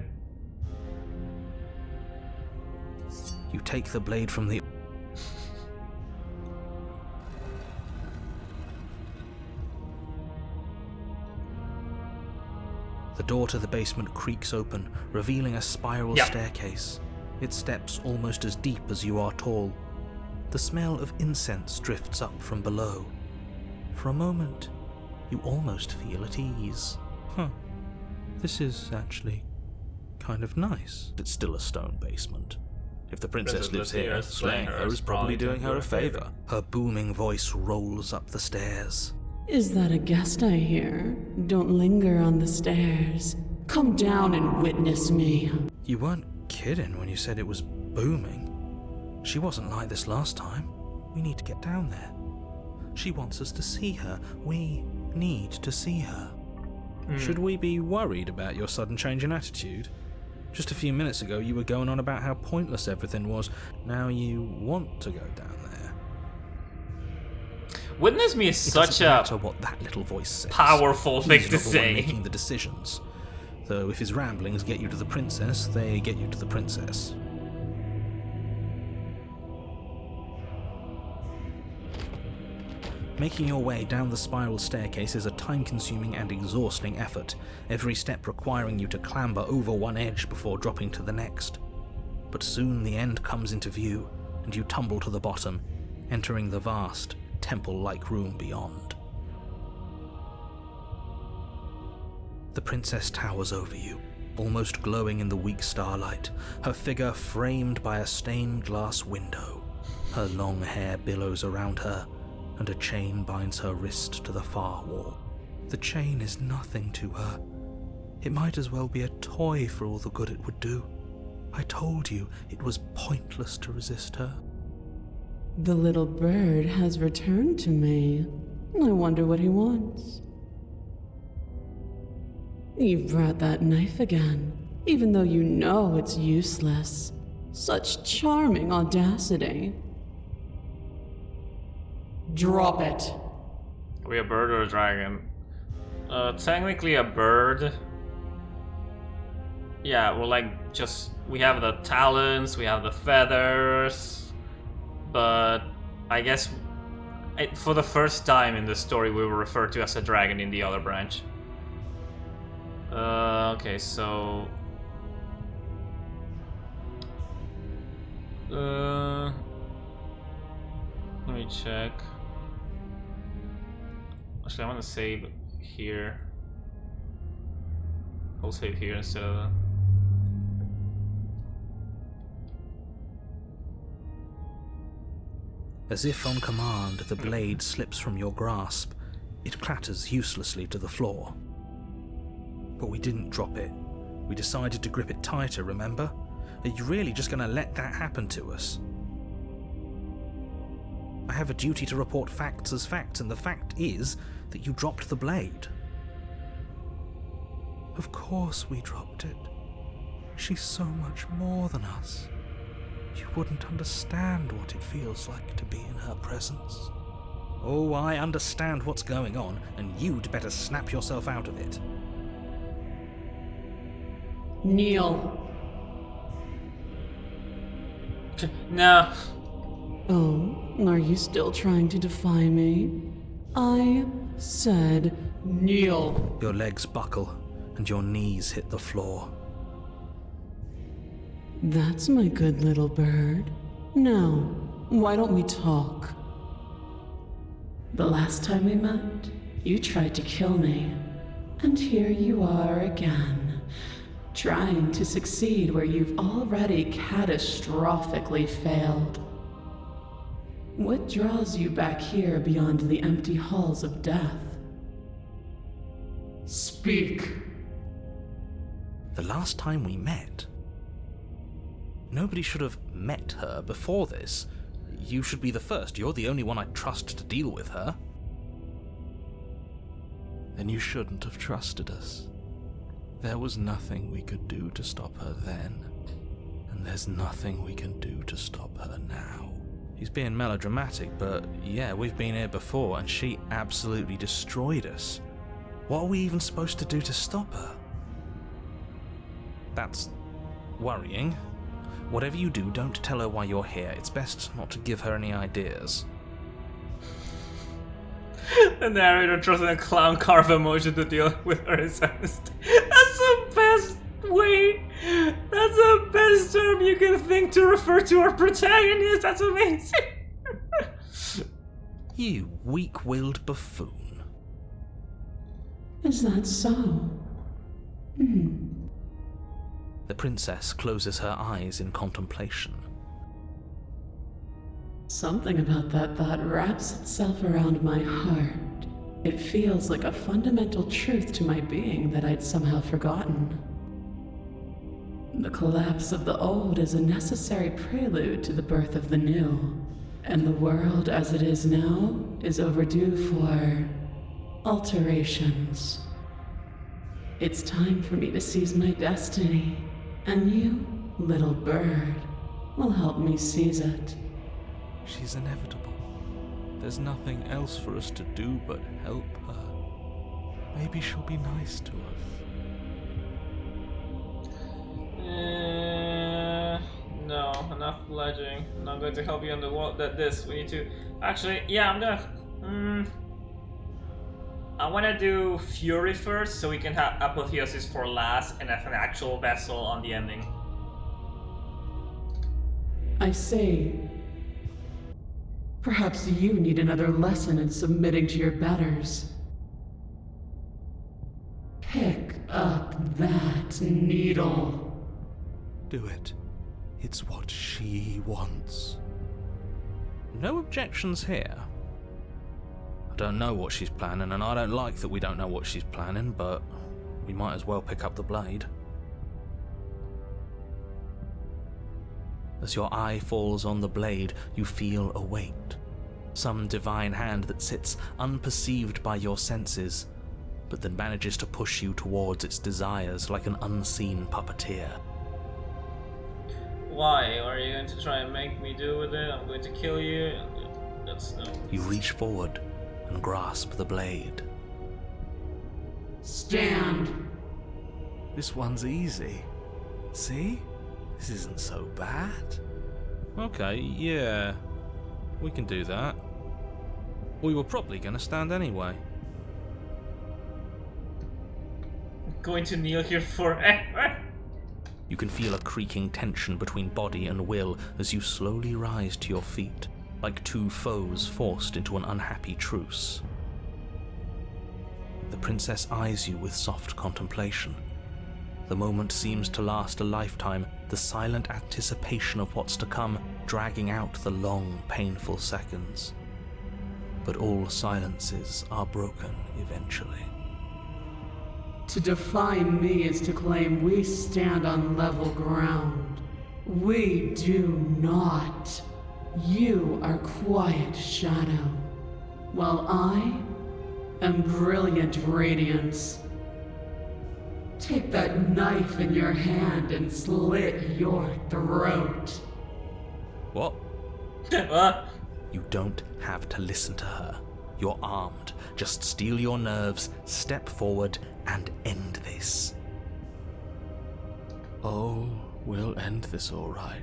You take the blade from the... The door to the basement creaks open, revealing a spiral staircase. Its steps almost as deep as you are tall. The smell of incense drifts up from below. For a moment, you almost feel at ease. This is actually kind of nice. It's still a stone basement. If the princess lives here, slaying her is probably doing her a favor. Her booming voice rolls up the stairs. Is that a guest I hear? Don't linger on the stairs. Come down and witness me. You weren't kidding when you said it was booming. She wasn't like this last time. We need to get down there. She wants us to see her. We need to see her. Should we be worried about your sudden change in attitude? Just a few minutes ago, you were going on about how pointless everything was. Now you want to go down there. Witness me is such a matter what that little voice says. powerful thing He's to not the one say. making the decisions. Though if his ramblings get you to the princess, they get you to the princess. Making your way down the spiral staircase is a time-consuming and exhausting effort, every step requiring you to clamber over one edge before dropping to the next. But soon the end comes into view, and you tumble to the bottom, entering the vast, temple-like room beyond. The princess towers over you, almost glowing in the weak starlight, her figure framed by a stained glass window. Her long hair billows around her, and a chain binds her wrist to the far wall. The chain is nothing to her. It might as well be a toy for all the good it would do. I told you it was pointless to resist her. The little bird has returned to me. I wonder what he wants. You brought that knife again, even though you know it's useless. Such charming audacity. Drop it. Are we a bird or a dragon? Technically a bird. Yeah, we're like just... We have the talons, we have the feathers, but I guess for the first time in the story we were referred to as a dragon in the other branch. Okay, so... let me check. Actually, I want to save here. I'll save here instead of that. As if on command, the blade slips from your grasp. It clatters uselessly to the floor. But we didn't drop it. We decided to grip it tighter, remember? Are you really just going to let that happen to us? I have a duty to report facts as facts, and the fact is that you dropped the blade. Of course we dropped it. She's so much more than us. You wouldn't understand what it feels like to be in her presence. Oh, I understand what's going on, and you'd better snap yourself out of it. Kneel. No. Oh, are you still trying to defy me? I said kneel. Your legs buckle, and your knees hit the floor. That's my good little bird. Now, why don't we talk? The last time we met, you tried to kill me. And here you are again, trying to succeed where you've already catastrophically failed. What draws you back here beyond the empty halls of death? Speak. The last time we met, nobody should have met her before this. You should be the first. You're the only one I'd trust to deal with her. Then you shouldn't have trusted us. There was nothing we could do to stop her then, and there's nothing we can do to stop her now. He's being melodramatic, but yeah, we've been here before, and she absolutely destroyed us. What are we even supposed to do to stop her? That's worrying. Whatever you do, don't tell her why you're here. It's best not to give her any ideas. The narrator draws a clown carve emoji to deal with her insanity. That's the best way. That's the best term you can think to refer to our protagonist. That's amazing. You weak-willed buffoon. Is that so? The princess closes her eyes in contemplation. Something about that thought wraps itself around my heart. It feels like a fundamental truth to my being that I'd somehow forgotten. The collapse of the old is a necessary prelude to the birth of the new, and the world as it is now is overdue for alterations. It's time for me to seize my destiny, and you, little bird, will help me seize it. She's inevitable. There's nothing else for us to do but help her. Maybe she'll be nice to us. No, enough pledging. I'm not going to help you on the wall. We need to. Actually, yeah, I'm gonna. I want to do Fury first, so we can have Apotheosis for last, and have an actual vessel on the ending. I see. Perhaps you need another lesson in submitting to your betters. Pick up that needle. Do it. It's what she wants. No objections here. I don't know what she's planning, and I don't like that we don't know what she's planning, but we might as well pick up the blade. As your eye falls on the blade, you feel a weight. Some divine hand that sits unperceived by your senses, but that manages to push you towards its desires like an unseen puppeteer. Why? Are you going to try and make me do with it? I'm going to kill you? That's no. You reach forward and grasp the blade. Stand. This one's easy. See? This isn't so bad. Okay, yeah. We can do that. We were probably going to stand anyway. I'm going to kneel here forever. You can feel a creaking tension between body and will as you slowly rise to your feet, like two foes forced into an unhappy truce. The princess eyes you with soft contemplation. The moment seems to last a lifetime, the silent anticipation of what's to come dragging out the long, painful seconds. But all silences are broken eventually. To define me is to claim we stand on level ground. We do not. You are quiet shadow, while I am brilliant radiance. Take that knife in your hand and slit your throat. What? What? You don't have to listen to her. You're armed. Just steel your nerves, step forward, and end this. Oh, we'll end this all right.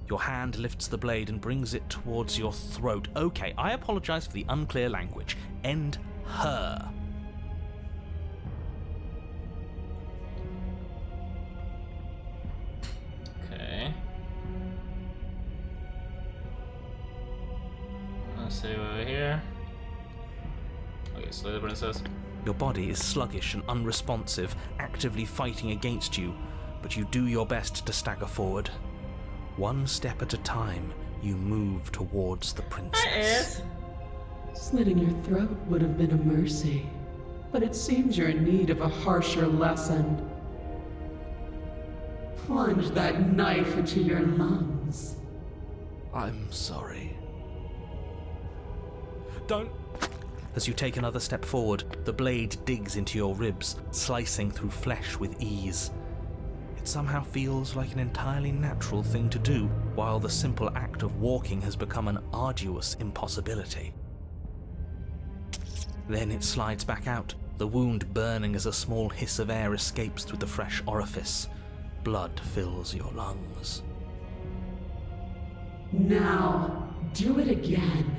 Your hand lifts the blade and brings it towards your throat. Okay, I apologize for the unclear language. End her. Okay. Let's see over here. Okay, slay the princess. Your body is sluggish and unresponsive, actively fighting against you, but you do your best to stagger forward. One step at a time, you move towards the princess. Slitting your throat would have been a mercy, but it seems you're in need of a harsher lesson. Plunge that knife into your lungs. I'm sorry. Don't! As you take another step forward, the blade digs into your ribs, slicing through flesh with ease. It somehow feels like an entirely natural thing to do, while the simple act of walking has become an arduous impossibility. Then it slides back out, the wound burning as a small hiss of air escapes through the fresh orifice. Blood fills your lungs. Now, do it again.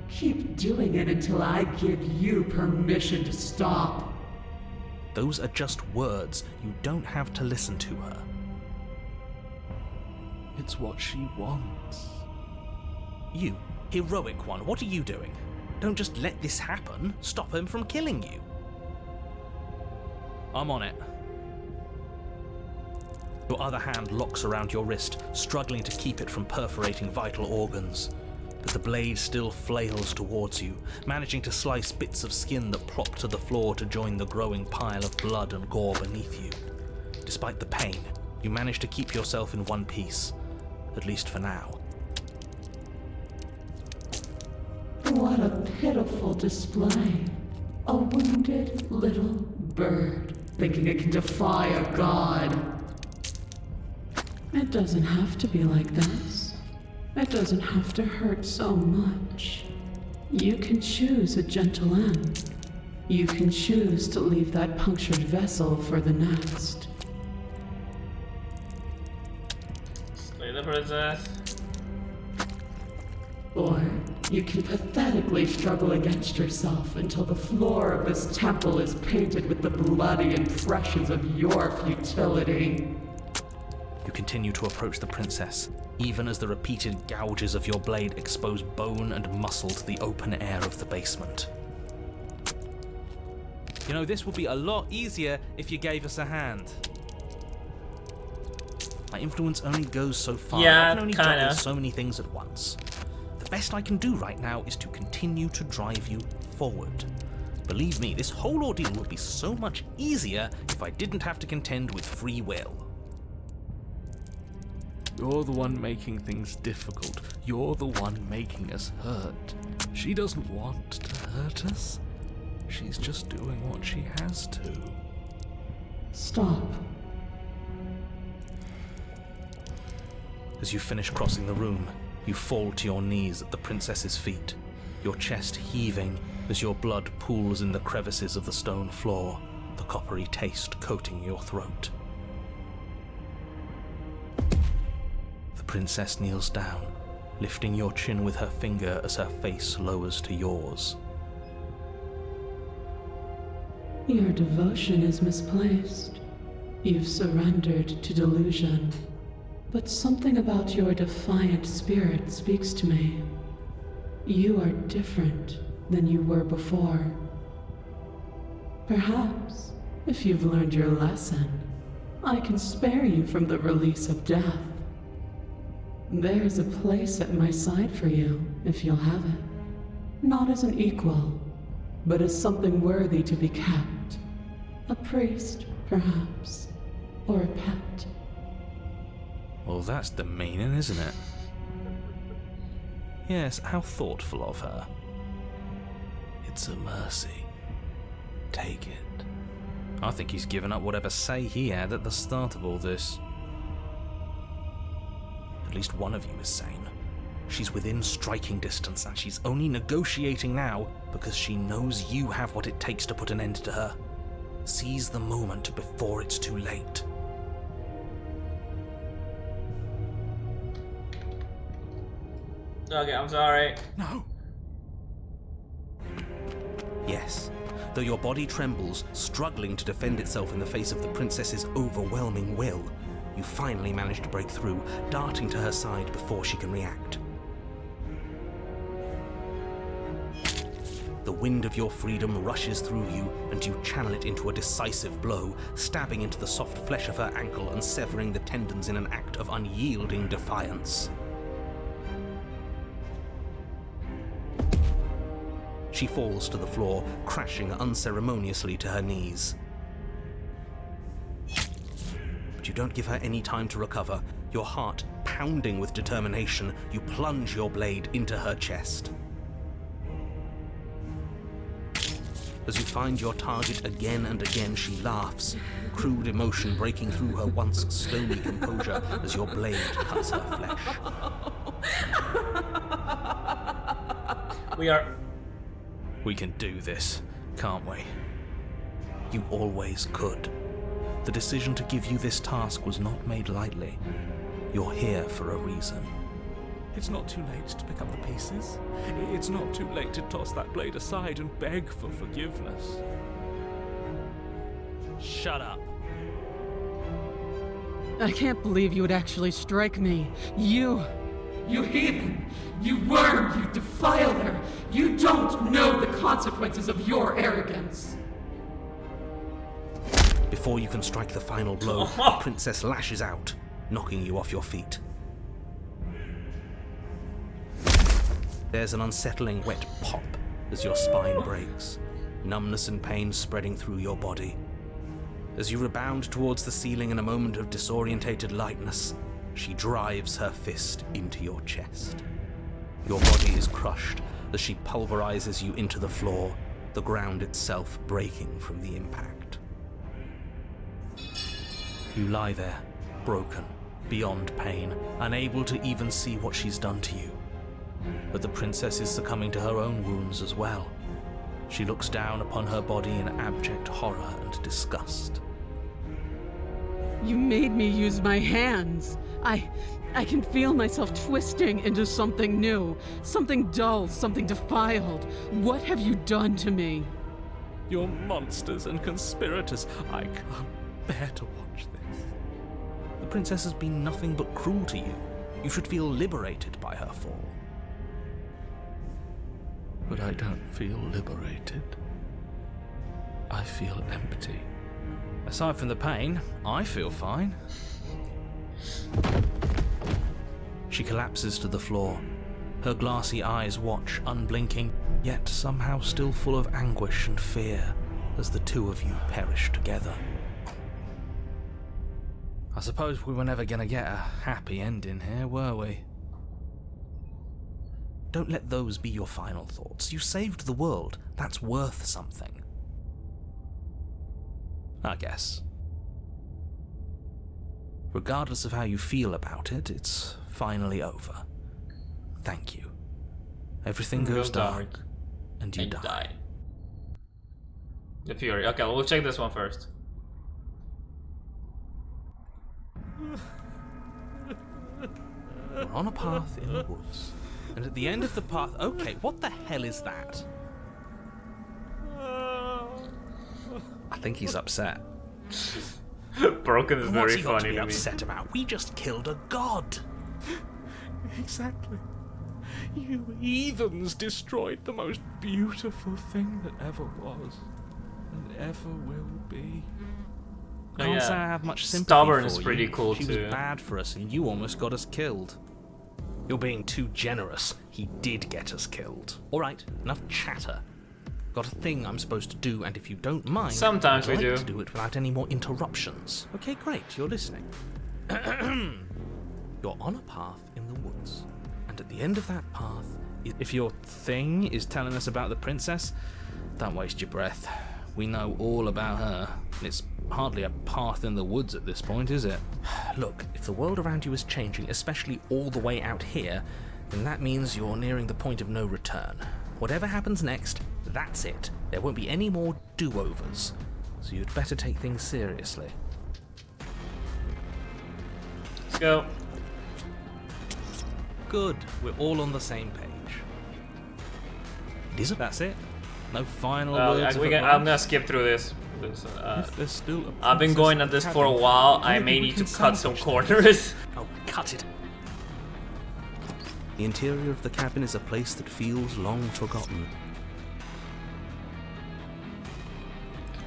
Keep doing it until I give you permission to stop. Those are just words. You don't have to listen to her. It's what she wants. You, heroic one, what are you doing? Don't just let this happen. Stop him from killing you. I'm on it. Your other hand locks around your wrist, struggling to keep it from perforating vital organs. But the blade still flails towards you, managing to slice bits of skin that plop to the floor to join the growing pile of blood and gore beneath you. Despite the pain, you manage to keep yourself in one piece, at least for now. What a pitiful display. A wounded little bird thinking it can defy a god. It doesn't have to be like this. It doesn't have to hurt so much. You can choose a gentle end. You can choose to leave that punctured vessel for the next. Slay the princess. Or you can pathetically struggle against yourself until the floor of this temple is painted with the bloody impressions of your futility. You continue to approach the princess, even as the repeated gouges of your blade expose bone and muscle to the open air of the basement. You know, this would be a lot easier if you gave us a hand. My influence only goes so far. Yeah, I can only kinda. juggle so many things at once. The best I can do right now is to continue to drive you forward. Believe me, this whole ordeal would be so much easier if I didn't have to contend with free will. You're the one making things difficult. You're the one making us hurt. She doesn't want to hurt us. She's just doing what she has to. Stop. As you finish crossing the room, you fall to your knees at the princess's feet, your chest heaving as your blood pools in the crevices of the stone floor, the coppery taste coating your throat. The princess kneels down, lifting your chin with her finger as her face lowers to yours. Your devotion is misplaced. You've surrendered to delusion. But something about your defiant spirit speaks to me. You are different than you were before. Perhaps, if you've learned your lesson, I can spare you from the release of death. There's a place at my side for you, if you'll have it. Not as an equal, but as something worthy to be kept. A priest, perhaps, or a pet. Well, that's demeaning, isn't it? Yes, how thoughtful of her. It's a mercy. Take it. I think he's given up whatever say he had at the start of all this. At least one of you is sane. She's within striking distance, and she's only negotiating now because she knows you have what it takes to put an end to her. Seize the moment before it's too late. Okay, I'm sorry. No. Yes, though your body trembles, struggling to defend itself in the face of the princess's overwhelming will, you finally manage to break through, darting to her side before she can react. The wind of your freedom rushes through you, and you channel it into a decisive blow, stabbing into the soft flesh of her ankle and severing the tendons in an act of unyielding defiance. She falls to the floor, crashing unceremoniously to her knees. But you don't give her any time to recover. Your heart pounding with determination, you plunge your blade into her chest. As you find your target again and again, she laughs, crude emotion breaking through her once stony composure as your blade cuts her flesh. We can do this, can't we? You always could. The decision to give you this task was not made lightly. You're here for a reason. It's not too late to pick up the pieces. It's not too late to toss that blade aside and beg for forgiveness. Shut up. I can't believe you would actually strike me. You heathen! You worm! You defiler! You don't know the consequences of your arrogance! Before you can strike the final blow, the princess lashes out, knocking you off your feet. There's an unsettling wet pop as your spine breaks, numbness and pain spreading through your body. As you rebound towards the ceiling in a moment of disorientated lightness, she drives her fist into your chest. Your body is crushed as she pulverizes you into the floor, the ground itself breaking from the impact. You lie there, broken, beyond pain, unable to even see what she's done to you. But the princess is succumbing to her own wounds as well. She looks down upon her body in abject horror and disgust. You made me use my hands. I can feel myself twisting into something new, something dull, something defiled. What have you done to me? You're monsters and conspirators. I can't bear to watch this. The princess has been nothing but cruel to you. You should feel liberated by her fall. But I don't feel liberated. I feel empty. Aside from the pain, I feel fine. She collapses to the floor. Her glassy eyes watch, unblinking, yet somehow still full of anguish and fear, as the two of you perish together. I suppose we were never gonna get a happy ending here, were we? Don't let those be your final thoughts. You saved the world. That's worth something. I guess. Regardless of how you feel about it, it's finally over. Thank you. Everything goes dark, and you die. The Fury. Okay, we'll check this one first. We're on a path in the woods, and at the end of the path... Okay, what the hell is that? I think he's upset. Broken is What's very he got to funny be to me. upset about? We just killed a god. Exactly. You heathens destroyed the most beautiful thing that ever was, and ever will be. Oh, Can't yeah. say I have much sympathy Stubborn for is you. pretty cool She too. was bad for us, and you almost got us killed. You're being too generous. He did get us killed. All right, enough chatter. Got a thing I'm supposed to do, and if you don't mind, Sometimes I'd we like do. to do it without any more interruptions. Okay, great. You're listening. You're on a path in the woods, and at the end of that path, If your thing is telling us about the princess, don't waste your breath. We know all about her, and it's hardly a path in the woods at this point, is it? look, if the world around you is changing, especially all the way out here, then that means you're nearing the point of no return. Whatever happens next, that's it. There won't be any more do-overs. So you'd better take things seriously. Let's go. Good, we're all on the same page. It isn't. That's it? No final Well, words of I'm advice? gonna skip through this. Because, If there's still a I've been princess going in at this the for a cabin, while. I maybe may we need to can cut some salvage corners. Oh, cut it. The interior of the cabin is a place that feels long forgotten.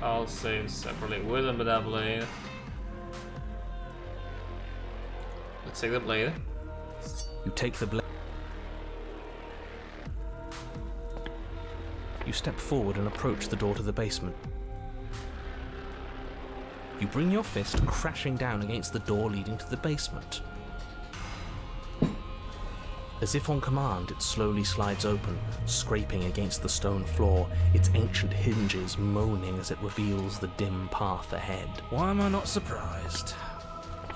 I'll save separately with and without blade. Let's take the blade. You take the blade. You step forward and approach the door to the basement. You bring your fist crashing down against the door leading to the basement. As if on command, it slowly slides open, scraping against the stone floor, its ancient hinges moaning as it reveals the dim path ahead. Why am I not surprised?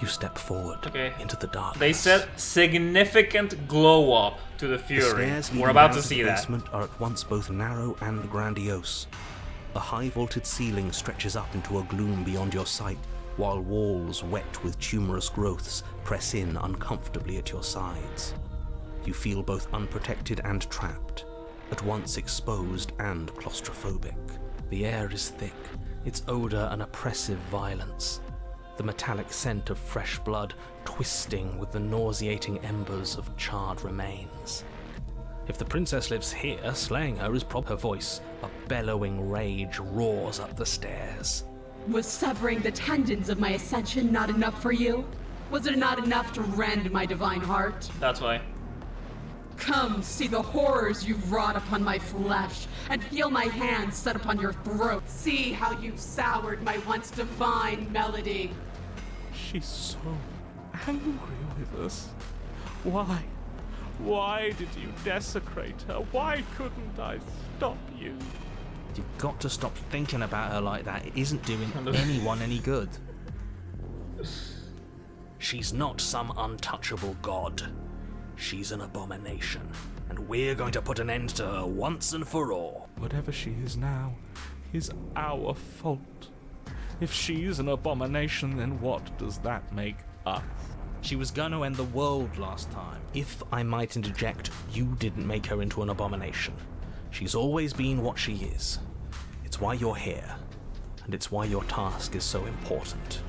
You step forward into the darkness. They said significant glow up to the The Fury. stairs We're leading about down to the see that. basement are at once both narrow and grandiose. A high-vaulted ceiling stretches up into a gloom beyond your sight, while walls wet with tumorous growths press in uncomfortably at your sides. You feel both unprotected and trapped, at once exposed and claustrophobic. The air is thick, its odor an oppressive violence. The metallic scent of fresh blood twisting with the nauseating embers of charred remains. If the princess lives here, slaying her is her voice. A bellowing rage roars up the stairs. Was severing the tendons of my ascension not enough for you? Was it not enough to rend my divine heart? That's why. Come, see the horrors you've wrought upon my flesh, and feel my hands set upon your throat. See how you've soured my once divine melody. She's so angry with us. Why? Why did you desecrate her? Why couldn't I stop you? You've got to stop thinking about her like that. It isn't doing anyone any good. She's not some untouchable god. She's an abomination, and we're going to put an end to her once and for all. Whatever she is now is our fault. If she's an abomination, then what does that make us? She was going to end the world last time. If I might interject, you didn't make her into an abomination. She's always been what she is. It's why you're here, and it's why your task is so important.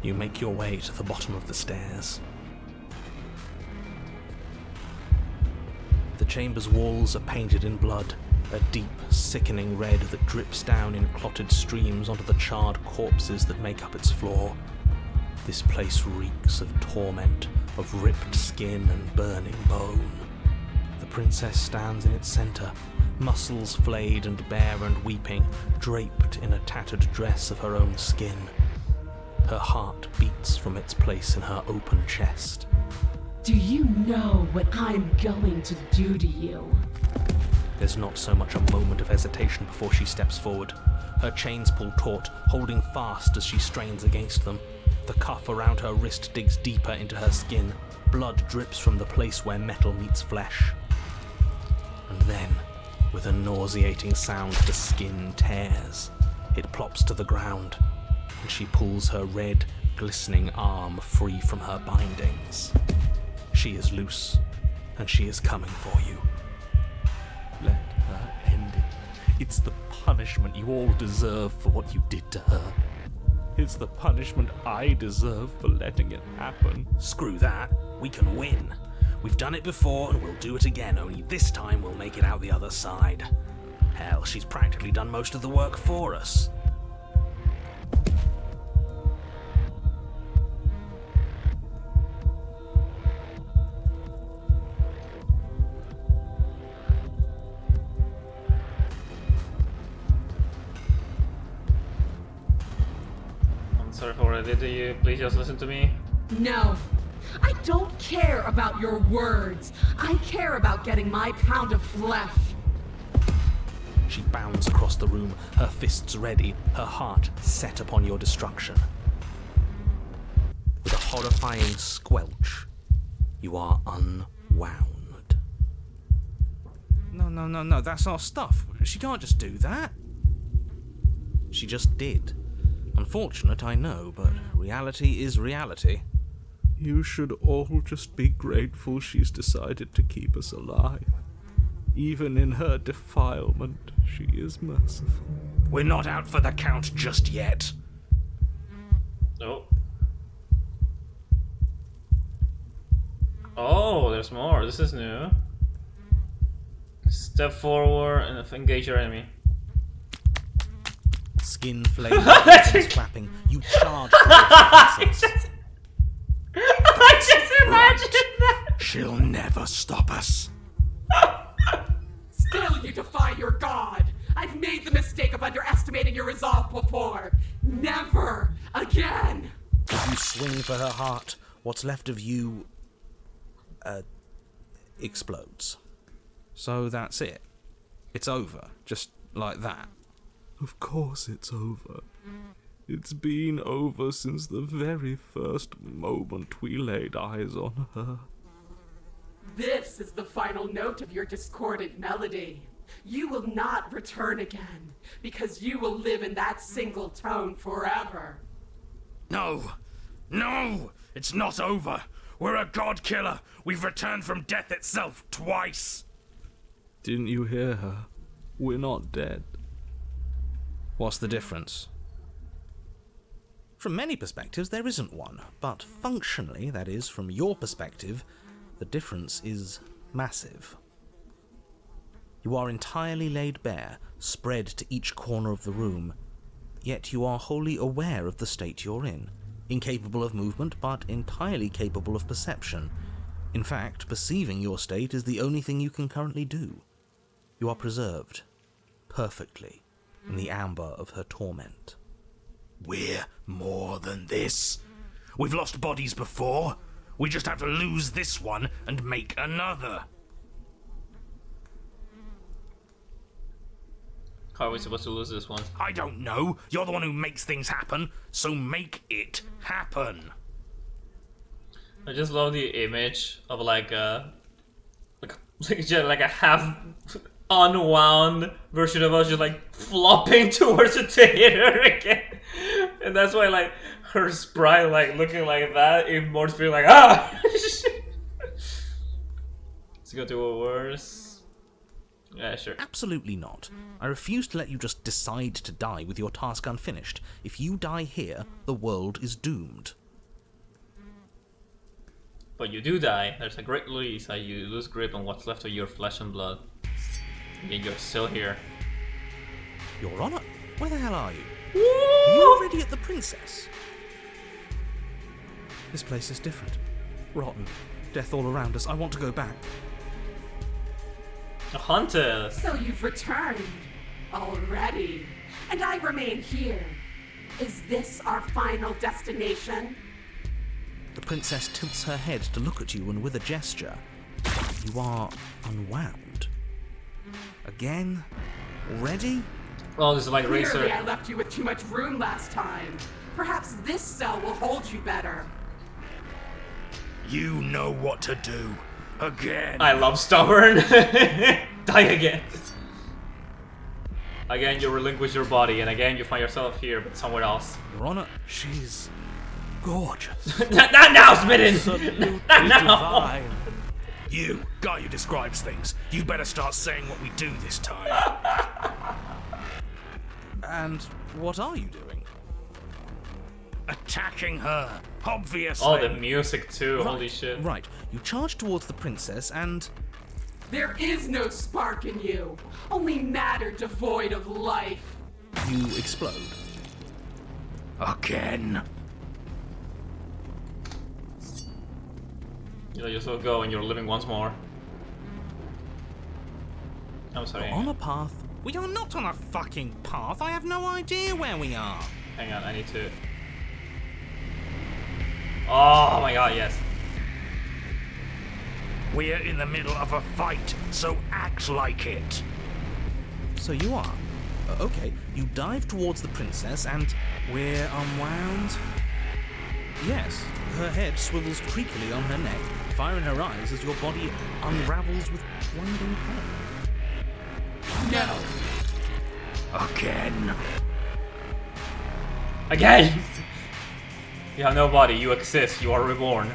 You make your way to the bottom of the stairs. The chamber's walls are painted in blood, a deep, sickening red that drips down in clotted streams onto the charred corpses that make up its floor. This place reeks of torment, of ripped skin and burning bone. The princess stands in its centre, muscles flayed and bare and weeping, draped in a tattered dress of her own skin. Her heart beats from its place in her open chest. Do you know what I'm going to do to you? There's not so much a moment of hesitation before she steps forward. Her chains pull taut, holding fast as she strains against them. The cuff around her wrist digs deeper into her skin. Blood drips from the place where metal meets flesh. And then, with a nauseating sound, the skin tears. It plops to the ground, and she pulls her red, glistening arm free from her bindings. She is loose, and she is coming for you. Let her end it. It's the punishment you all deserve for what you did to her. It's the punishment I deserve for letting it happen. Screw that. We can win. We've done it before and we'll do it again, only this time we'll make it out the other side. Hell, she's practically done most of the work for us. Sorry for what I did to you. Please just listen to me. No. I don't care about your words. I care about getting my pound of flesh. She bounds across the room, her fists ready, her heart set upon your destruction. With a horrifying squelch, you are unwound. No, that's our stuff. She can't just do that. She just did. Unfortunate, I know, but reality is reality. You should all just be grateful she's decided to keep us alive. Even in her defilement, she is merciful. We're not out for the count just yet. Oh. Oh, there's more. This is new. Step forward and engage your enemy. Skin flaming, hands flapping, you charge for the princess. I just imagined that! She'll never stop us. Still you defy your god. I've made the mistake of underestimating your resolve before. Never again. You swing for her heart. What's left of you explodes. So that's it. It's over. Just like that. Of course it's over. It's been over since the very first moment we laid eyes on her. This is the final note of your discordant melody. You will not return again, because you will live in that single tone forever. No! It's not over! We're a god killer! We've returned from death itself twice! Didn't you hear her? We're not dead. What's the difference? From many perspectives, there isn't one, but functionally, that is, from your perspective, the difference is massive. You are entirely laid bare, spread to each corner of the room, yet you are wholly aware of the state you're in, incapable of movement, but entirely capable of perception. In fact, perceiving your state is the only thing you can currently do. You are preserved, perfectly, in the amber of her torment. We're more than this. We've lost bodies before. We just have to lose this one and make another. How are we supposed to lose this one? I don't know. You're the one who makes things happen, so make it happen. I just love the image of like a half unwound version of us just like flopping towards the theater again. And that's why like her sprite like looking like that, even more feeling like Let's go to a worse. Yeah, sure. Absolutely not. I refuse to let you just decide to die with your task unfinished. If you die here, the world is doomed. But you do die. There's a great release how you lose grip on what's left of your flesh and blood. Yeah, you're still here. Your Honor, where the hell are you? Are you already at the Princess? This place is different. Rotten. Death all around us. I want to go back. A hunter! So you've returned already, and I remain here. Is this our final destination? The princess tilts her head to look at you, and with a gesture, you are unwound. Again? Already? Oh, this is like Clearly, Racer. I left you with too much room last time. Perhaps this cell will hold you better. You know what to do. Again. I love stubborn. Die again. Again, you relinquish your body, and again, you find yourself here, but somewhere else. Your Honor, she's gorgeous. Not now, Smitten! Absolutely Not now! divine. You, guy who describes things, you better start saying what we do this time. And what are you doing? Attacking her, obviously. Oh, the music too, Right, holy shit. Right, you charge towards the princess and... There is no spark in you, only matter devoid of life. you explode. Again. You let yourself go and you're living once more. I'm sorry. You're on a path. We are not on a fucking path. I have no idea where we are. Hang on, I need to... Oh my god, yes. We're in the middle of a fight, so act like it. So you are. Okay, you dive towards the princess and we're unwound. Yes, her head swivels creakily on her neck, fire in her eyes as your body unravels with blinding pain. No. Again. Again! You have no body, you exist, you are reborn.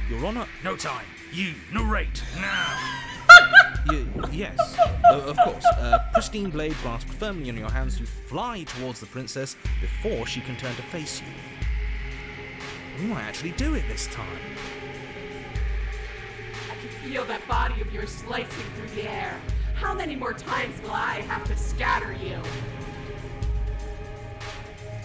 Your Honor, No time. You narrate now. yes, of course. Pristine blade grasped firmly in your hands, you fly towards the princess before she can turn to face you. We might actually do it this time. I can feel that body of yours slicing through the air. How many more times will I have to scatter you?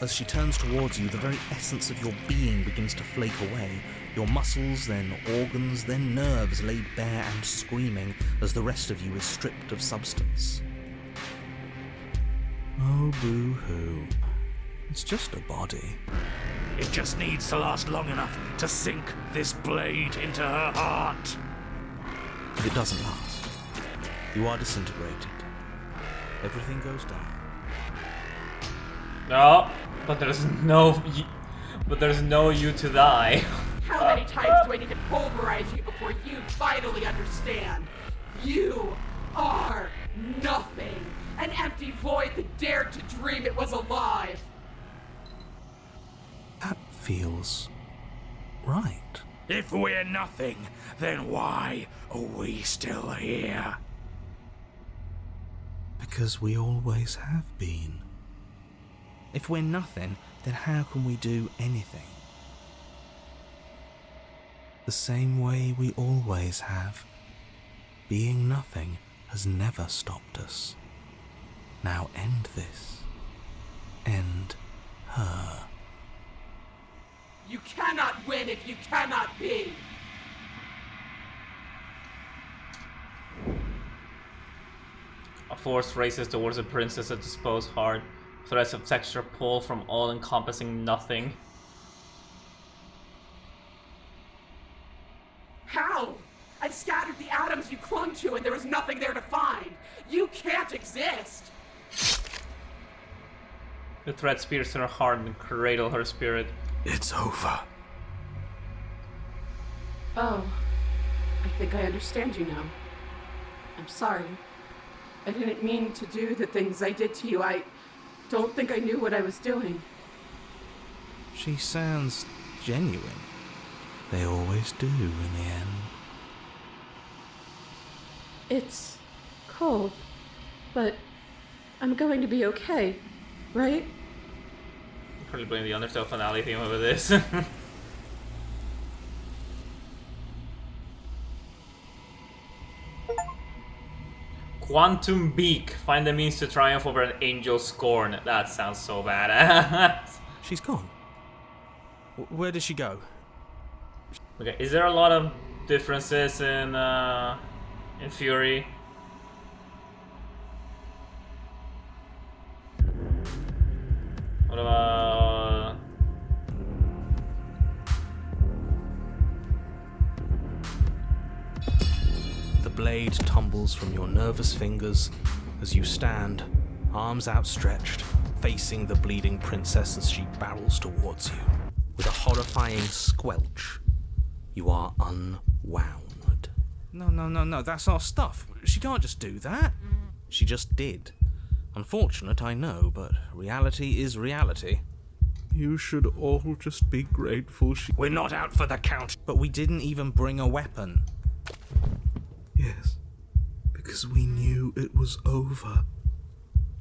As she turns towards you, the very essence of your being begins to flake away. Your muscles, then organs, then nerves laid bare and screaming as the rest of you is stripped of substance. Oh, boo-hoo. It's just a body. It just needs to last long enough to sink this blade into her heart. But it doesn't last. You are disintegrated. Everything goes down. No, but there's no... But there's no you to die. How many times do I need to pulverize you before you finally understand? You are nothing. An empty void that dared to dream it was alive. That feels right. If we're nothing, then why are we still here? Because we always have been. If we're nothing, then how can we do anything? The same way we always have. Being nothing has never stopped us. Now end this. End her. You cannot win if you cannot be. A force races towards the princess at disposed heart. Threads of texture pull from all-encompassing nothing. How? I've scattered the atoms you clung to and there was nothing there to find. You can't exist. The threads pierce her heart and cradle her spirit. It's over. Oh, I think I understand you now. I'm sorry. I didn't mean to do the things I did to you. I don't think I knew what I was doing. She sounds genuine. They always do in the end. It's cold, but I'm going to be okay, right? Probably blame the Undertale finale theme over this. Quantum Beak. Find the means to triumph over an angel's scorn. That sounds so bad. She's gone. Where did she go? Okay, is there a lot of differences in Fury? What about... The blade tumbles from your nervous fingers as you stand, arms outstretched, facing the bleeding princess as she barrels towards you. With a horrifying squelch, you are unwound. No, that's our stuff. She can't just do that. She just did. Unfortunate, I know, but reality is reality. You should all just be grateful she... We're not out for the count. But we didn't even bring a weapon. Yes, because we knew it was over.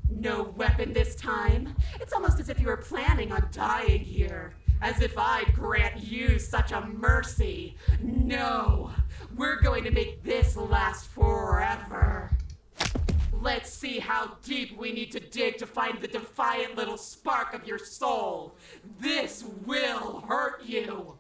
No weapon this time? It's almost as if you were planning on dying here. As if I'd grant you such a mercy. No, we're going to make this last forever. Let's see how deep we need to dig to find the defiant little spark of your soul. This will hurt you.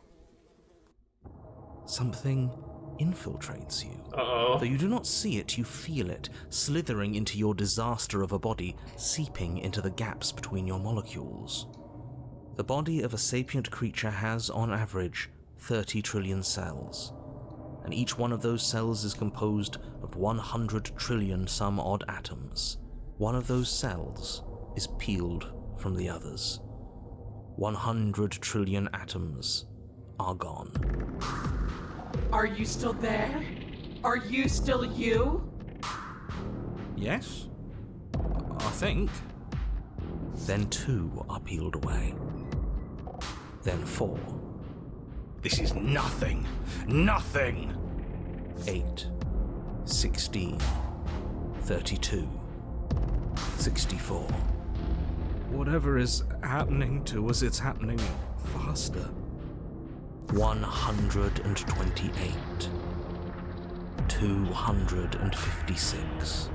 Something infiltrates you. Uh-oh. Though you do not see it, you feel it, slithering into your disaster of a body, seeping into the gaps between your molecules. The body of a sapient creature has, on average, 30 trillion cells, and each one of those cells is composed of 100 trillion some odd atoms. One of those cells is peeled from the others. 100 trillion atoms are gone. Are you still there? Are you still you? Yes? I think. Then 2 are peeled away. Then 4. This is nothing. Nothing. 8. 16. 32. 64. Whatever is happening to us, it's happening faster. 128. 256.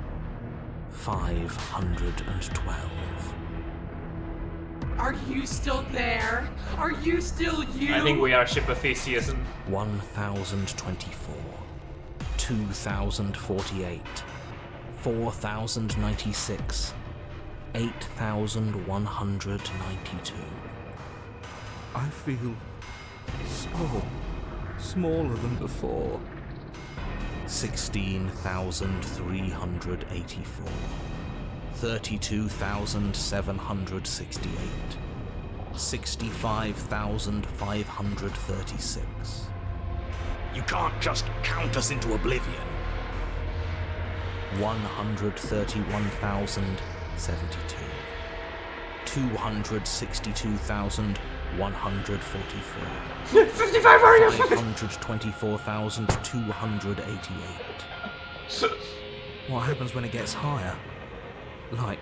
512. Are you still there? Are you still you? I think we are ship of Theseus. 1024. 2048. 4096. 8192. I feel small. Smaller than before. 16,384. 32,768. 65,536. You can't just count us into oblivion. 131,072. 262,144. 55 are you? 524,288. What happens when it gets higher? Like,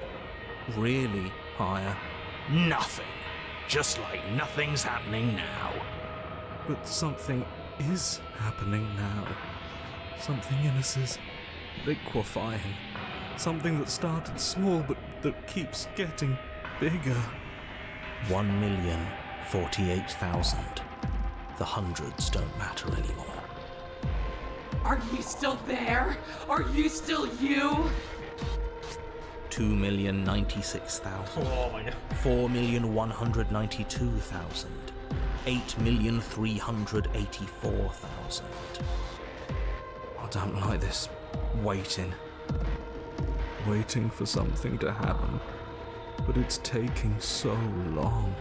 really higher? Nothing. Just like nothing's happening now. But something is happening now. Something in us is liquefying. Something that started small but that keeps getting bigger. 1,048,000. The hundreds don't matter anymore. Are you still there? Are you still you? 2,096,000. Oh my god. 4,192,000. 8,384,000. I don't like this waiting. Waiting for something to happen. But it's taking so long.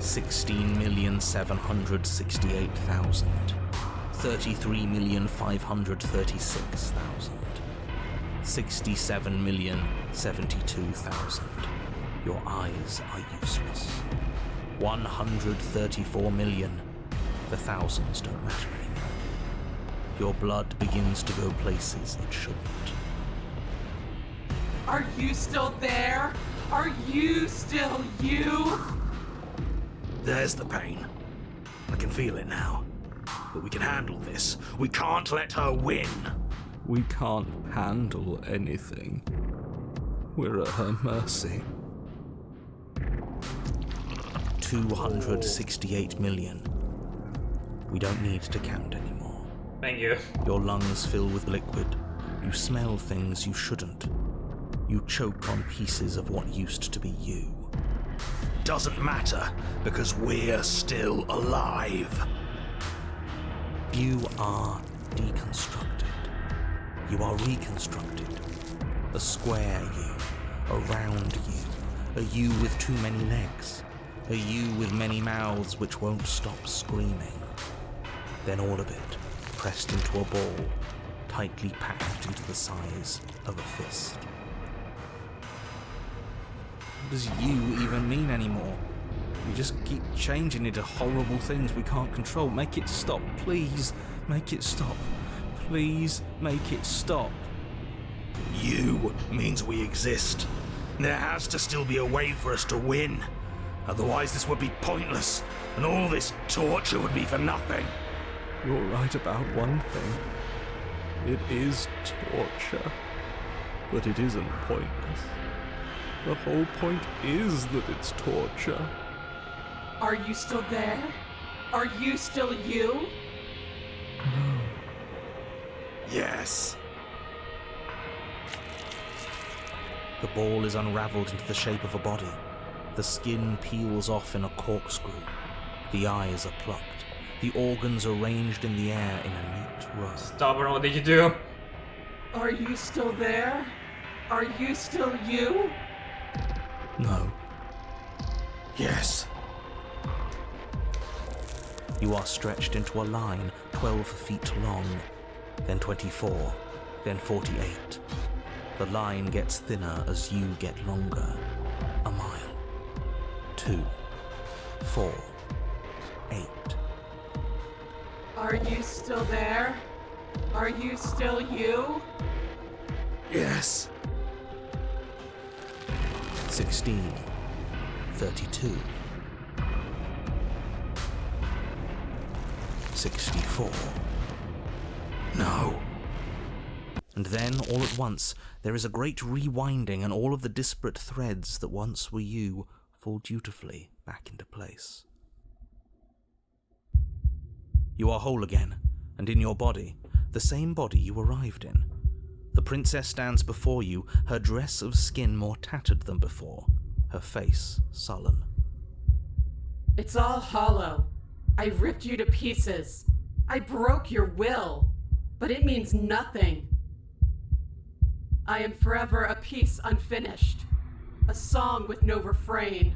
16,768,000. 33,536,000. 67,072,000. Your eyes are useless. 134 million. The thousands don't matter anymore. Your blood begins to go places it shouldn't. Are you still there? Are you still you? There's the pain. I can feel it now. But we can handle this. We can't let her win. We can't handle anything. We're at her mercy. 268 million. We don't need to count anymore. Thank you. Your lungs fill with liquid. You smell things you shouldn't. You choke on pieces of what used to be you. Doesn't matter, because we're still alive. You are deconstructed. You are reconstructed. A square you, a round you, a you with too many legs, a you with many mouths which won't stop screaming. Then all of it pressed into a ball, tightly packed into the size of a fist. What does you even mean anymore? You just keep changing into horrible things we can't control. Make it stop, please. Make it stop. Please make it stop. You means we exist. There has to still be a way for us to win. Otherwise this would be pointless, and all this torture would be for nothing. You're right about one thing. It is torture. But it isn't pointless. The whole point is that it's torture. Are you still there? Are you still you? Yes. The ball is unraveled into the shape of a body. The skin peels off in a corkscrew. The eyes are plucked. The organs arranged in the air in a neat row. Stubborn, what did you do? Are you still there? Are you still you? No. Yes. You are stretched into a line 12 feet long, then 24, then 48. The line gets thinner as you get longer. A mile. 2. 4. 8. Are you still there? Are you still you? Yes. 16. 32. 64. No. And then, all at once, there is a great rewinding, and all of the disparate threads that once were you fall dutifully back into place. You are whole again, and in your body, the same body you arrived in. The princess stands before you, her dress of skin more tattered than before, her face sullen. It's all hollow. I ripped you to pieces. I broke your will, but it means nothing. I am forever a piece unfinished, a song with no refrain.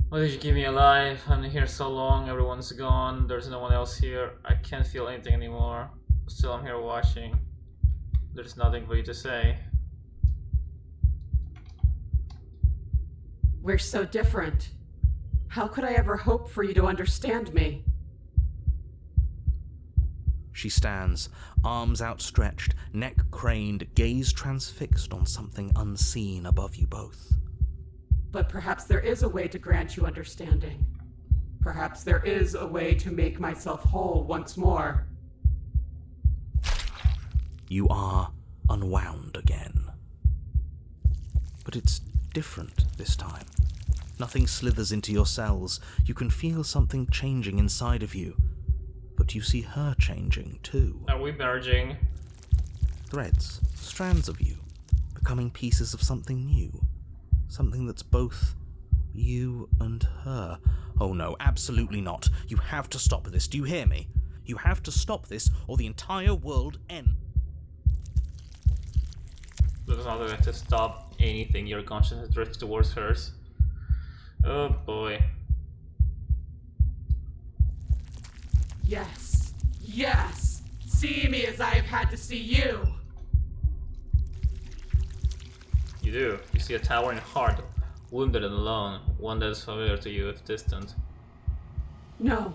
Why did you keep me alive? I'm here so long, everyone's gone, there's no one else here. I can't feel anything anymore. Still, I'm here watching. There's nothing for you to say. We're so different. How could I ever hope for you to understand me? She stands, arms outstretched, neck craned, gaze transfixed on something unseen above you both. But perhaps there is a way to grant you understanding. Perhaps there is a way to make myself whole once more. You are unwound again. But it's different this time. Nothing slithers into your cells. You can feel something changing inside of you. But you see her changing too. Are we merging? Threads, strands of you, becoming pieces of something new. Something that's both you and her. Oh no, absolutely not. You have to stop this. Do you hear me? You have to stop this, or the entire world ends. There's no way to stop anything. Your consciousness drifts towards hers. Oh boy. Yes. Yes! See me as I have had to see you! You do. You see a towering heart, wounded and alone, one that is familiar to you if distant. No,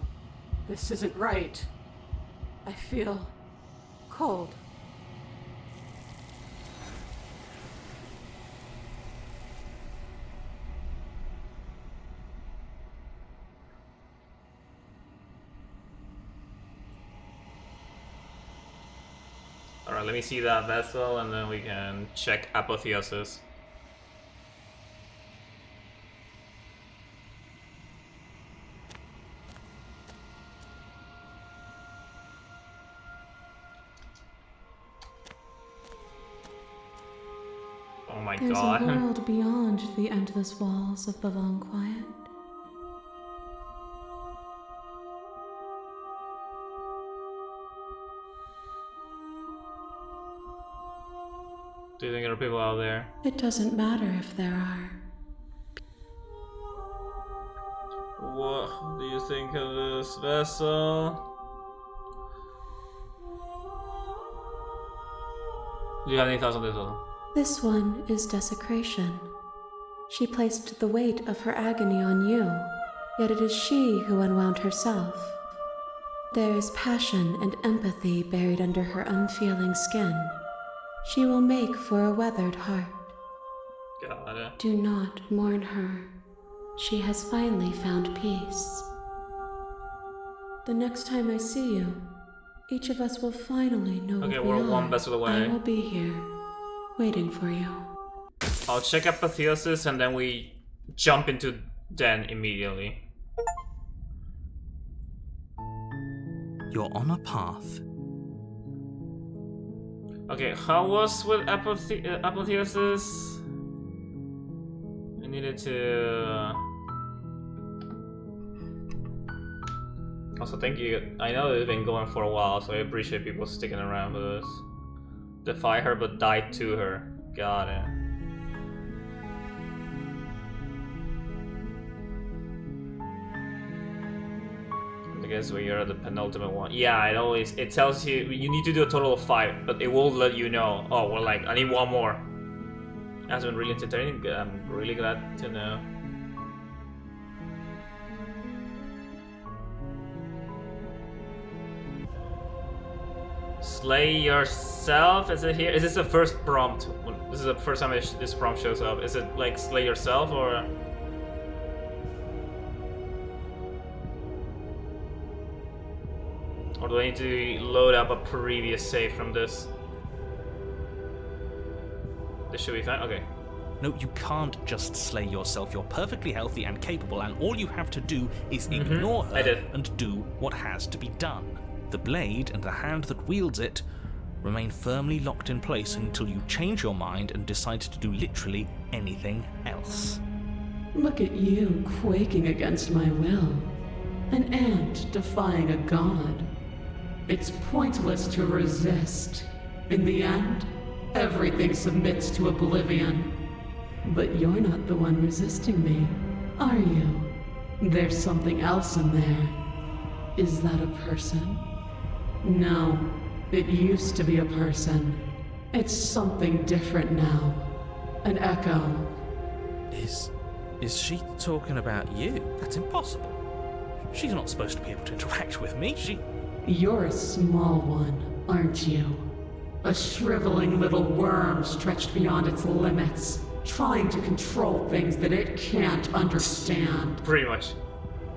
this isn't right. I feel cold. Alright, let me see that vessel and then we can check apotheosis. Oh my There's god. a world beyond the endless walls of the long quiet. Do you think there are people out there? It doesn't matter if there are. What do you think of this vessel? Do you have any thoughts on this one? This one is desecration. She placed the weight of her agony on you, yet it is she who unwound herself. There is passion and empathy buried under her unfeeling skin. She will make for a weathered heart. Got it. Do not mourn her. She has finally found peace. The next time I see you, each of us will finally know Okay, what we we're are. one vessel away. I will be here, waiting for you. I'll check apotheosis and then we jump into Den immediately. You're on a path. Okay, how was with apotheosis? I needed to... Also, thank you. I know it's been going for a while, so I appreciate people sticking around with this. Defy her, but die to her. Got it. I guess we are the penultimate one. Yeah, it tells you you need to do a total of 5, but it will let you know. Oh, well, like I need one more. That's been really entertaining. I'm really glad to know. Slay yourself? Is it here? Is this the first prompt? This is the first time this prompt shows up. Is it like slay yourself or? Or do I need to load up a previous save from this? This should be fine. Okay. No, you can't just slay yourself. You're perfectly healthy and capable, and all you have to do is ignore her and do what has to be done. The blade and the hand that wields it remain firmly locked in place until you change your mind and decide to do literally anything else. Look at you quaking against my will. An ant defying a god. It's pointless to resist. In the end, everything submits to oblivion. But you're not the one resisting me, are you? There's something else in there. Is that a person? No, it used to be a person. It's something different now. An echo. Is she talking about you? That's impossible. She's not supposed to be able to interact with me. You're a small one, aren't you? A shriveling little worm stretched beyond its limits, trying to control things that it can't understand. Pretty much.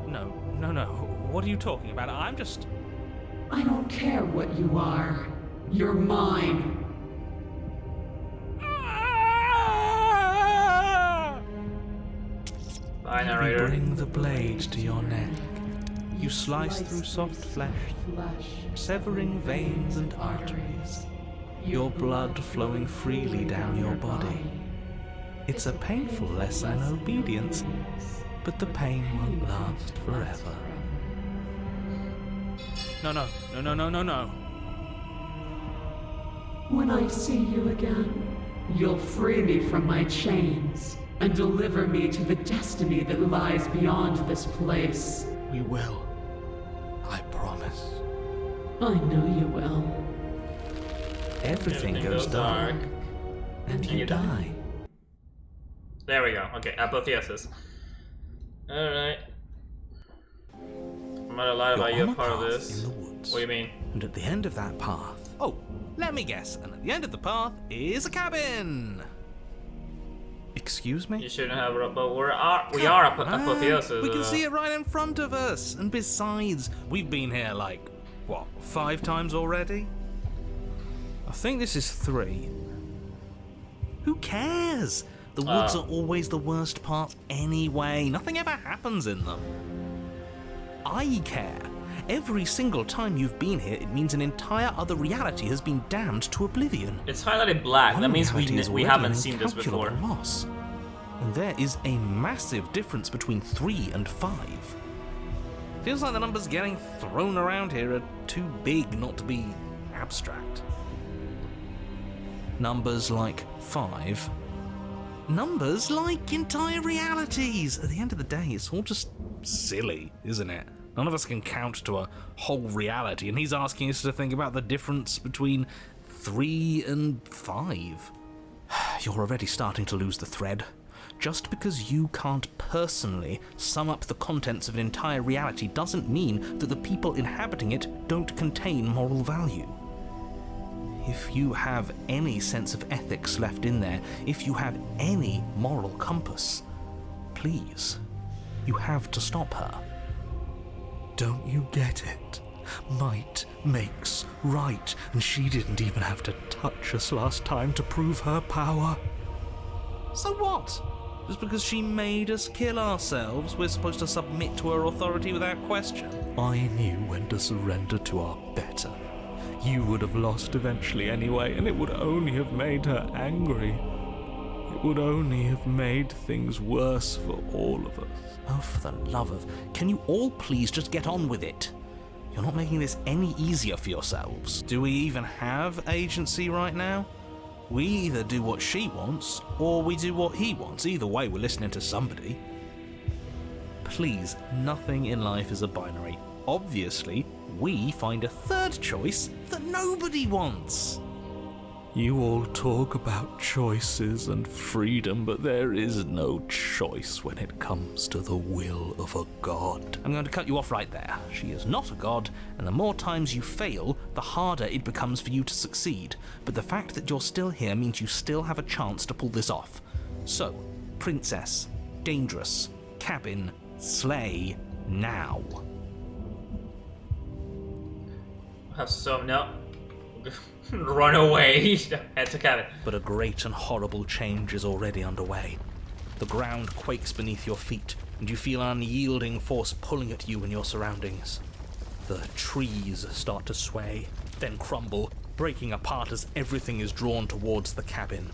No. What are you talking about? I don't care what you are. You're mine. Bye, You narrator. bring the blade to your neck. You slice through soft flesh, severing veins and arteries, your blood flowing freely down your body. It's a painful lesson in obedience, but the pain won't last forever. No. When I see you again, you'll free me from my chains and deliver me to the destiny that lies beyond this place. We will. I promise. I know you will. Everything goes dark, and you die. There we go. Okay, apotheosis. Alright. I'm not lie about you You're a on part of path this. in the woods, What do you mean? and at the end of that path, Oh, let me guess. And at the end of the path is a cabin. excuse You me? shouldn't have, but we are apotheosis. We can see it right in front of us. And besides, we've been here 5 times already? I think this is 3. Who cares? The woods are always the worst part anyway. Nothing ever happens in them. I care. Every single time you've been here, it means an entire other reality has been damned to oblivion. It's highlighted black. One That means reality is we already haven't an seen this before. incalculable loss. And there is a massive difference between 3 and 5. Feels like the numbers getting thrown around here are too big not to be abstract. Numbers like 5. Numbers like entire realities. At the end of the day, it's all just Silly, isn't it? None of us can count to a whole reality, and he's asking us to think about the difference between 3 and 5. You're already starting to lose the thread. Just because you can't personally sum up the contents of an entire reality doesn't mean that the people inhabiting it don't contain moral value. If you have any sense of ethics left in there, if you have any moral compass, please, you have to stop her. Don't you get it? Might makes right, and she didn't even have to touch us last time to prove her power. So what? Just because she made us kill ourselves, we're supposed to submit to her authority without question? I knew when to surrender to our better. You would have lost eventually anyway, and it would only have made her angry. It would only have made things worse for all of us. Oh, for the love of... Can you all please just get on with it? You're not making this any easier for yourselves. Do we even have agency right now? We either do what she wants, or we do what he wants. Either way, we're listening to somebody. Please, nothing in life is a binary. Obviously, we find a third choice that nobody wants. You all talk about choices and freedom, but there is no choice when it comes to the will of a god. I'm going to cut you off right there. She is not a god, and the more times you fail, the harder it becomes for you to succeed. But the fact that you're still here means you still have a chance to pull this off. So, princess, dangerous, cabin, slay, now. So, no. Run away. Head to cabin. But a great and horrible change is already underway. The ground quakes beneath your feet, and you feel an unyielding force pulling at you and your surroundings. The trees start to sway, then crumble, breaking apart as everything is drawn towards the cabin.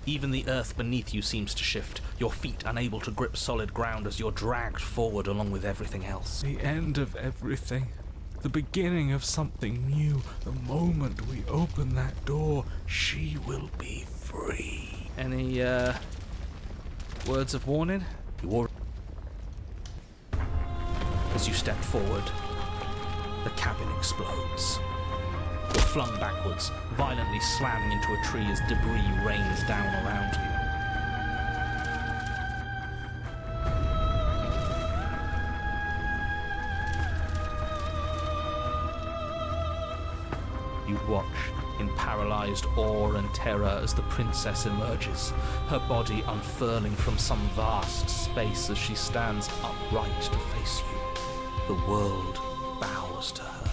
Even the earth beneath you seems to shift, your feet unable to grip solid ground as you're dragged forward along with everything else. The end of everything. The beginning of something new. The moment we open that door, she will be free. Any, words of warning? As you step forward, the cabin explodes. You're flung backwards, violently slamming into a tree as debris rains down around you. You watch in paralyzed awe and terror as the princess emerges, her body unfurling from some vast space as she stands upright to face you. The world bows to her.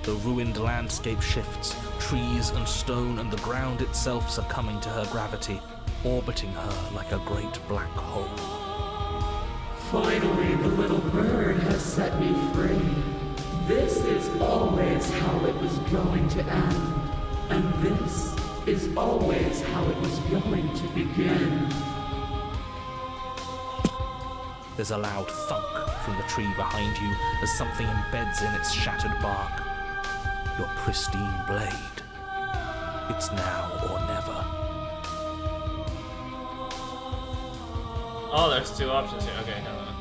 The ruined landscape shifts, trees and stone and the ground itself succumbing to her gravity, orbiting her like a great black hole. Finally, the little bird has set me free. This is always how it was going to end. And this is always how it was going to begin. There's a loud thunk from the tree behind you as something embeds in its shattered bark. Your pristine blade. It's now or never. Oh, there's two options here. Okay, hold on.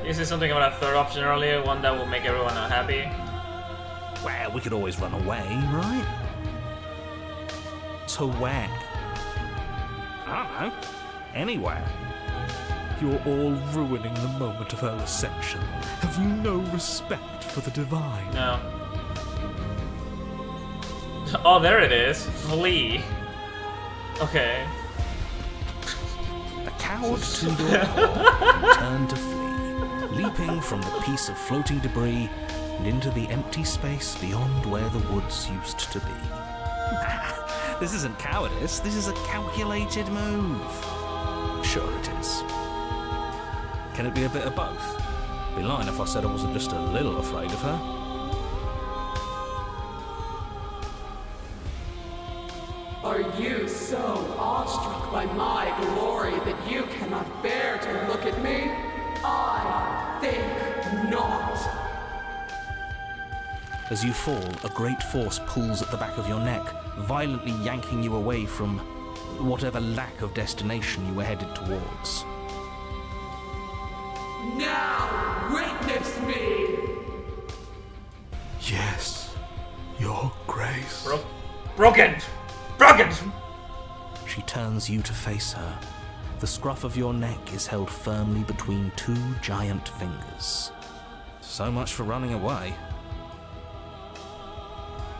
You said something about a third option earlier, one that will make everyone unhappy. Well, we could always run away, right? To where? I don't know. Anywhere. You're all ruining the moment of her ascension. Have you no respect for the divine? No. Oh, there it is. Flee. Okay. The bowed to your core, turned to flee, leaping from the piece of floating debris and into the empty space beyond where the woods used to be. This isn't cowardice, this is a calculated move. Sure it is. Can it be a bit of both? I'd be lying if I said I wasn't just a little afraid of her. Are you so awestruck by my glory that you cannot bear to look at me? I think not. As you fall, a great force pulls at the back of your neck, violently yanking you away from whatever lack of destination you were headed towards. Now, witness me! Yes, Your Grace. Broken! She turns you to face her. The scruff of your neck is held firmly between two giant fingers. So much for running away.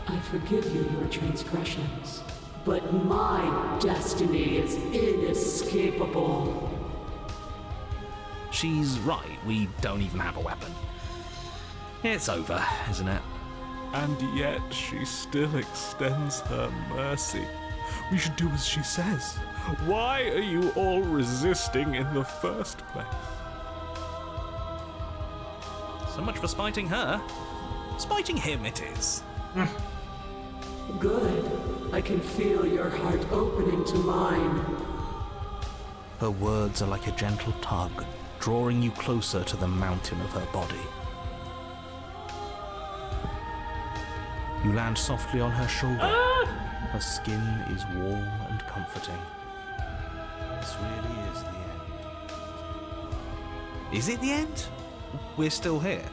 I forgive you your transgressions, but my destiny is inescapable. She's right, we don't even have a weapon. It's over, isn't it? And yet she still extends her mercy. We should do as she says. Why are you all resisting in the first place? So much for spiting her. Spiting him it is. Good. I can feel your heart opening to mine. Her words are like a gentle tug, drawing you closer to the mountain of her body. You land softly on her shoulder. Her skin is warm and comforting. This really is the end. Is it the end? We're still here.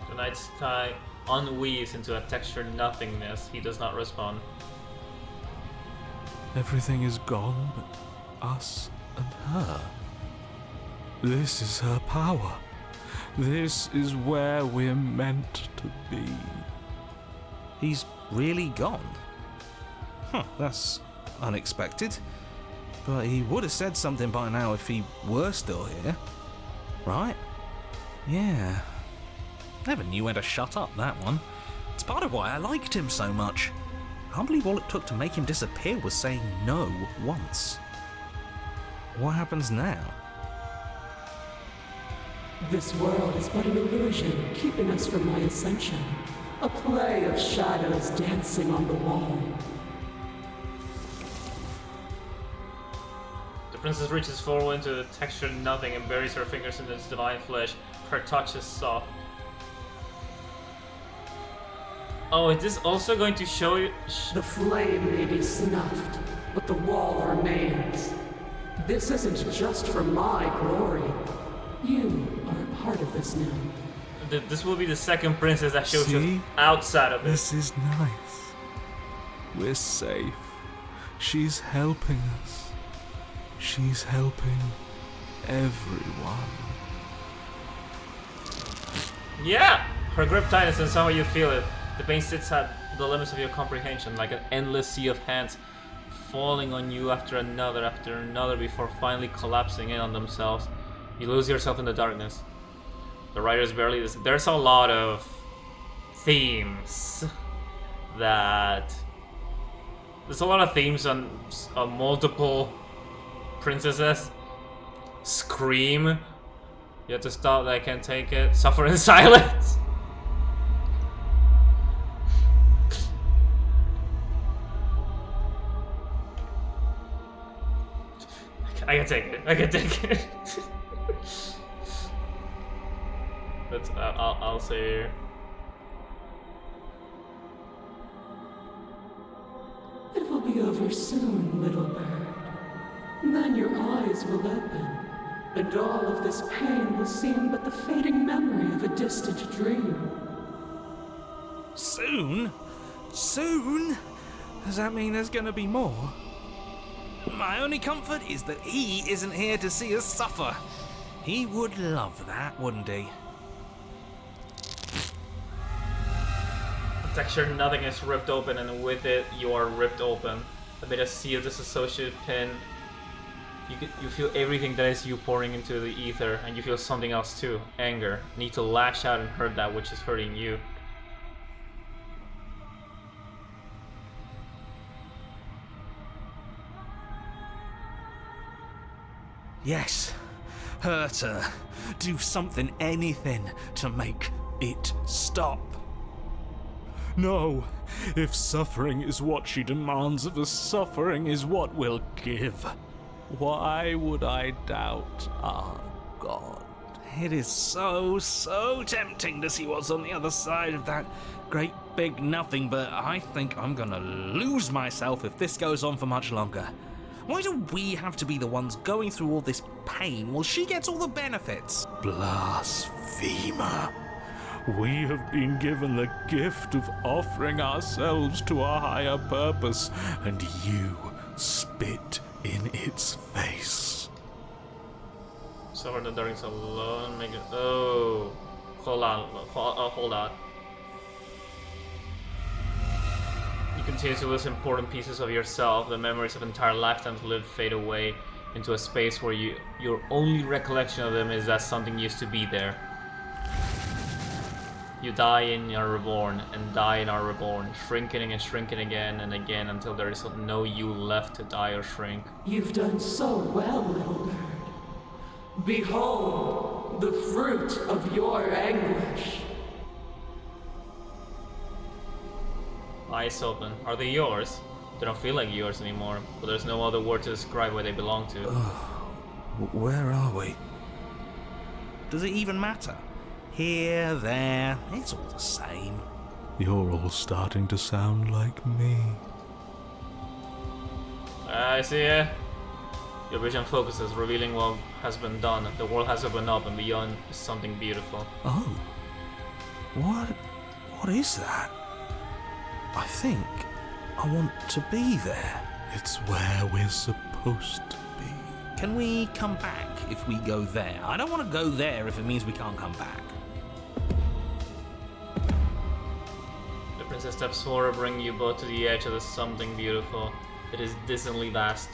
The night sky unweaves into a textured nothingness. He does not respond. Everything is gone but us and her. This is her power. This is where we're meant to be. He's really gone. That's unexpected. But he would have said something by now if he were still here. Right? Yeah. Never knew when to shut up, that one. It's part of why I liked him so much. I can't believe all it took to make him disappear was saying no once. What happens now? This world is but an illusion, keeping us from my ascension. A play of shadows dancing on the wall. The princess reaches forward into the textured nothing and buries her fingers in its divine flesh. Her touch is soft. Oh, is this also going to show you? The flame may be snuffed, but the wall remains. This isn't just for my glory. You are a part of this now. This will be the second princess that shows See? us outside of this. This is nice. We're safe. She's helping us. She's helping everyone. Yeah! Her grip tightens and somehow you feel it. The pain sits at the limits of your comprehension, like an endless sea of hands falling on you after another before finally collapsing in on themselves. You lose yourself in the darkness. The writers barely listen. There's a lot of themes that... There's a lot of themes on multiple princesses. Scream. You have to stop, I can't take it. Suffer in silence. I can take it. That's I'll say here. It will be over soon, little bird. Then your eyes will open, and all of this pain will seem but the fading memory of a distant dream. Soon? Soon? Does that mean there's gonna be more? My only comfort is that he isn't here to see us suffer. He would love that, wouldn't he? The texture nothing is ripped open, and with it you are ripped open. amid a sea of disassociated pain. You feel everything that is you pouring into the ether, and you feel something else too, anger. Need to lash out and hurt that which is hurting you. Yes, hurt her. Do something, anything, to make it stop. No, if suffering is what she demands of us, suffering is what we'll give. Why would I doubt our God? It is so tempting to see what's on the other side of that great big nothing, but I think I'm gonna lose myself if this goes on for much longer. Why do we have to be the ones going through all this pain while she gets all the benefits? Blasphemer. We have been given the gift of offering ourselves to a higher purpose, and you spit in its face. Suffer the darkness alone, make it. Oh, hold on. You continue to lose important pieces of yourself. The memories of entire lifetimes lived fade away into a space where your only recollection of them is that something used to be there. You die and are reborn, and die and are reborn, shrinking and shrinking again and again until there is no you left to die or shrink. You've done so well, little bird. Behold, the fruit of your anguish. Eyes open. Are they yours? They don't feel like yours anymore, but there's no other word to describe where they belong to. Where are we? Does it even matter? Here, there, it's all the same. You're all starting to sound like me. I see it. Your vision focuses, revealing what has been done. The world has opened up, and beyond is something beautiful. Oh. What is that? I think I want to be there. It's where we're supposed to be. Can we come back if we go there? I don't want to go there if it means we can't come back. The princess steps forward, bringing you both to the edge of the something beautiful. It is distantly vast.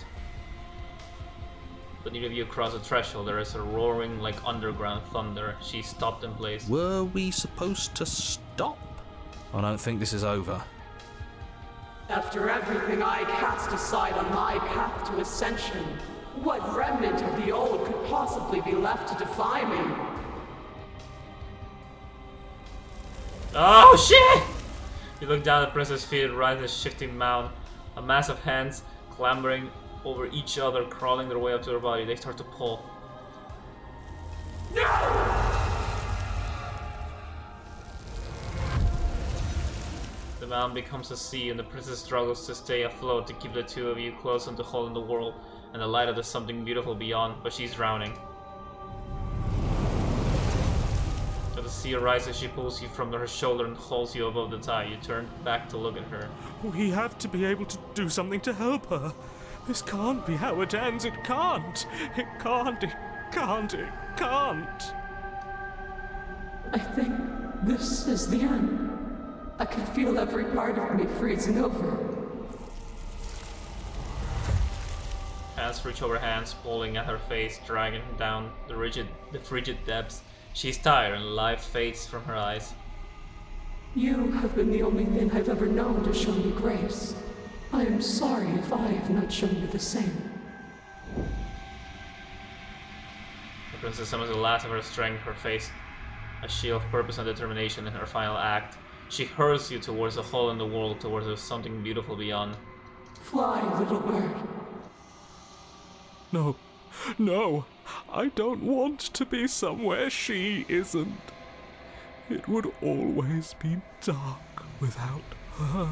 But neither of you cross the threshold. There is a roaring like underground thunder. She stopped in place. Were we supposed to stop? I don't think this is over. After everything I cast aside on my path to ascension, what remnant of the old could possibly be left to defy me? Oh shit! You look down at the princess' feet and rise a shifting mound. A mass of hands clambering over each other, crawling their way up to her body. They start to pull. No! The mound becomes a sea, and the princess struggles to stay afloat to keep the two of you close and to hold in the world and the light of the something beautiful beyond, but she's drowning. As the sea arises, she pulls you from her shoulder and holds you above the tide. You turn back to look at her. We have to be able to do something to help her. This can't be how it ends. It can't. It can't. It can't. It can't. I think this is the end. I can feel every part of me freezing over. Hands reach over hands, pulling at her face, dragging down the frigid depths. She's tired and life fades from her eyes. You have been the only thing I've ever known to show me grace. I am sorry if I have not shown you the same. The princess summons the last of her strength, her face a shield of purpose and determination in her final act. She hurls you towards a hole in the world, towards something beautiful beyond. Fly, little bird. No. No. I don't want to be somewhere she isn't. It would always be dark without her.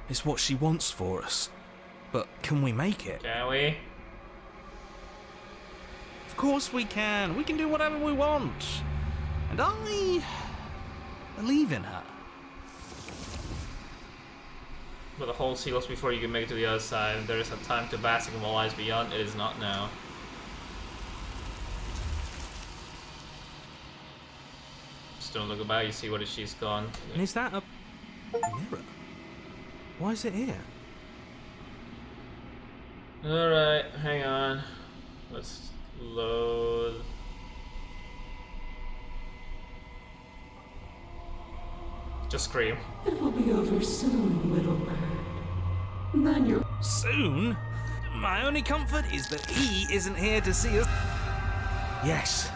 It's what she wants for us. But can we make it? Can we? Of course we can. We can do whatever we want. And I believe in her. But the hole seals before you can make it to the other side. There is a time to bask in what lies beyond. It is not now. Just don't look about. You see what she's gone. And is that a mirror? Why is it here? Alright, hang on. Let's load. Just scream. It will be over soon, little bird. Then you're... Soon? My only comfort is that he isn't here to see us. Yes,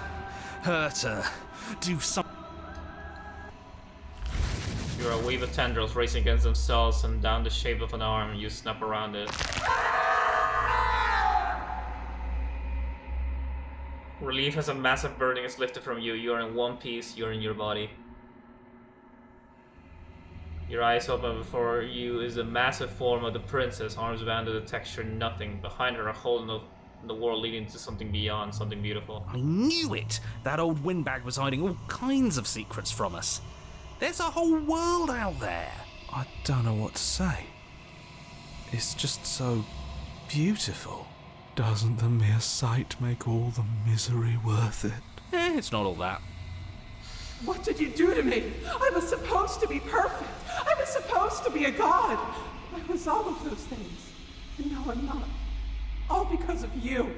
hurt her. Do something. You're a wave of tendrils racing against themselves, and down the shape of an arm, you snap around it. Relief as a massive burden is lifted from you. You are in one piece, you're in your body. Your eyes open. Before you is a massive form of the princess, arms bound to the texture nothing. Behind her, a hole in the world leading to something beyond, something beautiful. I knew it! That old windbag was hiding all kinds of secrets from us. There's a whole world out there. I don't know what to say. It's just so beautiful. Doesn't the mere sight make all the misery worth it? It's not all that. What did you do to me? I was supposed to be perfect. I was supposed to be a god. I was all of those things. And now I'm not. All because of you.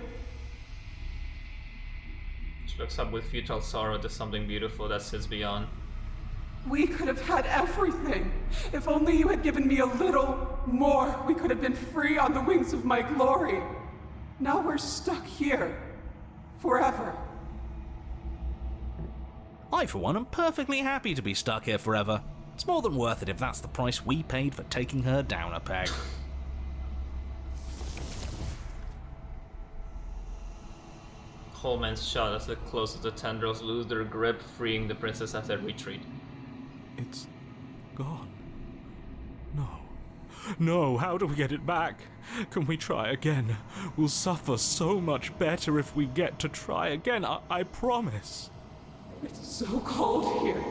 She looks up with futile sorrow to something beautiful that sits beyond. We could have had everything. If only you had given me a little more, we could have been free on the wings of my glory. Now we're stuck here. Forever. I, for one, am perfectly happy to be stuck here forever. It's more than worth it if that's the price we paid for taking her down a peg. Coleman's shot as the close of the tendrils lose their grip, freeing the princess as they retreat. It's gone. No. No, how do we get it back? Can we try again? We'll suffer so much better if we get to try again, I promise. It's so cold here.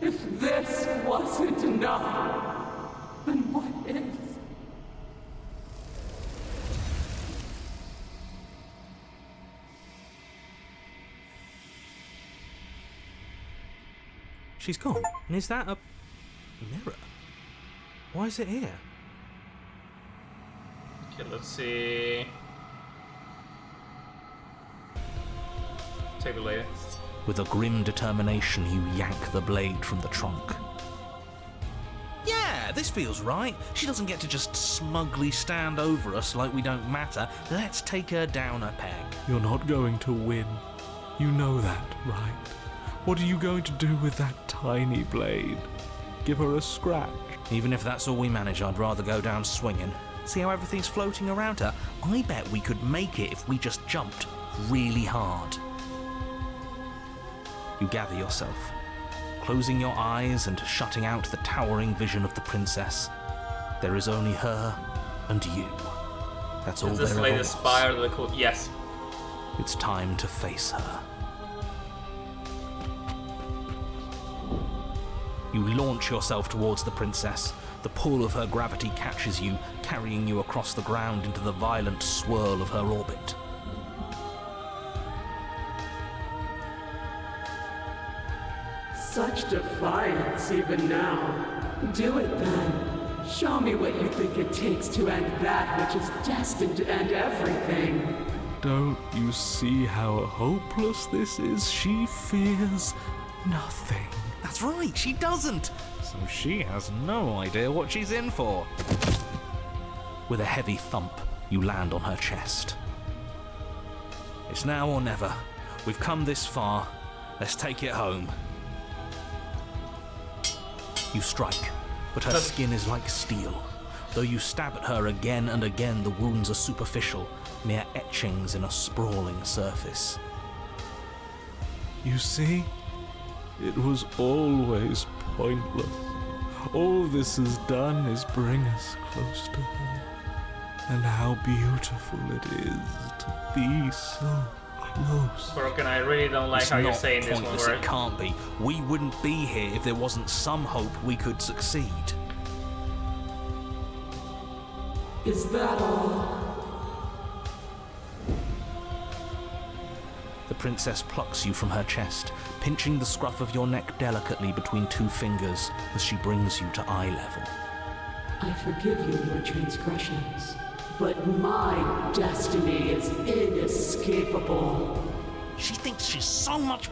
If this wasn't enough, then what is? She's gone. And is that a mirror? Why is it here? Okay, let's see. Take the blade. With a grim determination, you yank the blade from the trunk. Yeah, this feels right. She doesn't get to just smugly stand over us like we don't matter. Let's take her down a peg. You're not going to win. You know that, right? What are you going to do with that tiny blade? Give her a scratch? Even if that's all we manage, I'd rather go down swinging. See how everything's floating around her? I bet we could make it if we just jumped really hard. You gather yourself, closing your eyes and shutting out the towering vision of the princess. There is only her and you. That's all there This ever lady was. aspired to the cool. Yes. It's time to face her. You launch yourself towards the princess. The pull of her gravity catches you, carrying you across the ground into the violent swirl of her orbit. Such defiance even now. Do it then. Show me what you think it takes to end that which is destined to end everything. Don't you see how hopeless this is? She fears nothing. That's right, she doesn't. So she has no idea what she's in for. With a heavy thump, you land on her chest. It's now or never. We've come this far. Let's take it home. You strike, but her skin is like steel. Though you stab at her again and again, the wounds are superficial, mere etchings in a sprawling surface. You see? It was always pointless. All this has done is bring us close to her. And how beautiful it is to be so close. Broken, I really don't like how you're saying this one Pointless, word. it can't be. We wouldn't be here if there wasn't some hope we could succeed. Is that all? The princess plucks you from her chest, pinching the scruff of your neck delicately between two fingers as she brings you to eye level. I forgive you your transgressions, but my destiny is inescapable. She thinks she's so much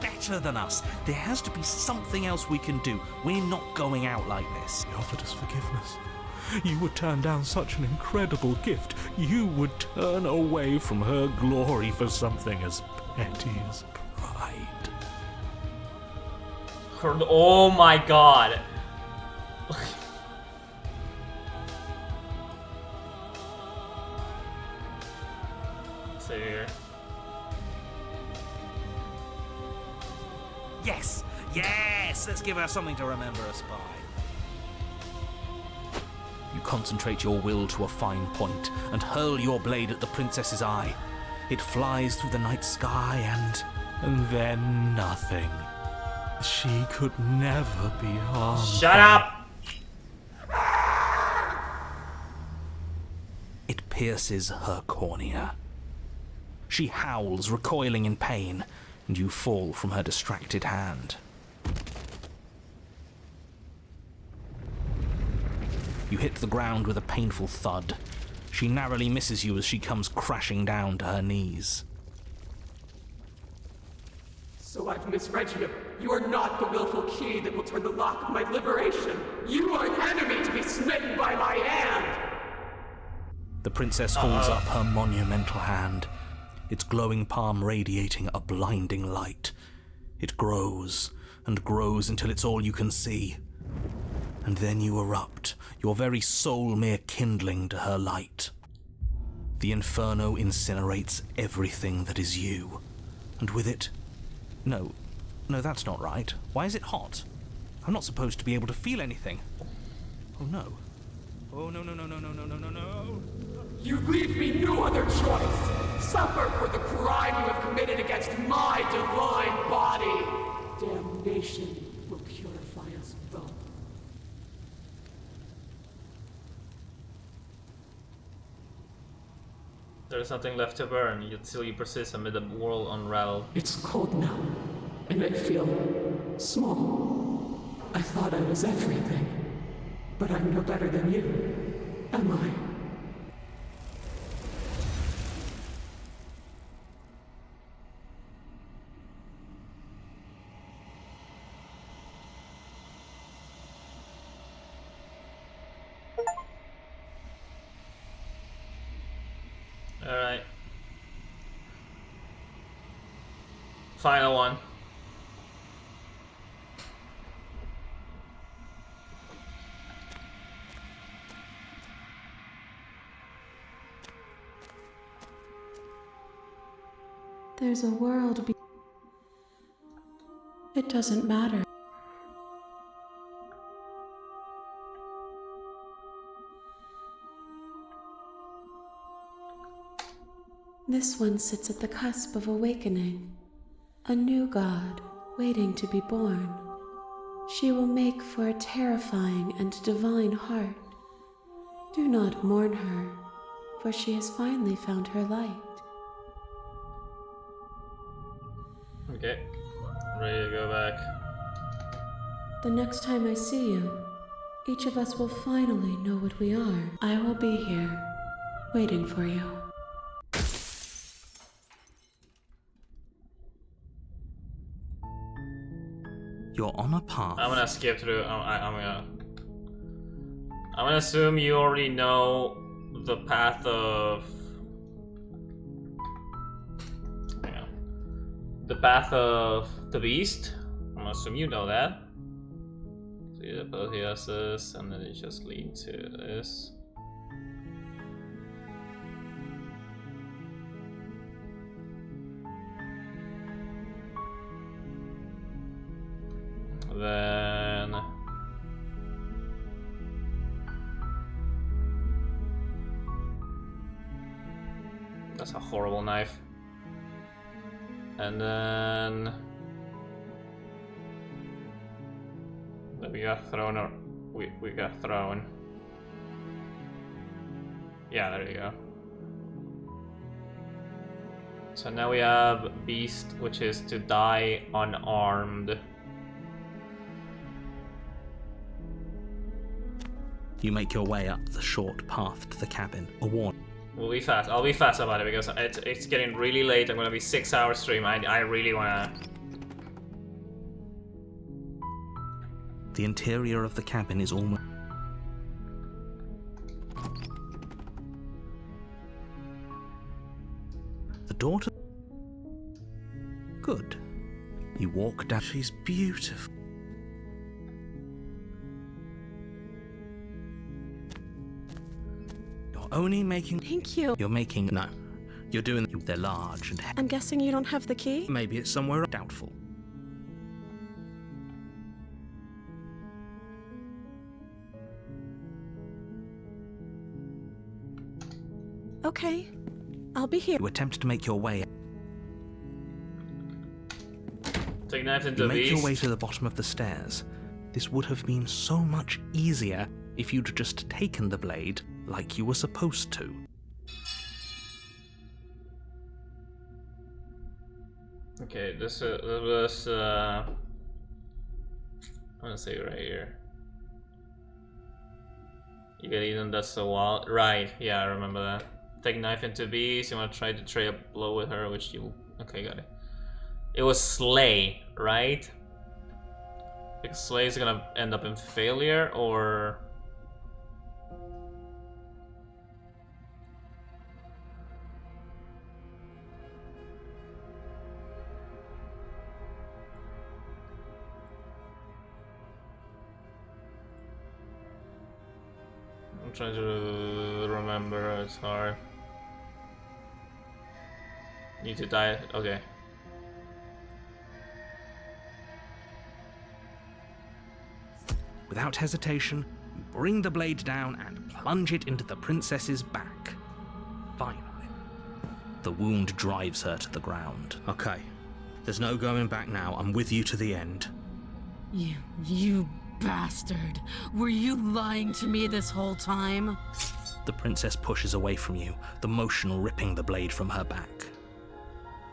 better than us. There has to be something else we can do. We're not going out like this. He offered us forgiveness. You would turn down such an incredible gift. You would turn away from her glory for something as petty as pride. Oh my god. See here. Yes! Yes! Let's give her something to remember us by. You concentrate your will to a fine point and hurl your blade at the princess's eye. It flies through the night sky and then nothing. She could never be harmed. Shut up! It pierces her cornea. She howls, recoiling in pain, and you fall from her distracted hand. You hit the ground with a painful thud. She narrowly misses you as she comes crashing down to her knees. So I've misread you. You are not the willful key that will turn the lock of my liberation. You are an enemy to be smitten by my hand. The princess holds up her monumental hand, its glowing palm radiating a blinding light. It grows and grows until it's all you can see. And then you erupt, your very soul mere kindling to her light. The inferno incinerates everything that is you. And with it... No, that's not right. Why is it hot? I'm not supposed to be able to feel anything. Oh no. Oh no. You leave me no other choice. Suffer for the crime you have committed against my divine body. Damnation will purify us both. There is nothing left to burn, yet still you persist amid the world unraveled. It's cold now, and I feel small. I thought I was everything, but I'm no better than you, am I? Alright. Final one. There's a world It doesn't matter. This one sits at the cusp of awakening, a new god waiting to be born. She will make for a terrifying and divine heart. Do not mourn her, for she has finally found her light. Okay, ready to go back. The next time I see you, each of us will finally know what we are. I will be here, waiting for you. You're on a path. I'm gonna skip through. I'm gonna assume you already know the path of. Hang on. The path of the beast. I'm gonna assume you know that. So you both has this, and then it just lead to this. Then that's a horrible knife. And then we got thrown, or we got thrown. Yeah, there you go. So now we have beast, which is to die unarmed. You make your way up the short path to the cabin. A warning. We'll be fast. I'll be fast about it because it's getting really late. I'm gonna be 6 hours stream. I really wanna. The interior of the cabin is almost. The daughter. Good. You walk down. She's beautiful. You're only making. Thank you. You're making. No. You're doing. They're large and. I'm guessing you don't have the key? Maybe it's somewhere doubtful. Okay. I'll be here. You attempt to make your way. Take knife into You make these. your way to the bottom of the stairs. This would have been so much easier if you'd just taken the blade like you were supposed to. Okay, this was I wanna say right here. You get eaten, that's a while. Right, yeah, I remember that. Take knife into bees, you wanna try to trade a blow with her, which you... Okay, got it. It was slay, right? Because slay is gonna end up in failure, or... I'm trying to remember, it's hard. Need to die, okay. Without hesitation, you bring the blade down and plunge it into the princess's back. Finally, the wound drives her to the ground. Okay, there's no going back now. I'm with you to the end. You bastard! Were you lying to me this whole time? The princess pushes away from you, the motion ripping the blade from her back.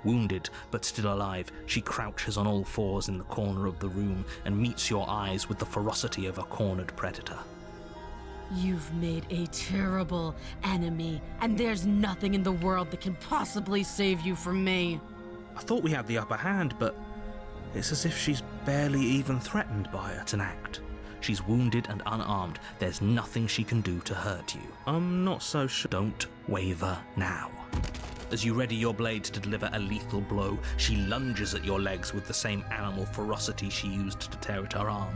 Wounded, but still alive, she crouches on all fours in the corner of the room and meets your eyes with the ferocity of a cornered predator. You've made a terrible enemy, and there's nothing in the world that can possibly save you from me. I thought we had the upper hand, but it's as if she's barely even threatened by it. It's an act. She's wounded and unarmed. There's nothing she can do to hurt you. I'm not so sure. Don't waver now. As you ready your blade to deliver a lethal blow, she lunges at your legs with the same animal ferocity she used to tear at her arm.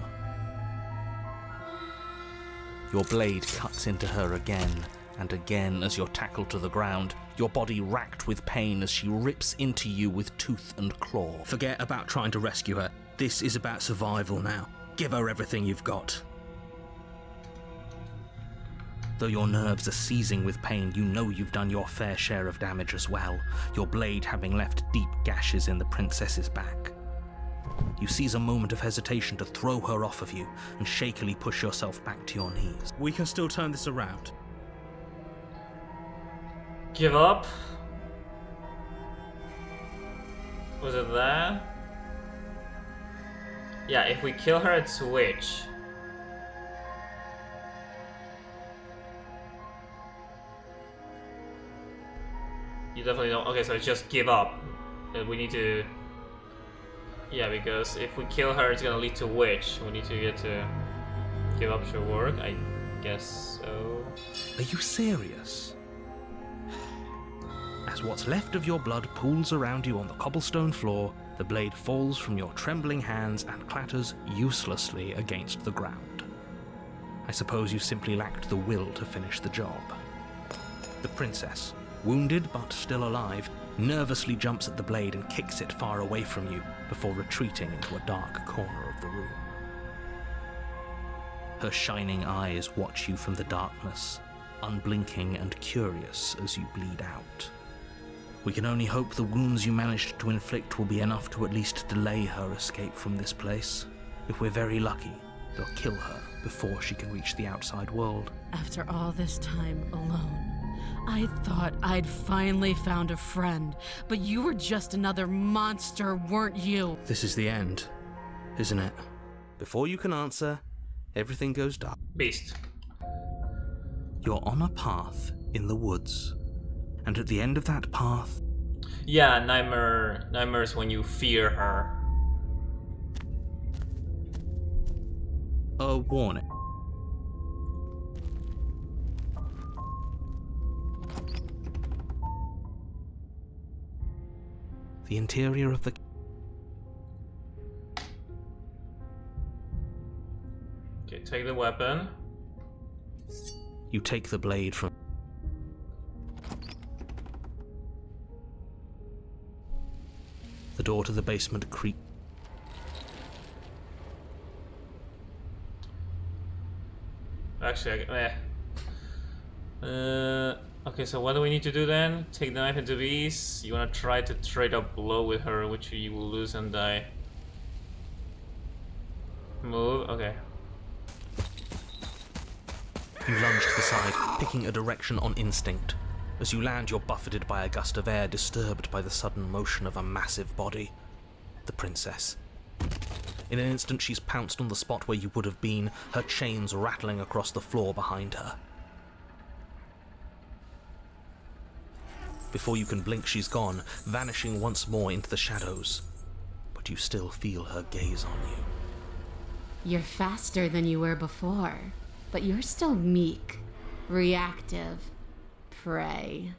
Your blade cuts into her again and again as you're tackled to the ground, your body racked with pain as she rips into you with tooth and claw. Forget about trying to rescue her. This is about survival now. Give her everything you've got. Though your nerves are seizing with pain, you know you've done your fair share of damage as well, your blade having left deep gashes in the princess's back. You seize a moment of hesitation to throw her off of you and shakily push yourself back to your knees. We can still turn this around. Give up? Was it that? Yeah, if we kill her at Switch. You definitely don't. Okay, so it's just give up. We need to. Yeah, because if we kill her, it's gonna lead to Witch. We need to get to give up should work. I guess so. Are you serious? As what's left of your blood pools around you on the cobblestone floor, the blade falls from your trembling hands and clatters uselessly against the ground. I suppose you simply lacked the will to finish the job. The princess, wounded but still alive, nervously jumps at the blade and kicks it far away from you before retreating into a dark corner of the room. Her shining eyes watch you from the darkness, unblinking and curious as you bleed out. We can only hope the wounds you managed to inflict will be enough to at least delay her escape from this place. If we're very lucky, they'll kill her before she can reach the outside world. After all this time alone, I thought I'd finally found a friend, but you were just another monster, weren't you? This is the end, isn't it? Before you can answer, everything goes dark. Beast. You're on a path in the woods, and at the end of that path... Yeah, nightmare is when you fear her. A warning. The interior of the... Okay, take the weapon. You take the blade from... The door to the basement creaks. Actually, okay, so what do we need to do then? Take the knife into these. You wanna try to trade a blow with her, which you will lose and die. Move, okay. You lunge to the side, picking a direction on instinct. As you land, you're buffeted by a gust of air, disturbed by the sudden motion of a massive body. The princess. In an instant, she's pounced on the spot where you would have been, her chains rattling across the floor behind her. Before you can blink, she's gone, vanishing once more into the shadows. But you still feel her gaze on you. You're faster than you were before, but you're still meek, reactive, prey.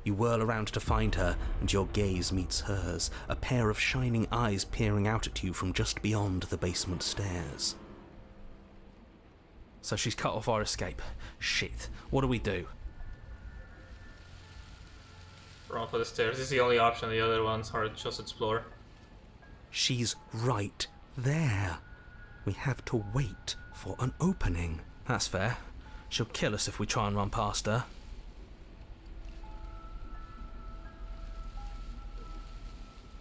You whirl around to find her, and your gaze meets hers, a pair of shining eyes peering out at you from just beyond the basement stairs. So she's cut off our escape. Shit, what do we do? Run for the stairs. This is the only option. The other ones are just explore. She's right there. We have to wait for an opening. That's fair. She'll kill us if we try and run past her.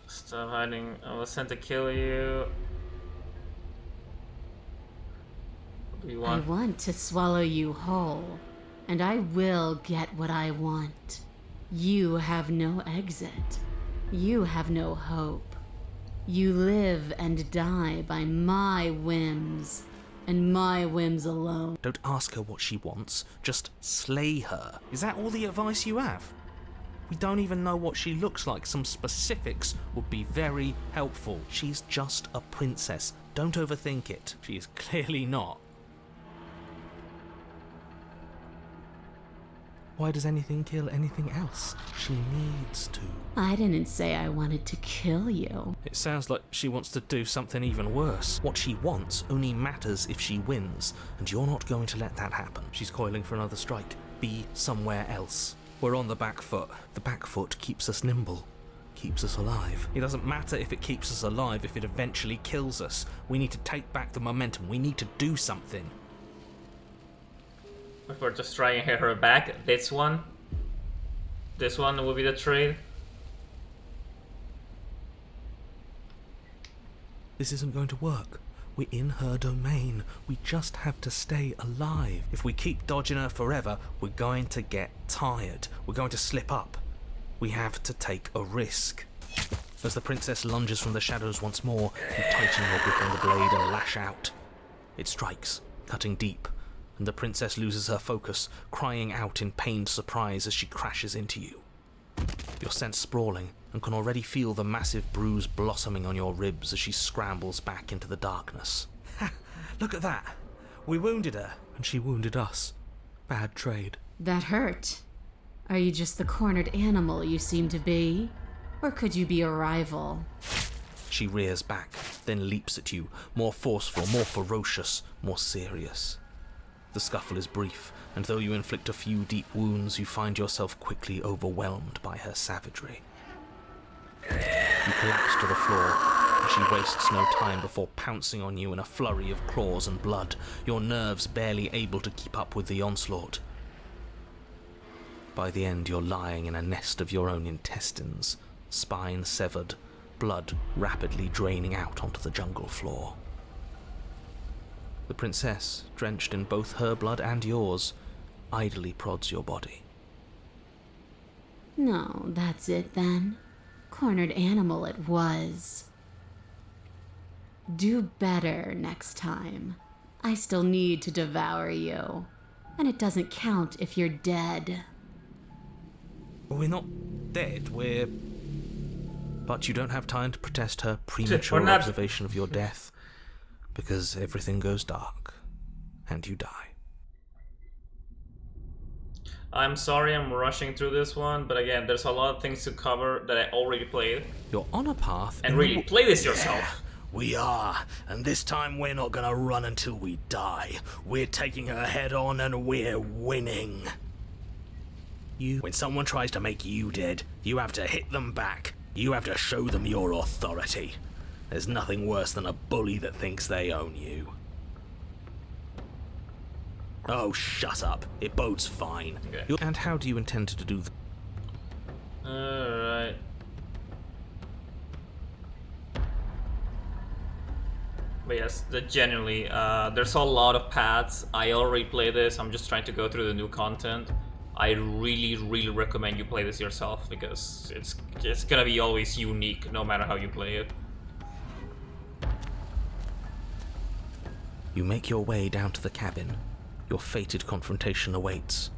Stop hiding. I was sent to kill you. What do you want? I want to swallow you whole, and I will get what I want. You have no exit. You have no hope. You live and die by my whims, and my whims alone. Don't ask her what she wants, just slay her. Is that all the advice you have? We don't even know what she looks like. Some specifics would be very helpful. She's just a princess. Don't overthink it. She is clearly not. Why does anything kill anything else? She needs to. I didn't say I wanted to kill you. It sounds like she wants to do something even worse. What she wants only matters if she wins, and you're not going to let that happen. She's coiling for another strike. Be somewhere else. We're on the back foot. The back foot keeps us nimble, keeps us alive. It doesn't matter if it keeps us alive if it eventually kills us. We need to take back the momentum. We need to do something. If we're just trying to hit her back, this one will be the trade. This isn't going to work. We're in her domain. We just have to stay alive. If we keep dodging her forever, we're going to get tired. We're going to slip up. We have to take a risk. As the princess lunges from the shadows once more, you tighten your grip on the blade and lash out. It strikes, cutting deep, and the princess loses her focus, crying out in pained surprise as she crashes into you. You're sent sprawling, and can already feel the massive bruise blossoming on your ribs as she scrambles back into the darkness. Ha! Look at that! We wounded her. And she wounded us. Bad trade. That hurt. Are you just the cornered animal you seem to be? Or could you be a rival? She rears back, then leaps at you, more forceful, more ferocious, more serious. The scuffle is brief, and though you inflict a few deep wounds, you find yourself quickly overwhelmed by her savagery. You collapse to the floor, and she wastes no time before pouncing on you in a flurry of claws and blood, your nerves barely able to keep up with the onslaught. By the end, you're lying in a nest of your own intestines, spine severed, blood rapidly draining out onto the jungle floor. The princess, drenched in both her blood and yours, idly prods your body. No, that's it then. Cornered animal it was. Do better next time. I still need to devour you. And it doesn't count if you're dead. We're not dead, we're... But you don't have time to protest her premature We're not- observation of your death, because everything goes dark, and you die. I'm sorry I'm rushing through this one, but again, there's a lot of things to cover that I already played. You're on a path... And in really, the- play this yourself. We are, and this time we're not gonna run until we die. We're taking her head on and we're winning. When someone tries to make you dead, you have to hit them back. You have to show them your authority. There's nothing worse than a bully that thinks they own you. Oh, shut up. It bodes fine. Okay. And how do you intend to do that? Alright. But yes, genuinely, there's a lot of paths. I already played this. I'm just trying to go through the new content. I really recommend you play this yourself because it's gonna be always unique no matter how you play it. You make your way down to the cabin. Your fated confrontation awaits.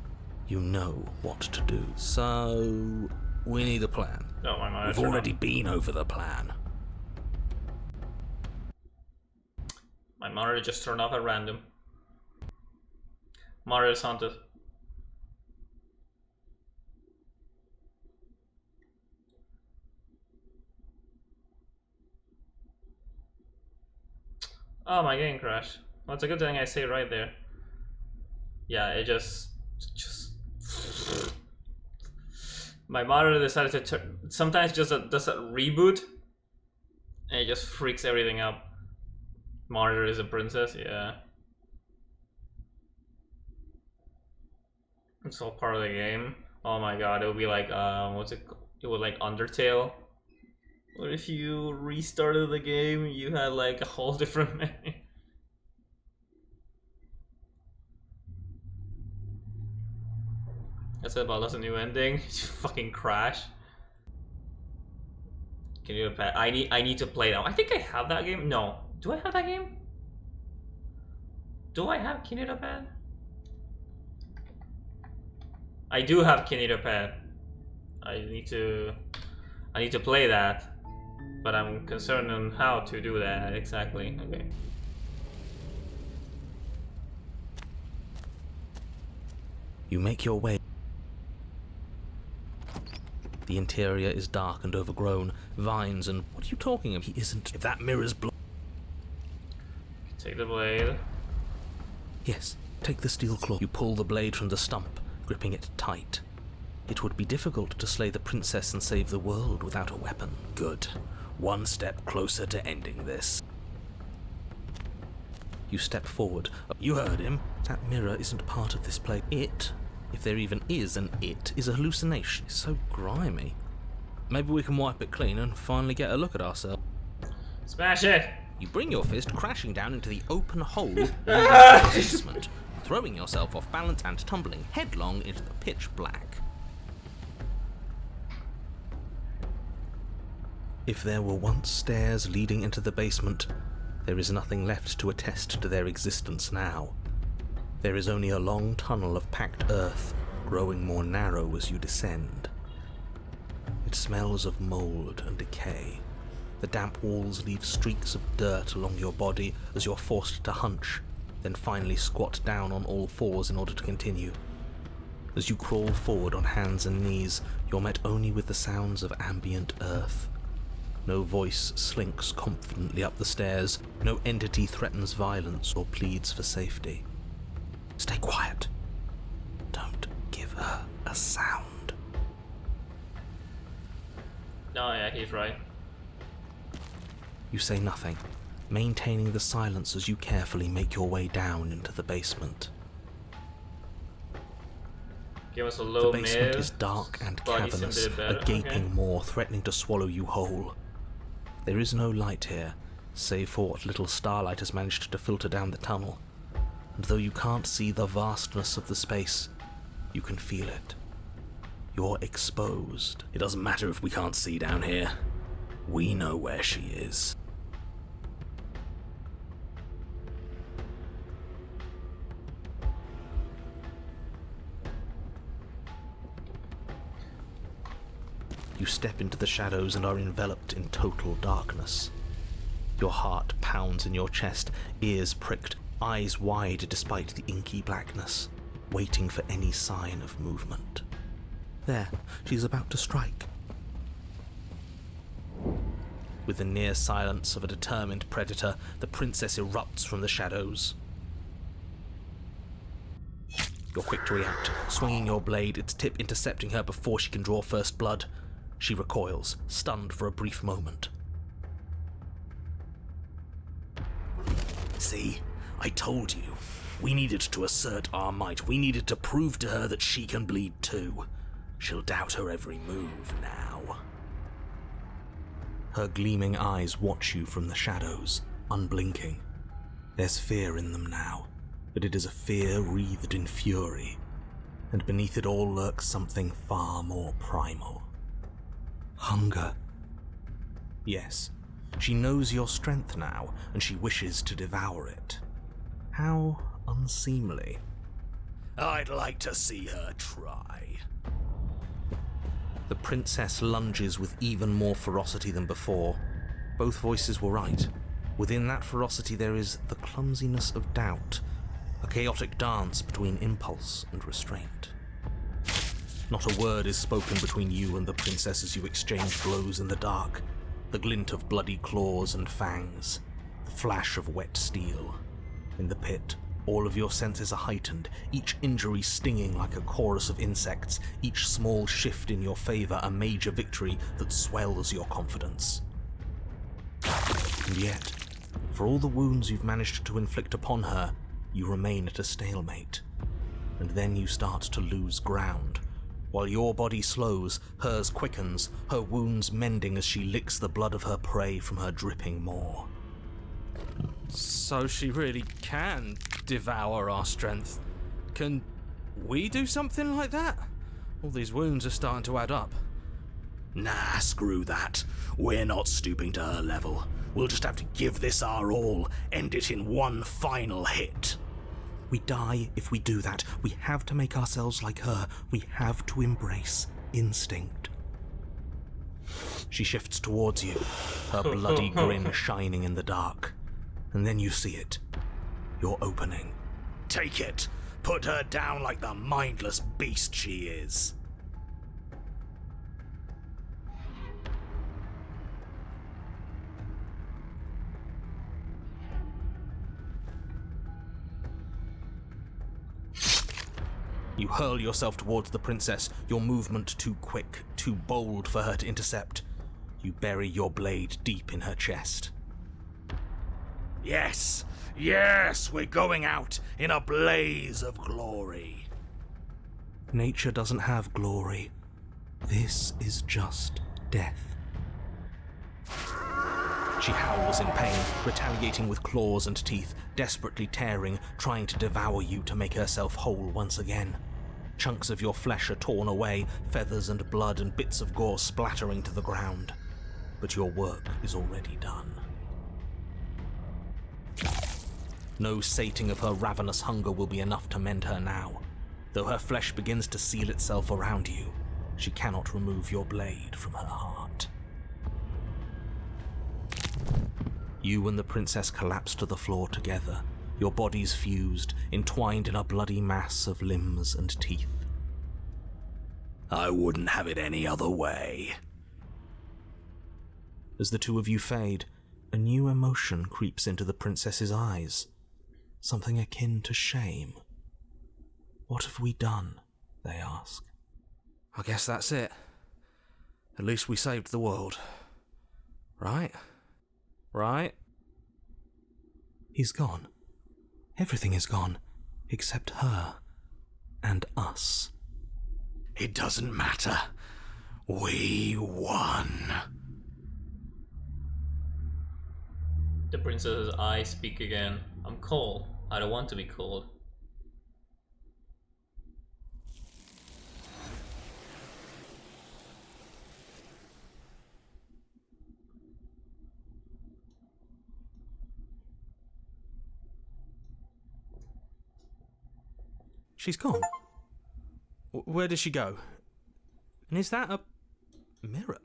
You know what to do. So, we need a plan. Oh, my monitor. We've already been over the plan. My monitor just turned off at random. Monitor is haunted. Oh, my game crashed. Well, it's a good thing I say right there. Yeah, it just my monitor decided to turn. Sometimes just does a reboot, and it just freaks everything up. Monitor is a princess, yeah. It's all part of the game. Oh my god, it would be like what's it? It would like Undertale. What if you restarted the game? You had like a whole different menu. That's about that's a new ending. Fucking crash. Can you pet? I need to play that. I think I have that game. No, do I have that game? Do I have Kinita Pad? I do have Kinita Pad. I need to play that, but I'm concerned on how to do that exactly. Okay. You make your way. The interior is dark and overgrown. Vines and... What are you talking of? He isn't... If that mirror's blocked... Take the blade. Yes, take the steel claw. You pull the blade from the stump, gripping it tight. It would be difficult to slay the princess and save the world without a weapon. Good. One step closer to ending this. You step forward. You heard him. That mirror isn't part of this place. It, if there even is an it, is a hallucination. It's so grimy. Maybe we can wipe it clean and finally get a look at ourselves. Smash it! You bring your fist crashing down into the open hole near the basement, throwing yourself off balance and tumbling headlong into the pitch black. If there were once stairs leading into the basement, there is nothing left to attest to their existence now. There is only a long tunnel of packed earth, growing more narrow as you descend. It smells of mold and decay. The damp walls leave streaks of dirt along your body as you're forced to hunch, then finally squat down on all fours in order to continue. As you crawl forward on hands and knees, you're met only with the sounds of ambient earth. No voice slinks confidently up the stairs, no entity threatens violence or pleads for safety. Stay quiet. Don't give her a sound. No, yeah, he's right. You say nothing, maintaining the silence as you carefully make your way down into the basement. Give us a low The basement mid. is dark and Body cavernous, seemed a bit better, a gaping okay. maw threatening to swallow you whole. There is no light here, save for what little starlight has managed to filter down the tunnel. And though you can't see the vastness of the space, you can feel it. You're exposed. It doesn't matter if we can't see down here. We know where she is. You step into the shadows and are enveloped in total darkness. Your heart pounds in your chest, ears pricked, eyes wide despite the inky blackness, waiting for any sign of movement. There, she's about to strike. With the near silence of a determined predator, the princess erupts from the shadows. You're quick to react, swinging your blade, its tip intercepting her before she can draw first blood. She recoils, stunned for a brief moment. See? I told you. We needed to assert our might. We needed to prove to her that she can bleed too. She'll doubt her every move now. Her gleaming eyes watch you from the shadows, unblinking. There's fear in them now, but it is a fear wreathed in fury, and beneath it all lurks something far more primal. Hunger. Yes, she knows your strength now, and she wishes to devour it. How unseemly. I'd like to see her try. The princess lunges with even more ferocity than before. Both voices were right. Within that ferocity there is the clumsiness of doubt, a chaotic dance between impulse and restraint. Not a word is spoken between you and the princess as you exchange blows in the dark, the glint of bloody claws and fangs, the flash of wet steel. In the pit, all of your senses are heightened, each injury stinging like a chorus of insects, each small shift in your favor a major victory that swells your confidence. And yet, for all the wounds you've managed to inflict upon her, you remain at a stalemate. And then you start to lose ground. While your body slows, hers quickens, her wounds mending as she licks the blood of her prey from her dripping maw. So she really can devour our strength. Can we do something like that? All these wounds are starting to add up. Nah, screw that. We're not stooping to her level. We'll just have to give this our all, end it in one final hit. We die if we do that. We have to make ourselves like her. We have to embrace instinct. She shifts towards you, her bloody grin shining in the dark. And then you see it. Your opening. Take it. Put her down like the mindless beast she is. You hurl yourself towards the princess, your movement too quick, too bold for her to intercept. You bury your blade deep in her chest. Yes, yes, we're going out in a blaze of glory. Nature doesn't have glory. This is just death. She howls in pain, retaliating with claws and teeth, desperately tearing, trying to devour you to make herself whole once again. Chunks of your flesh are torn away, feathers and blood and bits of gore splattering to the ground. But your work is already done. No sating of her ravenous hunger will be enough to mend her now. Though her flesh begins to seal itself around you, she cannot remove your blade from her heart. You and the princess collapse to the floor together, your bodies fused, entwined in a bloody mass of limbs and teeth. I wouldn't have it any other way. As the two of you fade, a new emotion creeps into the princess's eyes. Something akin to shame. What have we done? They ask. I guess that's it. At least we saved the world. Right? Right? He's gone. Everything is gone, except her. And us. It doesn't matter. We won. The princess's eyes speak again. I'm cold. I don't want to be cold. She's gone. Where did she go? And is that a mirror.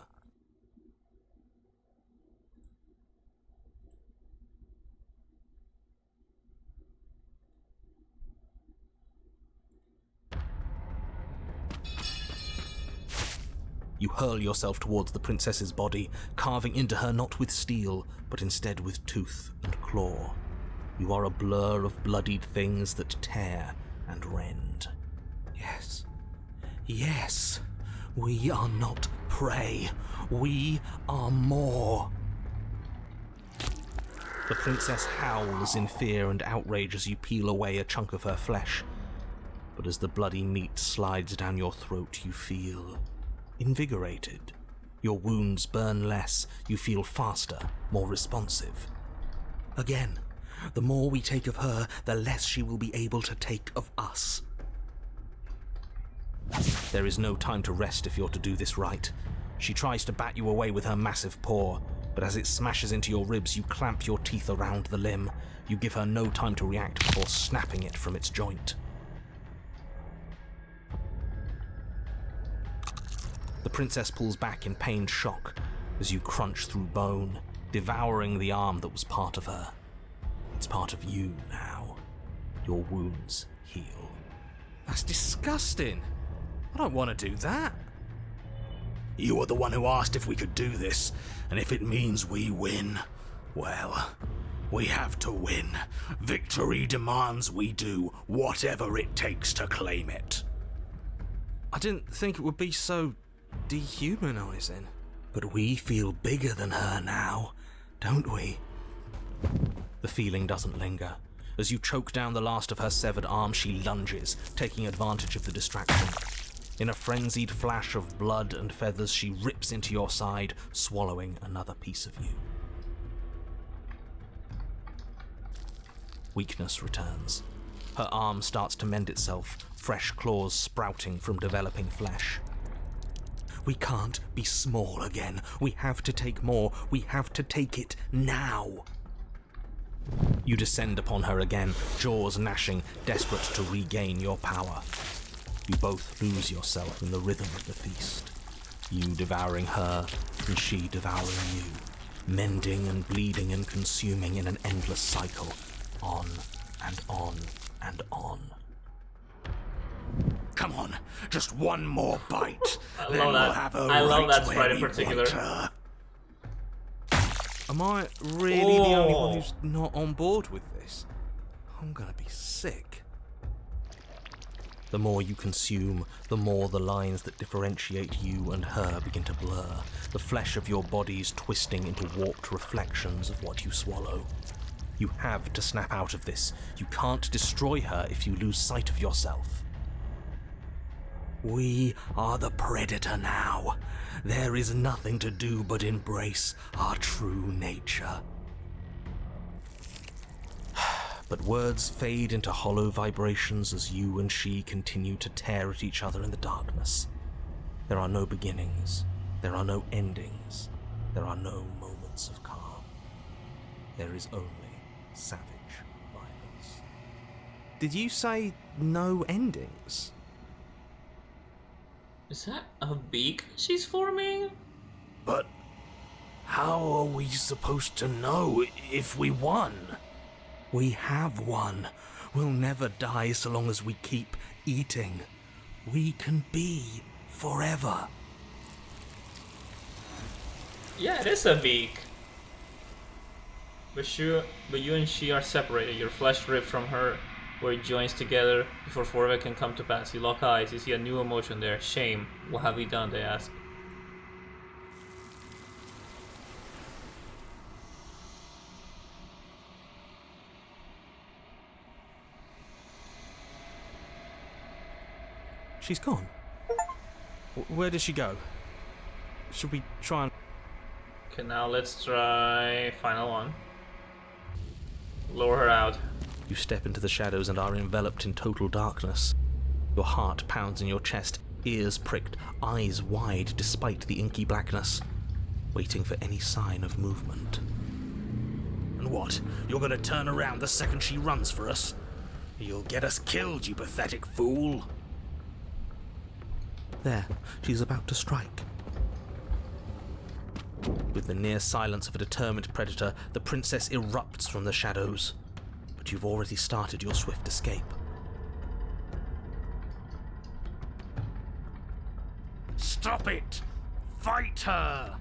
You hurl yourself towards the princess's body, carving into her not with steel, but instead with tooth and claw. You are a blur of bloodied things that tear and rend. Yes. Yes. We are not prey. We are more. The princess howls in fear and outrage as you peel away a chunk of her flesh. But as the bloody meat slides down your throat, you feel invigorated. Your wounds burn less, you feel faster, more responsive. Again, the more we take of her, the less she will be able to take of us. There is no time to rest if you're to do this right. She tries to bat you away with her massive paw, but as it smashes into your ribs, you clamp your teeth around the limb. You give her no time to react before snapping it from its joint. The princess pulls back in pained shock as you crunch through bone, devouring the arm that was part of her. It's part of you now. Your wounds heal. That's disgusting. I don't want to do that. You were the one who asked if we could do this, and if it means we win, well, we have to win. Victory demands we do whatever it takes to claim it. I didn't think it would be so dehumanizing. But we feel bigger than her now, don't we? The feeling doesn't linger. As you choke down the last of her severed arm, she lunges, taking advantage of the distraction. In a frenzied flash of blood and feathers, she rips into your side, swallowing another piece of you. Weakness returns. Her arm starts to mend itself, fresh claws sprouting from developing flesh. We can't be small again. We have to take more. We have to take it now. You descend upon her again, jaws gnashing, desperate to regain your power. You both lose yourself in the rhythm of the feast. You devouring her, and she devouring you. Mending and bleeding and consuming in an endless cycle. On and on and on. Come on, just one more bite. Then love we'll that. have her I love right that where sprite in we particular. want her. Am I really the only one who's not on board with this? I'm gonna be sick. The more you consume, the more the lines that differentiate you and her begin to blur, the flesh of your bodies twisting into warped reflections of what you swallow. You have to snap out of this. You can't destroy her if you lose sight of yourself. We are the predator now. There is nothing to do but embrace our true nature. But words fade into hollow vibrations as you and she continue to tear at each other in the darkness. There are no beginnings. There are no endings. There are no moments of calm. There is only savage violence. Did you say no endings? Is that a beak she's forming? But how are we supposed to know if we won? We have won. We'll never die so long as we keep eating. We can be forever. Yeah, it is a beak. But you and she are separated. Your flesh ripped from her, where it joins together before forever can come to pass. You lock eyes. You see a new emotion there. Shame. What have we done? They ask. She's gone. Where did she go? Should we try and... Okay, now let's try final one. Lower her out. You step into the shadows and are enveloped in total darkness. Your heart pounds in your chest, ears pricked, eyes wide despite the inky blackness, waiting for any sign of movement. And what? You're gonna turn around the second she runs for us? You'll get us killed, you pathetic fool. There, she's about to strike. With the near silence of a determined predator, the princess erupts from the shadows. But you've already started your swift escape. Stop it! Fight her!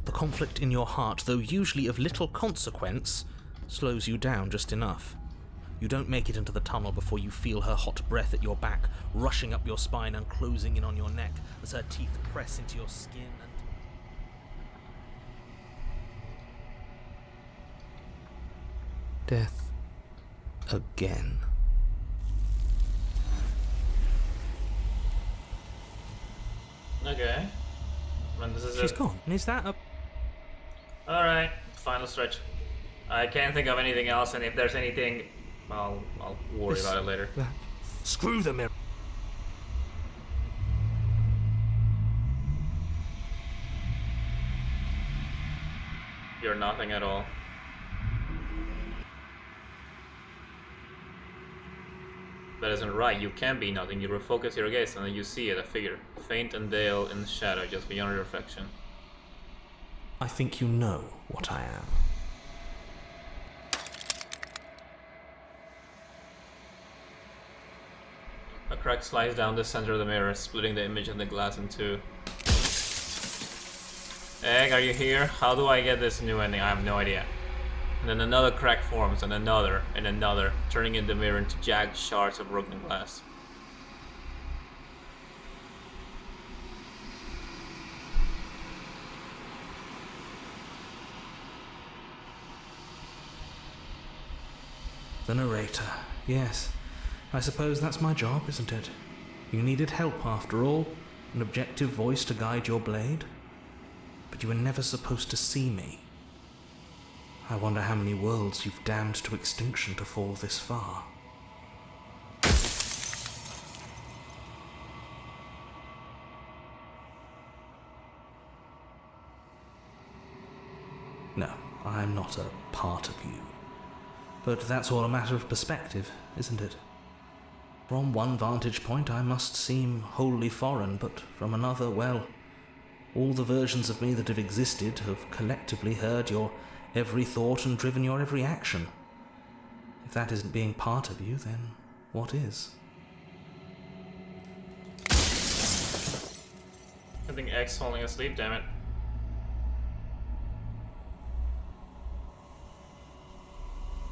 The conflict in your heart, though usually of little consequence, slows you down just enough. You don't make it into the tunnel before you feel her hot breath at your back, rushing up your spine and closing in on your neck as her teeth press into your skin and... Death. Again. Okay. And this is She's it. gone. Is that a... Alright, final stretch. I can't think of anything else, and if there's anything, I'll worry about it later. That. Screw the mirror. You're nothing at all. That isn't right. You can be nothing. You refocus your gaze and then you see it, a figure, faint and pale in the shadow, just beyond your reflection. I think you know what I am. A crack slides down the center of the mirror, splitting the image and the glass in two. Egg, are you here? How do I get this new ending? I have no idea. And then another crack forms, and another, turning the mirror into jagged shards of broken glass. The narrator. Yes. I suppose that's my job, isn't it? You needed help after all, an objective voice to guide your blade. But you were never supposed to see me. I wonder how many worlds you've damned to extinction to fall this far. No, I'm not a part of you. But that's all a matter of perspective, isn't it? From one vantage point I must seem wholly foreign, but from another, well, all the versions of me that have existed have collectively heard your every thought and driven your every action. If that isn't being part of you, then what is? I think X falling asleep, damn it.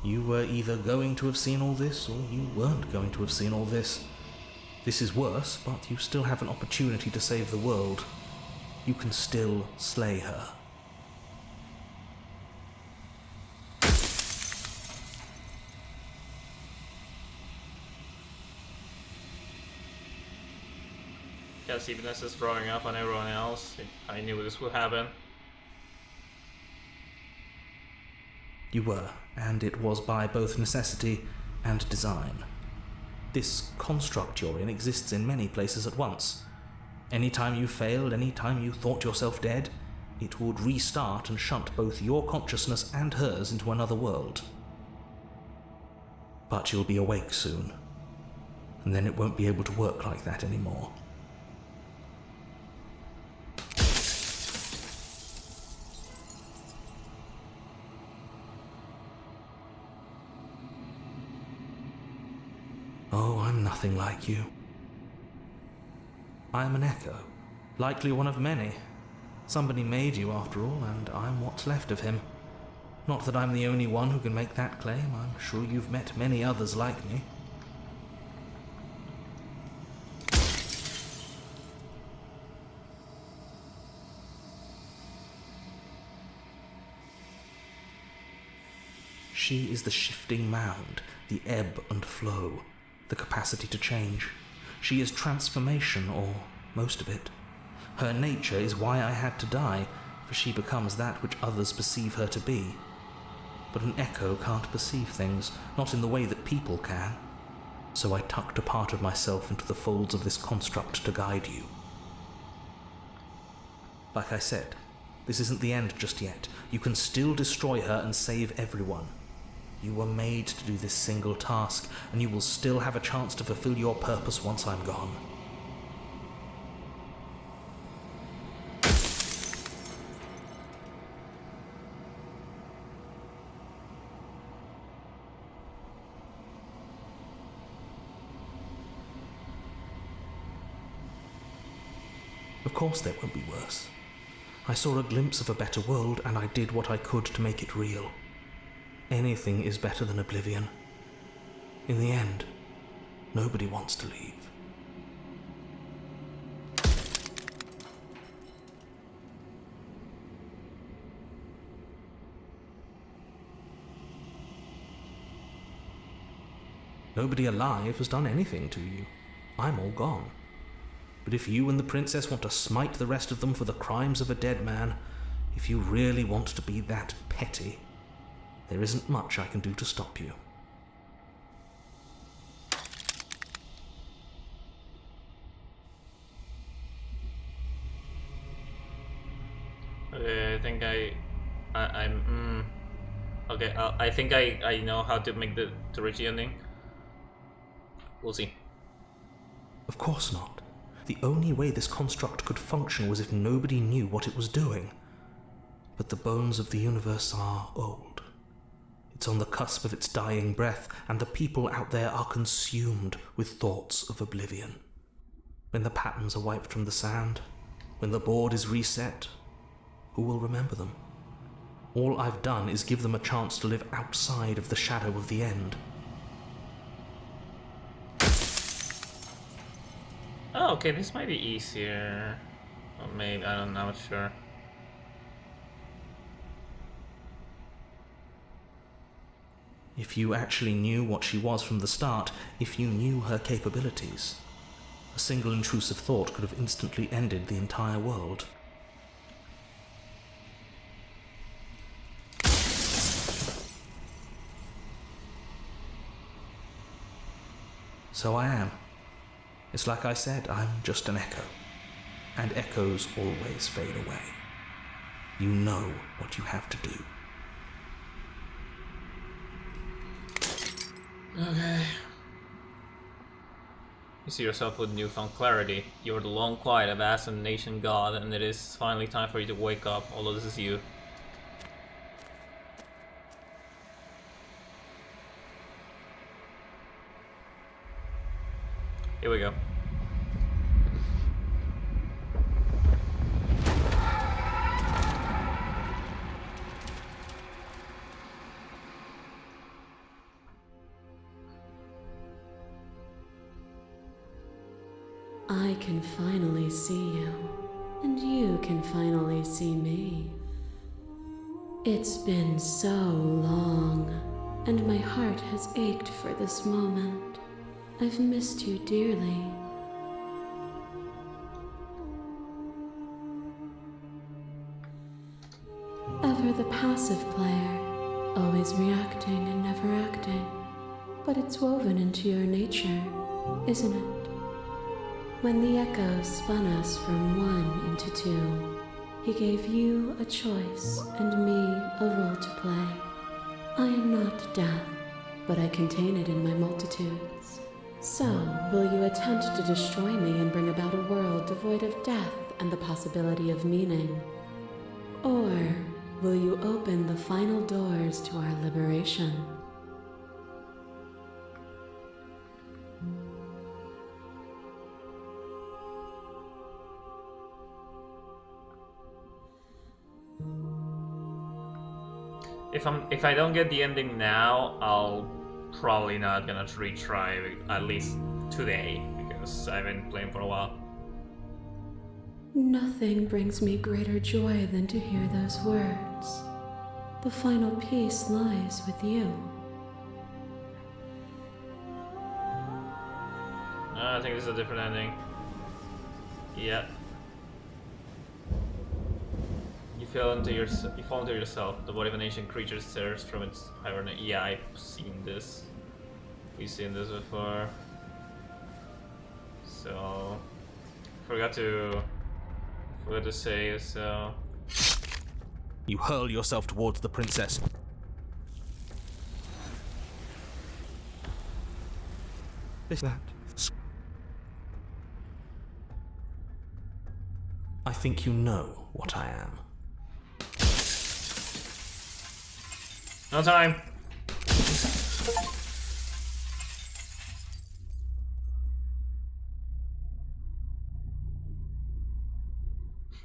You were either going to have seen all this, or you weren't going to have seen all this. This is worse, but you still have an opportunity to save the world. You can still slay her. Cassiness is throwing up on everyone else. I knew this would happen. You were, and it was by both necessity and design. This construct you're in exists in many places at once. Any time you failed, any time you thought yourself dead, it would restart and shunt both your consciousness and hers into another world. But you'll be awake soon, and then it won't be able to work like that anymore. Oh, I'm nothing like you. I'm an echo, likely one of many. Somebody made you after all, and I'm what's left of him. Not that I'm the only one who can make that claim. I'm sure you've met many others like me. She is the shifting mound, the ebb and flow, the capacity to change. She is transformation, or most of it. Her nature is why I had to die, for she becomes that which others perceive her to be. But an echo can't perceive things, not in the way that people can. So I tucked a part of myself into the folds of this construct to guide you. Like I said, this isn't the end just yet. You can still destroy her and save everyone. You were made to do this single task, and you will still have a chance to fulfill your purpose once I'm gone. Of course there won't be worse. I saw a glimpse of a better world, and I did what I could to make it real. Anything is better than oblivion. In the end, nobody wants to leave. Nobody alive has done anything to you. I'm all gone. But if you and the princess want to smite the rest of them for the crimes of a dead man, if you really want to be that petty, there isn't much I can do to stop you. Okay, I think okay, I think I know how to make the Richie ending. We'll see. Of course not. The only way this construct could function was if nobody knew what it was doing. But the bones of the universe are old. It's on the cusp of its dying breath, and the people out there are consumed with thoughts of oblivion. When the patterns are wiped from the sand, when the board is reset, who will remember them? All I've done is give them a chance to live outside of the shadow of the end. Oh, okay, this might be easier. Or maybe, I don't know, I'm not sure. If you actually knew what she was from the start, if you knew her capabilities, a single intrusive thought could have instantly ended the entire world. So I am. It's like I said, I'm just an echo. And echoes always fade away. You know what you have to do. Okay. You see yourself with newfound clarity. You are the long quiet of vast and nation god, and it is finally time for you to wake up, although this is you. Here we go. I can finally see you, and you can finally see me. It's been so long, and my heart has ached for this moment. I've missed you dearly. Ever the passive player, always reacting and never acting. But it's woven into your nature, isn't it? When the echo spun us from one into two, he gave you a choice and me a role to play. I am not death, but I contain it in my multitudes. So, will you attempt to destroy me and bring about a world devoid of death and the possibility of meaning? Or will you open the final doors to our liberation? If I don't get the ending now, I'll probably not gonna retry at least today, because I've been playing for a while. Nothing brings me greater joy than to hear those words. The final piece lies with you. I think this is a different ending. Yeah. You fall into yourself. The body of an ancient creature stirs from its hibernation. Yeah, I've seen this. We've seen this before. So forgot to say so. You hurl yourself towards the princess. That. I think you know what I am. No time.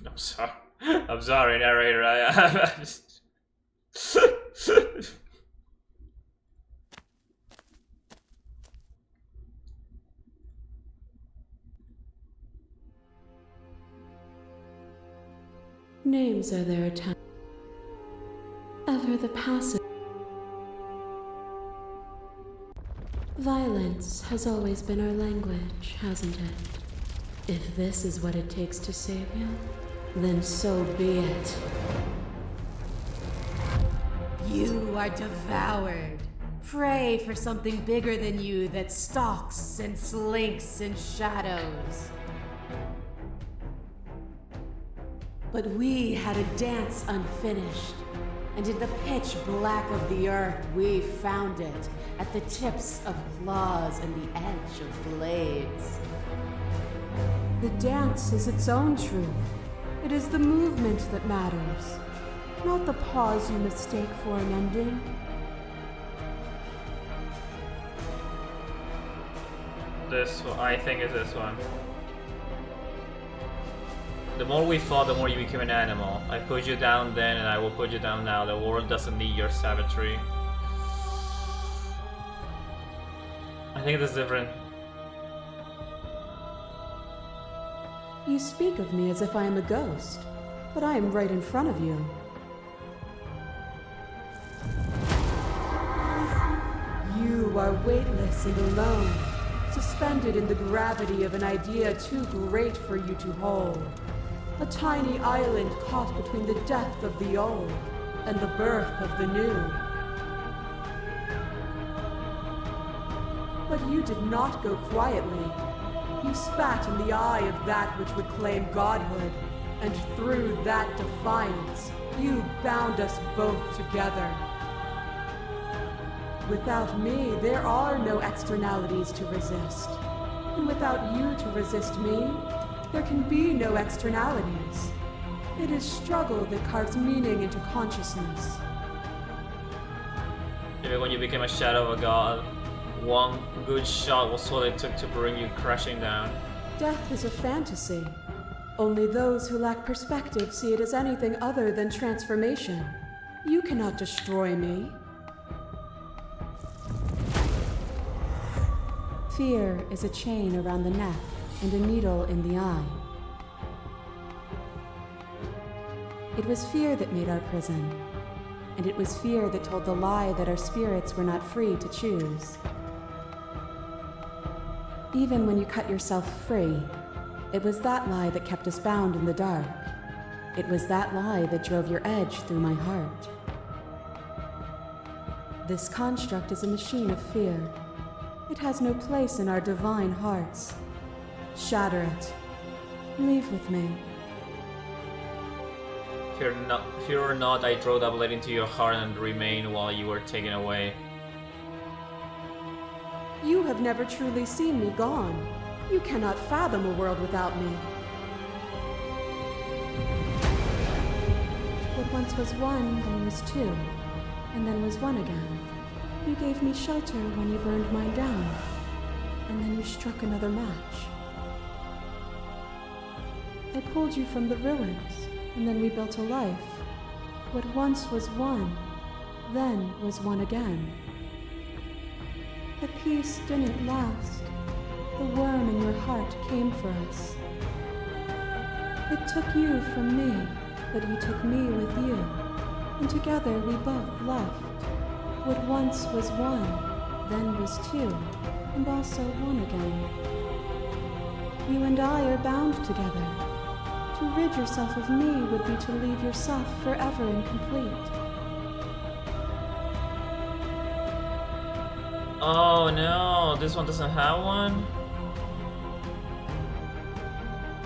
I'm sorry. I'm sorry, narrator. I just... Names are their attack. Ever the passive. Violence has always been our language, hasn't it? If this is what it takes to save you, then so be it. You are devoured. Pray for something bigger than you that stalks and slinks in shadows. But we had a dance unfinished, and in the pitch black of the earth we found it, at the tips of claws and the edge of blades. The dance is its own truth. It is the movement that matters, not the pause you mistake for an ending. This one, I think, is this one. The more we fought, the more you became an animal. I put you down then, and I will put you down now. The world doesn't need your savagery. I think it is different. You speak of me as if I am a ghost, but I am right in front of you. You are weightless and alone, suspended in the gravity of an idea too great for you to hold. A tiny island caught between the death of the old and the birth of the new. But you did not go quietly. You spat in the eye of that which would claim godhood, and through that defiance, you bound us both together. Without me, there are no externalities to resist. And without you to resist me, there can be no externalities. It is struggle that carves meaning into consciousness. Even when you became a shadow of a god, one good shot was all it took to bring you crashing down. Death is a fantasy. Only those who lack perspective see it as anything other than transformation. You cannot destroy me. Fear is a chain around the neck and a needle in the eye. It was fear that made our prison, and it was fear that told the lie that our spirits were not free to choose. Even when you cut yourself free, it was that lie that kept us bound in the dark. It was that lie that drove your edge through my heart. This construct is a machine of fear. It has no place in our divine hearts. Shatter it. Leave with me. Fear or not, I drove that blade into your heart and remained while you were taken away. You have never truly seen me gone. You cannot fathom a world without me. What once was one, then was two, and then was one again. You gave me shelter when you burned mine down, and then you struck another match. I pulled you from the ruins, and then we built a life. What once was one, then was one again. The peace didn't last. The worm in your heart came for us. It took you from me, but you took me with you, and together we both left. What once was one, then was two, and also one again. You and I are bound together. To rid yourself of me would be to leave yourself forever incomplete. Oh no, this one doesn't have one?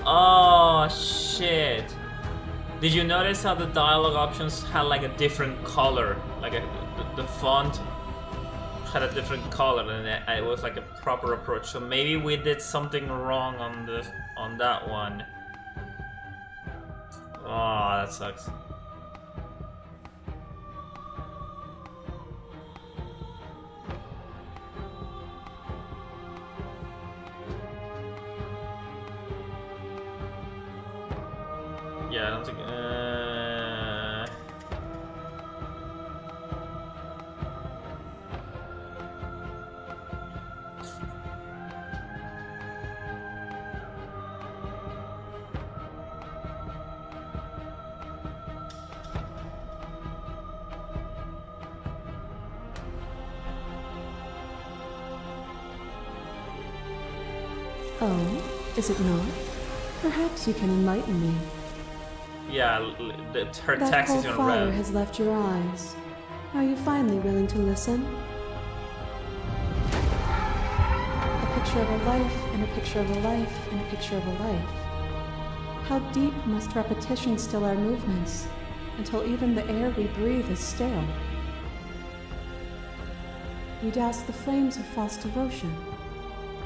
Oh shit. Did you notice how the dialogue options had like a different color? Like the font had a different color, and it was like a proper approach. So maybe we did something wrong on that one. Oh, that sucks. Yeah, I don't think. Oh, is it not? Perhaps you can enlighten me. Yeah, her That text is cold in fire red. has left your eyes. Are you finally willing to listen? A picture of a life, and a picture of a life, and a picture of a life. How deep must repetition still our movements, until even the air we breathe is stale? You doused the flames of false devotion,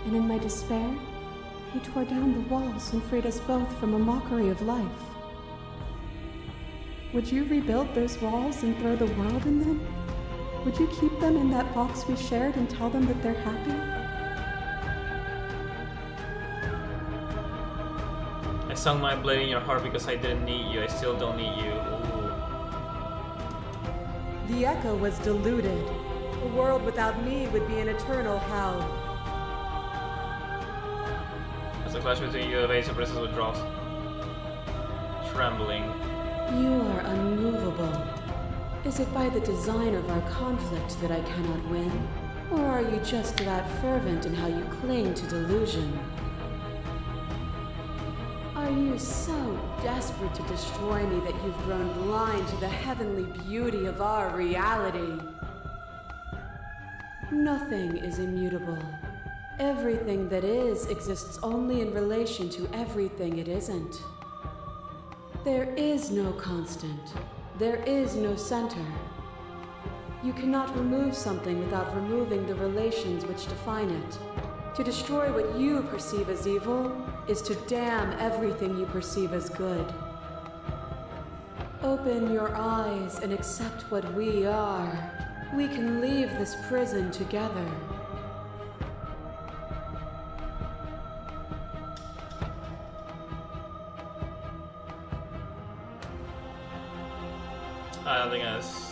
and in my despair, you tore down the walls and freed us both from a mockery of life. Would you rebuild those walls and throw the world in them? Would you keep them in that box we shared and tell them that they're happy? I sung my blade in your heart because I didn't need you. I still don't need you. Ooh. The echo was deluded. A world without me would be an eternal hell. As the clash between you and Ace, Princess withdraws. Trembling. You are unmovable. Is it by the design of our conflict that I cannot win? Or are you just that fervent in how you cling to delusion? Are you so desperate to destroy me that you've grown blind to the heavenly beauty of our reality? Nothing is immutable. Everything that is exists only in relation to everything it isn't. There is no constant. There is no center. You cannot remove something without removing the relations which define it. To destroy what you perceive as evil is to damn everything you perceive as good. Open your eyes and accept what we are. We can leave this prison together. I don't think that's.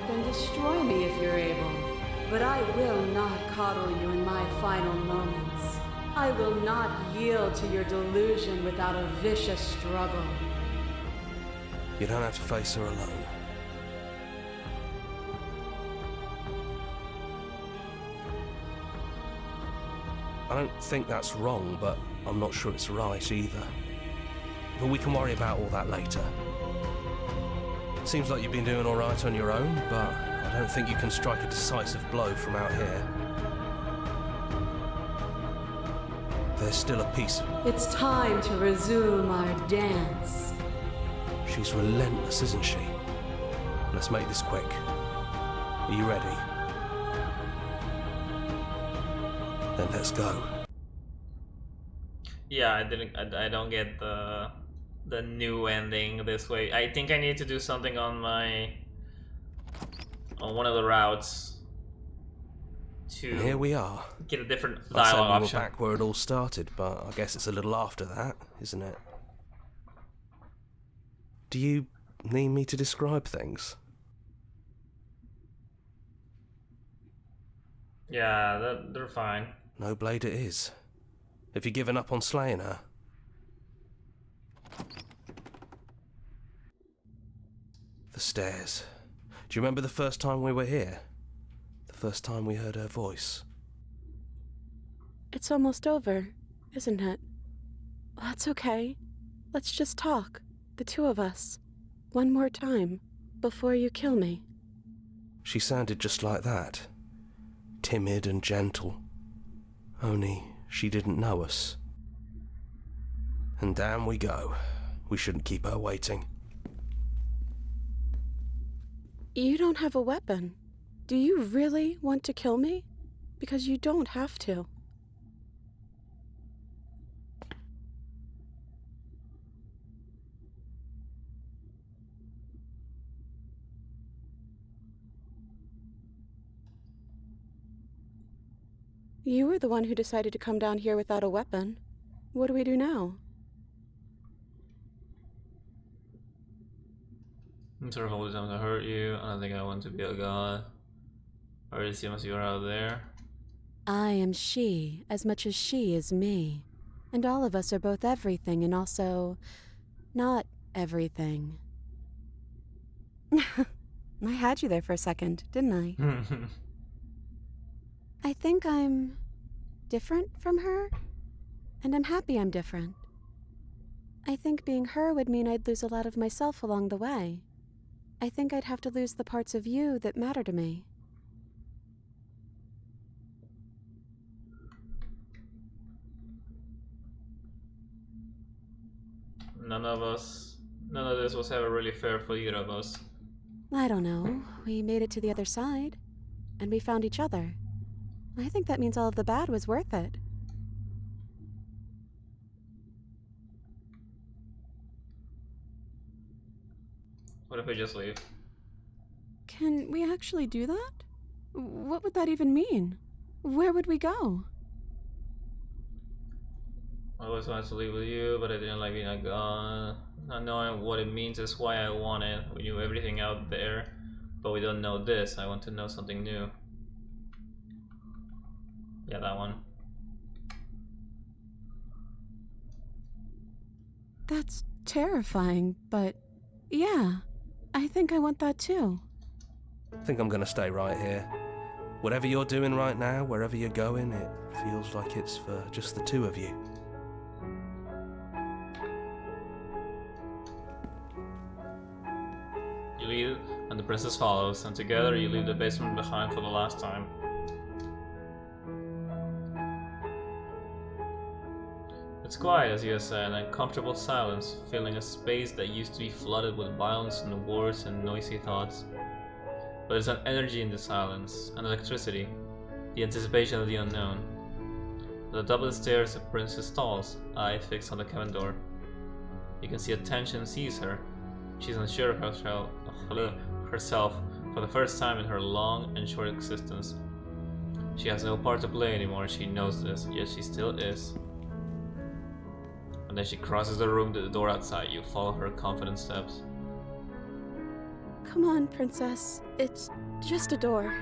Then destroy me if you're able. But I will not coddle you in my final moments. I will not yield to your delusion without a vicious struggle. You don't have to face her alone. I don't think that's wrong, but I'm not sure it's right either. But we can worry about all that later. Seems like you've been doing all right on your own, but I don't think you can strike a decisive blow from out here. There's still a piece of... It's time to resume our dance. She's relentless, isn't she? Let's make this quick. Are you ready? Then let's go. Yeah, I don't get the new ending this way. I think I need to do something on one of the routes to And here we are. get a different I'd say dialogue we option. were back where it all started, but I guess it's a little after that, isn't it? Do you need me to describe things? Yeah, they're fine. No blade it is. Have you given up on slaying her? The stairs. Do you remember the first time we were here? The first time we heard her voice? It's almost over, isn't it? That's okay. Let's just talk, the two of us, one more time, before you kill me. She sounded just like that. Timid and gentle. Only she didn't know us. And down we go. We shouldn't keep her waiting. You don't have a weapon. Do you really want to kill me? Because you don't have to. You were the one who decided to come down here without a weapon. What do we do now? I'm sort of always going to hurt you. I don't think I want to be a god. Or as you're out there. I am she as much as she is me. And all of us are both everything and also not everything. I had you there for a second, didn't I? I think I'm different from her, and I'm happy I'm different. I think being her would mean I'd lose a lot of myself along the way. I think I'd have to lose the parts of you that matter to me. None of this was ever really fair for either of us. I don't know. We made it to the other side, and we found each other. I think that means all of the bad was worth it. What if we just leave? Can we actually do that? What would that even mean? Where would we go? I always wanted to leave with you, but I didn't like being a god. Not knowing what it means is why I want it. We knew everything out there, but we don't know this. I want to know something new. Yeah, that one. That's terrifying, but yeah, I think I want that too. I think I'm gonna stay right here. Whatever you're doing right now, wherever you're going, it feels like it's for just the two of you. You leave, and the princess follows, and together you leave the basement behind for the last time. It's quiet, as you said, an uncomfortable silence, filling a space that used to be flooded with violence and wars and noisy thoughts. But there's an energy in the silence, an electricity, the anticipation of the unknown. At the top of the stairs, the princess stalls, eye fixed on the cabin door. You can see a tension seize her. She's unsure of herself for the first time in her long and short existence. She has no part to play anymore, she knows this, yet she still is. And then she crosses the room to the door outside. You follow her confident steps. Come on, princess. It's just a door.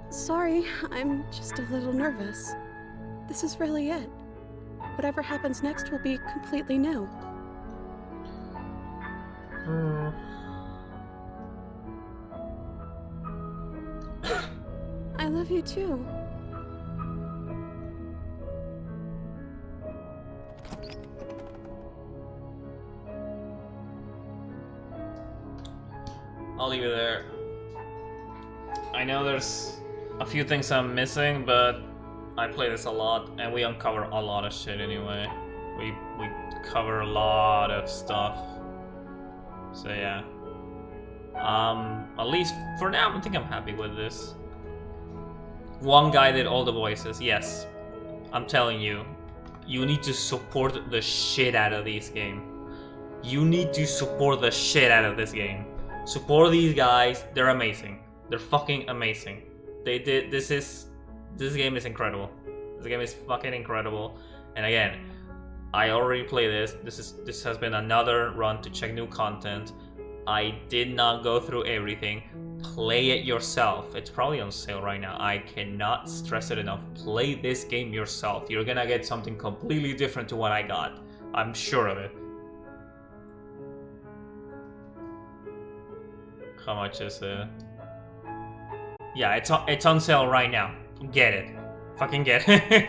Sorry, I'm just a little nervous. This is really it. Whatever happens next will be completely new. I love you too. I'll leave it there. I know there's a few things I'm missing, but I play this a lot and we uncover a lot of shit anyway. We cover a lot of stuff. So yeah. At least for now I think I'm happy with this. One guy did all the voices, yes. I'm telling you, you need to support the shit out of this game. You need to support the shit out of this game. Support these guys, they're amazing. They're fucking amazing. They did, this game is incredible. This game is fucking incredible. And again, I already played this. This has been another run to check new content. I did not go through everything. Play it yourself. It's probably on sale right now. I cannot stress it enough. Play this game yourself. You're gonna get something completely different to what I got. I'm sure of it. How much is it? Yeah, it's on sale right now. Get it. Fucking get it.